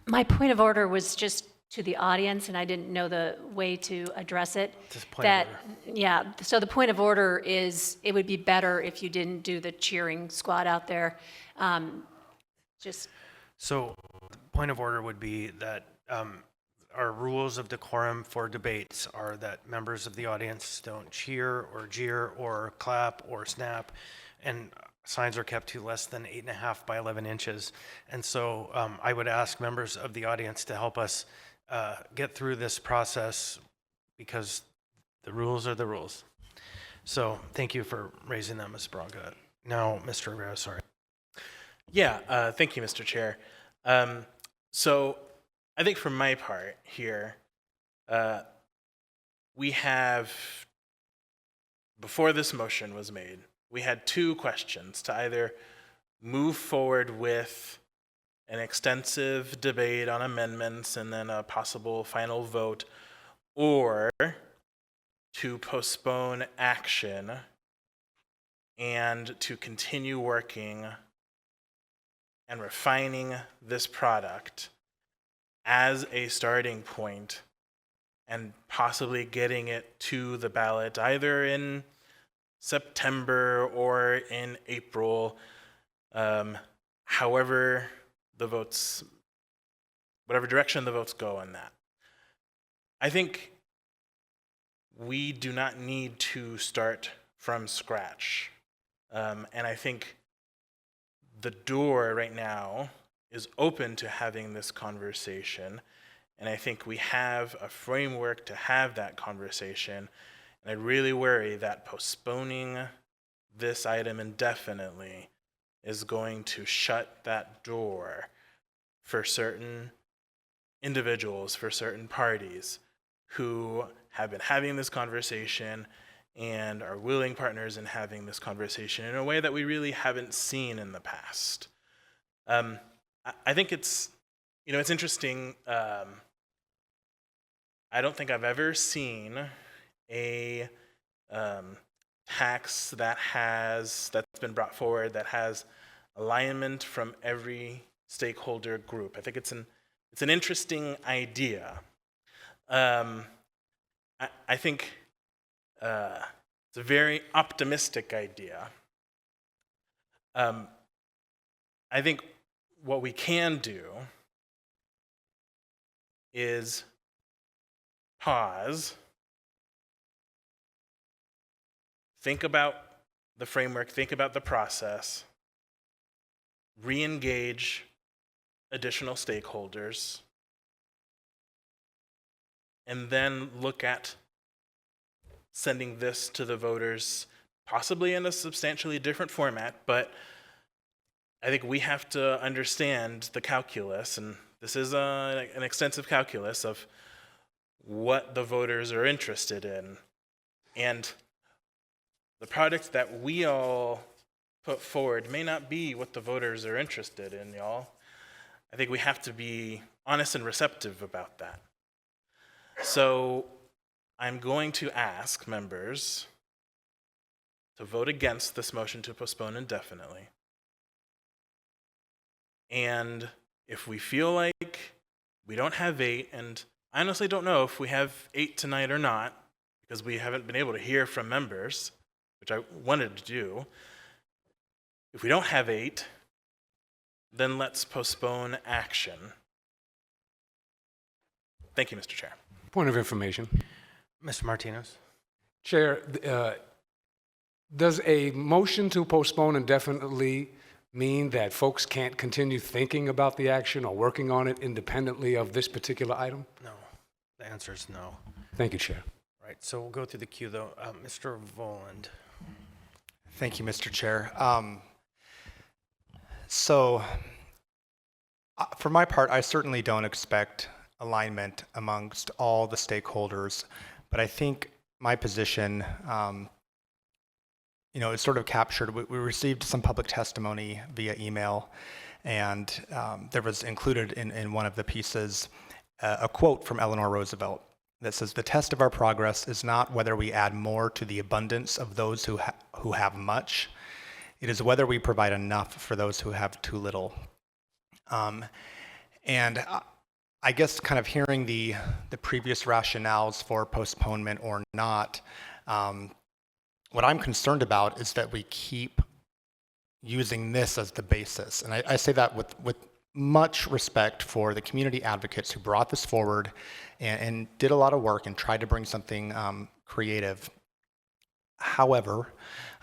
My point of order was just to the audience, and I didn't know the way to address it. Just point of order. Yeah, so the point of order is it would be better if you didn't do the cheering squad out there. So, point of order would be that our rules of decorum for debates are that members of the audience don't cheer or jeer or clap or snap, and signs are kept to less than 8.5 by 11 inches. And so I would ask members of the audience to help us get through this process because the rules are the rules. So thank you for raising that, Ms. Braga. Now, Mr. Rivera, sorry. Yeah, thank you, Mr. Chair. So I think for my part here, we have, before this motion was made, we had 2 questions to either move forward with an extensive debate on amendments and then a possible final vote, or to postpone action and to continue working and refining this product as a starting point and possibly getting it to the ballot either in September or in April, however the votes, whatever direction the votes go on that. I think we do not need to start from scratch. And I think the door right now is open to having this conversation. And I think we have a framework to have that conversation. And I really worry that postponing this item indefinitely is going to shut that door for certain individuals, for certain parties who have been having this conversation and are willing partners in having this conversation in a way that we really haven't seen in the past. I think it's interesting. I don't think I've ever seen a tax that's been brought forward that has alignment from every stakeholder group. I think it's an interesting idea. I think it's a very optimistic idea. I think what we can do is pause, think about the framework, think about the process, re-engage additional stakeholders, and then look at sending this to the voters, possibly in a substantially different format, but I think we have to understand the calculus, and this is an extensive calculus of what the voters are interested in. And the product that we all put forward may not be what the voters are interested in, y'all. I think we have to be honest and receptive about that. So I'm going to ask members to vote against this motion to postpone indefinitely. And if we feel like we don't have 8, and I honestly don't know if we have 8 tonight or not, because we haven't been able to hear from members, which I wanted to do. If we don't have 8, then let's postpone action. Thank you, Mr. Chair. Point of information. Mr. Martinez? Chair, does a motion to postpone indefinitely mean that folks can't continue thinking about the action or working on it independently of this particular item? No. The answer is no. Thank you, Chair. Right, so we'll go through the queue, though. Mr. Voland. Thank you, Mr. Chair. For my part, I certainly don't expect alignment amongst all the stakeholders, but I think my position, is sort of captured. We received some public testimony via email, and there was included in one of the pieces a quote from Eleanor Roosevelt that says, "The test of our progress is not whether we add more to the abundance of those who have much. It is whether we provide enough for those who have too little." And I guess kind of hearing the previous rationales for postponement or not, what I'm concerned about is that we keep using this as the basis. And I say that with much respect for the community advocates who brought this forward and did a lot of work and tried to bring something creative. However,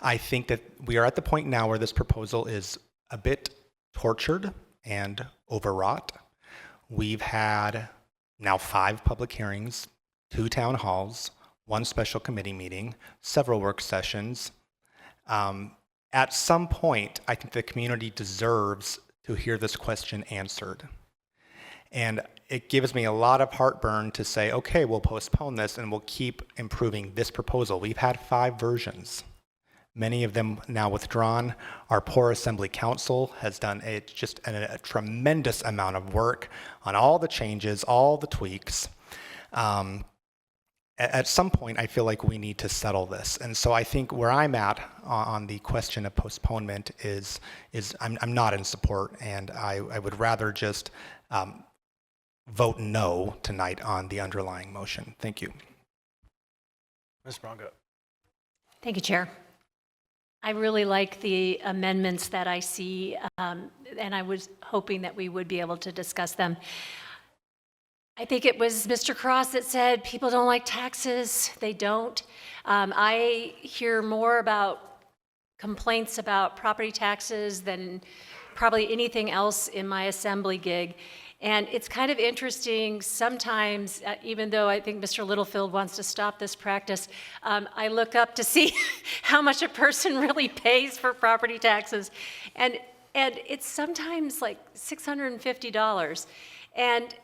I think that we are at the point now where this proposal is a bit tortured and overwrought. We've had now 5 public hearings, 2 town halls, 1 special committee meeting, several work sessions. At some point, I think the community deserves to hear this question answered. And it gives me a lot of heartburn to say, okay, we'll postpone this and we'll keep improving this proposal. We've had 5 versions, many of them now withdrawn. Our poor Assembly Council has done a tremendous amount of work on all the changes, all the tweaks. At some point, I feel like we need to settle this. And so I think where I'm at on the question of postponement is I'm not in support, and I would rather just vote no tonight on the underlying motion. Thank you. Ms. Bronco. Thank you, Chair. I really like the amendments that I see, and I was hoping that we would be able to discuss them. I think it was Mr. Cross that said people don't like taxes. They don't. I hear more about complaints about property taxes than probably anything else in my assembly gig. And it's kind of interesting sometimes, even though I think Mr. Littlefield wants to stop this practice, I look up to see how much a person really pays for property taxes. And it's sometimes like $650. And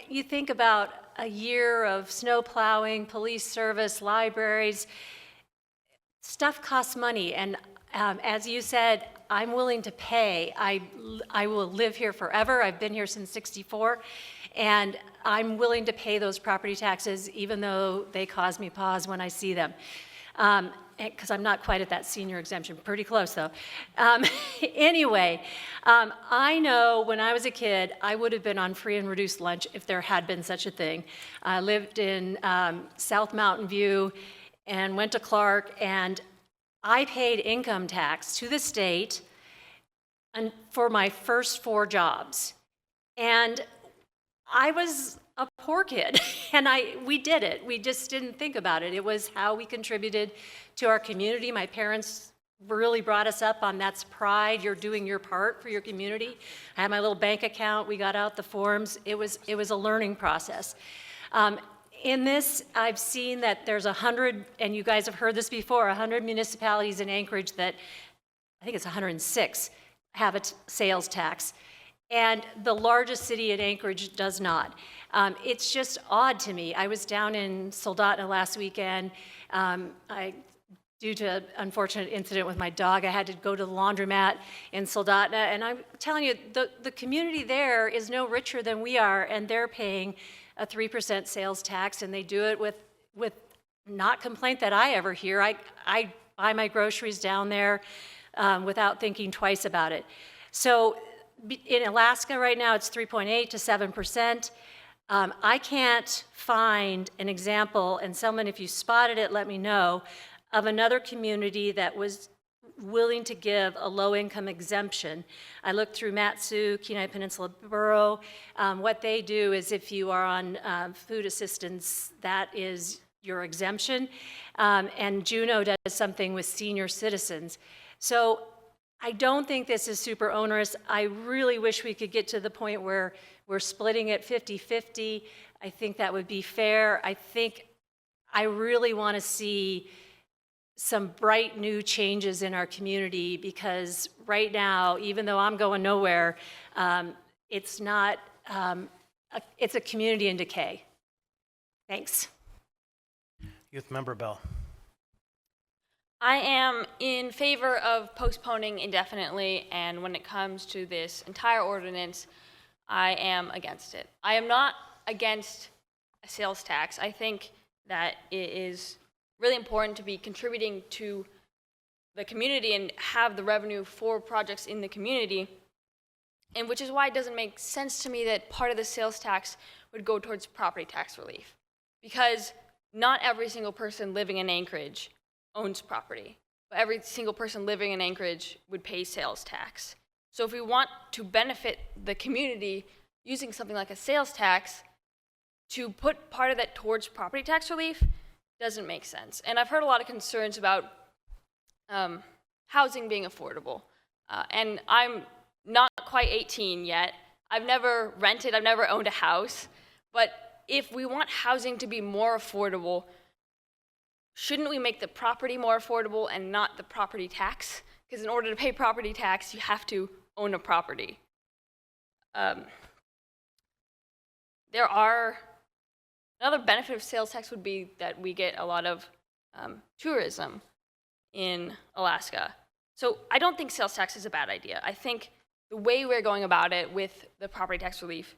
you think about a year of snow plowing, police service, libraries, stuff costs money. And as you said, I'm willing to pay. I will live here forever. I've been here since '64, and I'm willing to pay those property taxes, even though they cause me pause when I see them. Because I'm not quite at that senior exemption, pretty close though. Anyway, I know when I was a kid, I would have been on free and reduced lunch if there had been such a thing. I lived in South Mountain View and went to Clark, and I paid income tax to the state for my first 4 jobs. And I was a poor kid, and we did it. We just didn't think about it. It was how we contributed to our community. My parents really brought us up on that's pride. You're doing your part for your community. I had my little bank account. We got out the forms. It was a learning process. In this, I've seen that there's 100, and you guys have heard this before, 100 municipalities in Anchorage that, I think it's 106, have a sales tax. And the largest city in Anchorage does not. It's just odd to me. I was down in Soldotna last weekend. Due to an unfortunate incident with my dog, I had to go to the laundromat in Soldotna. And I'm telling you, the community there is no richer than we are, and they're paying a 3% sales tax, and they do it with with not complaint that I ever hear. I buy my groceries down there without thinking twice about it. So in Alaska right now, it's 3.8 to 7%. I can't find an example, and someone, if you spotted it, let me know, of another community that was willing to give a low-income exemption. I looked through Matsu, Kenai Peninsula Borough. What they do is if you are on food assistance, that is your exemption. And Juneau does something with senior citizens. So I don't think this is super onerous. I really wish we could get to the point where we're splitting it 50-50. I think that would be fair. I really want to see some bright new changes in our community, because right now, even though I'm going nowhere, it's not, it's a community in decay. Thanks. Youth Member Bell. I am in favor of postponing indefinitely, and when it comes to this entire ordinance, I am against it. I am not against a sales tax. I think that it is really important to be contributing to the community and have the revenue for projects in the community, and which is why it doesn't make sense to me that part of the sales tax would go towards property tax relief, because not every single person living in Anchorage owns property, but every single person living in Anchorage would pay sales tax. So if we want to benefit the community using something like a sales tax, to put part of that towards property tax relief doesn't make sense. And I've heard a lot of concerns about housing being affordable. And I'm not quite 18 yet. I've never rented, I've never owned a house. But if we want housing to be more affordable, shouldn't we make the property more affordable and not the property tax? Because in order to pay property tax, you have to own a property. Another benefit of sales tax would be that we get a lot of tourism in Alaska. So I don't think sales tax is a bad idea. I think the way we're going about it with the property tax relief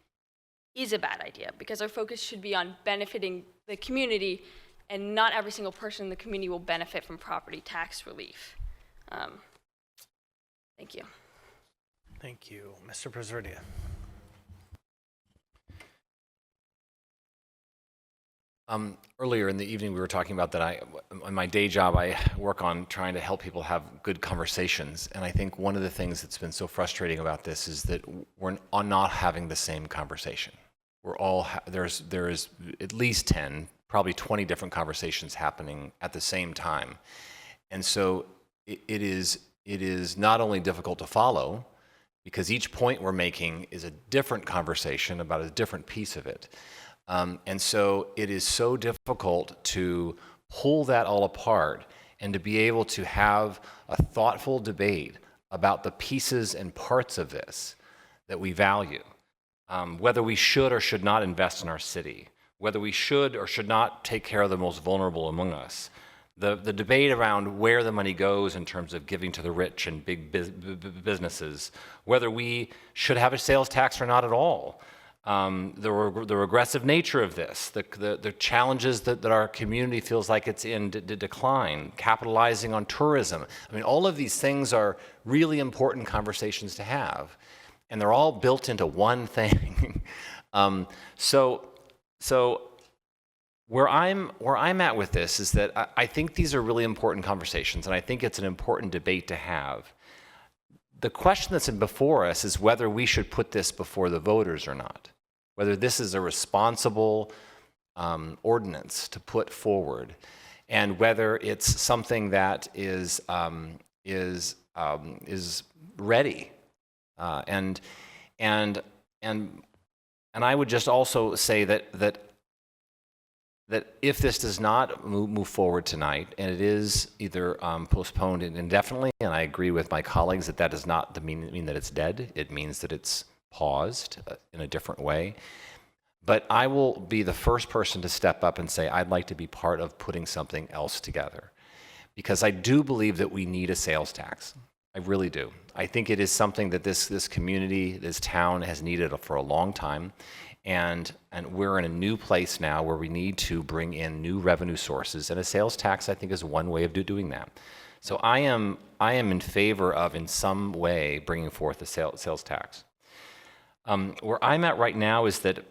is a bad idea, because our focus should be on benefiting the community, and not every single person in the community will benefit from property tax relief. Thank you. Thank you. Mr. Preserdia. Earlier in the evening, we were talking about that in my day job, I work on trying to help people have good conversations. And I think one of the things that's been so frustrating about this is that we're not having the same conversation. We're all, there is at least 10, probably 20 different conversations happening at the same time. And so it is not only difficult to follow, because each point we're making is a different conversation about a different piece of it. And so it is so difficult to pull that all apart and to be able to have a thoughtful debate about the pieces and parts of this that we value. Whether we should or should not invest in our city, whether we should or should not take care of the most vulnerable among us. The debate around where the money goes in terms of giving to the rich and big businesses, whether we should have a sales tax or not at all. The regressive nature of this, the challenges that our community feels like it's in decline, capitalizing on tourism. I mean, all of these things are really important conversations to have, and they're all built into one thing. So where I'm at with this is that I think these are really important conversations, and I think it's an important debate to have. The question that's before us is whether we should put this before the voters or not, whether this is a responsible ordinance to put forward, and whether it's something that is ready. And I would just also say that if this does not move forward tonight, and it is either postponed indefinitely, and I agree with my colleagues that does not mean that it's dead. It means that it's paused in a different way. But I will be the first person to step up and say, I'd like to be part of putting something else together. Because I do believe that we need a sales tax. I really do. I think it is something that this community, this town has needed for a long time. And we're in a new place now where we need to bring in new revenue sources. And a sales tax, I think, is one way of doing that. So I am in favor of, in some way, bringing forth a sales tax. Where I'm at right now is that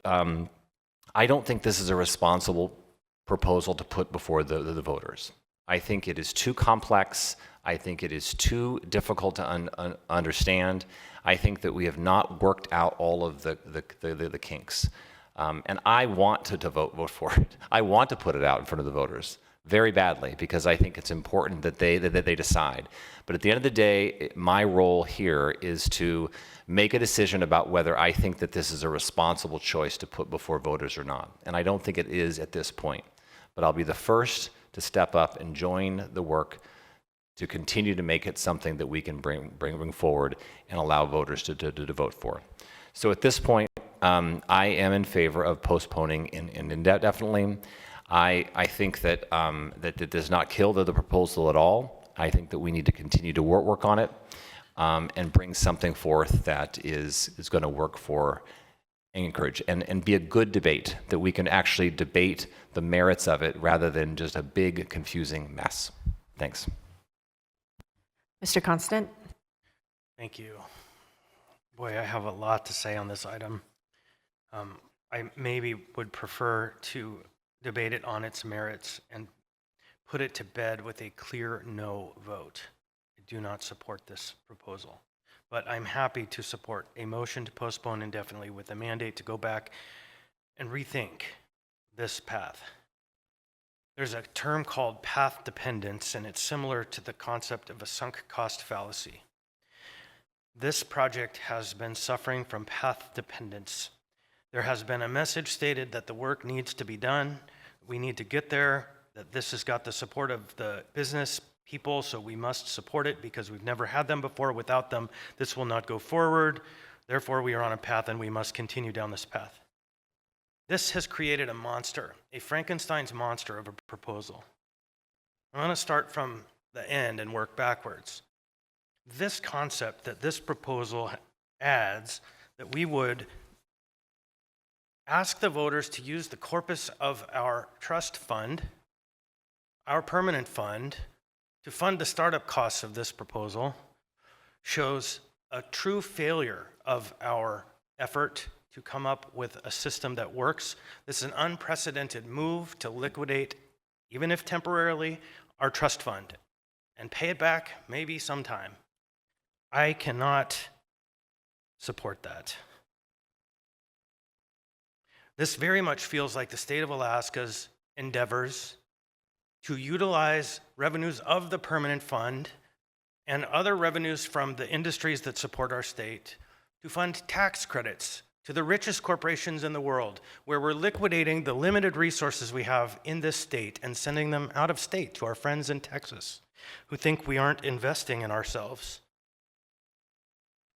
I don't think this is a responsible proposal to put before the voters. I think it is too complex. I think it is too difficult to understand. I think that we have not worked out all of the kinks. And I want to vote for it. I want to put it out in front of the voters very badly, because I think it's important that they decide. But at the end of the day, my role here is to make a decision about whether I think that this is a responsible choice to put before voters or not. And I don't think it is at this point. But I'll be the first to step up and join the work to continue to make it something that we can bring forward and allow voters to vote for. So at this point, I am in favor of postponing indefinitely. I think that that does not kill the proposal at all. I think that we need to continue to work on it and bring something forth that is going to work for Anchorage and be a good debate, that we can actually debate the merits of it rather than just a big confusing mess. Thanks. Mr. Constant? Thank you. Boy, I have a lot to say on this item. I maybe would prefer to debate it on its merits and put it to bed with a clear no vote. I do not support this proposal, but I'm happy to support a motion to postpone indefinitely with a mandate to go back and rethink this path. There's a term called path dependence, and it's similar to the concept of a sunk cost fallacy. This project has been suffering from path dependence. There has been a message stated that the work needs to be done. We need to get there, that this has got the support of the business people, so we must support it because we've never had them before. Without them, this will not go forward. Therefore, we are on a path and we must continue down this path. This has created a monster, a Frankenstein's monster of a proposal. I want to start from the end and work backwards. This concept that this proposal adds, that we would ask the voters to use the corpus of our trust fund, our permanent fund, to fund the startup costs of this proposal, shows a true failure of our effort to come up with a system that works. This is an unprecedented move to liquidate, even if temporarily, our trust fund and pay it back maybe sometime. I cannot support that. This very much feels like the state of Alaska's endeavors to utilize revenues of the permanent fund and other revenues from the industries that support our state to fund tax credits to the richest corporations in the world, where we're liquidating the limited resources we have in this state and sending them out of state to our friends in Texas who think we aren't investing in ourselves.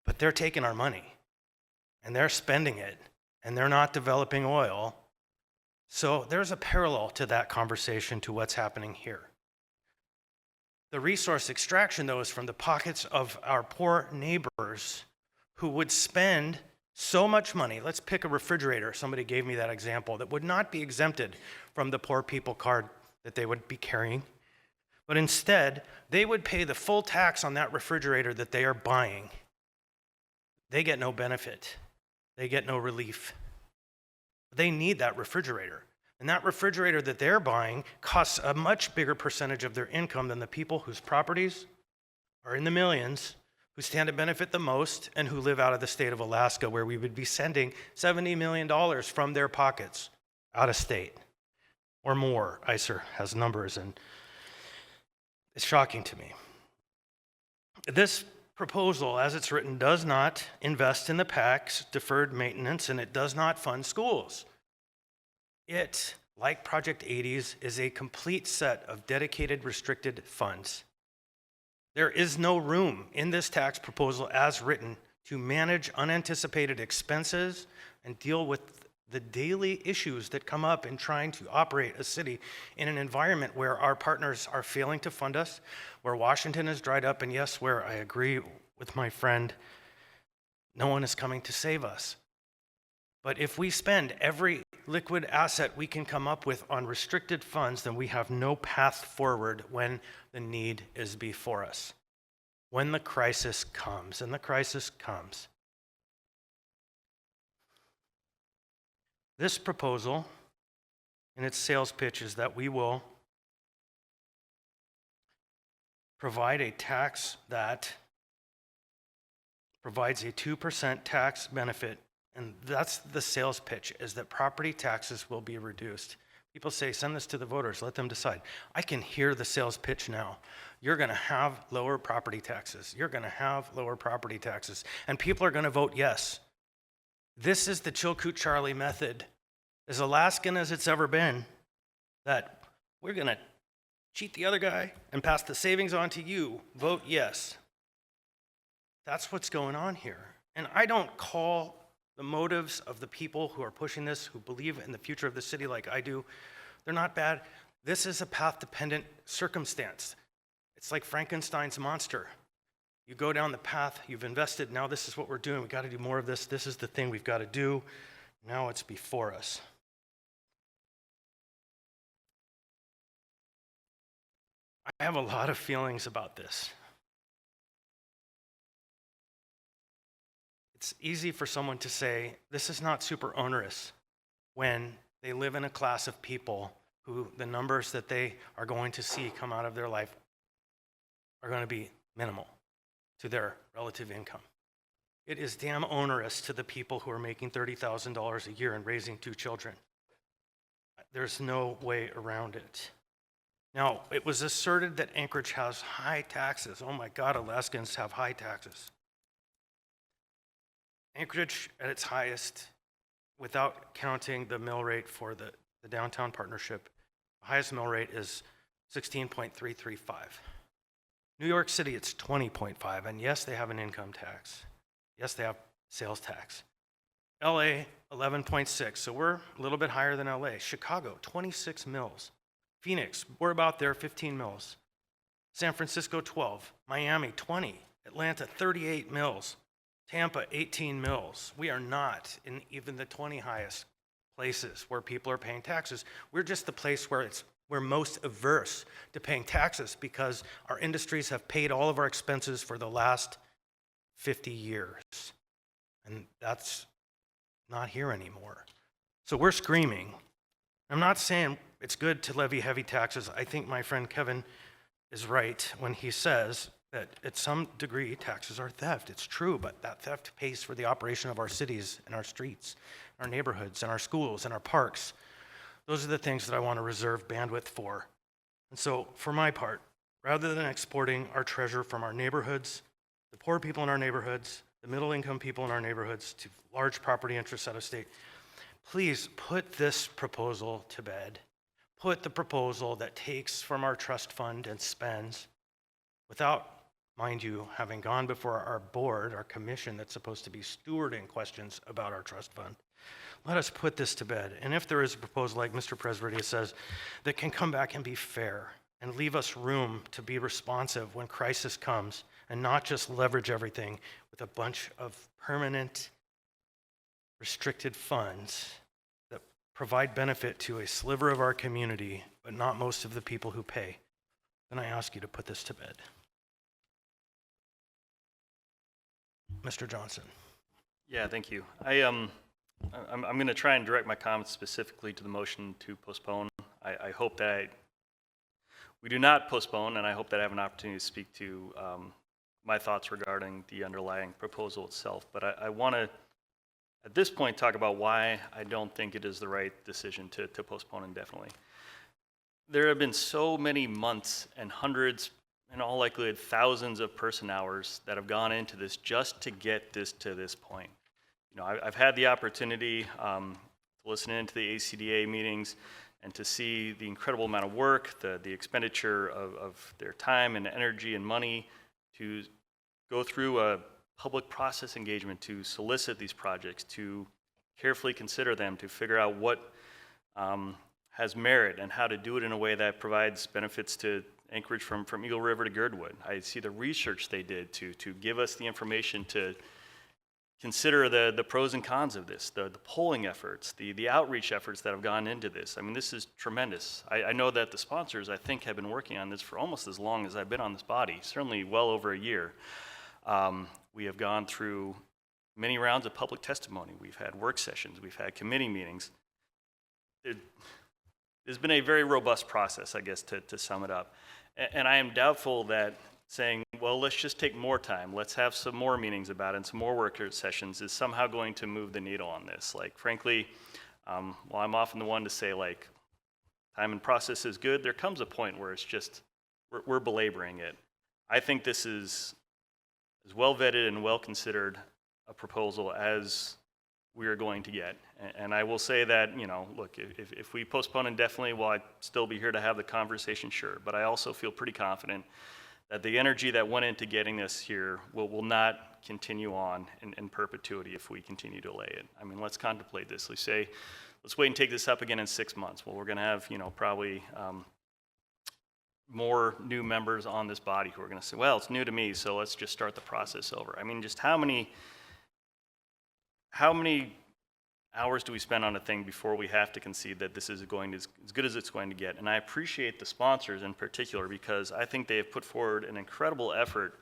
But they're taking our money and they're spending it and they're not developing oil. So there's a parallel to that conversation to what's happening here. The resource extraction, though, is from the pockets of our poor neighbors who would spend so much money. Let's pick a refrigerator. Somebody gave me that example that would not be exempted from the poor people card that they would be carrying. But instead, they would pay the full tax on that refrigerator that they are buying. They get no benefit. They get no relief. They need that refrigerator. And that refrigerator that they're buying costs a much bigger percentage of their income than the people whose properties are in the millions, who stand to benefit the most, and who live out of the state of Alaska, where we would be sending $70 million from their pockets out of state or more. ICER has numbers, and it's shocking to me. This proposal, as it's written, does not invest in the PAC's deferred maintenance, and it does not fund schools. It, like Project 80s, is a complete set of dedicated restricted funds. There is no room in this tax proposal as written to manage unanticipated expenses and deal with the daily issues that come up in trying to operate a city in an environment where our partners are failing to fund us, where Washington has dried up, and yes, where I agree with my friend, no one is coming to save us. But if we spend every liquid asset we can come up with on restricted funds, then we have no path forward when the need is before us. When the crisis comes, and the crisis comes. This proposal and its sales pitch is that we will provide a tax that provides a 2% tax benefit, and that's the sales pitch, is that property taxes will be reduced. People say, send this to the voters, let them decide. I can hear the sales pitch now. You're gonna have lower property taxes. You're gonna have lower property taxes, and people are gonna vote yes. This is the Chilkoot Charlie method, as Alaskan as it's ever been, that we're gonna cheat the other guy and pass the savings on to you. Vote yes. That's what's going on here. And I don't call the motives of the people who are pushing this, who believe in the future of the city like I do, they're not bad. This is a path-dependent circumstance. It's like Frankenstein's monster. You go down the path, you've invested, now this is what we're doing, we gotta do more of this, this is the thing we've gotta do, now it's before us. I have a lot of feelings about this. It's easy for someone to say, this is not super onerous, when they live in a class of people who the numbers that they are going to see come out of their life are going to be minimal to their relative income. It is damn onerous to the people who are making $30,000 a year and raising 2 children. There's no way around it. Now, it was asserted that Anchorage has high taxes. Oh my God, Alaskans have high taxes. Anchorage at its highest, without counting the mill rate for the downtown partnership, the highest mill rate is 16.335. New York City, it's 20.5, and yes, they have an income tax. Yes, they have sales tax. LA, 11.6, so we're a little bit higher than LA. Chicago, 26 mills. Phoenix, we're about there, 15 mills. San Francisco, 12. Miami, 20. Atlanta, 38 mills. Tampa, 18 mills. We are not in even the 20 highest places where people are paying taxes. We're just the place where we're most averse to paying taxes because our industries have paid all of our expenses for the last 50 years. And that's not here anymore. So we're screaming. I'm not saying it's good to levy heavy taxes. I think my friend Kevin is right when he says that at some degree taxes are theft. It's true, but that theft pays for the operation of our cities and our streets, our neighborhoods and our schools and our parks. Those are the things that I want to reserve bandwidth for. And so for my part, rather than exporting our treasure from our neighborhoods, the poor people in our neighborhoods, the middle income people in our neighborhoods, to large property interests out of state, please put this proposal to bed. Put the proposal that takes from our trust fund and spends without, mind you, having gone before our board, our commission that's supposed to be stewarding questions about our trust fund. Let us put this to bed. And if there is a proposal, like Mr. Presverdia says, that can come back and be fair and leave us room to be responsive when crisis comes and not just leverage everything with a bunch of permanent restricted funds that provide benefit to a sliver of our community, but not most of the people who pay, then I ask you to put this to bed. Mr. Johnson. Yeah, thank you. I'm going to try and direct my comments specifically to the motion to postpone. I hope that we do not postpone, and I hope that I have an opportunity to speak to my thoughts regarding the underlying proposal itself. But I want to, at this point, talk about why I don't think it is the right decision to postpone indefinitely. There have been so many months and hundreds, in all likelihood, thousands of person hours that have gone into this just to get this to this point. You know, I've had the opportunity to listen into the ACDA meetings and to see the incredible amount of work, the expenditure of their time and energy and money to go through a public process engagement to solicit these projects, to carefully consider them, to figure out what has merit and how to do it in a way that provides benefits to Anchorage from Eagle River to Girdwood. I see the research they did to give us the information to consider the pros and cons of this, the polling efforts, the outreach efforts that have gone into this. I mean, this is tremendous. I know that the sponsors, I think, have been working on this for almost as long as I've been on this body, certainly well over a year. We have gone through many rounds of public testimony. We've had work sessions. We've had committee meetings. There's been a very robust process, I guess, to sum it up. And I am doubtful that saying, well, let's just take more time, let's have some more meetings about it and some more work sessions is somehow going to move the needle on this. Like, frankly, while I'm often the one to say, like, time and process is good, there comes a point where it's just, we're belaboring it. I think this is as well vetted and well considered a proposal as we are going to get. And I will say that, you know, look, if we postpone indefinitely, will I still be here to have the conversation? Sure. But I also feel pretty confident that the energy that went into getting this here will not continue on in perpetuity if we continue to delay it. I mean, let's contemplate this. Let's say, let's wait and take this up again in 6 months. Well, we're going to have, you know, probably more new members on this body who are going to say, well, it's new to me, so let's just start the process over. I mean, just how many hours do we spend on a thing before we have to concede that this is going to, as good as it's going to get? And I appreciate the sponsors in particular, because I think they have put forward an incredible effort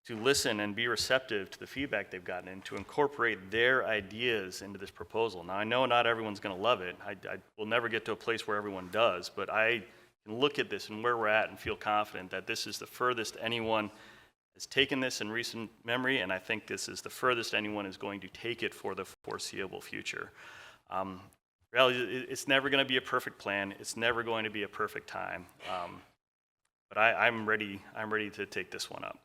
to listen and be receptive to the feedback they've gotten and to incorporate their ideas into this proposal. Now, I know not everyone's going to love it. I will never get to a place where everyone does, but I can look at this and where we're at and feel confident that this is the furthest anyone has taken this in recent memory, and I think this is the furthest anyone is going to take it for the foreseeable future. Reality, it's never going to be a perfect plan. It's never going to be a perfect time. But I'm ready to take this one up.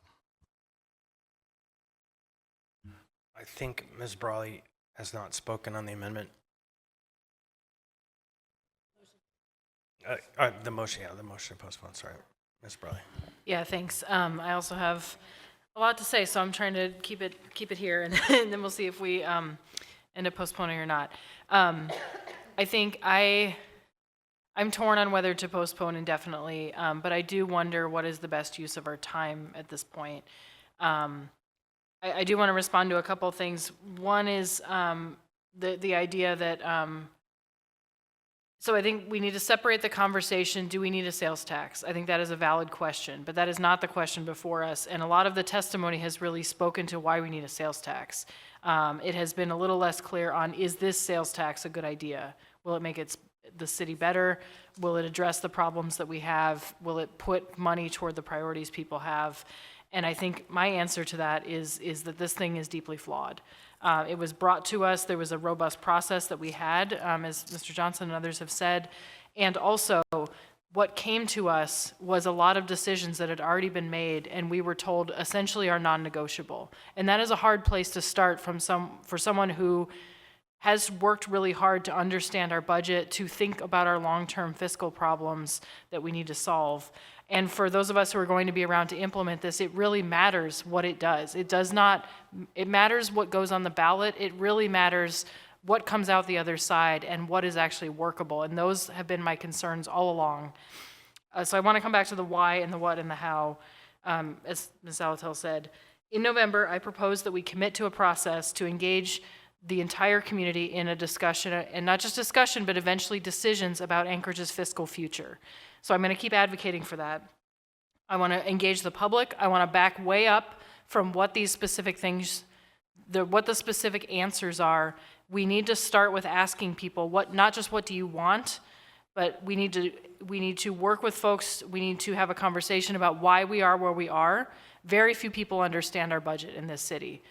I think Ms. Brawley has not spoken on the amendment. The motion to postpone, sorry. Ms. Brawley. Yeah, thanks. I also have a lot to say, so I'm trying to keep it here, and then we'll see if we end up postponing or not. I think I'm torn on whether to postpone indefinitely, but I do wonder what is the best use of our time at this point. I do want to respond to a couple of things. One is the idea that so I think we need to separate the conversation. Do we need a sales tax? I think that is a valid question, but that is not the question before us. And a lot of the testimony has really spoken to why we need a sales tax. It has been a little less clear on, is this sales tax a good idea? Will it make the city better? Will it address the problems that we have? Will it put money toward the priorities people have? And I think my answer to that is that this thing is deeply flawed. It was brought to us. There was a robust process that we had, as Mr. Johnson and others have said. And also, what came to us was a lot of decisions that had already been made, and we were told essentially are non-negotiable. And that is a hard place to start for someone who has worked really hard to understand our budget, to think about our long-term fiscal problems that we need to solve. And for those of us who are going to be around to implement this, it really matters what it does. It matters what goes on the ballot. It really matters what comes out the other side and what is actually workable. And those have been my concerns all along. So I want to come back to the why and the what and the how. As Ms. Alatel said, in November, I proposed that we commit to a process to engage the entire community in a discussion, and not just discussion, but eventually decisions about Anchorage's fiscal future. So I'm going to keep advocating for that. I want to engage the public. I want to back way up from what these specific things, what the specific answers are. We need to start with asking people not just what do you want, but we need to work with folks. We need to have a conversation about why we are where we are. Very few people understand our budget in this city.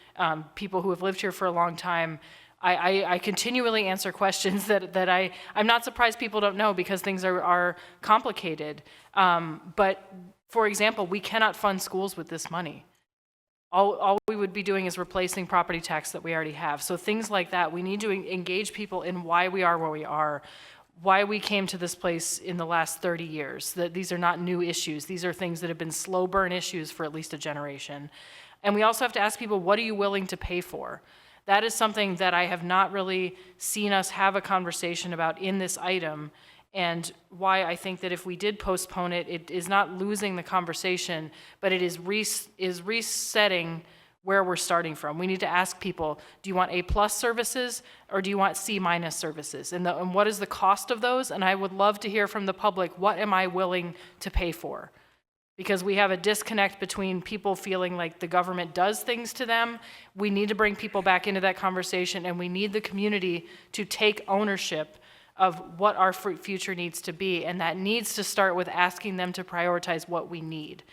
People who have lived here for a long time, I continually answer questions that I'm not surprised people don't know, because things are complicated. But for example, we cannot fund schools with this money. All we would be doing is replacing property tax that we already have. So things like that, we need to engage people in why we are where we are, why we came to this place in the last 30 years, that these are not new issues. These are things that have been slow burn issues for at least a generation. And we also have to ask people, what are you willing to pay for? That is something that I have not really seen us have a conversation about in this item, and why I think that if we did postpone it, it is not losing the conversation, but it is resetting where we're starting from. We need to ask people, do you want A+ services or do you want C- services? And what is the cost of those? And I would love to hear from the public, what am I willing to pay for? Because we have a disconnect between people feeling like the government does things to them. We need to bring people back into that conversation, and we need the community to take ownership of what our future needs to be, and that needs to start with asking them to prioritize what we need.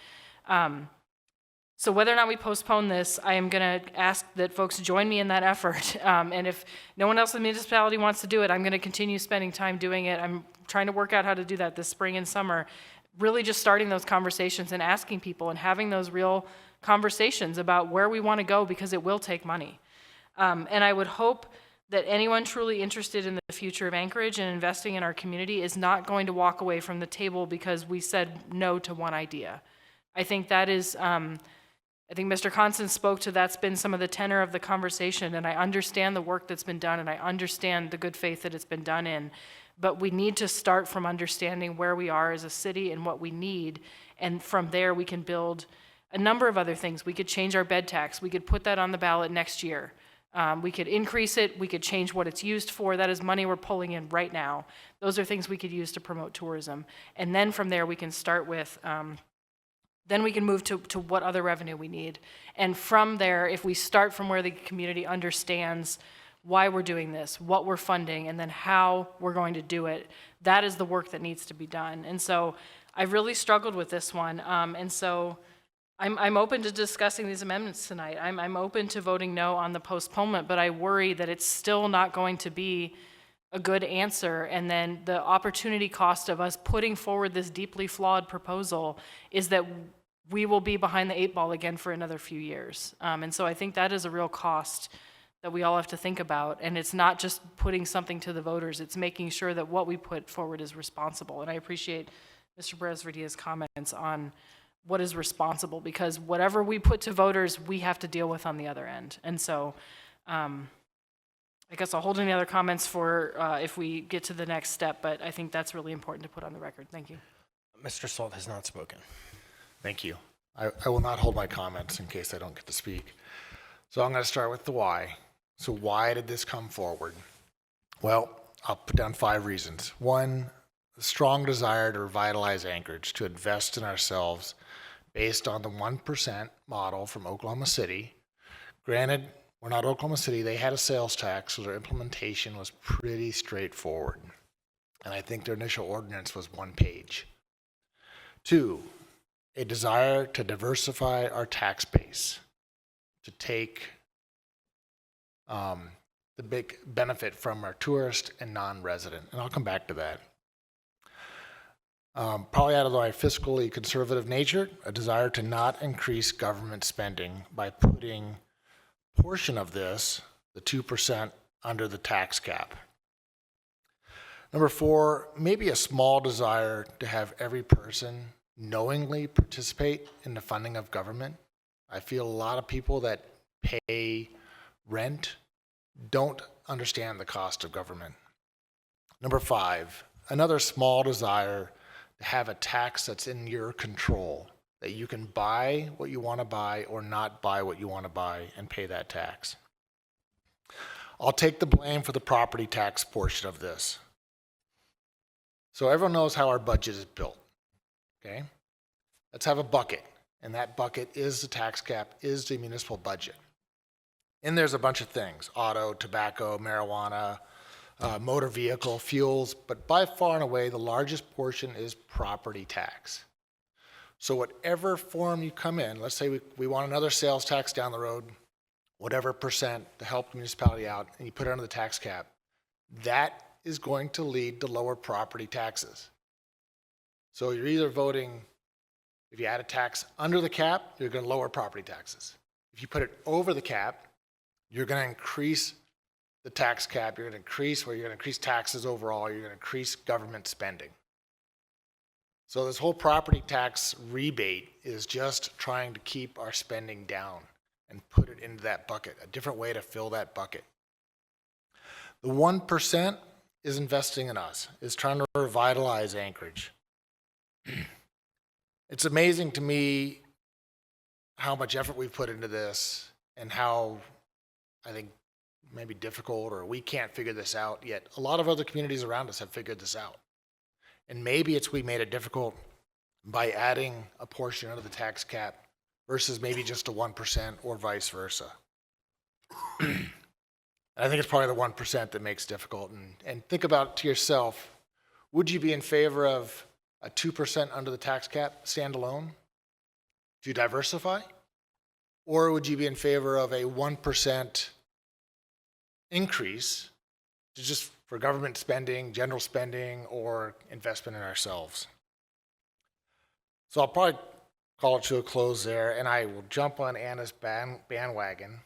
So whether or not we postpone this, I am going to ask that folks join me in that effort. And if no one else in the municipality wants to do it, I'm going to continue spending time doing it. I'm trying to work out how to do that this spring and summer. Really just starting those conversations and asking people and having those real conversations about where we want to go, because it will take money. And I would hope that anyone truly interested in the future of Anchorage and investing in our community is not going to walk away from the table because we said no to one idea. I think that is, I think Mr. Constance spoke to, that's been some of the tenor of the conversation, and I understand the work that's been done, and I understand the good faith that it's been done in. But we need to start from understanding where we are as a city and what we need, and from there we can build a number of other things. We could change our bed tax. We could put that on the ballot next year. We could increase it. We could change what it's used for. That is money we're pulling in right now. Those are things we could use to promote tourism. And then from there we can start with, then we can move to what other revenue we need. And from there, if we start from where the community understands why we're doing this, what we're funding, and then how we're going to do it, that is the work that needs to be done. And so I've really struggled with this one. And so I'm open to discussing these amendments tonight. I'm open to voting no on the postponement, but I worry that it's still not going to be a good answer. And then the opportunity cost of us putting forward this deeply flawed proposal is that we will be behind the 8 ball again for another few years. And so I think that is a real cost that we all have to think about. And it's not just putting something to the voters, it's making sure that what we put forward is responsible. And I appreciate Mr. Perez-Verdia's comments on what is responsible, because whatever we put to voters, we have to deal with on the other end. And so I guess I'll hold any other comments for if we get to the next step, but I think that's really important to put on the record. Thank you. Mr. Salt has not spoken. Thank you. I will not hold my comments in case I don't get to speak. So I'm going to start with the why. So why did this come forward? Well, I'll put down 5 reasons. 1, a strong desire to revitalize Anchorage, to invest in ourselves based on the 1% model from Oklahoma City. Granted, we're not Oklahoma City. They had a sales tax, so their implementation was pretty straightforward. And I think their initial ordinance was 1 page. 2, a desire to diversify our tax base, to take the big benefit from our tourist and non-resident. And I'll come back to that. Probably out of my fiscally conservative nature, a desire to not increase government spending by putting a portion of this, the 2%, under the tax cap. Number 4, maybe a small desire to have every person knowingly participate in the funding of government. I feel a lot of people that pay rent don't understand the cost of government. Number 5, another small desire to have a tax that's in your control, that you can buy what you want to buy or not buy what you want to buy and pay that tax. I'll take the blame for the property tax portion of this. So everyone knows how our budget is built, okay? Let's have a bucket, and that bucket is the tax cap, is the municipal budget. And there's a bunch of things: auto, tobacco, marijuana, motor vehicle, fuels, but by far and away, the largest portion is property tax. So whatever form you come in, let's say we want another sales tax down the road, whatever percent to help the municipality out, and you put it under the tax cap, that is going to lead to lower property taxes. So you're either voting, if you add a tax under the cap, you're going to lower property taxes. If you put it over the cap, you're going to increase the tax cap, you're going to increase taxes overall, you're going to increase government spending. So this whole property tax rebate is just trying to keep our spending down. and put it into that bucket, a different way to fill that bucket. The 1% is investing in us, is trying to revitalize Anchorage. It's amazing to me how much effort we've put into this and how, I think, maybe difficult or we can't figure this out yet. A lot of other communities around us have figured this out. And maybe it's we made it difficult by adding a portion under the tax cap versus maybe just a 1% or vice versa. I think it's probably the 1% that makes it difficult. And think about it to yourself, would you be in favor of a 2% under the tax cap standalone to diversify? Or would you be in favor of a 1% increase to just for government spending, general spending, or investment in ourselves? So I'll probably call it to a close there, and I will jump on Anna's bandwagon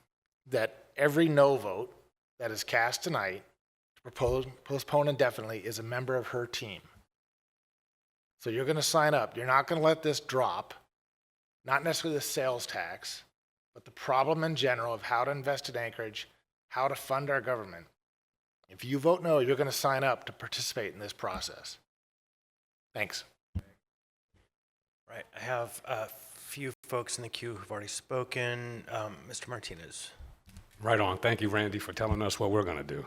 that every no vote that is cast tonight to postpone indefinitely is a member of her team. So you're going to sign up. You're not going to let this drop, not necessarily the sales tax, but the problem in general of how to invest in Anchorage, how to fund our government. If you vote no, you're going to sign up to participate in this process. Thanks. Right, I have a few folks in the queue who've already spoken. Mr. Martinez. Right on. Thank you, Randy, for telling us what we're going to do.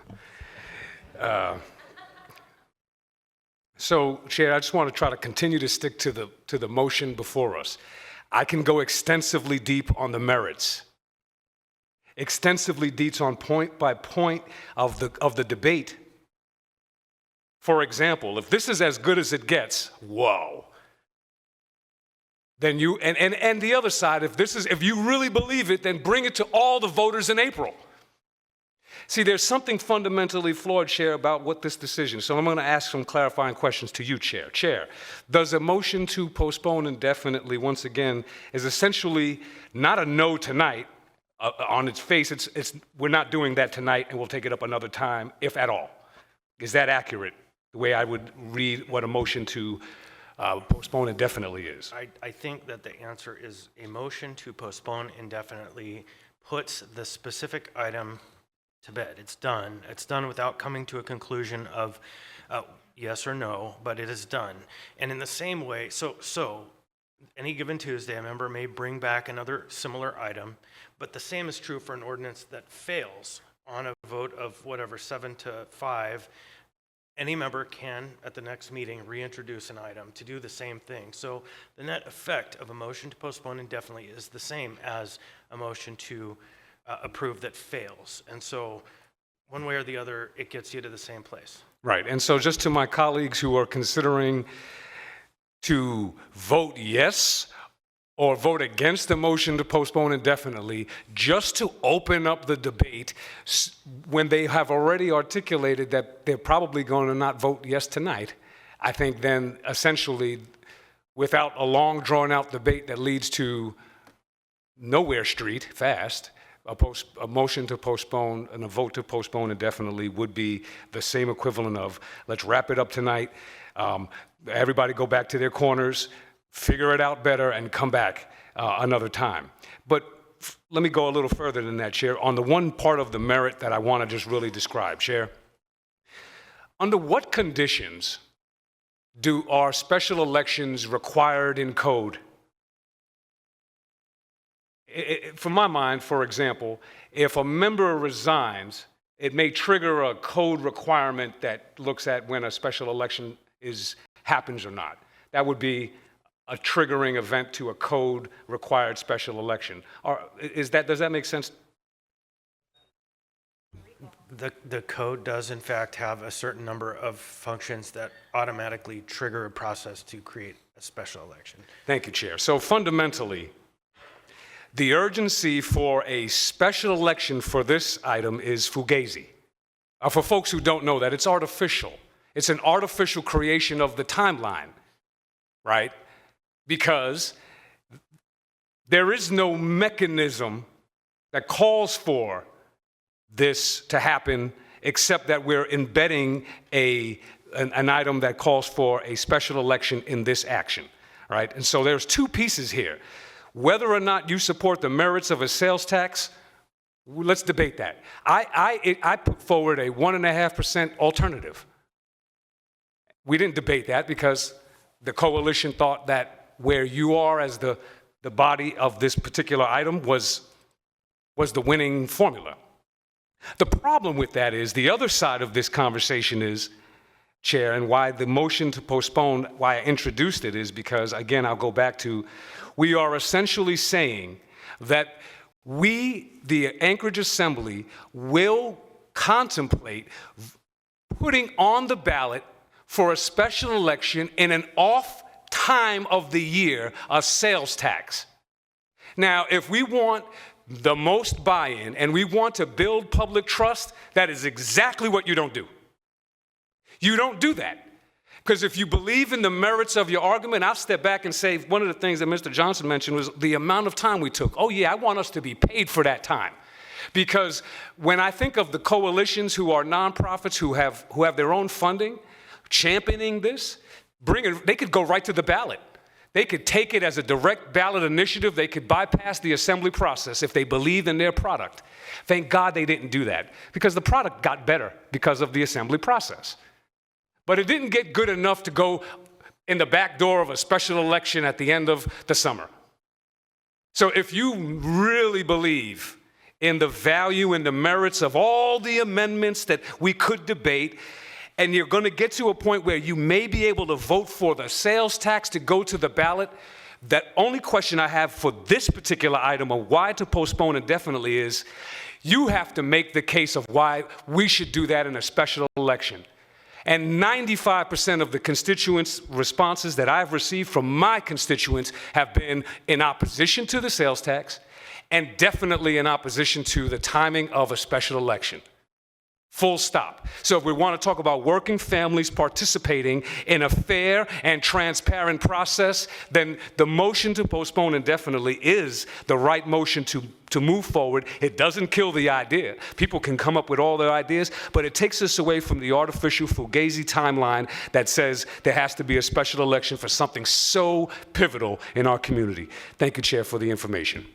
So, Chair, I just want to try to continue to stick to the motion before us. I can go extensively deep on the merits, extensively deep on point by point of the debate. For example, if this is as good as it gets, whoa. Then you, and the other side, if you really believe it, then bring it to all the voters in April. See, there's something fundamentally flawed, Chair, about what this decision. So I'm going to ask some clarifying questions to you, Chair. Chair, does a motion to postpone indefinitely, once again, is essentially not a no tonight? On its face, we're not doing that tonight, and we'll take it up another time, if at all. Is that accurate, the way I would read what a motion to postpone indefinitely is? I think that the answer is a motion to postpone indefinitely puts the specific item to bed. It's done. It's done without coming to a conclusion of yes or no, but it is done. And in the same way, so any given Tuesday, a member may bring back another similar item, but the same is true for an ordinance that fails on a vote of whatever, 7-5. Any member can, at the next meeting, reintroduce an item to do the same thing. So the net effect of a motion to postpone indefinitely is the same as a motion to approve that fails. And so one way or the other, it gets you to the same place. Right. And so just to my colleagues who are considering to vote yes or vote against the motion to postpone indefinitely, just to open up the debate when they have already articulated that they're probably going to not vote yes tonight, I think then essentially, without a long drawn-out debate that leads to nowhere street fast, a motion to postpone and a vote to postpone indefinitely would be the same equivalent of, let's wrap it up tonight, everybody go back to their corners, figure it out better, and come back another time. But let me go a little further than that, Chair, on the one part of the merit that I want to just really describe, Chair. Under what conditions are special elections required in code? From my mind, for example, if a member resigns, it may trigger a code requirement that looks at when a special election happens or not. That would be a triggering event to a code-required special election. Does that make sense? The code does, in fact, have a certain number of functions that automatically trigger a process to create a special election. Thank you, Chair. So fundamentally, the urgency for a special election for this item is fugazi. For folks who don't know that, it's artificial. It's an artificial creation of the timeline, right? Because there is no mechanism that calls for this to happen except that we're embedding an item that calls for a special election in this action, right? And so there's two pieces here. Whether or not you support the merits of a sales tax, let's debate that. I put forward a 1.5% alternative. We didn't debate that because the coalition thought that where you are as the body of this particular item was the winning formula. The problem with that is the other side of this conversation is, Chair, and why the motion to postpone, why I introduced it is because, again, I'll go back to, we are essentially saying that we, the Anchorage Assembly, will contemplate putting on the ballot for a special election in an off time of the year a sales tax. Now, if we want the most buy-in and we want to build public trust, that is exactly what you don't do. You don't do that. Because if you believe in the merits of your argument, I'll step back and say one of the things that Mr. Johnson mentioned was the amount of time we took. Oh yeah, I want us to be paid for that time. Because when I think of the coalitions who are nonprofits who have their own funding, championing this, they could go right to the ballot. They could take it as a direct ballot initiative. They could bypass the assembly process if they believed in their product. Thank God they didn't do that because the product got better because of the assembly process. But it didn't get good enough to go in the back door of a special election at the end of the summer. So if you really believe in the value and the merits of all the amendments that we could debate, and you're going to get to a point where you may be able to vote for the sales tax to go to the ballot, the only question I have for this particular item of why to postpone indefinitely is you have to make the case of why we should do that in a special election. And 95% of the constituents' responses that I've received from my constituents have been in opposition to the sales tax and definitely in opposition to the timing of a special election. Full stop. So if we want to talk about working families participating in a fair and transparent process, then the motion to postpone indefinitely is the right motion to move forward. It doesn't kill the idea. People can come up with all their ideas, but it takes us away from the artificial fugazi timeline that says there has to be a special election for something so pivotal in our community. Thank you, Chair, for the information.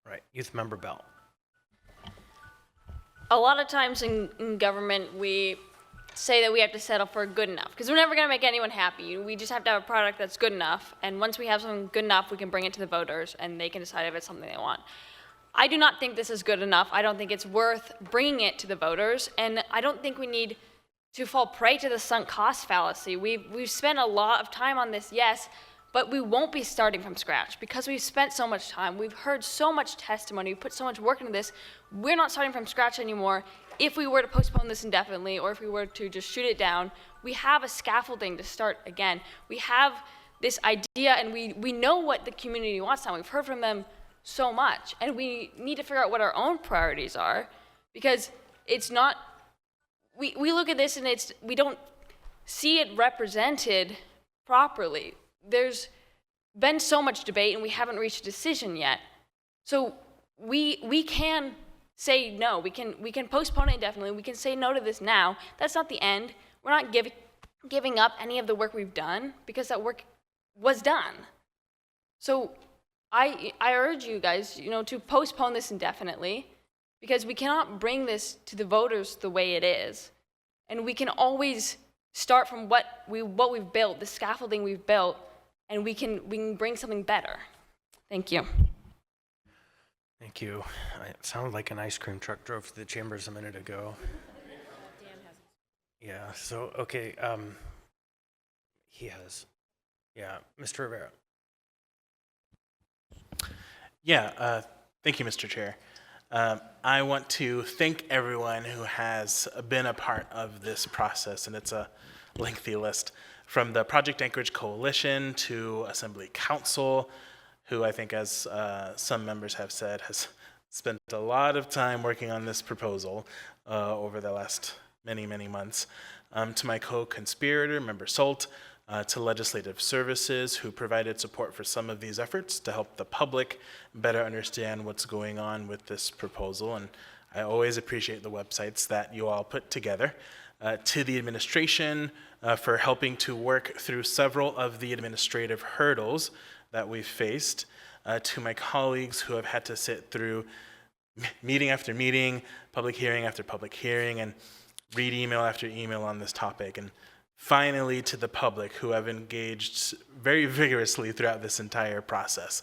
Right, Youth Member Bell. A lot of times in government, we say that we have to settle for good enough because we're never going to make anyone happy. We just have to have a product that's good enough. And once we have something good enough, we can bring it to the voters and they can decide if it's something they want. I do not think this is good enough. I don't think it's worth bringing it to the voters. And I don't think we need to fall prey to the sunk cost fallacy. We've spent a lot of time on this, yes, but we won't be starting from scratch because we've spent so much time. We've heard so much testimony. We've put so much work into this. We're not starting from scratch anymore. If we were to postpone this indefinitely or if we were to just shoot it down, we have a scaffolding to start again. We have this idea and we know what the community wants now. We've heard from them so much and we need to figure out what our own priorities are because it's not, we look at this and we don't see it represented properly. There's been so much debate and we haven't reached a decision yet. So we can say no. We can postpone it indefinitely. We can say no to this now. That's not the end. We're not giving up any of the work we've done because that work was done. So I urge you guys, to postpone this indefinitely because we cannot bring this to the voters the way it is. And we can always start from what we've built, the scaffolding we've built, and we can bring something better. Thank you. Thank you. It sounded like an ice cream truck drove to the chambers a minute ago. Yeah, so, okay, he has. Yeah, Mr. Rivera. Yeah, thank you, Mr. Chair. I want to thank everyone who has been a part of this process, and it's a lengthy list, from the Project Anchorage Coalition to Assembly Council, who I think, as some members have said, has spent a lot of time working on this proposal over the last many, many months, to my co-conspirator, Member Salt, to Legislative Services, who provided support for some of these efforts to help the public better understand what's going on with this proposal. And I always appreciate the websites that you all put together. To the administration for helping to work through several of the administrative hurdles that we've faced. to my colleagues who have had to sit through meeting after meeting, public hearing after public hearing, and read email after email on this topic, and finally to the public who have engaged very vigorously throughout this entire process.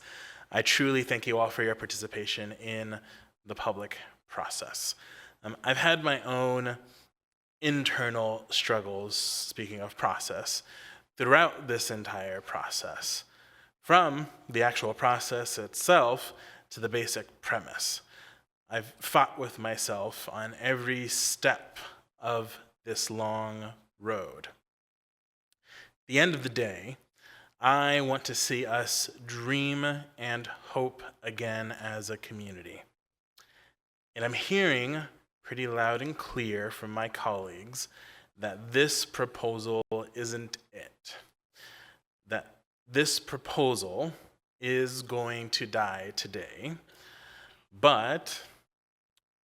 I truly thank you all for your participation in the public process. I've had my own internal struggles, speaking of process, throughout this entire process, from the actual process itself to the basic premise. I've fought with myself on every step of this long road. At the end of the day, I want to see us dream and hope again as a community. And I'm hearing pretty loud and clear from my colleagues that this proposal isn't it. That this proposal is going to die today. But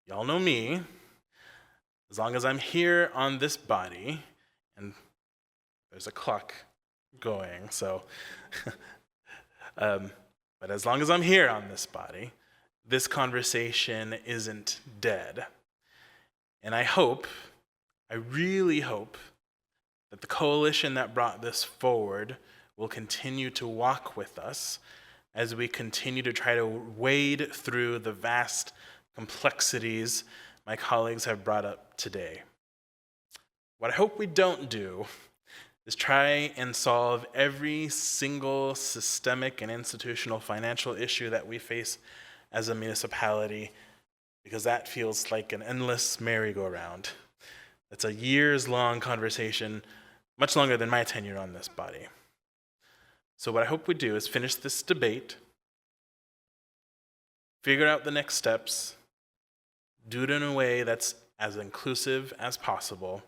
y'all know me, as long as I'm here on this body, and there's a clock going, so, but as long as I'm here on this body, this conversation isn't dead. And I hope, I really hope, that the coalition that brought this forward will continue to walk with us as we continue to try to wade through the vast complexities my colleagues have brought up today. What I hope we don't do is try and solve every single systemic and institutional financial issue that we face as a municipality, because that feels like an endless merry-go-round. That's a years-long conversation, much longer than my tenure on this body. So what I hope we do is finish this debate, figure out the next steps, do it in a way that's as inclusive as possible,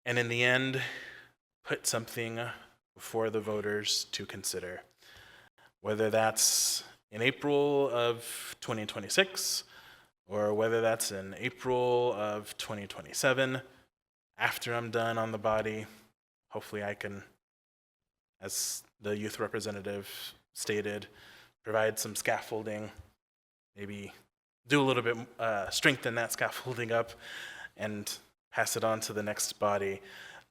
and in the end, put something before the voters to consider. Whether that's in April of 2026, or whether that's in April of 2027, after I'm done on the body, hopefully I can, as the youth representative stated, provide some scaffolding, maybe do a little bit, strengthen that scaffolding up, and pass it on to the next body.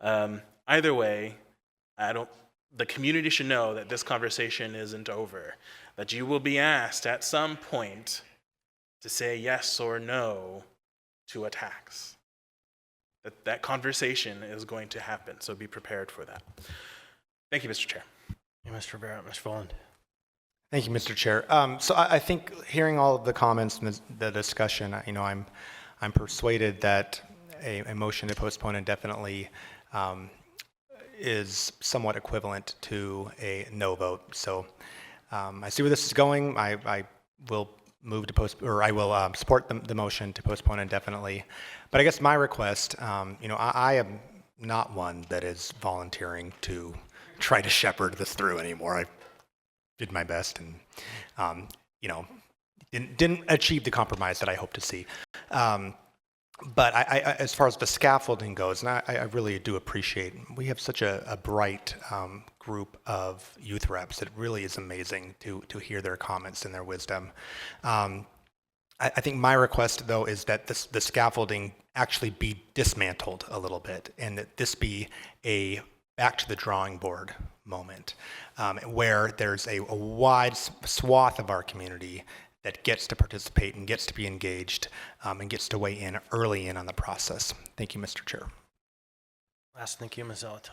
Either way, the community should know that this conversation isn't over, that you will be asked at some point to say yes or no to a tax. That conversation is going to happen, so be prepared for that. Thank you, Mr. Chair. Mr. Barrett, Mr. Voland. Thank you, Mr. Chair. So I think hearing all of the comments and the discussion, I'm persuaded that a motion to postpone indefinitely is somewhat equivalent to a no vote. So I see where this is going. I will move to I will support the motion to postpone indefinitely. But I guess my request, I am not one that is volunteering to try to shepherd this through anymore. I did my best and, didn't achieve the compromise that I hope to see. But as far as the scaffolding goes, and I really do appreciate, we have such a bright group of youth reps. It really is amazing to hear their comments and their wisdom. I think my request, though, is that the scaffolding actually be dismantled a little bit, and that this be a back to the drawing board moment, where there's a wide swath of our community that gets to participate and gets to be engaged and gets to weigh in early in on the process. Thank you, Mr. Chair. Last, thank you, Ms. Zelato.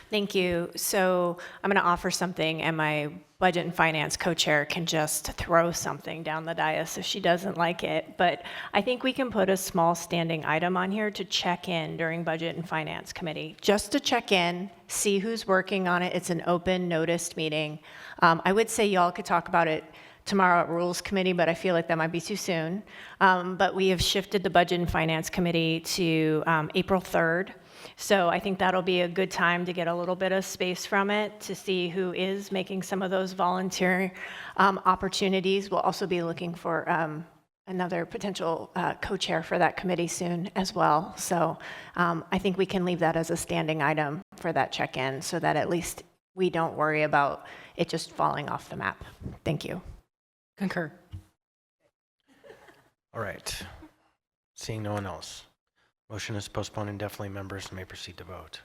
Thank you. So I'm going to offer something, and my Budget and Finance co-chair can just throw something down the dais if she doesn't like it. But I think we can put a small standing item on here to check in during Budget and Finance Committee, just to check in, see who's working on it. It's an open, noticed meeting. I would say y'all could talk about it tomorrow at Rules Committee, but I feel like that might be too soon. But we have shifted the Budget and Finance Committee to April 3rd. So I think that'll be a good time to get a little bit of space from it to see who is making some of those volunteer opportunities. We'll also be looking for another potential co-chair for that committee soon as well. So I think we can leave that as a standing item for that check-in so that at least we don't worry about it just falling off the map. Thank you. Concur. All right. Seeing no one else. Motion is postponed indefinitely. Members may proceed to vote.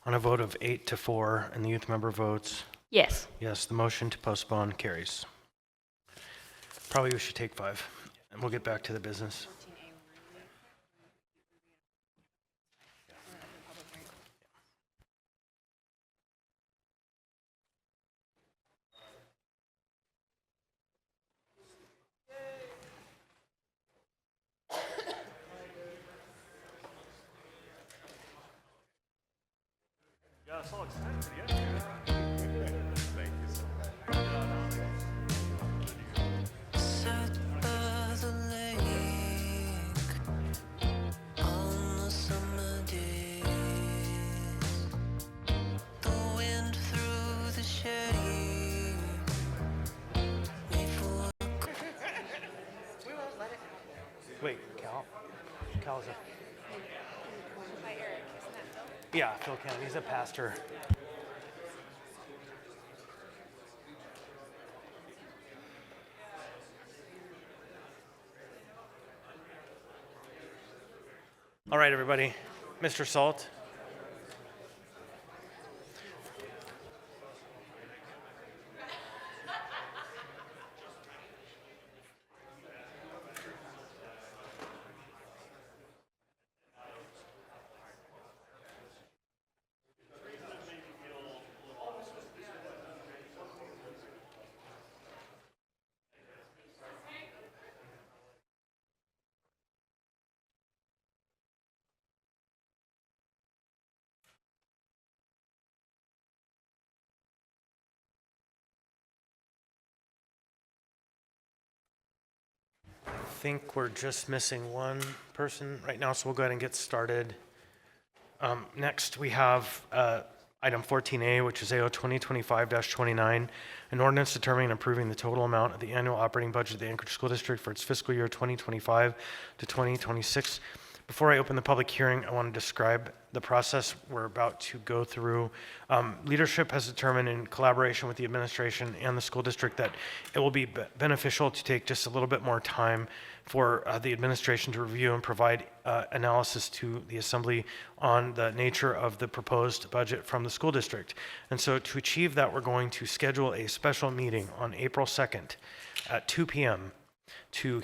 On a vote of 8-4 and the youth member votes Yes. yes, the motion to postpone carries. Probably we should take 5 and we'll get back to the business. Wait, Cal's a... Yeah, Phil Cannon, he's a pastor. All right, everybody. Mr. Salt. I think we're just missing one person right now, so we'll go ahead and get started. Next, we have item 14A, which is AO 2025-29, an ordinance determining and approving the total amount of the annual operating budget of the Anchorage School District for its fiscal year 2025 to 2026. Before I open the public hearing, I want to describe the process we're about to go through. Leadership has determined in collaboration with the administration and the school district that it will be beneficial to take just a little bit more time for the administration to review and provide analysis to the assembly on the nature of the proposed budget from the school district. And so to achieve that, we're going to schedule a special meeting on April 2nd at 2 p.m. to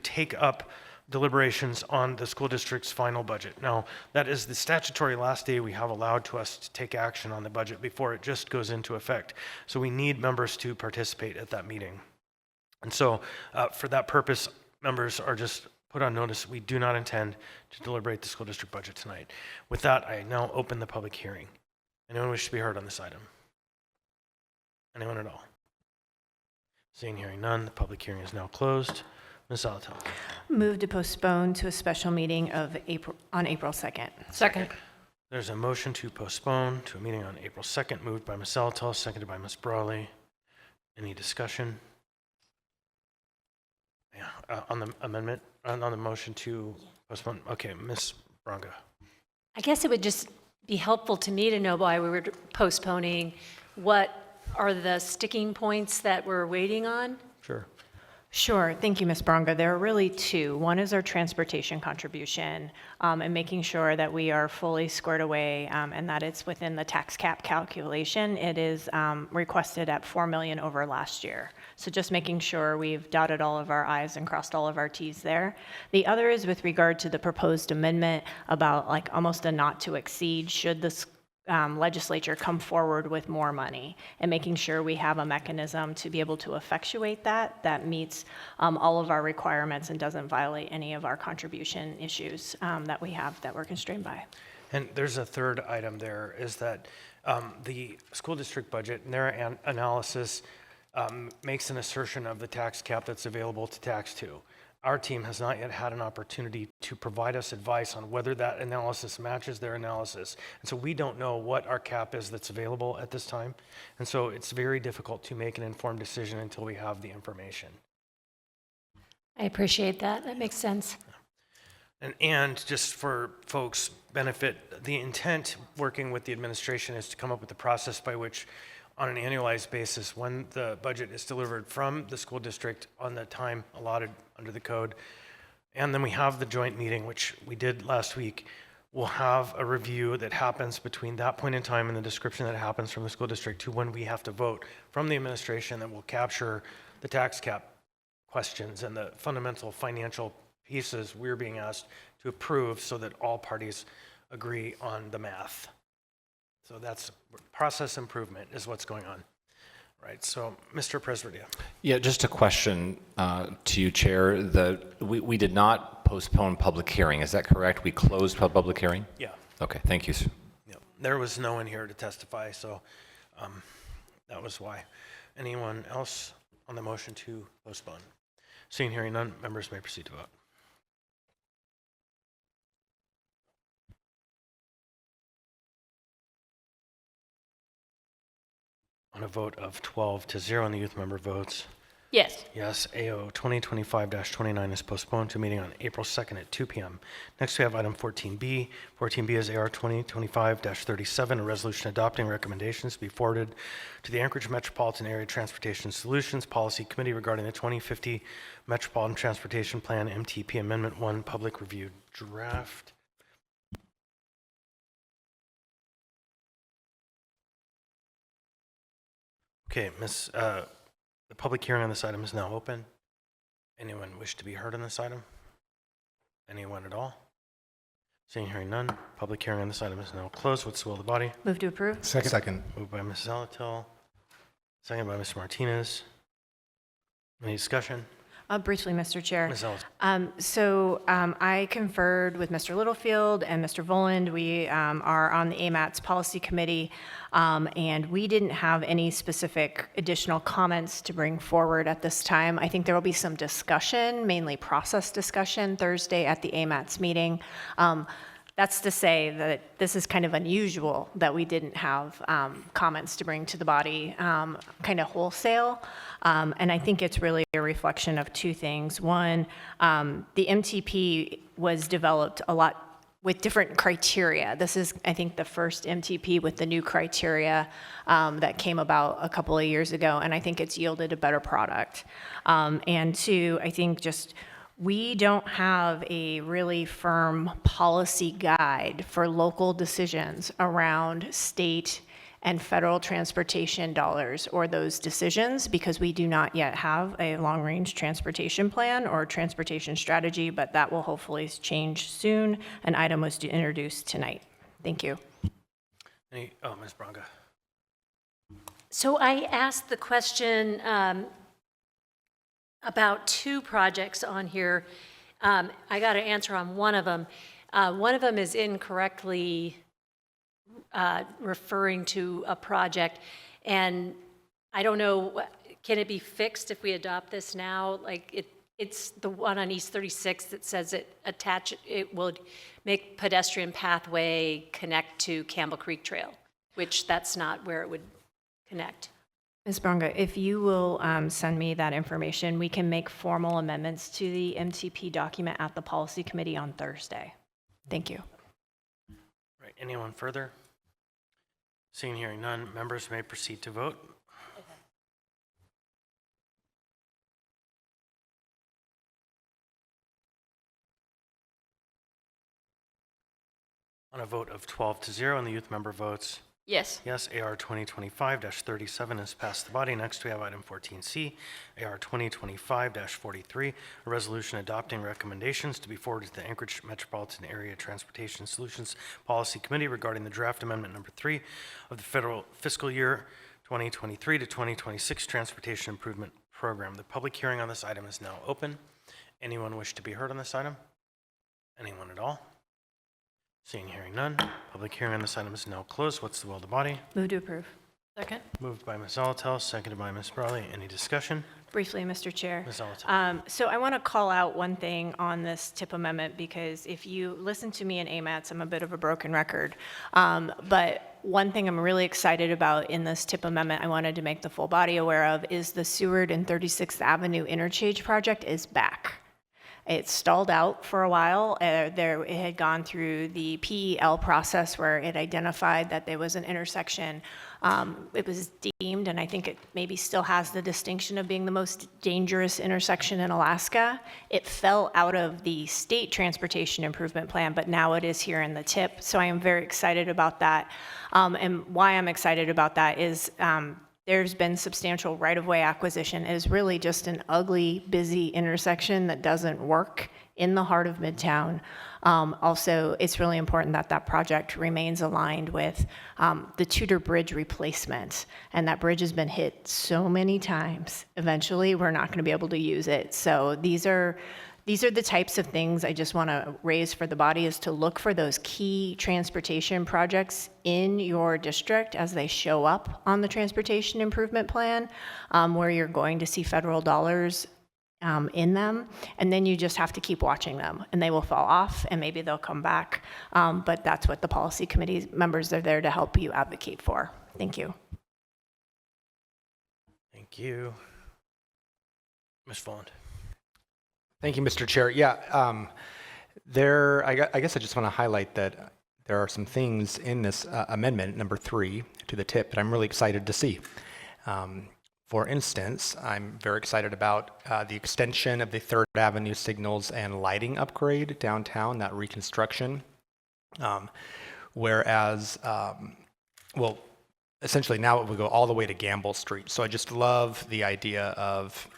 take up deliberations on the school district's final budget. Now, that is the statutory last day we have allowed to us to take action on the budget before it just goes into effect. So we need members to participate at that meeting. And so for that purpose, members are just put on notice we do not intend to deliberate the school district budget tonight. With that, I now open the public hearing. Anyone wish to be heard on this item? Anyone at all? Seeing, hearing none, the public hearing is now closed. Ms. Alatel. Move to postpone to a special meeting on April 2nd. Second. There's a motion to postpone to a meeting on April 2nd, moved by Ms. Alatel, seconded by Ms. Brawley. Any discussion? Yeah, on the amendment, on the motion to postpone. Okay, Ms. Bronga. I guess it would just be helpful to me to know why we were postponing. What are the sticking points that we're waiting on? Sure. Sure. Thank you, Ms. Bronga. There are really two. One is our transportation contribution and making sure that we are fully squared away and that it's within the tax cap calculation. It is requested at $4 million over last year. So just making sure we've dotted all of our I's and crossed all of our T's there. The other is with regard to the proposed amendment about like almost a not to exceed should this legislature come forward with more money, and making sure we have a mechanism to be able to effectuate that meets all of our requirements and doesn't violate any of our contribution issues that we have that we're constrained by. And there's a third item there, is that the school district budget and their analysis makes an assertion of the tax cap that's available to tax to. our team has not yet had an opportunity to provide us advice on whether that analysis matches their analysis. And so we don't know what our cap is that's available at this time. And so it's very difficult to make an informed decision until we have the information. I appreciate that. That makes sense. And just for folks' benefit, the intent working with the administration is to come up with a process by which, on an annualized basis, when the budget is delivered from the school district on the time allotted under the code, and then we have the joint meeting, which we did last week, we'll have a review that happens between that point in time and the description that happens from the school district to when we have to vote from the administration that will capture the tax cap questions and the fundamental financial pieces we're being asked to approve so that all parties agree on the math. So that's process improvement is what's going on. Right, so Mr. Presverdia. Yeah, just a question to you, Chair. We did not postpone public hearing, is that correct? We closed public hearing? Yeah. Okay, thank you, sir. Yeah. There was no one here to testify, so that was why. Anyone else on the motion to postpone? Seeing, hearing none, members may proceed to vote. On a vote of 12-0, and the youth member votes Yes. yes. AO 2025-29 is postponed to a meeting on April 2nd at 2 p.m. Next, we have item 14B. 14B is AR 2025-37, a resolution adopting recommendations to be forwarded to the Anchorage Metropolitan Area Transportation Solutions Policy Committee regarding the 2050 Metropolitan Transportation Plan MTP Amendment 1 public review draft. Okay, the public hearing on this item is now open. Anyone wish to be heard on this item? Anyone at all? Seeing, hearing none, public hearing on this item is now closed. What's the will of the body? Move to approve. Second. Moved by Mrs. Alatil, second by Mr. Martinez. Any discussion? Briefly, Mr. Chair. Ms. Alatil. I conferred with Mr. Littlefield and Mr. Voland. We are on the AMAT's policy committee, and we didn't have any specific additional comments to bring forward at this time. I think there will be some discussion, mainly process discussion, Thursday at the AMAT's meeting. That's to say that this is kind of unusual that we didn't have comments to bring to the body kind of wholesale. And I think it's really a reflection of two things. One, the MTP was developed a lot with different criteria. This is, I think, the first MTP with the new criteria that came about a couple of years ago, and I think it's yielded a better product. And two, I think just we don't have a really firm policy guide for local decisions around state and federal transportation dollars or those decisions because we do not yet have a long-range transportation plan or transportation strategy, but that will hopefully change soon. An item was introduced tonight. Thank you. Ms. Braga. So I asked the question about two projects on here. I got an answer on one of them. One of them is incorrectly referring to a project, and I don't know, can it be fixed if we adopt this now? Like it's the one on East 36 that says it would make pedestrian pathway connect to Campbell Creek Trail, which that's not where it would connect. Ms. Bronga, if you will send me that information, we can make formal amendments to the MTP document at the policy committee on Thursday. Thank you. Right, anyone further? Seeing, hearing none, members may proceed to vote. On a vote of 12-0, and the youth member votes Yes. yes. AR 2025-37 has passed the body. Next, we have item 14C, AR 2025-43, a resolution adopting recommendations to be forwarded to the Anchorage Metropolitan Area Transportation Solutions Policy Committee regarding the draft amendment number 3 of the federal fiscal year 2023 to 2026 Transportation Improvement Program. The public hearing on this item is now open. Anyone wish to be heard on this item? Anyone at all? Seeing, hearing none, public hearing on this item is now closed. What's the will of the body? Move to approve. Second. Moved by Ms. Alatel, seconded by Ms. Brawley. Any discussion? Briefly, Mr. Chair. Ms. Valentine. So I want to call out one thing on this TIP amendment, because if you listen to me in AMATs, I'm a bit of a broken record. But one thing I'm really excited about in this TIP amendment I wanted to make the full body aware of is the Seward and 36th Avenue interchange project is back. It stalled out for a while. It had gone through the PEL process where it identified that there was an intersection. It was deemed, and I think it maybe still has the distinction of being the most dangerous intersection in Alaska. It fell out of the state transportation improvement plan, but now it is here in the TIP. So I am very excited about that. And why I'm excited about that is there's been substantial right-of-way acquisition. It is really just an ugly, busy intersection that doesn't work in the heart of Midtown. Also, it's really important that that project remains aligned with the Tudor Bridge replacement. And that bridge has been hit so many times. Eventually, we're not going to be able to use it. So these are the types of things I just want to raise for the body, is to look for those key transportation projects in your district as they show up on the transportation improvement plan, where you're going to see federal dollars in them, and then you just have to keep watching them, and they will fall off, and maybe they'll come back, but that's what the policy committee members are there to help you advocate for. Thank you. Thank you. Ms. Vaughn. Thank you, Mr. Chair. Yeah, I guess I just want to highlight that there are some things in this amendment, number 3, to the TIP that I'm really excited to see. For instance, I'm very excited about the extension of the 3rd Avenue signals and lighting upgrade downtown, that reconstruction. Whereas, well, essentially now it will go all the way to Gamble Street. So I just love the idea of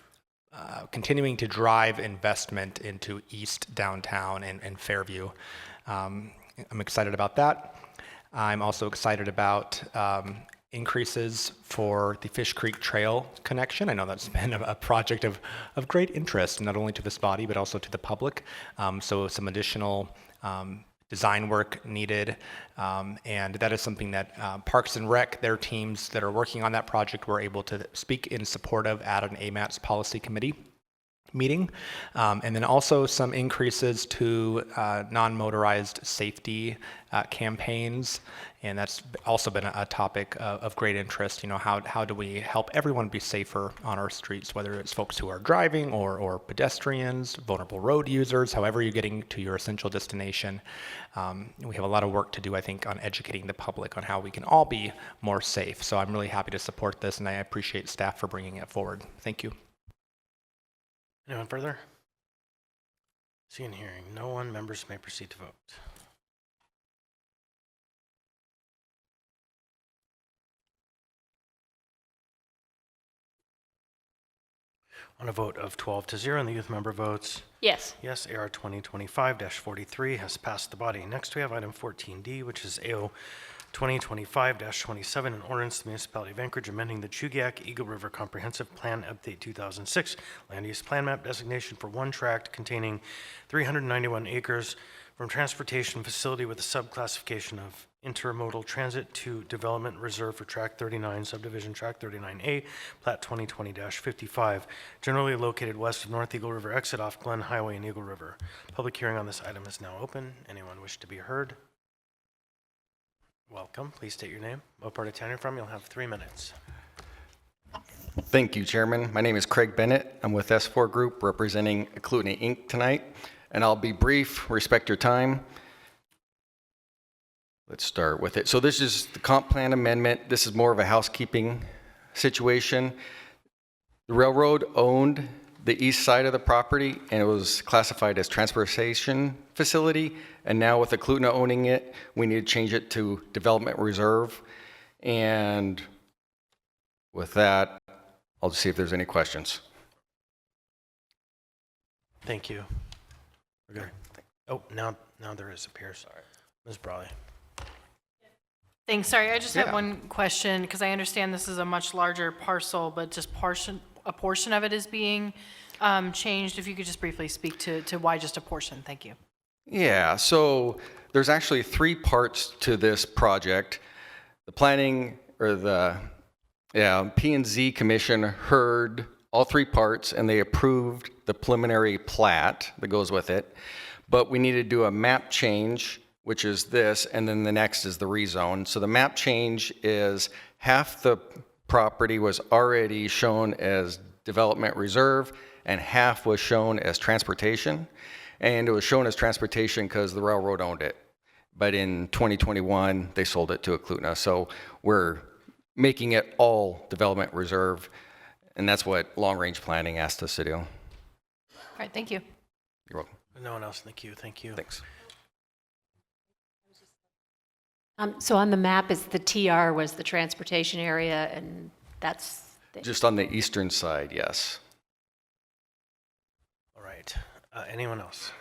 continuing to drive investment into East Downtown and Fairview. I'm excited about that. I'm also excited about increases for the Fish Creek Trail connection. I know that's been a project of great interest, not only to this body, but also to the public. So some additional design work needed, and that is something that Parks and Rec, their teams that are working on that project, were able to speak in support of at an AMATS policy committee meeting. And then also some increases to non-motorized safety campaigns, and that's also been a topic of great interest. You know, how do we help everyone be safer on our streets, whether it's folks who are driving or pedestrians, vulnerable road users, however you're getting to your essential destination. We have a lot of work to do, I think, on educating the public on how we can all be more safe. So I'm really happy to support this, and I appreciate staff for bringing it forward. Thank you. Anyone further? Seeing and hearing no one, members may proceed to vote. On a vote of 12-0, and the youth member votes Yes. yes, AR 2025-43 has passed the body. Next, we have item 14D, which is AO 2025-27, an ordinance to the municipality of Anchorage amending the Chugiak Eagle River Comprehensive Plan Update 2006 land use plan map designation for one tract containing 391 acres from transportation facility with a subclassification of intermodal transit to development reserve for tract 39, subdivision tract 39A, plat 2020-55, generally located west of North Eagle River exit off Glen Highway and Eagle River. Public hearing on this item is now open. Anyone wish to be heard? Welcome. Please state your name, what part of town you're from. You'll have 3 minutes. Thank you, Chairman. My name is Craig Bennett. I'm with S4 Group representing Eklutna Inc. tonight, and I'll be brief, respect your time. Let's start with it. So this is the comp plan amendment. This is more of a housekeeping situation. The railroad owned the east side of the property, and it was classified as transportation facility. And now with Eklutna owning it, we need to change it to development reserve. And with that, I'll just see if there's any questions. Thank you. We're good. Oh, now there is, appears. Ms. Brawley. Thanks. Sorry, I just have one question, because I understand this is a much larger parcel, but just a portion of it is being changed. If you could just briefly speak to why just a portion. Thank you. Yeah, so there's actually 3 parts to this project. The planning, or the P&Z Commission heard all three parts, and they approved the preliminary plat that goes with it. But we need to do a map change, which is this, and then the next is the rezone. So the map change is half the property was already shown as development reserve, and half was shown as transportation. And it was shown as transportation because the railroad owned it. But in 2021, they sold it to Eklutna. So we're making it all development reserve, and that's what long-range planning asked us to do. All right, thank you. You're welcome. No one else in the queue. Thank you. Thanks. So on the map, is the TR was the transportation area, and that's Just on the eastern side, yes. All right. Anyone else?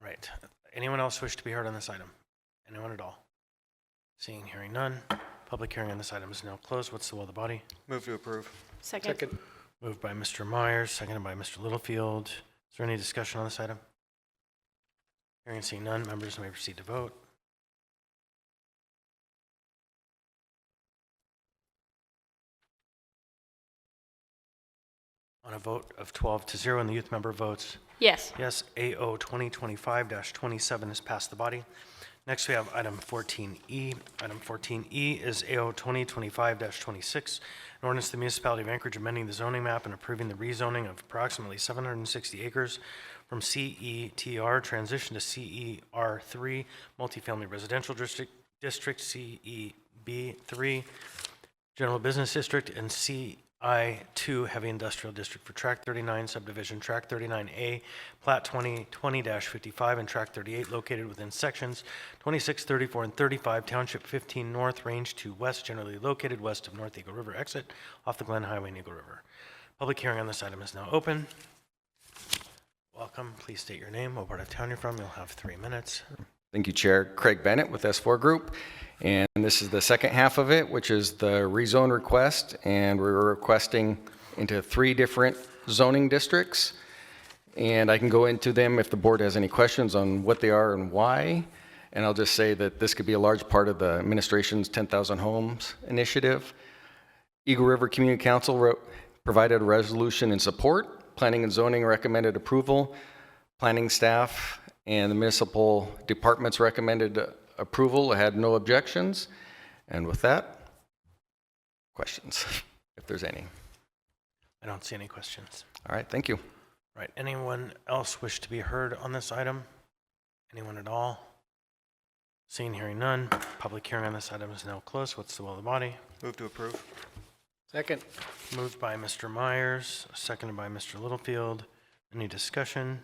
Right. Anyone else wish to be heard on this item? Anyone at all? Seeing and hearing none. Public hearing on this item is now closed. What's the will of the body? Move to approve. Second. Moved by Mr. Myers, seconded by Mr. Littlefield. Is there any discussion on this item? Hearing and seeing none, members may proceed to vote. On a vote of 12-0, and the youth member votes Yes. yes, AO 2025-27 has passed the body. Next, we have item 14E. Item 14E is AO 2025-26, an ordinance of the municipality of Anchorage amending the zoning map and approving the rezoning of approximately 760 acres from CETR transition to CER3 multifamily residential district, CEB3 general business district, and CI2 heavy industrial district for tract 39 subdivision, tract 39A, plat 2020-55, and tract 38 located within sections 26, 34, and 35, township 15 north, range 2 west, generally located west of North Eagle River exit off the Glen Highway and Eagle River. Public hearing on this item is now open. Welcome. Please state your name, what part of town you're from. You'll have 3 minutes. Thank you, Chair. Craig Bennett with S4 Group. And this is the second half of it, which is the rezone request. And we're requesting into 3 different zoning districts. And I can go into them if the board has any questions on what they are and why. And I'll just say that this could be a large part of the administration's 10,000 homes initiative. Eagle River Community Council provided a resolution in support. Planning and zoning recommended approval. Planning staff and the municipal departments recommended approval. I had no objections. And with that, questions, if there's any. I don't see any questions. All right, thank you. Right. Anyone else wish to be heard on this item? Anyone at all? Seeing, hearing none. Public hearing on this item is now closed. What's the will of the body? Move to approve. Second. Moved by Mr. Myers, seconded by Mr. Littlefield. Any discussion?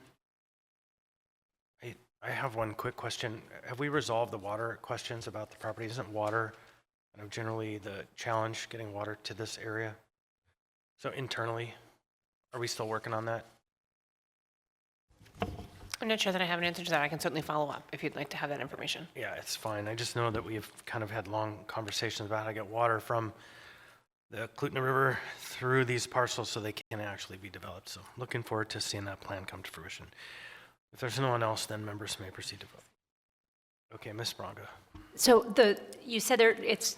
I have one quick question. Have we resolved the water questions about the property? Isn't water kind of generally the challenge, getting water to this area? So internally, are we still working on that? I'm not sure that I have an answer to that. I can certainly follow up if you'd like to have that information. Yeah, it's fine. I just know that we've kind of had long conversations about how to get water from the Eklutna River through these parcels so they can actually be developed. So looking forward to seeing that plan come to fruition. If there's no one else, then members may proceed to vote. Okay, Ms. Braga. So you said it's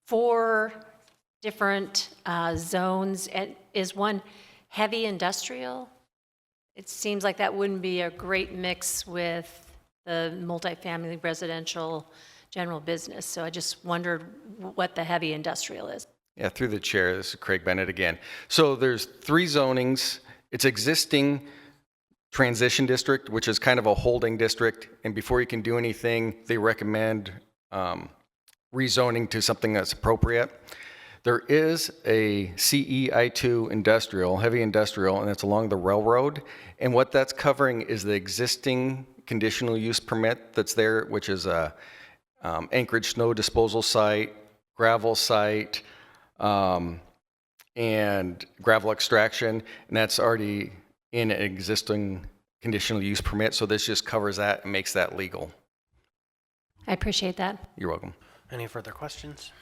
4 different zones, and is one heavy industrial? It seems like that wouldn't be a great mix with the multifamily residential general business. So I just wondered what the heavy industrial is. Yeah, through the chair, this is Craig Bennett again. So there's 3 zonings. It's existing transition district, which is kind of a holding district. And before you can do anything, they recommend rezoning to something that's appropriate. There is a CEI2 industrial, heavy industrial, and it's along the railroad. And what that's covering is the existing conditional use permit that's there, which is a Anchorage snow disposal site, gravel site, and gravel extraction. And that's already in an existing conditional use permit. So this just covers that and makes that legal. I appreciate that. You're welcome. Any further questions?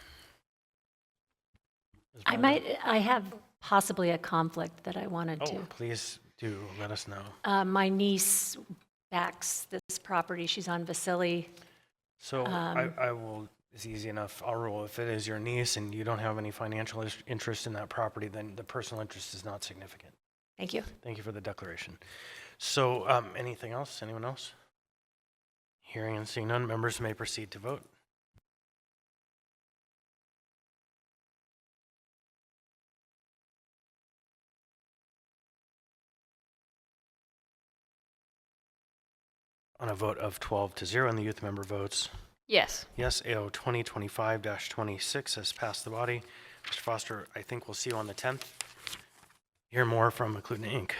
I have possibly a conflict that I wanted to. Please do let us know. My niece backs this property. She's on Vasily. So I will, is easy enough. I'll rule if it is your niece and you don't have any financial interest in that property, then the personal interest is not significant. Thank you. Thank you for the declaration. So anything else? Anyone else? Hearing and seeing none, members may proceed to vote. On a vote of 12-0, and the youth member votes Yes. yes. AO 2025-26 has passed the body. Mr. Foster, I think we'll see you on the 10th. Hear more from McLuhan Inc.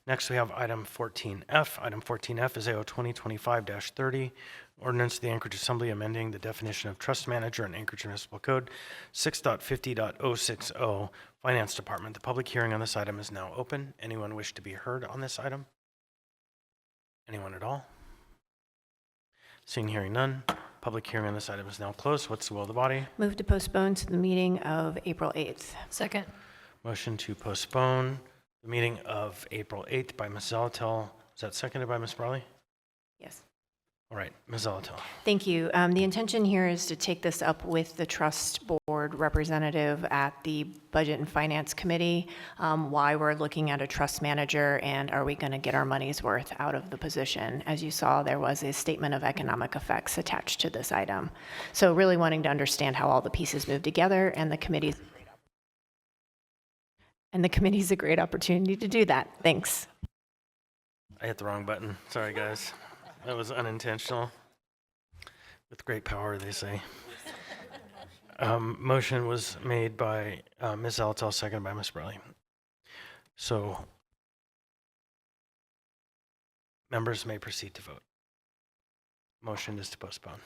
Next, we have item 14F. Item 14F is AO 2025-30, ordinance of the Anchorage Assembly amending the definition of trust manager in Anchorage Municipal Code 6.50.060, Finance Department. The public hearing on this item is now open. Anyone wish to be heard on this item? Anyone at all? Seeing, hearing none, public hearing on this item is now closed. What's the will of the body? Move to postpone to the meeting of April 8th. Second. Motion to postpone the meeting of April 8th by Ms. Zalatel. Is that seconded by Ms. Brawley? Yes. All right, Ms. Zalatel. Thank you. The intention here is to take this up with the trust board representative at the Budget and Finance Committee, why we're looking at a trust manager and are we going to get our money's worth out of the position. As you saw, there was a statement of economic effects attached to this item. So really wanting to understand how all the pieces move together, and the committee's a great opportunity to do that. Thanks. I hit the wrong button. Sorry, guys. That was unintentional. With great power, they say. Motion was made by Ms. Zalatel, seconded by Ms. Brawley. So members may proceed to vote. Motion is to postpone.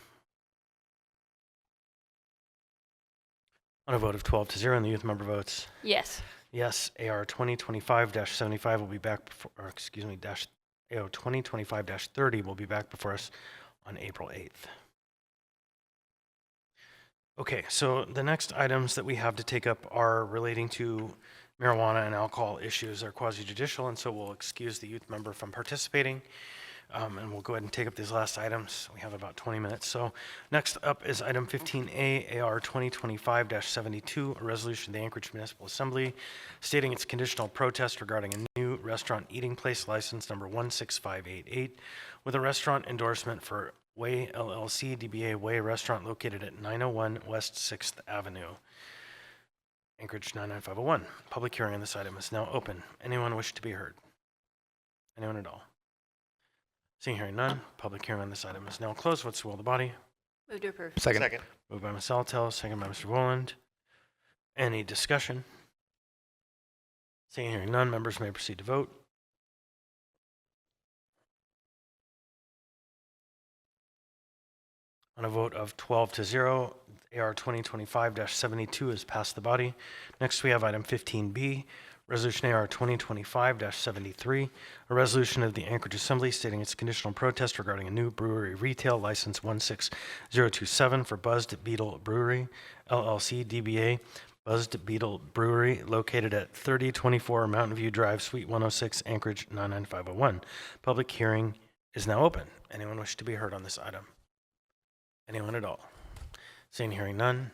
On a vote of 12-0, and the youth member votes Yes. yes. AR 2025-75 will be back before, or excuse me, AO 2025-30 will be back before us on April 8th. Okay, so the next items that we have to take up are relating to marijuana and alcohol issues. They're quasi-judicial, and so we'll excuse the youth member from participating. And we'll go ahead and take up these last items. We have about 20 minutes. So next up is item 15A, AR 2025-72, a resolution of the Anchorage Municipal Assembly stating its conditional protest regarding a new restaurant eating place license number 16588 with a restaurant endorsement for Way LLC DBA Way Restaurant located at 901 West 6th Avenue, Anchorage 99501. Public hearing on this item is now open. Anyone wish to be heard? Anyone at all? Seeing, hearing none, public hearing on this item is now closed. What's the will of the body? Move to approve. Second. Moved by Ms. Zalatel, second by Mr. Woland. Any discussion? Seeing, hearing none, members may proceed to vote. On a vote of 12-0, AR 2025-72 has passed the body. Next, we have item 15B, Resolution AR 2025-73, a resolution of the Anchorage Assembly stating its conditional protest regarding a new brewery retail license 16027 for Buzzed Beetle Brewery, LLC DBA Buzzed Beetle Brewery, located at 3024 Mountain View Drive, Suite 106, Anchorage 99501. Public hearing is now open. Anyone wish to be heard on this item? Anyone at all? Seeing, hearing none,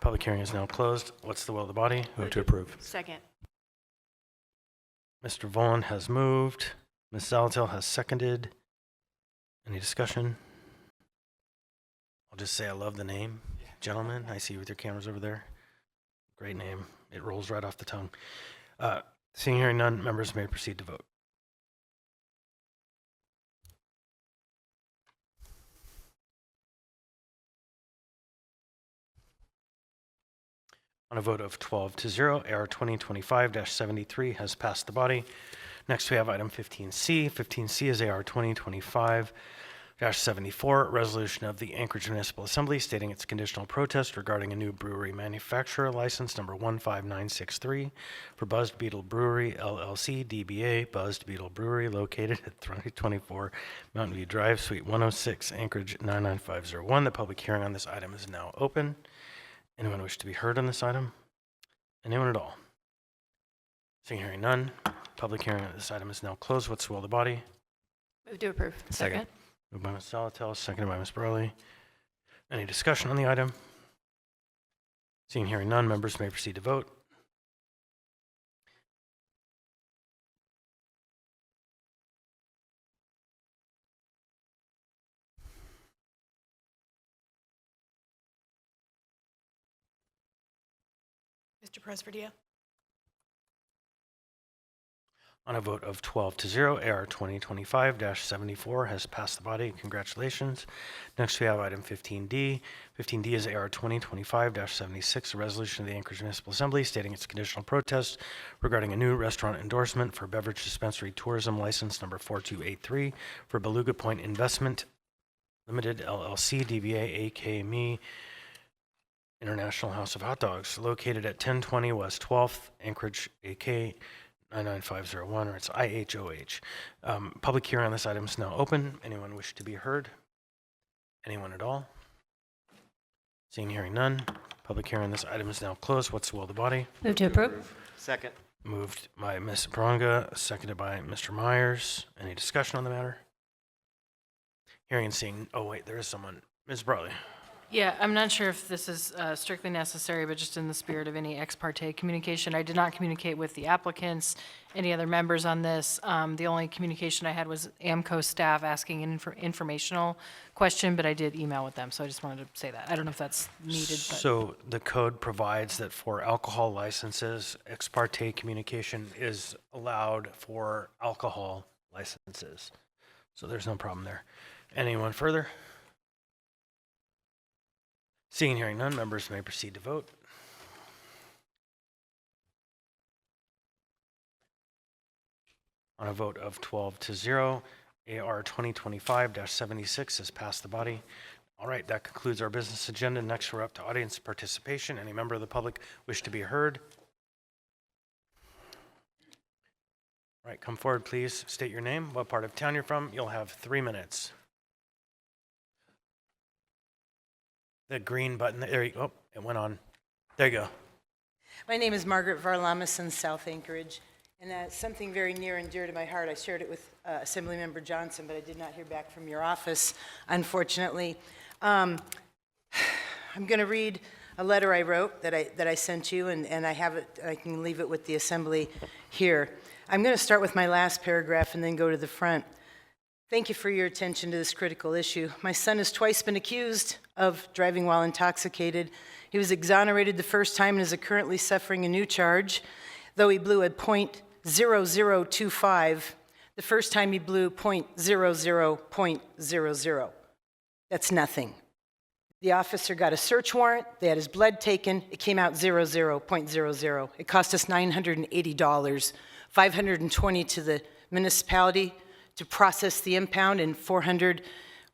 public hearing is now closed. What's the will of the body? Move to approve. Second. Mr. Vaughn has moved. Ms. Zalatel has seconded. Any discussion? I'll just say I love the name. Gentlemen, I see you with your cameras over there. Great name. It rolls right off the tongue. Seeing, hearing none, members may proceed to vote. On a vote of 12-0, AR 2025-73 has passed the body. Next, we have item 15C. 15C is AR 2025-74, resolution of the Anchorage Municipal Assembly stating its conditional protest regarding a new brewery manufacturer license number 15963 for Buzzed Beetle Brewery, LLC, DBA Buzzed Beetle Brewery, located at 3024 Mountain View Drive, Suite 106, Anchorage 99501. The public hearing on this item is now open. Anyone wish to be heard on this item? Anyone at all? Seeing, hearing none, public hearing on this item is now closed. What's the will of the body? Move to approve. Second. Moved by Ms. Zalatel, seconded by Ms. Burley. Any discussion on the item? Seeing and hearing none, members may proceed to vote. Mr. Presverdia? On a vote of 12-0, AR 2025-74 has passed the body. Congratulations. Next, we have item 15D. 15D is AR 2025-76, a resolution of the Anchorage Municipal Assembly stating its conditional protest regarding a new restaurant endorsement for beverage dispensary tourism license number 4283 for Beluga Point Investment Limited LLC, DBA AKME International House of Hot Dogs, located at 1020 West 12th, Anchorage, AK 99501, or it's IHOH. Public hearing on this item is now open. Anyone wish to be heard? Anyone at all? Seeing and hearing none. Public hearing on this item is now closed. What's the will of the body? Move to approve. Second. Moved by Ms. Bronga, seconded by Mr. Myers. Any discussion on the matter? Hearing and seeing, oh wait, there is someone. Ms. Brawley. Yeah, I'm not sure if this is strictly necessary, but just in the spirit of any ex parte communication, I did not communicate with the applicants, any other members on this. The only communication I had was AMCO staff asking an informational question, but I did email with them, so I just wanted to say that. I don't know if that's needed, but. So the code provides that for alcohol licenses, ex parte communication is allowed for alcohol licenses. So there's no problem there. Anyone further? Seeing and hearing none, members may proceed to vote. On a vote of 12-0, AR 2025-76 has passed the body. All right, that concludes our business agenda. Next, we're up to audience participation. Any member of the public wish to be heard? All right, come forward, please. State your name, what part of town you're from. You'll have 3 minutes. The green button, there you go. Oh, it went on. There you go. My name is Margaret Varlamis in South Anchorage, and that's something very near and dear to my heart. I shared it with Assemblymember Johnson, but I did not hear back from your office, unfortunately. I'm going to read a letter I wrote that I sent you, and I have it. I can leave it with the Assembly here. I'm going to start with my last paragraph and then go to the front. Thank you for your attention to this critical issue. My son has twice been accused of driving while intoxicated. He was exonerated the first time and is currently suffering a new charge, though he blew a .0025. The first time he blew .00.00. That's nothing. The officer got a search warrant. They had his blood taken. It came out 00.00. It cost us $980, $520 to the municipality to process the impound, and $400,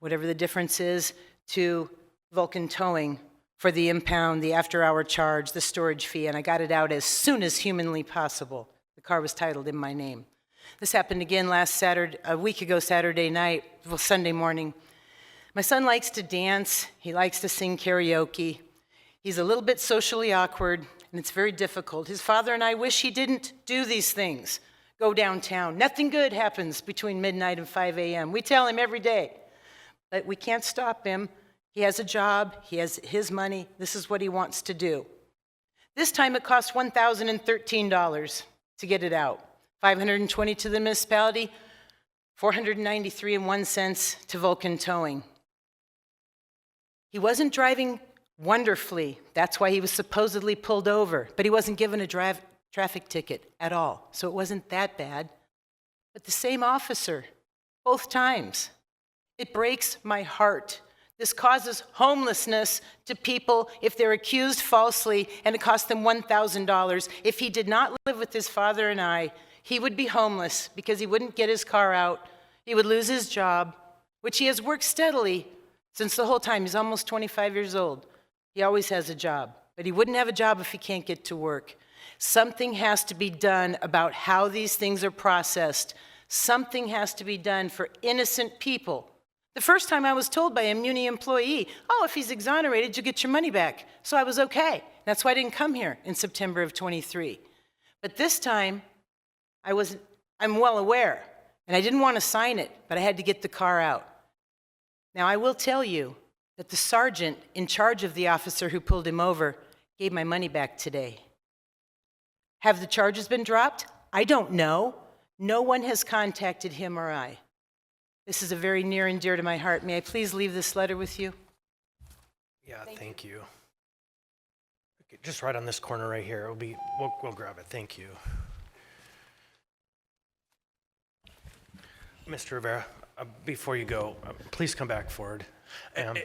whatever the difference is, to Vulcan Towing for the impound, the after-hour charge, the storage fee, and I got it out as soon as humanly possible. The car was titled in my name. This happened again a week ago Saturday night, well, Sunday morning. My son likes to dance. He likes to sing karaoke. He's a little bit socially awkward, and it's very difficult. His father and I wish he didn't do these things. Go downtown. Nothing good happens between midnight and 5 a.m. We tell him every day, but we can't stop him. He has a job. He has his money. This is what he wants to do. This time it cost $1,013 to get it out. $520 to the municipality, $493.01 to Vulcan Towing. He wasn't driving wonderfully. That's why he was supposedly pulled over, but he wasn't given a traffic ticket at all, so it wasn't that bad. But the same officer, both times. It breaks my heart. This causes homelessness to people if they're accused falsely, and it costs them $1,000. If he did not live with his father and I, he would be homeless because he wouldn't get his car out. He would lose his job, which he has worked steadily since the whole time. He's almost 25 years old. He always has a job, but he wouldn't have a job if he can't get to work. Something has to be done about how these things are processed. Something has to be done for innocent people. The first time I was told by a Muni employee, oh, if he's exonerated, you get your money back. So I was okay. That's why I didn't come here in September of 23. But this time, I'm well aware, and I didn't want to sign it, but I had to get the car out. Now, I will tell you, that the sergeant in charge of the officer who pulled him over gave my money back today. Have the charges been dropped? I don't know. No one has contacted him or I. This is a very near and dear to my heart. May I please leave this letter with you? Yeah, thank you. Okay, just right on this corner right here. We'll grab it. Thank you. Mr. Rivera, before you go, please come back forward.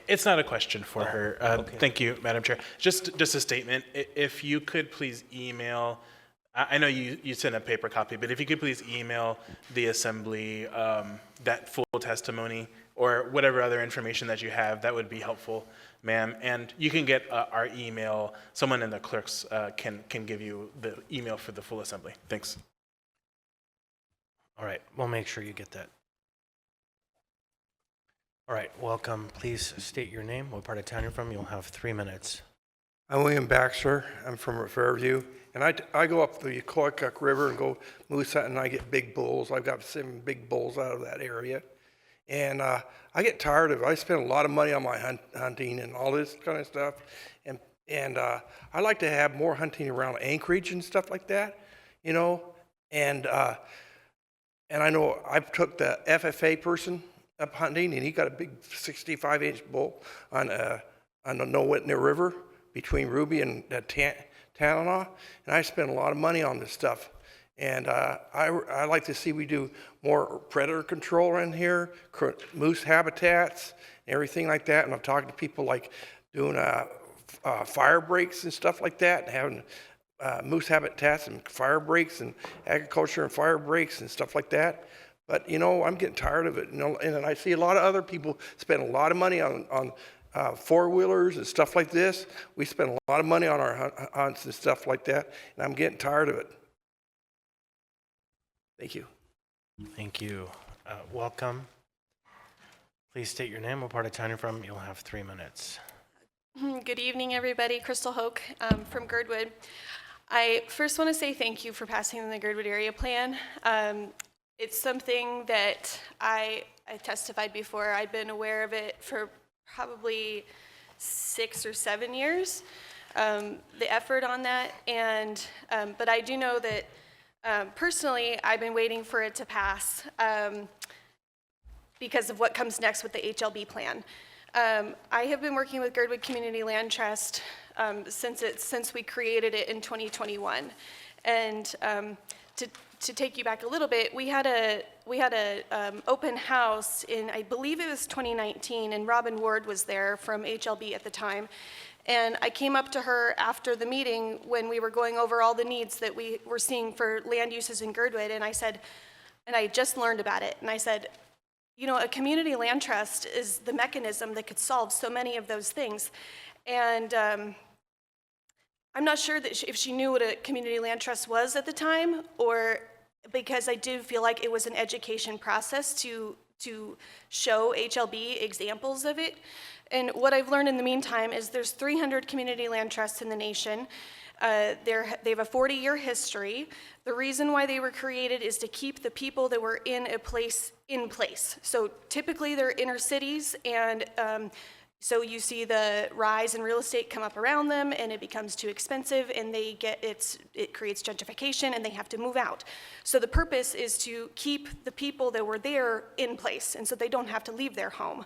It's not a question for her. okay. Thank you, Madam Chair. Just a statement. If you could please email, I know you sent a paper copy, but if you could please email the assembly that full testimony or whatever other information that you have, that would be helpful, ma'am. And you can get our email. Someone in the clerks can give you the email for the full assembly. Thanks. All right, we'll make sure you get that. All right, welcome. Please state your name, what part of town you're from. You'll have 3 minutes. I'm William Baxter. I'm from Fairview. And I go up the Coycock River and go moose hunting, and I get big bulls. I've got 7 big bulls out of that area. And I get tired of it. I spend a lot of money on my hunting and all this kind of stuff. And I like to have more hunting around Anchorage and stuff like that, you know. And I know I've took the FFA person up hunting, and he got a big 65-inch bull on the Nowitney River between Ruby and Tanana, and I spend a lot of money on this stuff. And I like to see we do more predator control around here, moose habitats, and everything like that. And I'm talking to people like doing fire breaks and stuff like that, and having moose habitats and fire breaks and agriculture and fire breaks and stuff like that. But, you know, I'm getting tired of it, you know, and I see a lot of other people spend a lot of money on four-wheelers and stuff like this. We spend a lot of money on our hunts and stuff like that, and I'm getting tired of it. Thank you. Thank you. Welcome. Please state your name, what part of town you're from. You'll have 3 minutes. Good evening, everybody. Crystal Hoke from Girdwood. I first want to say thank you for passing the Girdwood area plan. It's something that I testified before. I'd been aware of it for probably 6 or 7 years, the effort on that. And but I do know that personally, I've been waiting for it to pass because of what comes next with the HLB plan. I have been working with Girdwood Community Land Trust since we created it in 2021, and to take you back a little bit, we had a open house in, I believe it was 2019, and Robin Ward was there from HLB at the time. And I came up to her after the meeting when we were going over all the needs that we were seeing for land uses in Girdwood, and I said, and I just learned about it, and I said, you know, a community land trust is the mechanism that could solve so many of those things. And I'm not sure that if she knew what a community land trust was at the time, or because I do feel like it was an education process to show HLB examples of it. And what I've learned in the meantime is there's 300 community land trusts in the nation. They have a 40-year history. The reason why they were created is to keep the people that were in a place in place. So typically they're inner cities, and so you see the rise in real estate come up around them, and it becomes too expensive, and it creates gentrification, and they have to move out. So the purpose is to keep the people that were there in place, and so they don't have to leave their home.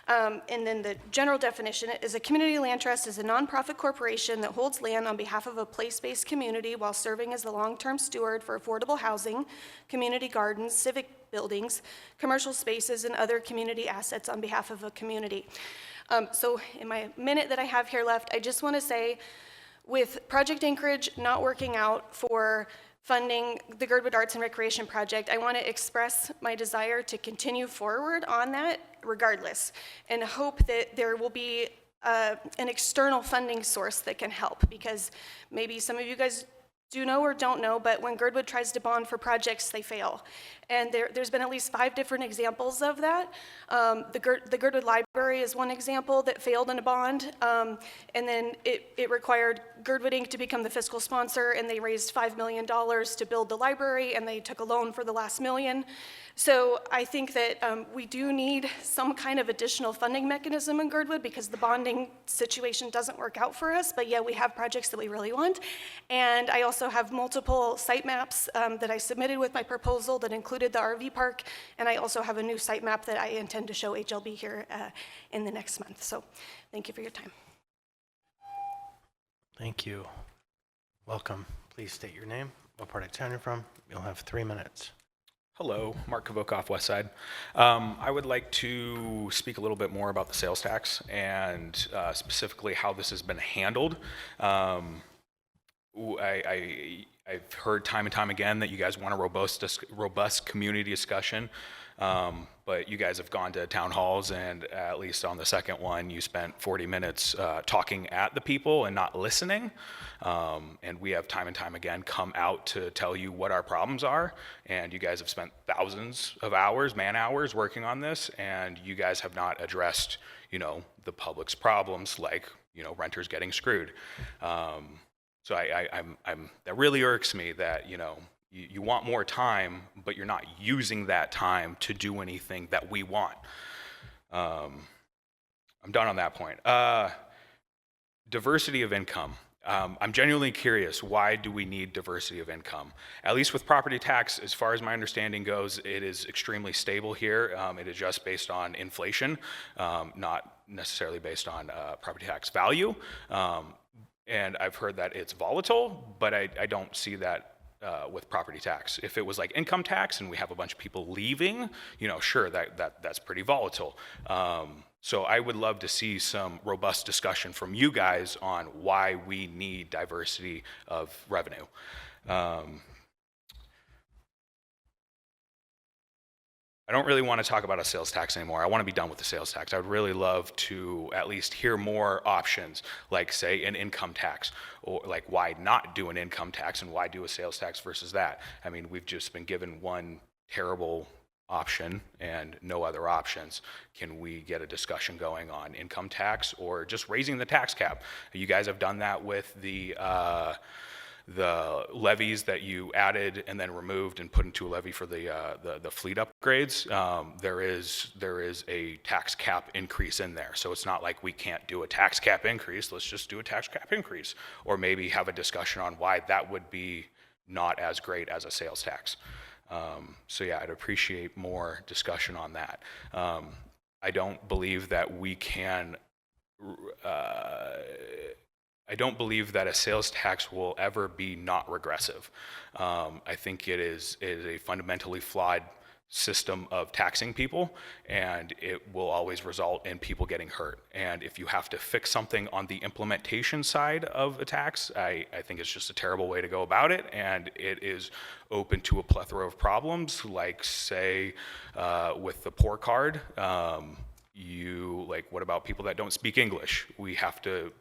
And then the general definition is a community land trust is a nonprofit corporation that holds land on behalf of a place-based community while serving as the long-term steward for affordable housing, community gardens, civic buildings, commercial spaces, and other community assets on behalf of a community. So in my minute that I have here left, I just want to say, with Project Anchorage not working out for funding the Girdwood Arts and Recreation Project, I want to express my desire to continue forward on that regardless, and hope that there will be an external funding source that can help, because maybe some of you guys do know or don't know, but when Girdwood tries to bond for projects, they fail. And there's been at least 5 different examples of that. The Girdwood Library is one example that failed in a bond, and then it required Girdwood Inc. to become the fiscal sponsor, and they raised $5 million to build the library, and they took a loan for the last $1 million. So I think that we do need some kind of additional funding mechanism in Girdwood because the bonding situation doesn't work out for us, but yeah, we have projects that we really want. And I also have multiple site maps that I submitted with my proposal that included the RV park, and I also have a new site map that I intend to show HLB here in the next month. So thank you for your time. Thank you. Welcome. Please state your name, what part of town you're from. You'll have 3 minutes. Hello, Mark Kavokoff, West Side. I would like to speak a little bit more about the sales tax and specifically how this has been handled. I've heard time and time again that you guys want a robust community discussion, but you guys have gone to town halls, and at least on the second one, you spent 40 minutes talking at the people and not listening. And we have time and time again come out to tell you what our problems are, and you guys have spent thousands of hours, man hours, working on this, and you guys have not addressed, the public's problems, like, renters getting screwed. So that really irks me that, you want more time, but you're not using that time to do anything that we want. I'm done on that point. Diversity of income. I'm genuinely curious, why do we need diversity of income? At least with property tax, as far as my understanding goes, it is extremely stable here. It is just based on inflation, not necessarily based on property tax value. And I've heard that it's volatile, but I don't see that with property tax. If it was like income tax and we have a bunch of people leaving, sure, that's pretty volatile. So I would love to see some robust discussion from you guys on why we need diversity of revenue. I don't really want to talk about a sales tax anymore. I want to be done with the sales tax. I would really love to at least hear more options, like say an income tax, or like why not do an income tax and why do a sales tax versus that. I mean, we've just been given one terrible option and no other options. Can we get a discussion going on income tax or just raising the tax cap? You guys have done that with the levies that you added and then removed and put into a levy for the fleet upgrades. There is a tax cap increase in there. So it's not like we can't do a tax cap increase. Let's just do a tax cap increase, or maybe have a discussion on why that would be not as great as a sales tax. So yeah, I'd appreciate more discussion on that. I don't believe that we can I don't believe that a sales tax will ever be not regressive. I think it is a fundamentally flawed system of taxing people, and it will always result in people getting hurt. And if you have to fix something on the implementation side of a tax, I think it's just a terrible way to go about it, and it is open to a plethora of problems, like say with the poor card. What about people that don't speak English? We have to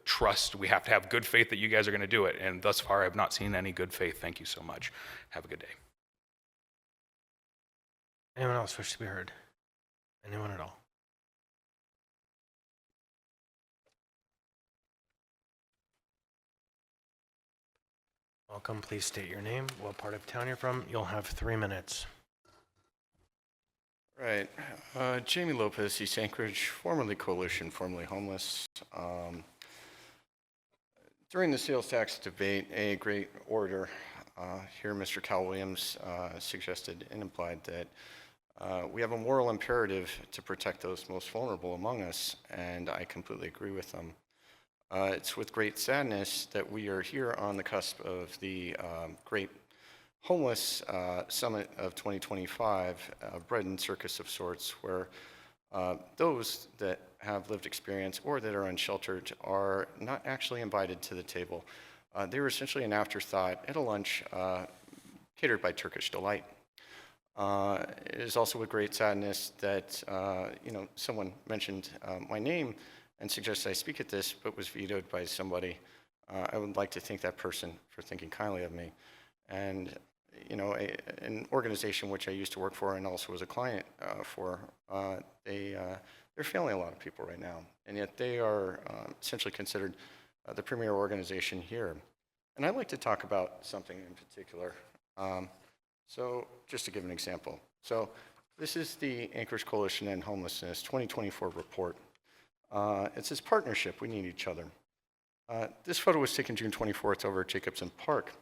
have good faith that you guys are going to do it. And thus far, I've not seen any good faith. Thank you so much. Have a good day. Anyone else wish to be heard? Anyone at all? Welcome. Please state your name, what part of town you're from. You'll have 3 minutes. Right. Jamie Lopez, East Anchorage, formerly Coalition, formerly Homeless. During the sales tax debate, a great orator here, Mr. Cal Williams, suggested and implied that we have a moral imperative to protect those most vulnerable among us, and I completely agree with them. It's with great sadness that we are here on the cusp of the great Homeless Summit of 2025, a bread and circus of sorts, where those that have lived experience or that are unsheltered are not actually invited to the table. They were essentially an afterthought at a lunch catered by Turkish Delight. It is also with great sadness that someone mentioned my name and suggested I speak at this, but was vetoed by somebody. I would like to thank that person for thinking kindly of me. And an organization which I used to work for and also was a client for, they're failing a lot of people right now, and yet they are essentially considered the premier organization here. And I'd like to talk about something in particular. So just to give an example. So this is the Anchorage Coalition and Homelessness 2024 report. It says partnership, we need each other. This photo was taken June 24th over at Jacobson Park.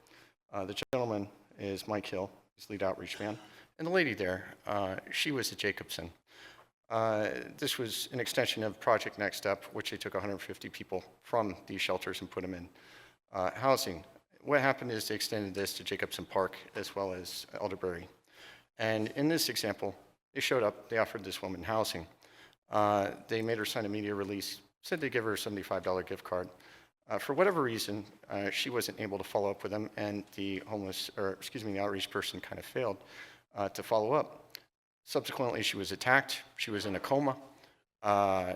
The gentleman is Mike Hill, he's lead outreach man. And the lady there, she was at Jacobson. This was an extension of Project Next Step, which they took 150 people from these shelters and put them in housing. What happened is they extended this to Jacobson Park as well as Elderberry. And in this example, they showed up, they offered this woman housing. They made her sign a media release, said they'd give her a $75 gift card. For whatever reason, she wasn't able to follow up with them, and the outreach person kind of failed to follow up. Subsequently, she was attacked. She was in a coma.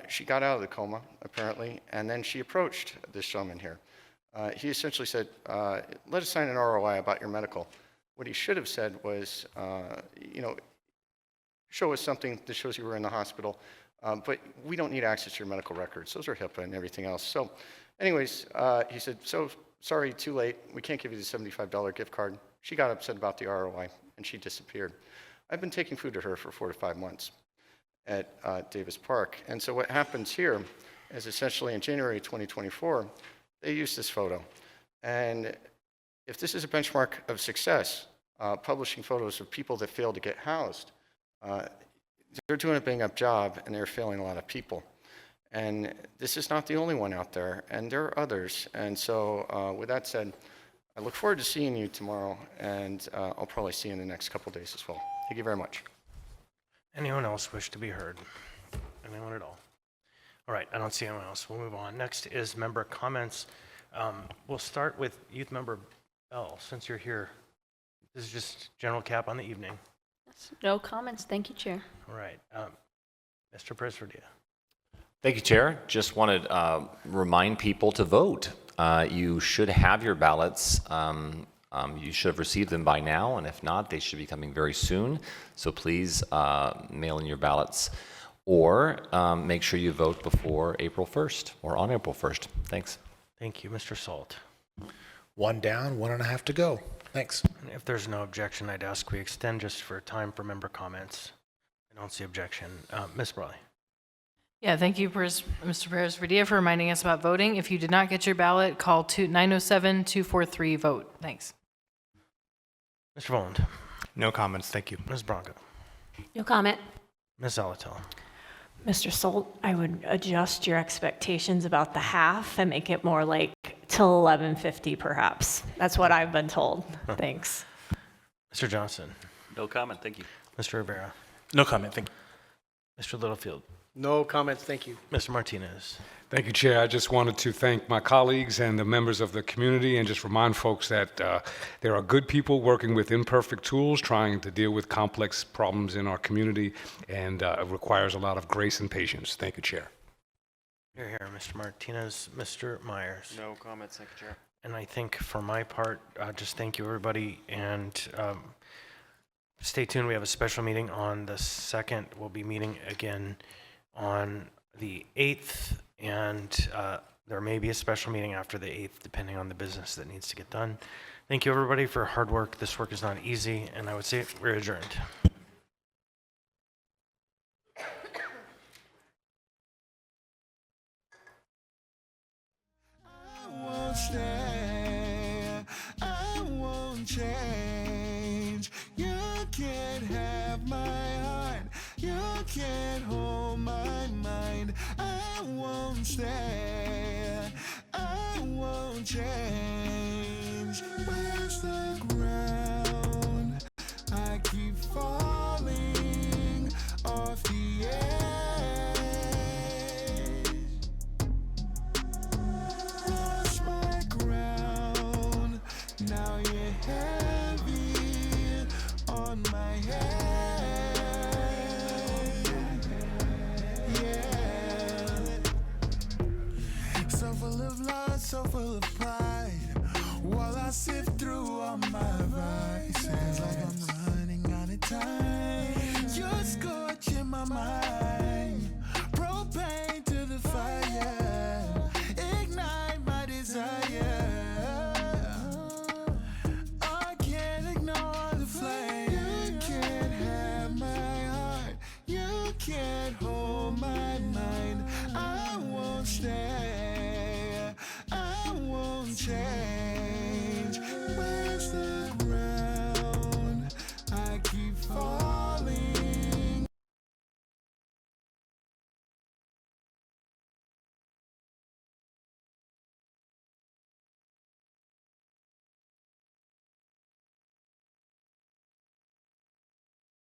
She got out of the coma, apparently, and then she approached this gentleman here. He essentially said, let us sign an ROI about your medical. What he should have said was, show us something that shows you were in the hospital, but we don't need access to your medical records. Those are HIPAA and everything else. So anyways, he said, so sorry, too late. We can't give you the $75 gift card. She got upset about the ROI, and she disappeared. I've been taking food to her for 4 to 5 months at Davis Park. And so what happens here is essentially in January 2024, they used this photo. And if this is a benchmark of success, publishing photos of people that failed to get housed, they're doing a bang-up job, and they're failing a lot of people. And this is not the only one out there, and there are others. And so with that said, I look forward to seeing you tomorrow, and I'll probably see you in the next couple days as well. Thank you very much. Anyone else wish to be heard? Anyone at all? All right, I don't see anyone else. We'll move on. Next is member comments. We'll start with youth member Bell, since you're here. This is just general cap on the evening. No comments. Thank you, Chair. All right. Mr. Presverdia. Thank you, Chair. Just wanted to remind people to vote. You should have your ballots. You should have received them by now, and if not, they should be coming very soon. So please mail in your ballots, or make sure you vote before April 1st or on April 1st. Thanks. Thank you, Mr. Salt. 1 down, 1.5 to go. Thanks. And if there's no objection, I'd ask we extend just for time for member comments. I don't see objection. Ms. Brawley. Yeah, thank you, Mr. Perez-Verdia, for reminding us about voting. If you did not get your ballot, call 907-243-VOTE. Thanks. Mr. Voland. No comments, thank you. Ms. Bronco. No comment. Ms. Alatel. Mr. Solt, I would adjust your expectations about the half and make it more like till 11:50 perhaps. That's what I've been told. Thanks. Mr. Johnson. No comment, thank you. Mr. Rivera. No comment, thank you. Mr. Littlefield. No comments, thank you. Mr. Martinez. Thank you, Chair. I just wanted to thank my colleagues and the members of the community and just remind folks that there are good people working with imperfect tools trying to deal with complex problems in our community, and it requires a lot of grace and patience. Thank you, Chair. Here, here, Mr. Martinez. Mr. Myers. No comments, thank you, Chair. And I think for my part, just thank you, everybody, and stay tuned. We have a special meeting on the 2nd. We'll be meeting again on the 8th, and there may be a special meeting after the 8th, depending on the business that needs to get done. Thank you, everybody, for hard work. This work is not easy, and I would say we're adjourned. I won't change. You can't have my heart. You can't hold my mind. I won't stay. I won't change. Where's the ground? I keep falling off the edge. Lost my ground. Now you're heavy on my head. So full of love, so full of pride. While I sift through all my